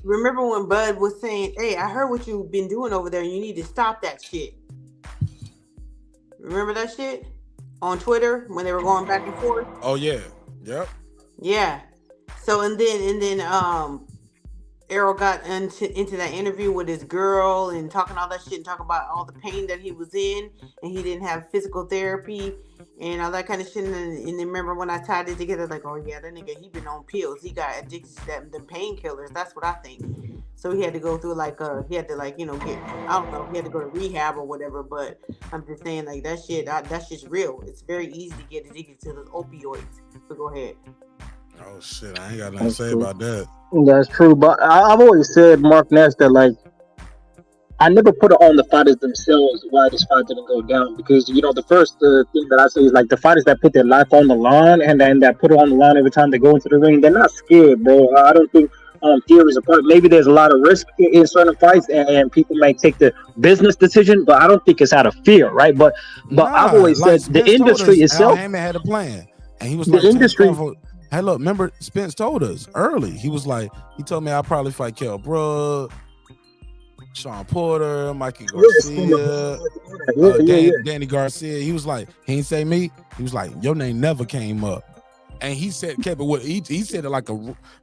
Speaker 19: remember when Bud was saying, "Hey, I heard what you've been doing over there, and you need to stop that shit." Remember that shit on Twitter when they were going back and forth?
Speaker 1: Oh yeah, yep,
Speaker 19: yeah. So and then Errol got into that interview with his girl and talking all that shit and talking about all the pain that he was in, and he didn't have physical therapy and all that kind of shit. And then remember when I tied it together, like, oh yeah, that nigga, he been on pills. He got addicted to the painkillers. That's what I think. So he had to go through get, I don't know, he had to go to rehab or whatever. But I'm just saying, like, that shit's real. It's very easy to get addicted to those opioids. So go ahead.
Speaker 1: Oh shit, I ain't got nothing to say about that.
Speaker 20: That's true, but I've always said, Mark Ness, that like I never put it on the fighters themselves why this fight didn't go down, because the first thing that I say is like the fighters that put their life on the line and then that put it on the line every time they go into the ring, they're not scared, bro. I don't think theories apart. Maybe there's a lot of risk in certain fights, and people may take the business decision, but I don't think it's out of fear, right? But I've always said the industry itself.
Speaker 1: Al Hammond had a plan, and he was like,
Speaker 20: the industry.
Speaker 1: Hey, look, remember Spence told us early. He was like, he told me I'll probably fight Kell Brook, Shawn Porter, Mikey Garcia, Danny Garcia. He was like, he ain't say me. He was like, your name never came up. And he said, he said it like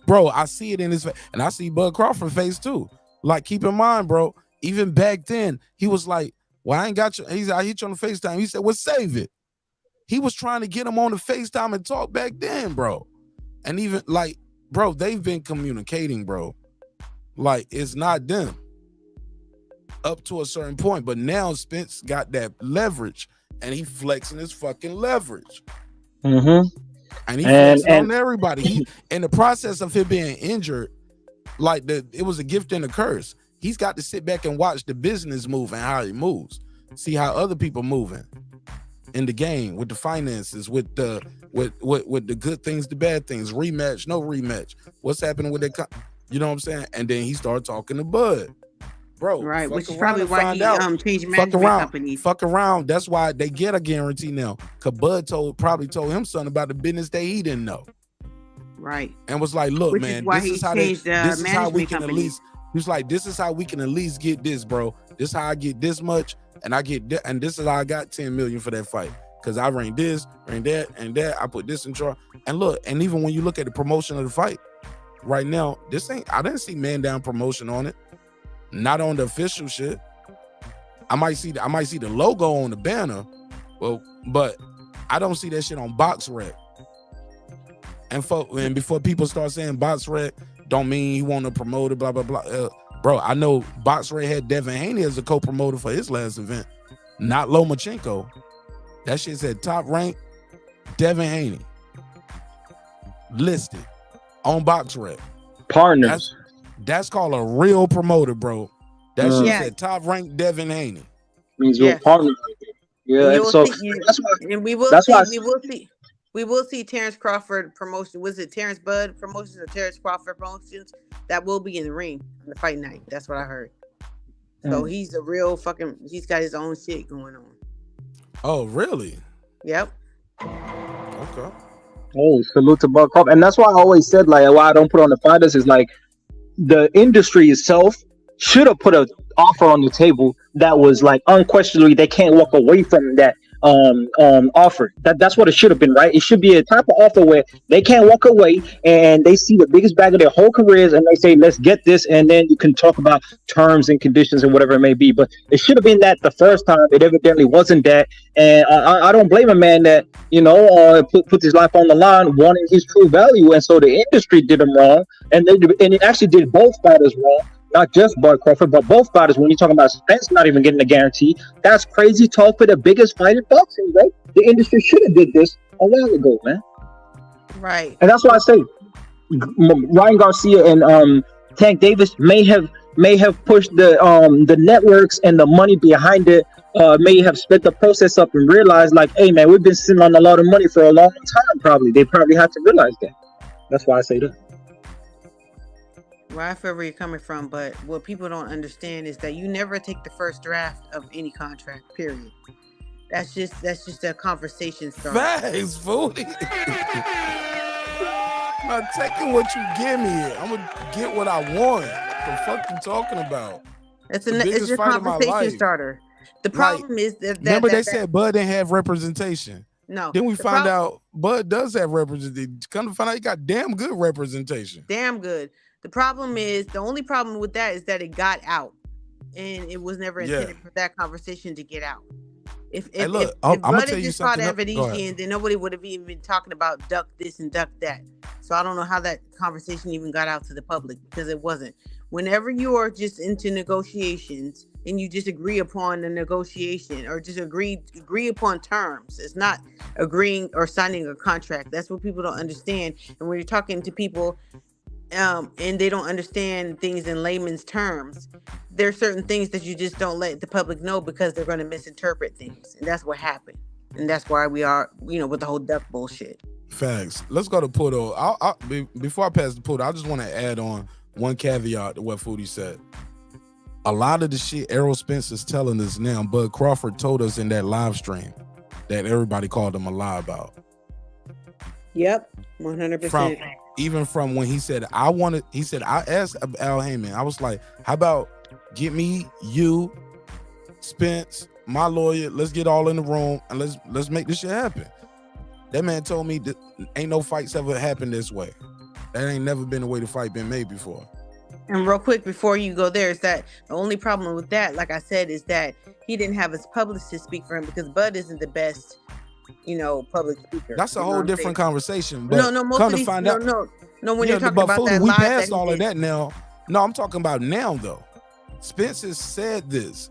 Speaker 1: bro, I see it in his face. And I see Bud Crawford face too. Like, keep in mind, bro, even back then, he was like, well, I ain't got you. I hit you on the FaceTime. He said, well, save it. He was trying to get him on the FaceTime and talk back then, bro. And even like, bro, they've been communicating, bro. Like, it's not them up to a certain point. But now Spence got that leverage and he flexing his fucking leverage.
Speaker 20: Mm-hmm.
Speaker 1: And he flexing on everybody. He, in the process of him being injured, like it was a gift and a curse. He's got to sit back and watch the business move and how it moves. See how other people moving in the game with the finances, with the good things, the bad things, rematch, no rematch. What's happening with that? You know what I'm saying? And then he started talking to Bud, bro.
Speaker 19: Right, which is probably why he changed management companies.
Speaker 1: Fuck around. That's why they get a guarantee now. Cause Bud probably told him something about the business that he didn't know.
Speaker 19: Right.
Speaker 1: And was like, look,
Speaker 19: which
Speaker 1: man,
Speaker 19: is why
Speaker 1: this
Speaker 19: he
Speaker 1: is how
Speaker 19: changed
Speaker 1: this is how we can
Speaker 19: management
Speaker 1: at least. He was like, this is how we can at least get this, bro. This is how I get this much, and I get that, and this is how I got 10 million for that fight. Cause I ran this, ran that, and that. I put this in charge. And look, and even when you look at the promotion of the fight, right now, I didn't see man down promotion on it. Not on the official shit. I might see the logo on the banner, well, but I don't see that shit on BoxRec. And before people start saying BoxRec don't mean he want to promote it, blah blah blah. Bro, I know BoxRec had Devin Haney as a co-promoter for his last event, not Lomachenko. That shit said top rank Devin Haney listed on BoxRec.
Speaker 20: Partners.
Speaker 1: That's called a real promoter, bro. That shit said top rank Devin Haney.
Speaker 20: Means you're a partner. Yeah, and so
Speaker 19: we will see Terence Crawford promotion. Was it Terence Bud Promotions or Terence Crawford Promotions? That will be in the ring on the fight night. That's what I heard. So he's a real he's got his own shit going on.
Speaker 1: Oh, really?
Speaker 19: Yep.
Speaker 1: Okay.
Speaker 20: Hey, salute to Bud Crawford. And that's why I always said, like, why I don't put on the fighters is like the industry itself should have put an offer on the table that was like unquestionably they can't walk away from that offer. That's what it should have been, right? It should be a type of offer where they can't walk away and they see the biggest bag of their whole careers and they say, let's get this, and then you can talk about terms and conditions and whatever it may be. But it should have been that the first time. It evidently wasn't that, and I don't blame a man that put his life on the line wanting his true value, and so the industry did him wrong, and it actually did both fighters wrong. Not just Bud Crawford, but both fighters. When you're talking about Spence not even getting a guarantee, that's crazy talk for the biggest fight in boxing, right? The industry should have did this a while ago, man.
Speaker 19: Right.
Speaker 20: And that's why I say Ryan Garcia and Tank Davis may have pushed the networks and the money behind it. May have split the process up and realized, like, hey, man, we've been sitting on a lot of money for a long time. Probably they had to realize that. That's why I say that.
Speaker 19: Well, I feel where you're coming from, but what people don't understand is that you never take the first draft of any contract, period. That's just a conversation starter.
Speaker 1: Facts, fool. I'm not taking what you give me. I'm gonna get what I want. What the fuck you talking about?
Speaker 19: It's a conversation starter. The problem is that
Speaker 1: remember they said Bud didn't have representation.
Speaker 19: No.
Speaker 1: Then we find out Bud does have representation. Come to find out he got damn good representation.
Speaker 19: Damn good. The only problem with that is that it got out, and it was never intended for that conversation to get out. If Bud had just fought Avedisian, then nobody would have even been talking about duck this and duck that. So I don't know how that conversation even got out to the public, because it wasn't. Whenever you are just into negotiations and you just agree upon a negotiation or just agree upon terms, it's not agreeing or signing a contract. That's what people don't understand. And when you're talking to people and they don't understand things in layman's terms, there are certain things that you just don't let the public know because they're going to misinterpret things. And that's what happened. And that's why we are, with the whole duck bullshit.
Speaker 1: Facts. Let's go to Puto. Before I pass the Puto, I just want to add on one caveat to what Foodie said. A lot of the shit Errol Spence is telling us now, Bud Crawford told us in that live stream that everybody called him a lie about.
Speaker 19: Yep, 100%.
Speaker 1: Even from when he said, I asked Al Heyman, I was like, how about get me, you, Spence, my lawyer, let's get all in the room and let's make this shit happen. That man told me that ain't no fights ever happened this way. That ain't never been the way the fight been made before.
Speaker 19: And real quick before you go there, is that the only problem with that, like I said, is that he didn't have his publicist speak for him because Bud isn't the best, public speaker.
Speaker 1: That's a whole different conversation. But
Speaker 19: No, most
Speaker 1: come
Speaker 19: of
Speaker 1: to
Speaker 19: these,
Speaker 1: find
Speaker 19: no,
Speaker 1: out,
Speaker 19: when you're talking
Speaker 1: but
Speaker 19: about
Speaker 1: Foodie,
Speaker 19: that
Speaker 1: we
Speaker 19: live
Speaker 1: passed
Speaker 19: that
Speaker 1: all
Speaker 19: he
Speaker 1: of
Speaker 19: did.
Speaker 1: that now. No, I'm talking about now though. Spence has said this.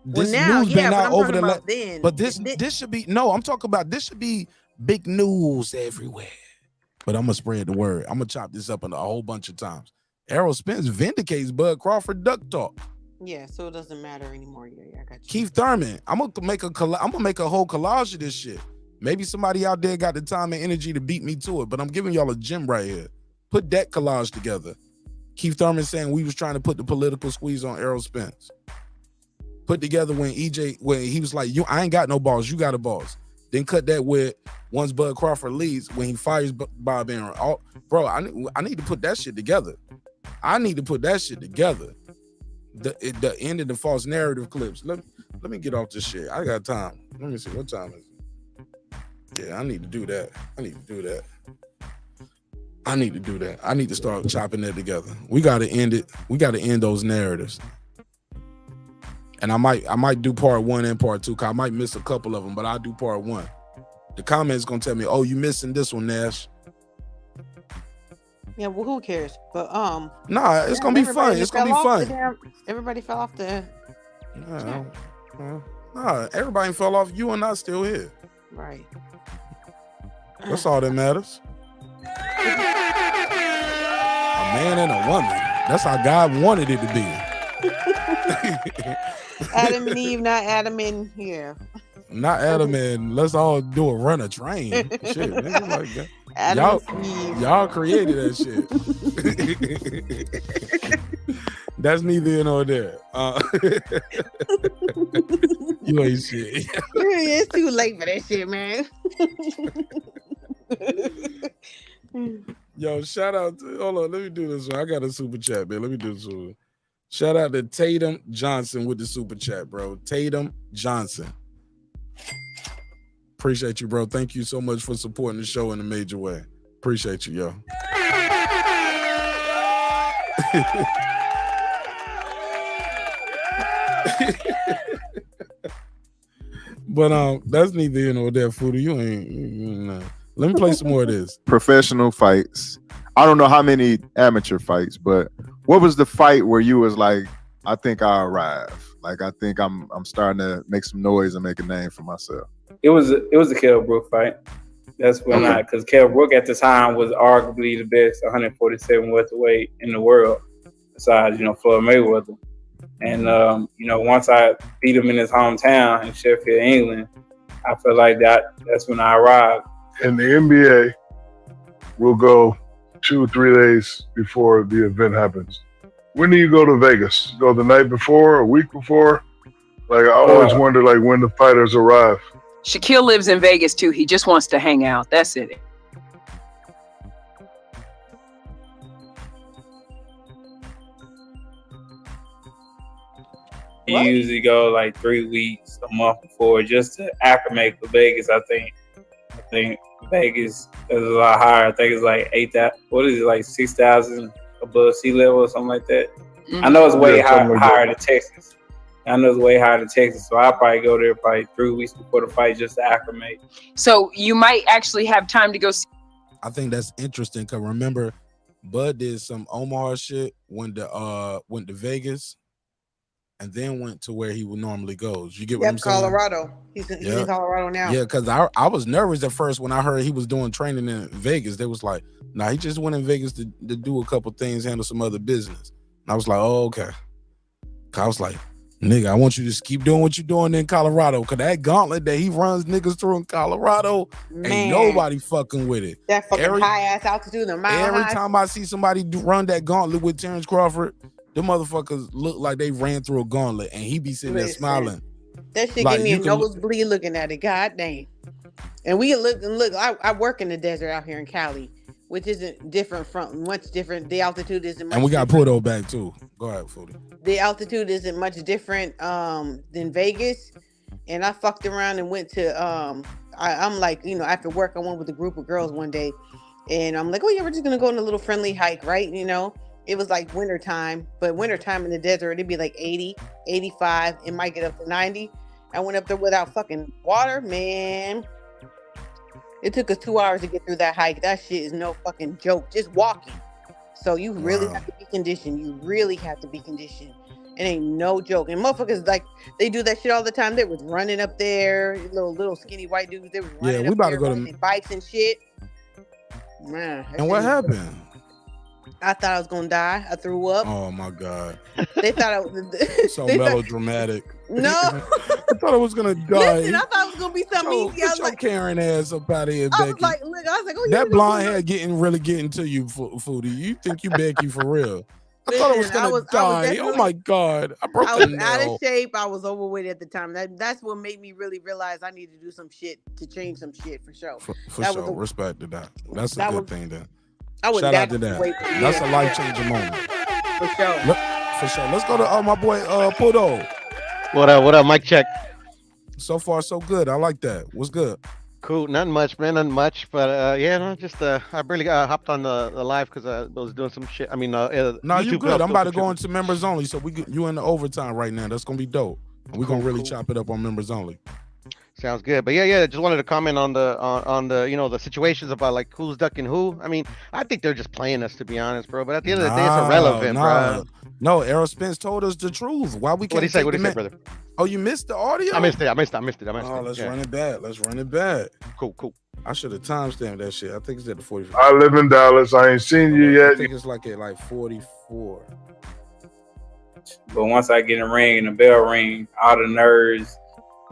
Speaker 1: This
Speaker 19: now,
Speaker 1: news
Speaker 19: yeah,
Speaker 1: been
Speaker 19: but
Speaker 1: out
Speaker 19: I'm
Speaker 1: over
Speaker 19: talking
Speaker 1: the
Speaker 19: about then.
Speaker 1: but this should be I'm talking about this should be big news everywhere. But I'm gonna spread the word. I'm gonna chop this up in a whole bunch of times. Errol Spence vindicates Bud Crawford duck talk.
Speaker 19: Yeah, so it doesn't matter anymore. Yeah, I got you.
Speaker 1: Keith Thurman. I'm gonna make a whole collage of this shit. Maybe somebody out there got the time and energy to beat me to it, but I'm giving y'all a gem right here. Put that collage together. Keith Thurman saying we was trying to put the political squeeze on Errol Spence. Put together when he was like, I ain't got no balls, you got a balls. Then cut that with once Bud Crawford leaves, when he fires Bob Aaron. Bro, I need to put that shit together. The end of the false narrative clips. Let me get off this shit. I got time. Let me see, what time is it? Yeah, I need to do that. I need to start chopping that together. We got to end it. We got to end those narratives. And I might do part 1 and part 2. Cause I might miss a couple of them, but I'll do part 1. The comments gonna tell me, "Oh, you missing this one, Nash."
Speaker 19: Yeah, well, who cares? But
Speaker 1: nah, it's gonna be fun. It's gonna be fun.
Speaker 19: Everybody fell off the.
Speaker 1: Nah, everybody fell off. You and I still here.
Speaker 19: Right.
Speaker 1: That's all that matters. A man and a woman. That's how God wanted it to be.
Speaker 19: Adam and Eve, not Adam and
Speaker 1: Not Adam and let's all do a run a train. Shit, nigga, like that.
Speaker 19: Adam and Eve.
Speaker 1: Y'all created that shit. That's neither here nor there. You ain't shit.
Speaker 19: It's too late for that shit, man.
Speaker 1: Yo, shout out to, hold on, let me do this one. I got a super chat, man. Let me do this one. Shout out to Tatum Johnson with the super chat, bro. Tatum Johnson. Appreciate you, bro. Thank you so much for supporting the show in a major way. Appreciate you, yo. But that's neither here nor there, Foodie. You ain't. Let me play some more of this.
Speaker 15: Professional fights. I don't know how many amateur fights, but what was the fight where you was like, I think I arrived? Like, I think I'm starting to make some noise and make a name for myself.
Speaker 13: It was a Kell Brook fight. That's when because Kell Brook at the time was arguably the best 147 welterweight in the world, besides Floyd Mayweather. And once I beat him in his hometown in Sheffield, England, I felt like that's when I arrived.
Speaker 9: In the NBA, we'll go 2 or 3 days before the event happens. When do you go to Vegas? Go the night before, a week before? Like, I always wonder, like, when the fighters arrive.
Speaker 12: Shaquille lives in Vegas too. He just wants to hang out. That's it.
Speaker 13: You usually go like 3 weeks, a month before, just to acclimate for Vegas. I think Vegas is a lot higher. I think it's like 8,000. What is it, like 6,000 above sea level or something like that? I know it's way higher than Texas. So I'll probably go there probably 3 weeks before the fight just to acclimate.
Speaker 12: So you might actually have time to go see.
Speaker 1: I think that's interesting because remember, Bud did some Omaha shit, went to Vegas, and then went to where he would normally go. You get what I'm saying?
Speaker 19: Colorado. He's in Colorado now.
Speaker 1: Yeah, because I was nervous at first when I heard he was doing training in Vegas. They was like, nah, he just went in Vegas to do a couple things, handle some other business. And I was like, oh, okay. I was like, nigga, I want you to just keep doing what you're doing in Colorado. Because that gauntlet that he runs niggas through in Colorado, ain't nobody fucking with it.
Speaker 19: That fucking high-ass altitude.
Speaker 1: Every time I see somebody run that gauntlet with Terence Crawford, them motherfuckers look like they ran through a gauntlet, and he be sitting there smiling.
Speaker 19: That shit
Speaker 1: Like,
Speaker 19: give me a
Speaker 1: you can
Speaker 19: nosebleed looking at it. God damn. And we look. I work in the desert out here in Cali, which isn't different from much different. The altitude isn't much.
Speaker 1: And we got
Speaker 19: different.
Speaker 1: Porto back too. Go ahead, Foodie.
Speaker 19: The altitude isn't much different than Vegas. And I fucked around and went to I'm like, after work I went with a group of girls one day, and I'm like, oh yeah, we're just gonna go on a little friendly hike, right? it was like wintertime, but wintertime in the desert, it'd be like 80, 85. It might get up to 90. I went up there without fucking water, man. It took us 2 hours to get through that hike. That shit is no fucking joke. Just walking. So you really have to be conditioned. You really have to be conditioned. It ain't no joke. And motherfuckers, like, they do that shit all the time. They was running up there, little skinny white dudes. They was running
Speaker 1: we
Speaker 19: up
Speaker 1: about
Speaker 19: there,
Speaker 1: to go
Speaker 19: riding
Speaker 1: to.
Speaker 19: their bikes and shit. Man.
Speaker 1: And what happened?
Speaker 19: I thought I was gonna die. I threw up.
Speaker 1: Oh my God.
Speaker 19: They thought I was
Speaker 1: So melodramatic.
Speaker 19: No.
Speaker 1: I thought I was gonna die.
Speaker 19: Listen, I thought it was gonna be something easy. I was
Speaker 1: Get your
Speaker 19: like,
Speaker 1: Karen ass up out of here,
Speaker 19: I
Speaker 1: Becky.
Speaker 19: was like, look, I was like, oh,
Speaker 1: That
Speaker 19: you
Speaker 1: blonde hair really getting to you, Foodie. You think you Becky for real? I thought I was gonna die. Oh my God. I broke
Speaker 19: I
Speaker 1: a
Speaker 19: was out
Speaker 1: nail.
Speaker 19: of shape. I was overweight at the time. That's what made me really realize I need to do some shit to change some shit for sure.
Speaker 1: For
Speaker 19: That
Speaker 1: sure.
Speaker 19: was a-
Speaker 1: Respect to that. That's a
Speaker 19: that
Speaker 1: good
Speaker 19: was-
Speaker 1: thing then.
Speaker 19: I was
Speaker 1: Shout out to
Speaker 19: that
Speaker 1: that.
Speaker 19: weight.
Speaker 1: That's a life-changing moment.
Speaker 19: For sure.
Speaker 1: For sure. Let's go to my boy Pudo.
Speaker 21: What up, mic check.
Speaker 1: So far, so good. I like that. What's good?
Speaker 21: Cool, nothing much, man, nothing much. But yeah, no, just I barely hopped on the live because I was doing some shit. I mean,
Speaker 1: No, you
Speaker 21: YouTube
Speaker 1: good. I'm about to go
Speaker 21: contributing.
Speaker 1: into members only. So you in the overtime right now. That's gonna be dope. And we're gonna really chop it up on members only.
Speaker 21: Sounds good. But yeah, just wanted to comment on the you know, the situations about like who's ducking who. I mean, I think they're just playing us, to be honest, bro. But at the end of the day, it's irrelevant, bro.
Speaker 1: No, Errol Spence told us the truth. Why we can't?
Speaker 21: What'd he say?
Speaker 1: take
Speaker 21: What'd
Speaker 1: the
Speaker 21: he say,
Speaker 1: man-
Speaker 21: brother?
Speaker 1: Oh, you missed the audio?
Speaker 21: I missed it.
Speaker 1: Oh, let's run it back. Let's run it back.
Speaker 21: Cool.
Speaker 1: I should have timestamped that shit. I think it's at the 44.
Speaker 9: I live in Dallas. I ain't seen you
Speaker 1: I
Speaker 9: yet.
Speaker 1: think it's like at 44.
Speaker 13: But once I get in the ring and the bell ring, all the nerves.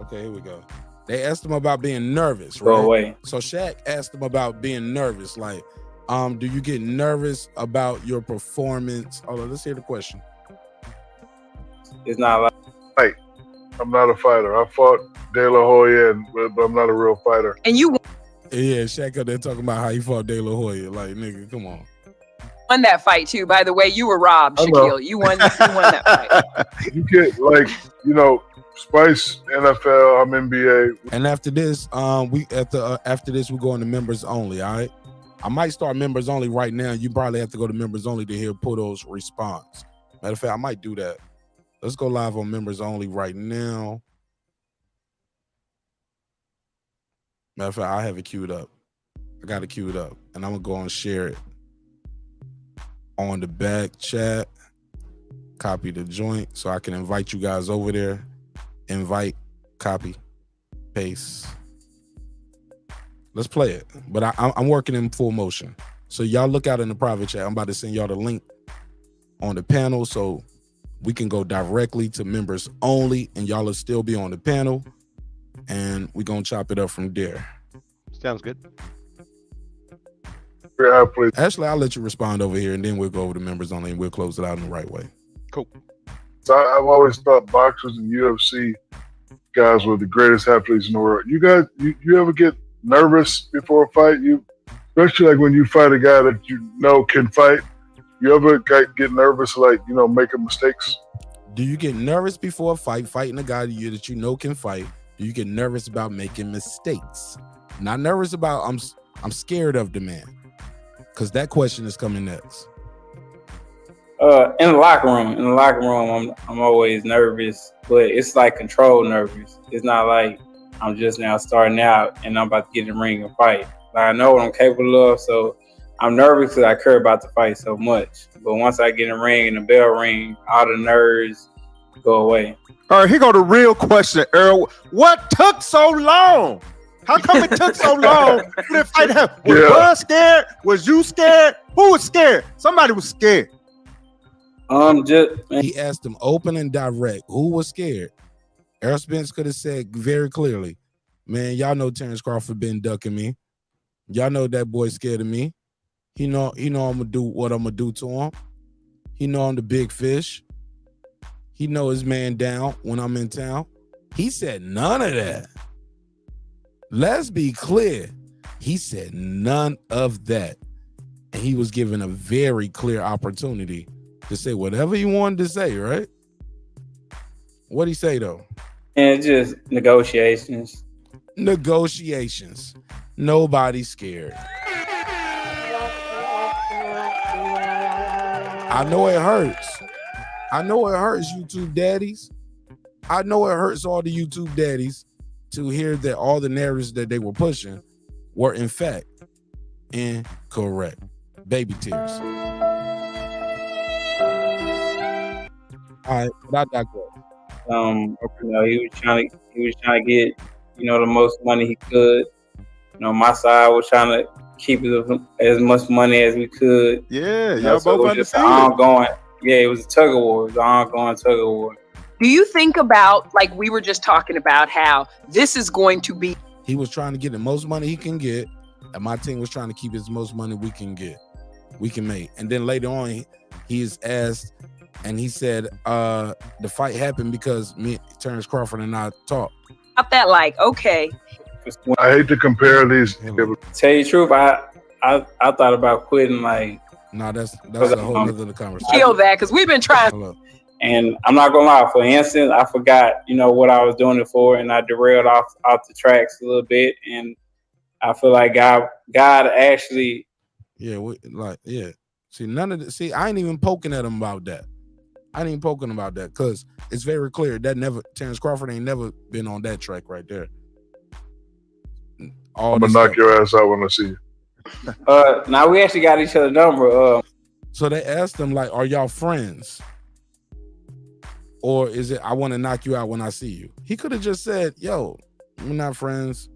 Speaker 1: Okay, here we go. They asked him about being nervous,
Speaker 13: Go
Speaker 1: right?
Speaker 13: away.
Speaker 1: So Shaq asked him about being nervous. Like, do you get nervous about your performance? Hold on, let's hear the question.
Speaker 13: It's not
Speaker 9: like I'm not a fighter. I fought De La Hoya, but I'm not a real fighter.
Speaker 12: And you
Speaker 1: Yeah, Shaq up there talking about how he fought De La Hoya. Like, nigga, come on.
Speaker 12: won that fight too. By the way, you were robbed,
Speaker 9: I know.
Speaker 12: Shaquille. You won that fight.
Speaker 9: You get Spice NFL. I'm NBA.
Speaker 1: And after this, after this, we're going to members only. All right. I might start members only right now. You probably have to go to members only to hear Pudo's response. Matter of fact, I might do that. Let's go live on members only right now. Matter of fact, I have it queued up. I got it queued up, and I'm gonna go and share it on the back chat. Copy the joint so I can invite you guys over there. Invite, copy, paste. Let's play it. But I'm working in full motion. So y'all look out in the private chat. I'm about to send y'all the link on the panel so we can go directly to members only, and y'all will still be on the panel, and we're gonna chop it up from there.
Speaker 21: Sounds good.
Speaker 1: Ashley, I'll let you respond over here, and then we'll go over to members only, and we'll close it out in the right way.
Speaker 21: Cool.
Speaker 9: So I've always thought boxers and UFC guys were the greatest athletes in the world. You guys, you ever get nervous before a fight? Especially like when you fight a guy that you know can fight. You ever get nervous, like, making mistakes?
Speaker 1: Do you get nervous before a fight, fighting a guy that you know can fight? Do you get nervous about making mistakes? Not nervous about I'm scared of the man, because that question is coming next.
Speaker 13: In the locker room, I'm always nervous, but it's like controlled nervous. It's not like I'm just now starting out and I'm about to get in the ring and fight. Like, I know what I'm capable of, so I'm nervous because I care about the fight so much. But once I get in the ring and the bell ring, all the nerves go away.
Speaker 15: All right, here go the real question, Errol. What took so long? How come it took so long for the fight to happen? Was Bud scared? Was you scared? Who was scared? Somebody was scared.
Speaker 1: He asked him open and direct. Who was scared? Errol Spence could have said very clearly, man, y'all know Terence Crawford been ducking me. Y'all know that boy scared of me. He know I'm gonna do what I'm gonna do to him. He know I'm the big fish. He know his man down when I'm in town. He said none of that. Let's be clear. He said none of that. And he was given a very clear opportunity to say whatever he wanted to say, right? What'd he say though?
Speaker 13: And just negotiations.
Speaker 1: Negotiations. Nobody's scared. I know it hurts. I know it hurts, YouTube daddies. I know it hurts all the YouTube daddies to hear that all the narratives that they were pushing were in fact incorrect. Baby tears. All right, but I digress.
Speaker 13: He was trying to get, the most money he could. My side was trying to keep as much money as we could.
Speaker 15: Yeah,
Speaker 13: y'all
Speaker 15: both
Speaker 13: it was just an ongoing. Yeah, it was a tug of war. It was an ongoing tug of war.
Speaker 12: Do you think about, like we were just talking about, how this is going to be?
Speaker 1: He was trying to get the most money he can get, and my team was trying to keep as most money we can make. And then later on, he is asked, and he said, the fight happened because Terence Crawford and I talked.
Speaker 12: About that, like, okay.
Speaker 9: I hate to compare these.
Speaker 13: Tell you the truth, I thought about quitting. Like,
Speaker 1: no, that's a whole other conversation.
Speaker 12: Kill that, because we've been trying.
Speaker 13: And I'm not gonna lie. For instance, I forgot, what I was doing it for, and I derailed off the tracks a little bit. And I feel like God actually.
Speaker 1: Yeah, See, none of the. See, I ain't even poking at him about that. I ain't even poking about that because it's very clear that Terence Crawford ain't never been on that track right there.
Speaker 9: I'm gonna knock your ass out when I see you.
Speaker 13: Now we actually got each other's number.
Speaker 1: So they asked him, like, are y'all friends? Or is it, I want to knock you out when I see you? He could have just said, yo, we're not friends,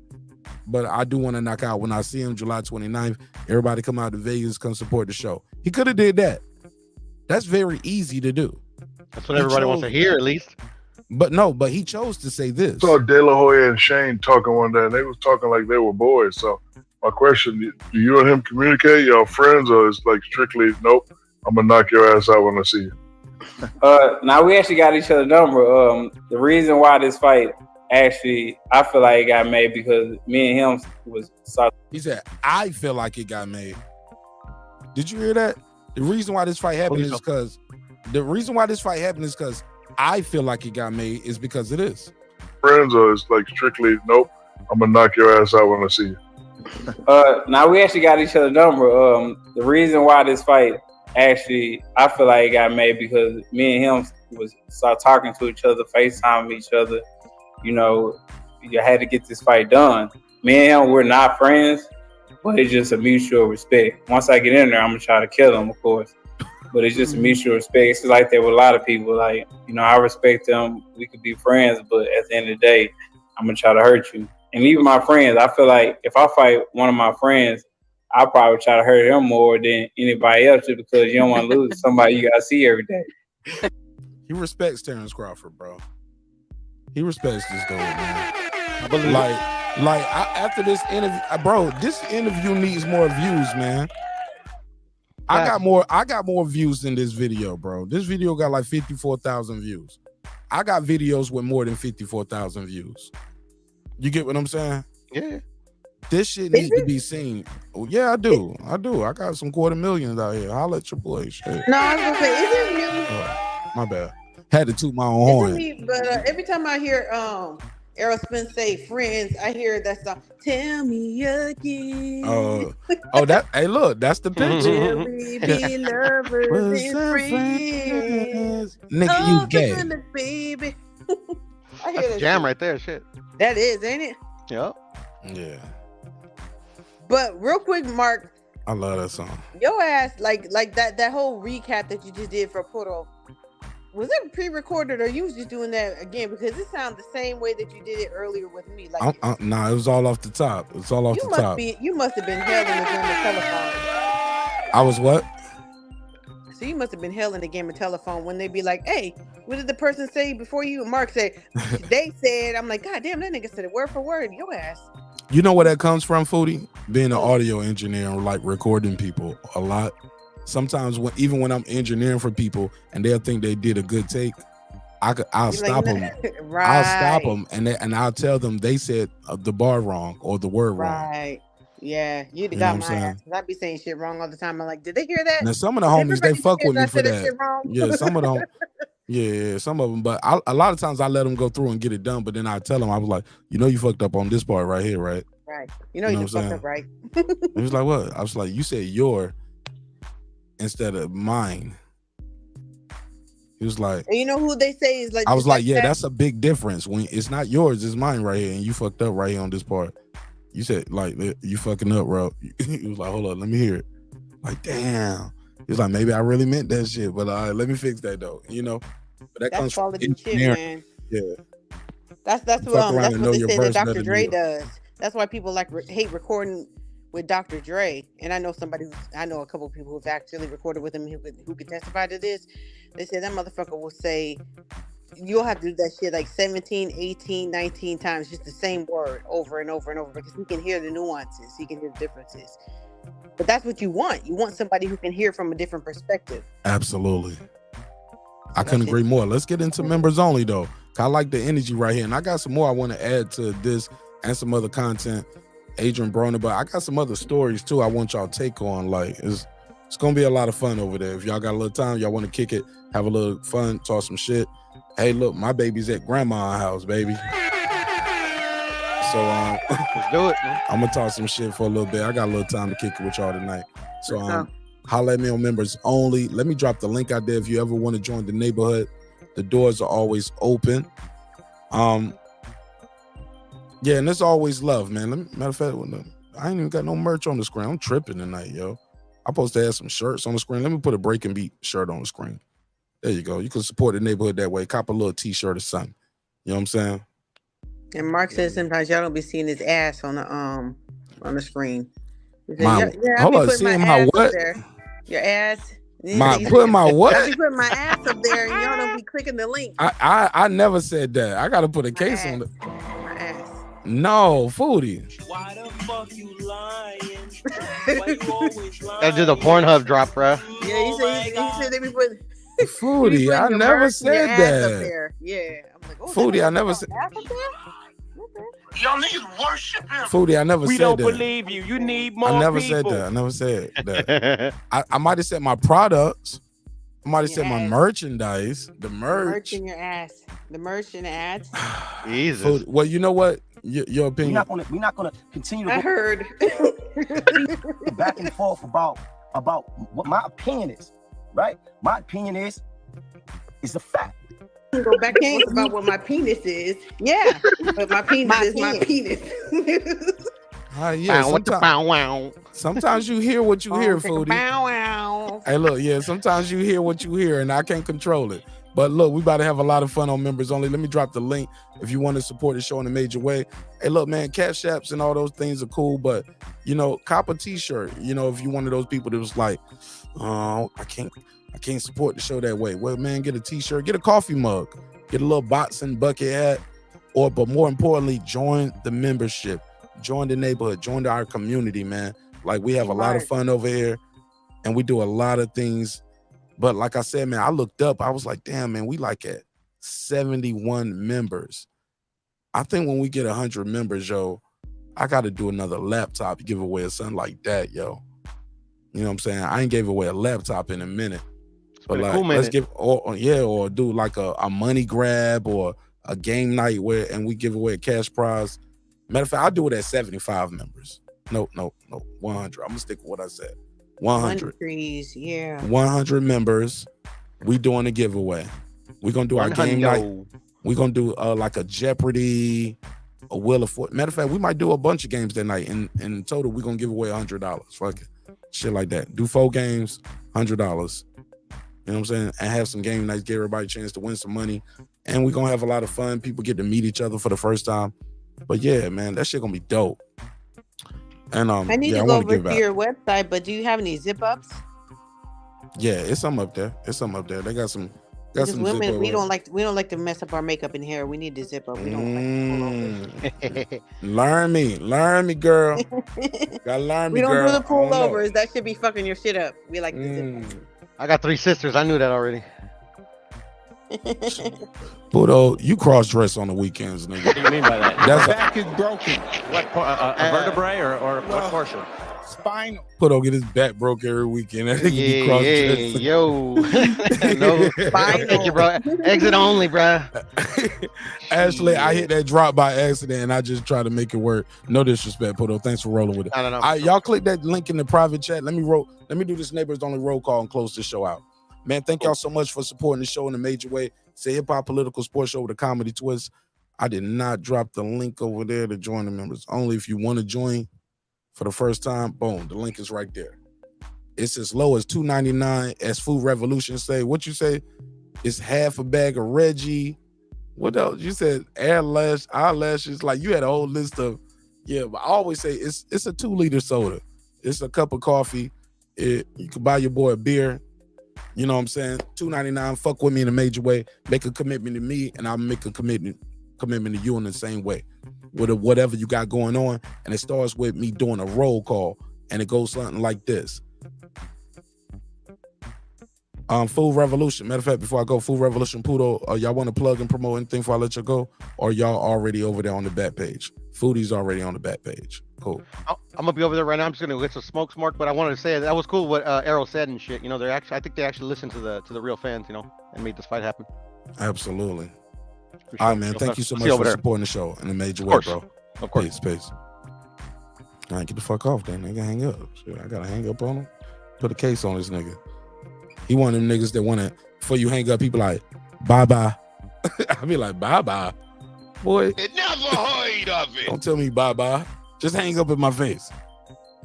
Speaker 1: but I do want to knock out when I see him July 29th. Everybody come out to Vegas, come support the show. He could have did that. That's very easy to do.
Speaker 21: That's what everybody wants to hear, at least.
Speaker 1: But he chose to say this.
Speaker 9: I saw De La Hoya and Shane talking one day, and they was talking like they were boys. So my question, do you and him communicate? Y'all friends, or is like strictly, nope, I'm going to knock your ass out when I see you?
Speaker 13: Now we actually got each other's number. The reason why this fight actually, I feel like it got made because me and him
Speaker 1: He said, I feel like it got made. Did you hear that? The reason why this fight happened is because I feel like it got made is because of this.
Speaker 9: Friends, or it's like strictly, nope, I'm gonna knock your ass out when I see you.
Speaker 13: Now we actually got each other's number. The reason why this fight actually, I feel like it got made because me and him start talking to each other, FaceTime each other. You had to get this fight done. Me and him, we're not friends, but it's just a mutual respect. Once I get in there, I'm gonna try to kill him, of course. But it's just a mutual respect. It's like that with a lot of people. Like, I respect them. We could be friends, but at the end of the day, I'm gonna try to hurt you. And even my friends, I feel like if I fight one of my friends, I'll probably try to hurt him more than anybody else, just because you don't want to lose somebody you gotta see every day.
Speaker 1: He respects Terence Crawford, bro. He respects this dude, man. After this interview, bro, this interview needs more views, man. I got more views than this video, bro. This video got like 54,000 views. I got videos with more than 54,000 views. You get what I'm saying?
Speaker 21: Yeah.
Speaker 1: This shit needs to be seen. Oh, yeah, I do. I got some $250,000 out here. Holla at your boy. Shit.
Speaker 2: No, I was gonna say, is it me?
Speaker 1: My bad. Had to toot my own horn.
Speaker 2: Me, but every time I hear Errol Spence say "Friends," I hear that song. Tell me again.
Speaker 1: Hey, look, that's the picture.
Speaker 2: Will we be lovers and friends?
Speaker 1: Nigga, you gay.
Speaker 2: Goodness, baby. I hear
Speaker 21: That's
Speaker 2: that
Speaker 21: a jam
Speaker 2: shit.
Speaker 21: right there, shit.
Speaker 2: That is, ain't it?
Speaker 21: Yep.
Speaker 1: Yeah.
Speaker 2: But real quick, Mark,
Speaker 1: I love that song.
Speaker 2: your ass, like that whole recap that you just did for Porto, was it pre-recorded or you was just doing that again? Because it sounds the same way that you did it earlier with me. Like,
Speaker 1: Nah, it was all off the top. It's all off the top.
Speaker 2: You must have been hailing the game of telephone.
Speaker 1: I was what?
Speaker 2: So you must have been hailing the game of telephone when they be like, "Hey, what did the person say before you?" Mark said, "They said." I'm like, "God damn, that nigga said it word for word." Your ass.
Speaker 1: You know where that comes from, Foodie? Being an audio engineer and like recording people a lot. Sometimes even when I'm engineering for people and they'll think they did a good take, I'll stop them.
Speaker 2: Right.
Speaker 1: I'll stop them and I'll tell them they said the bar wrong or the word wrong.
Speaker 2: Right. Yeah, you'd have
Speaker 1: You know
Speaker 2: got
Speaker 1: what
Speaker 2: my
Speaker 1: I'm
Speaker 2: ass. 'Cause I be saying shit wrong all the time. I'm like, did they hear that?
Speaker 1: Now some of the homies they fuck with me
Speaker 2: I
Speaker 1: for
Speaker 2: said that shit
Speaker 1: that.
Speaker 2: wrong?
Speaker 1: Yeah, some of them. Yeah, some of them. But a lot of times I let them go through and get it done. But then I tell them, I was like, you fucked up on this part right here, right?
Speaker 2: Right. You know you
Speaker 1: what I'm
Speaker 2: fucked up, right?
Speaker 1: It was like, what? I was like, you said your instead of mine. He was like,
Speaker 2: and you know who they say is like.
Speaker 1: I was like, yeah, that's a big difference. When it's not yours, it's mine right here, and you fucked up right here on this part. You said like you fucking up, bro. He was like, hold on, let me hear it. Like, damn. He was like, maybe I really meant that shit, but let me fix that though. You know, but that comes from
Speaker 2: quality shit, man.
Speaker 1: Yeah.
Speaker 2: That's what they say that Dr. Dre does. That's why people hate recording with Dr. Dre. And I know I know a couple of people who've actually recorded with him who can testify to this. They say that motherfucker will say, you'll have to do that shit like 17, 18, 19 times, just the same word over and over and over, because he can hear the nuances. He can hear the differences. But that's what you want. You want somebody who can hear from a different perspective.
Speaker 1: Absolutely. I couldn't agree more. Let's get into members only though. I like the energy right here. And I got some more I want to add to this and some other content, Adrien Broner, but I got some other stories too I want y'all to take on. Like it's gonna be a lot of fun over there. If y'all got a little time, y'all want to kick it, have a little fun, talk some shit. Hey, look, my baby's at grandma's house, baby. So
Speaker 21: let's do it, man.
Speaker 1: I'm gonna talk some shit for a little bit. I got a little time to kick it with y'all tonight. So holla at me on members only. Let me drop the link out there if you ever want to join the neighborhood. The doors are always open. Yeah, and it's always love, man. Matter of fact, I ain't even got no merch on the screen. I'm tripping tonight, yo. I'm supposed to have some shirts on the screen. Let me put a Breaking Beat shirt on the screen. There you go. You can support the neighborhood that way. Cop a little t-shirt or something. You know what I'm saying?
Speaker 2: And Mark says sometimes y'all don't be seeing his ass on the screen.
Speaker 1: Hold on, seeing my what?
Speaker 2: Your ass.
Speaker 1: Putting my what?
Speaker 2: I be putting my ass up there, and y'all don't be clicking the link.
Speaker 1: I never said that. I gotta put a case on it.
Speaker 2: My ass.
Speaker 1: No, Foodie.
Speaker 18: Why the fuck you lying?
Speaker 21: That's just a Pornhub drop, bro.
Speaker 2: Yeah, he said they be putting.
Speaker 1: Foodie, I never said that.
Speaker 2: Yeah, I'm like,
Speaker 1: Foodie, I never said.
Speaker 3: Y'all niggas worship him.
Speaker 1: Foodie, I never said that.
Speaker 18: We don't believe you. You need more
Speaker 1: I never
Speaker 18: people.
Speaker 1: said that. I never said that. I might have said my products. I might have said my merchandise. The merch.
Speaker 2: In your ass. The merch in the ads.
Speaker 21: Jesus.
Speaker 1: Foodie, well, you know what? Your opinion.
Speaker 4: We're not gonna continue to
Speaker 2: I heard
Speaker 4: back and forth about what my opinion is. Right? My opinion is a fact.
Speaker 2: Go back in about what my penis is. Yeah, but my penis is my penis.
Speaker 1: Yeah, sometimes you hear what you hear, Foodie.
Speaker 2: Bow wow.
Speaker 1: Hey, look, yeah, sometimes you hear what you hear, and I can't control it. But look, we about to have a lot of fun on members only. Let me drop the link if you want to support the show in a major way. Hey, look, man, Cash Apps and all those things are cool, but cop a t-shirt. If you're one of those people that was like, oh, I can't support the show that way. Well, man, get a t-shirt, get a coffee mug, get a little boxing bucket hat, but more importantly, join the membership, join the neighborhood, join our community, man. Like we have a lot of fun over here and we do a lot of things. But like I said, man, I looked up, I was like, damn, man, we like at 71 members. I think when we get 100 members, yo, I got to do another laptop giveaway or something like that, yo. You know what I'm saying? I ain't gave away a laptop in a minute. But like, let's give, or do like a money grab or a game night and we give away a cash prize. Matter of fact, I'll do it at 75 members. No, 100. I'm gonna stick with what I said. 100. 100 members. We doing a giveaway. We're gonna do our game night. We're gonna do like a Jeopardy, a Wheel of Fortune. Matter of fact, we might do a bunch of games that night. In total, we're gonna give away $100. Fuck it. Shit like that. Do 4 games, $100. You know what I'm saying? And have some game nights, give everybody a chance to win some money. And we're gonna have a lot of fun. People get to meet each other for the first time. But yeah, man, that shit gonna be dope. And
Speaker 2: I need to go over to your website, but do you have any zip ups?
Speaker 1: Yeah, it's some up there. They got some.
Speaker 2: Because women, we don't like to mess up our makeup and hair. We need to zip up. We don't like to pull over.
Speaker 1: Learn me, girl. Gotta learn me, girl.
Speaker 2: We don't do the pullovers. That should be fucking your shit up. We like to zip up.
Speaker 21: I got 3 sisters. I knew that already.
Speaker 1: Budo, you cross dress on the weekends, nigga.
Speaker 22: What do you mean by that?
Speaker 1: That's
Speaker 22: My back is broken. What a vertebrae or what portion?
Speaker 4: Spinal.
Speaker 1: Budo get his back broke every weekend. That nigga be cross dressing.
Speaker 21: Yo. No, thank you, bro. Exit only, bro.
Speaker 1: Actually, I hit that drop by accident and I just try to make it work. No disrespect, Budo. Thanks for rolling with it.
Speaker 21: No.
Speaker 1: Y'all click that link in the private chat. Let me do this neighbors only roll call and close this show out. Man, thank y'all so much for supporting the show in a major way. It's a hip-hop political sports show with a comedy twist. I did not drop the link over there to join the members. Only if you want to join for the first time, boom, the link is right there. It's as low as $2.99, as Food Revolution say. What you say? It's half a bag of Reggie. What else? You said eyelashes. Like you had a whole list of, yeah, but I always say it's a 2-liter soda. It's a cup of coffee. You can buy your boy a beer. You know what I'm saying? $2.99. Fuck with me in a major way. Make a commitment to me, and I'll make a commitment to you in the same way. With whatever you got going on. And it starts with me doing a roll call. And it goes something like this. Food Revolution. Matter of fact, before I go, Food Revolution Poodle, y'all want to plug and promote anything before I let you go? Or y'all already over there on the back page? Foodie's already on the back page. Cool.
Speaker 21: I'm gonna be over there right now. I'm just gonna get some smoke, but I wanted to say that was cool what Errol said and shit. You know, I think they actually listened to the real fans, you know, and made this fight happen.
Speaker 1: Absolutely.
Speaker 21: Sure.
Speaker 1: All right, man. Thank you so much for supporting the show in a major way, bro.
Speaker 21: Of course.
Speaker 1: Peace. All right, get the fuck off, then. Nigga, hang up. Shit, I gotta hang up on him. Put a case on this nigga. He one of them niggas that want to, before you hang up, people like, bye-bye. I be like, bye-bye. Boy.
Speaker 3: It never heard of it.
Speaker 1: Don't tell me bye-bye. Just hang up in my face.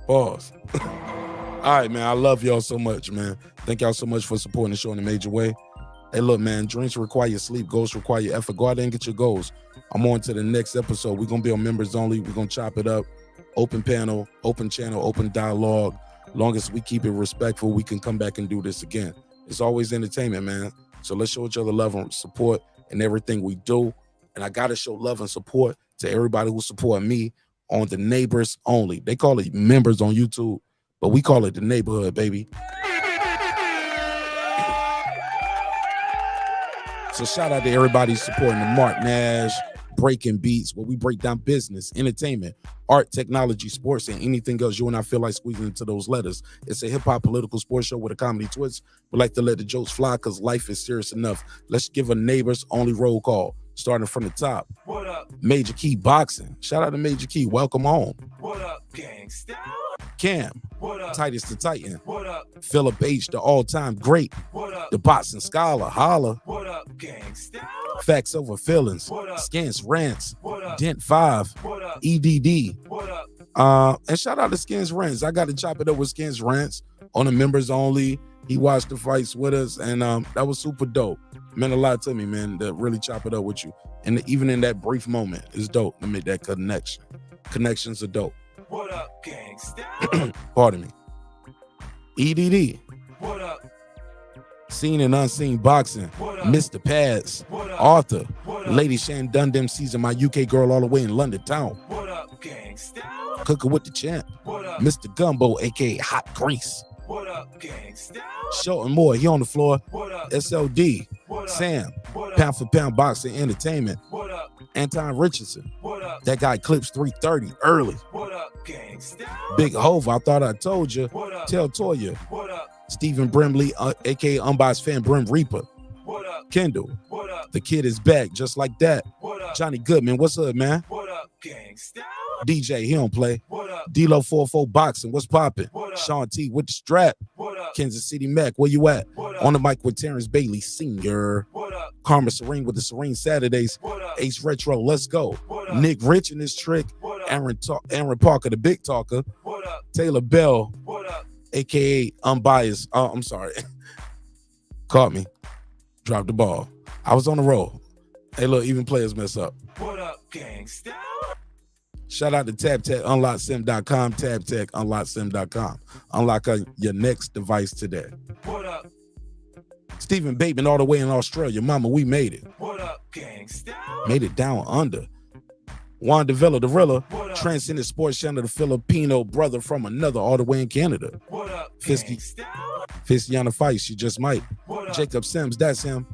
Speaker 1: Pause. All right, man. I love y'all so much, man. Thank y'all so much for supporting the show in a major way. Hey, look, man. Drinks require sleep. Goals require your effort. Go out there and get your goals. I'm on to the next episode. We're going to be on members only. We're going to chop it up. Open panel, open channel, open dialogue. Long as we keep it respectful, we can come back and do this again. It's always entertainment, man. So let's show each other love and support in everything we do. And I got to show love and support to everybody who support me on the neighbors only. They call it members on YouTube, but we call it the neighborhood, baby. So shout out to everybody supporting the Mark Nash, Breaking Beats, where we break down business, entertainment, art, technology, sports, and anything else you and I feel like squeezing into those letters. It's a hip-hop political sports show with a comedy twist. We like to let the jokes fly because life is serious enough. Let's give a neighbors only roll call. Starting from the top. What up? Major Key Boxing. Shout out to Major Key. Welcome home. What up, gangsta? Cam. What up? Titus the Titan. What up? Philip H, the all-time great. What up? The boxing scholar. Holla. What up, gangsta? Facts over feelings. What up? Skins Rants. What up? Dent 5. What up? EDD. What up? And shout out to Skins Rants. I got to chop it up with Skins Rants on the members only. He watched the fights with us, and that was super dope. Meant a lot to me, man, to really chop it up with you. And even in that brief moment, it's dope to make that connection. Connections are dope. What up, gangsta? Pardon me. EDD. What up? Seen and unseen boxing. Mr. Pads. Arthur. Lady Shan Dundam season, my UK girl all the way in London town. What up, gangsta? Cooking with the champ. Mr. Gumbo, aka Hot Grease. What up, gangsta? Shelton Moore, he on the floor. What up? SLD. What up? Sam. What up? Pound for pound boxing entertainment. What up? Anton Richardson. What up? That guy clips 330 early. What up, gangsta? Big Hove, I thought I told you. What up? Tell Toya. What up? Stephen Brimley, aka Unbiased Fan Brim Reaper. What up? Kendall. What up? The kid is back, just like that. What up? Johnny Goodman, what's up, man? What up, gangsta? DJ, he don't play. What up? D-Lo 44 Boxing, what's poppin'? Shawn T with the strap. What up? Kansas City Mac, where you at? On the mic with Terrence Bailey Sr. What up? Karma Serene with the Serene Saturdays. What up? Ace Retro, let's go. What up? Nick Rich in this trick. What up? Aaron Parker, the big talker. What up? Taylor Bell. What up? AKA Unbiased. I'm sorry. Caught me. Dropped the ball. I was on the roll. Hey, look, even players mess up. What up, gangsta? Shout out to TabTech, UnlockSim.com, TabTech, UnlockSim.com. Unlock your next device today. What up? Stephen Bateman all the way in Australia. Mama, we made it. What up, gangsta? Made it down under. Juan DeVilla, the Rilla, Transcendent Sports Channel, the Filipino brother from another all the way in Canada. What up, gangsta? Fisty on the fight, she just might. Jacob Sims, that's him.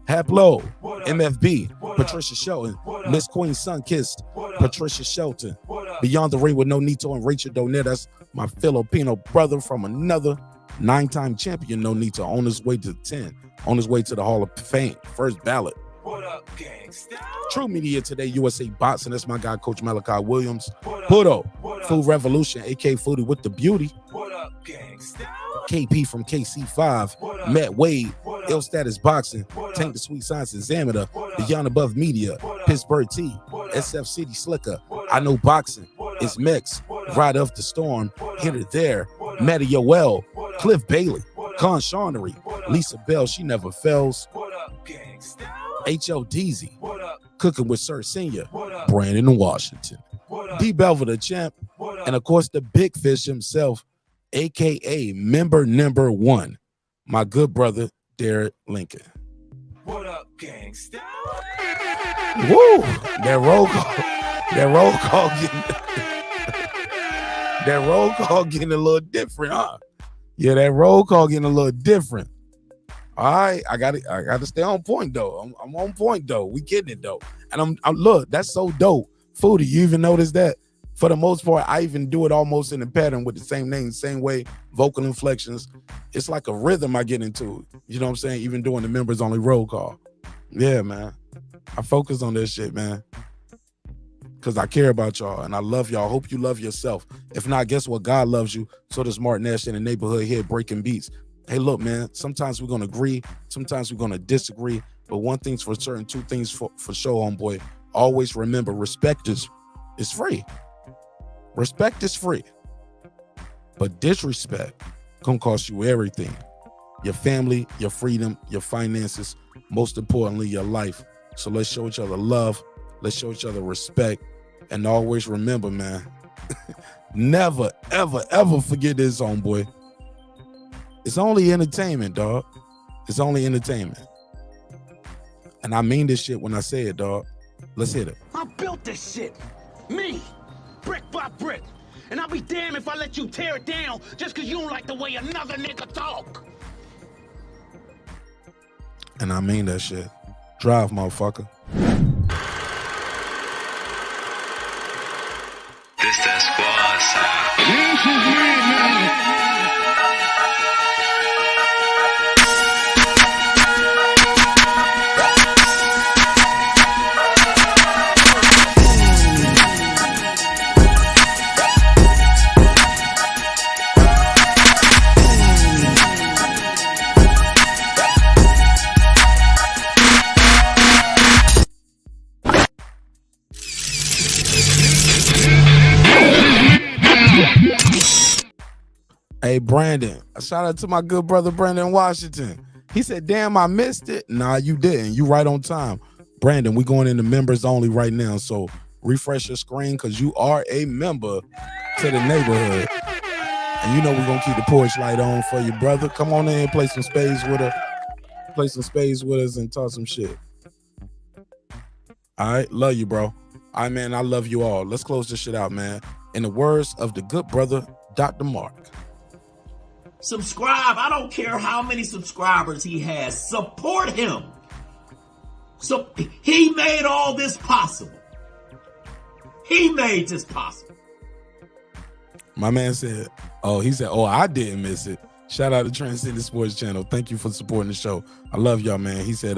Speaker 1: Haplo, MFB, Patricia Shelton, Miss Queen Sunkissed, Patricia Shelton. Beyond the Ring with Nonito and Rachel Donet, that's my Filipino brother from another 9-time champion Nonito, on his way to 10, on his way to the Hall of Fame, first ballot. What up, gangsta? True Media Today, USA Boxing. That's my guy, Coach Malachi Williams. Pudo, Food Revolution, AK Foodie with the beauty. What up, gangsta? KP from KC5. Matt Wade, Ill Status Boxing, Tank the Sweet Science Examiner, Beyond Above Media, Pittsburgh T, SF City Slicker, I Know Boxing, It's Mex, Ride Off the Storm, Hit Her There, Matty Yoel, Cliff Bailey, Con Shawnery, Lisa Bell, She Never Fails, H.O. Deezy, Cooking with Sir Senior, Brandon Washington, D. Belva the Champ, and of course the Big Fish himself, aka Member Number 1, my good brother Derek Lincoln.
Speaker 3: What up, gangsta?
Speaker 1: Woo! That roll call getting a little different, huh? Yeah, that roll call getting a little different. All right, I gotta stay on point though. I'm on point though. We getting it though. And I'm look, that's so dope. Foodie, you even notice that? For the most part, I even do it almost in a pattern with the same name, same way, vocal inflections. It's like a rhythm I get into. You know what I'm saying? Even doing the members only roll call. Yeah, man. I focus on this shit, man. Because I care about y'all and I love y'all. Hope you love yourself. If not, guess what? God loves you. So does Martin Nash in the neighborhood here breaking beats. Hey, look, man, sometimes we're going to agree. Sometimes we're going to disagree. But one thing's for certain, two things for sure, homeboy. Always remember, respect is free. Respect is free. But disrespect can cost you everything. Your family, your freedom, your finances, most importantly, your life. So let's show each other love. Let's show each other respect. And always remember, man, never, ever, ever forget this, homeboy. It's only entertainment, dog. It's only entertainment. And I mean this shit when I say it, dog. Let's hit it.
Speaker 3: I built this shit. Me. Brick by brick. And I'll be damned if I let you tear it down just because you don't like the way another nigga talk.
Speaker 1: And I mean that shit. Drive, motherfucker.
Speaker 6: This that squad side.
Speaker 1: Hey, Brandon, a shout out to my good brother, Brandon Washington. He said, damn, I missed it. Nah, you didn't. You right on time. Brandon, we going into members only right now. So refresh your screen because you are a member to the neighborhood. And you know we're going to keep the porch light on for you, brother. Come on in and play some spades with her. Play some spades with us and talk some shit. All right, love you, bro. All right, man, I love you all. Let's close this shit out, man. In the words of the good brother, Dr. Mark.
Speaker 7: Subscribe. I don't care how many subscribers he has. Support him. So he made all this possible. He made this possible.
Speaker 1: My man said, I didn't miss it. Shout out to Transcendent Sports Channel. Thank you for supporting the show. I love y'all, man. He said,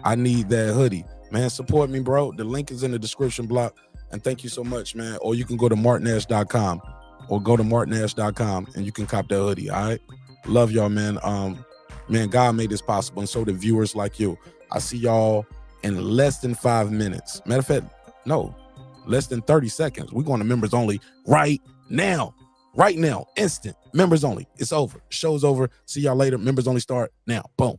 Speaker 1: I need that hoodie. Man, support me, bro. The link is in the description block. And thank you so much, man. Or you can go to martinash.com. Or go to martinash.com and you can cop that hoodie. All right. Love y'all, man. Man, God made this possible, and so did viewers like you. I see y'all in less than 5 minutes. Matter of fact, no, less than 30 seconds. We're going to members only right now. Right now. Instant. Members only. It's over. Show's over. See y'all later. Members only start now. Boom.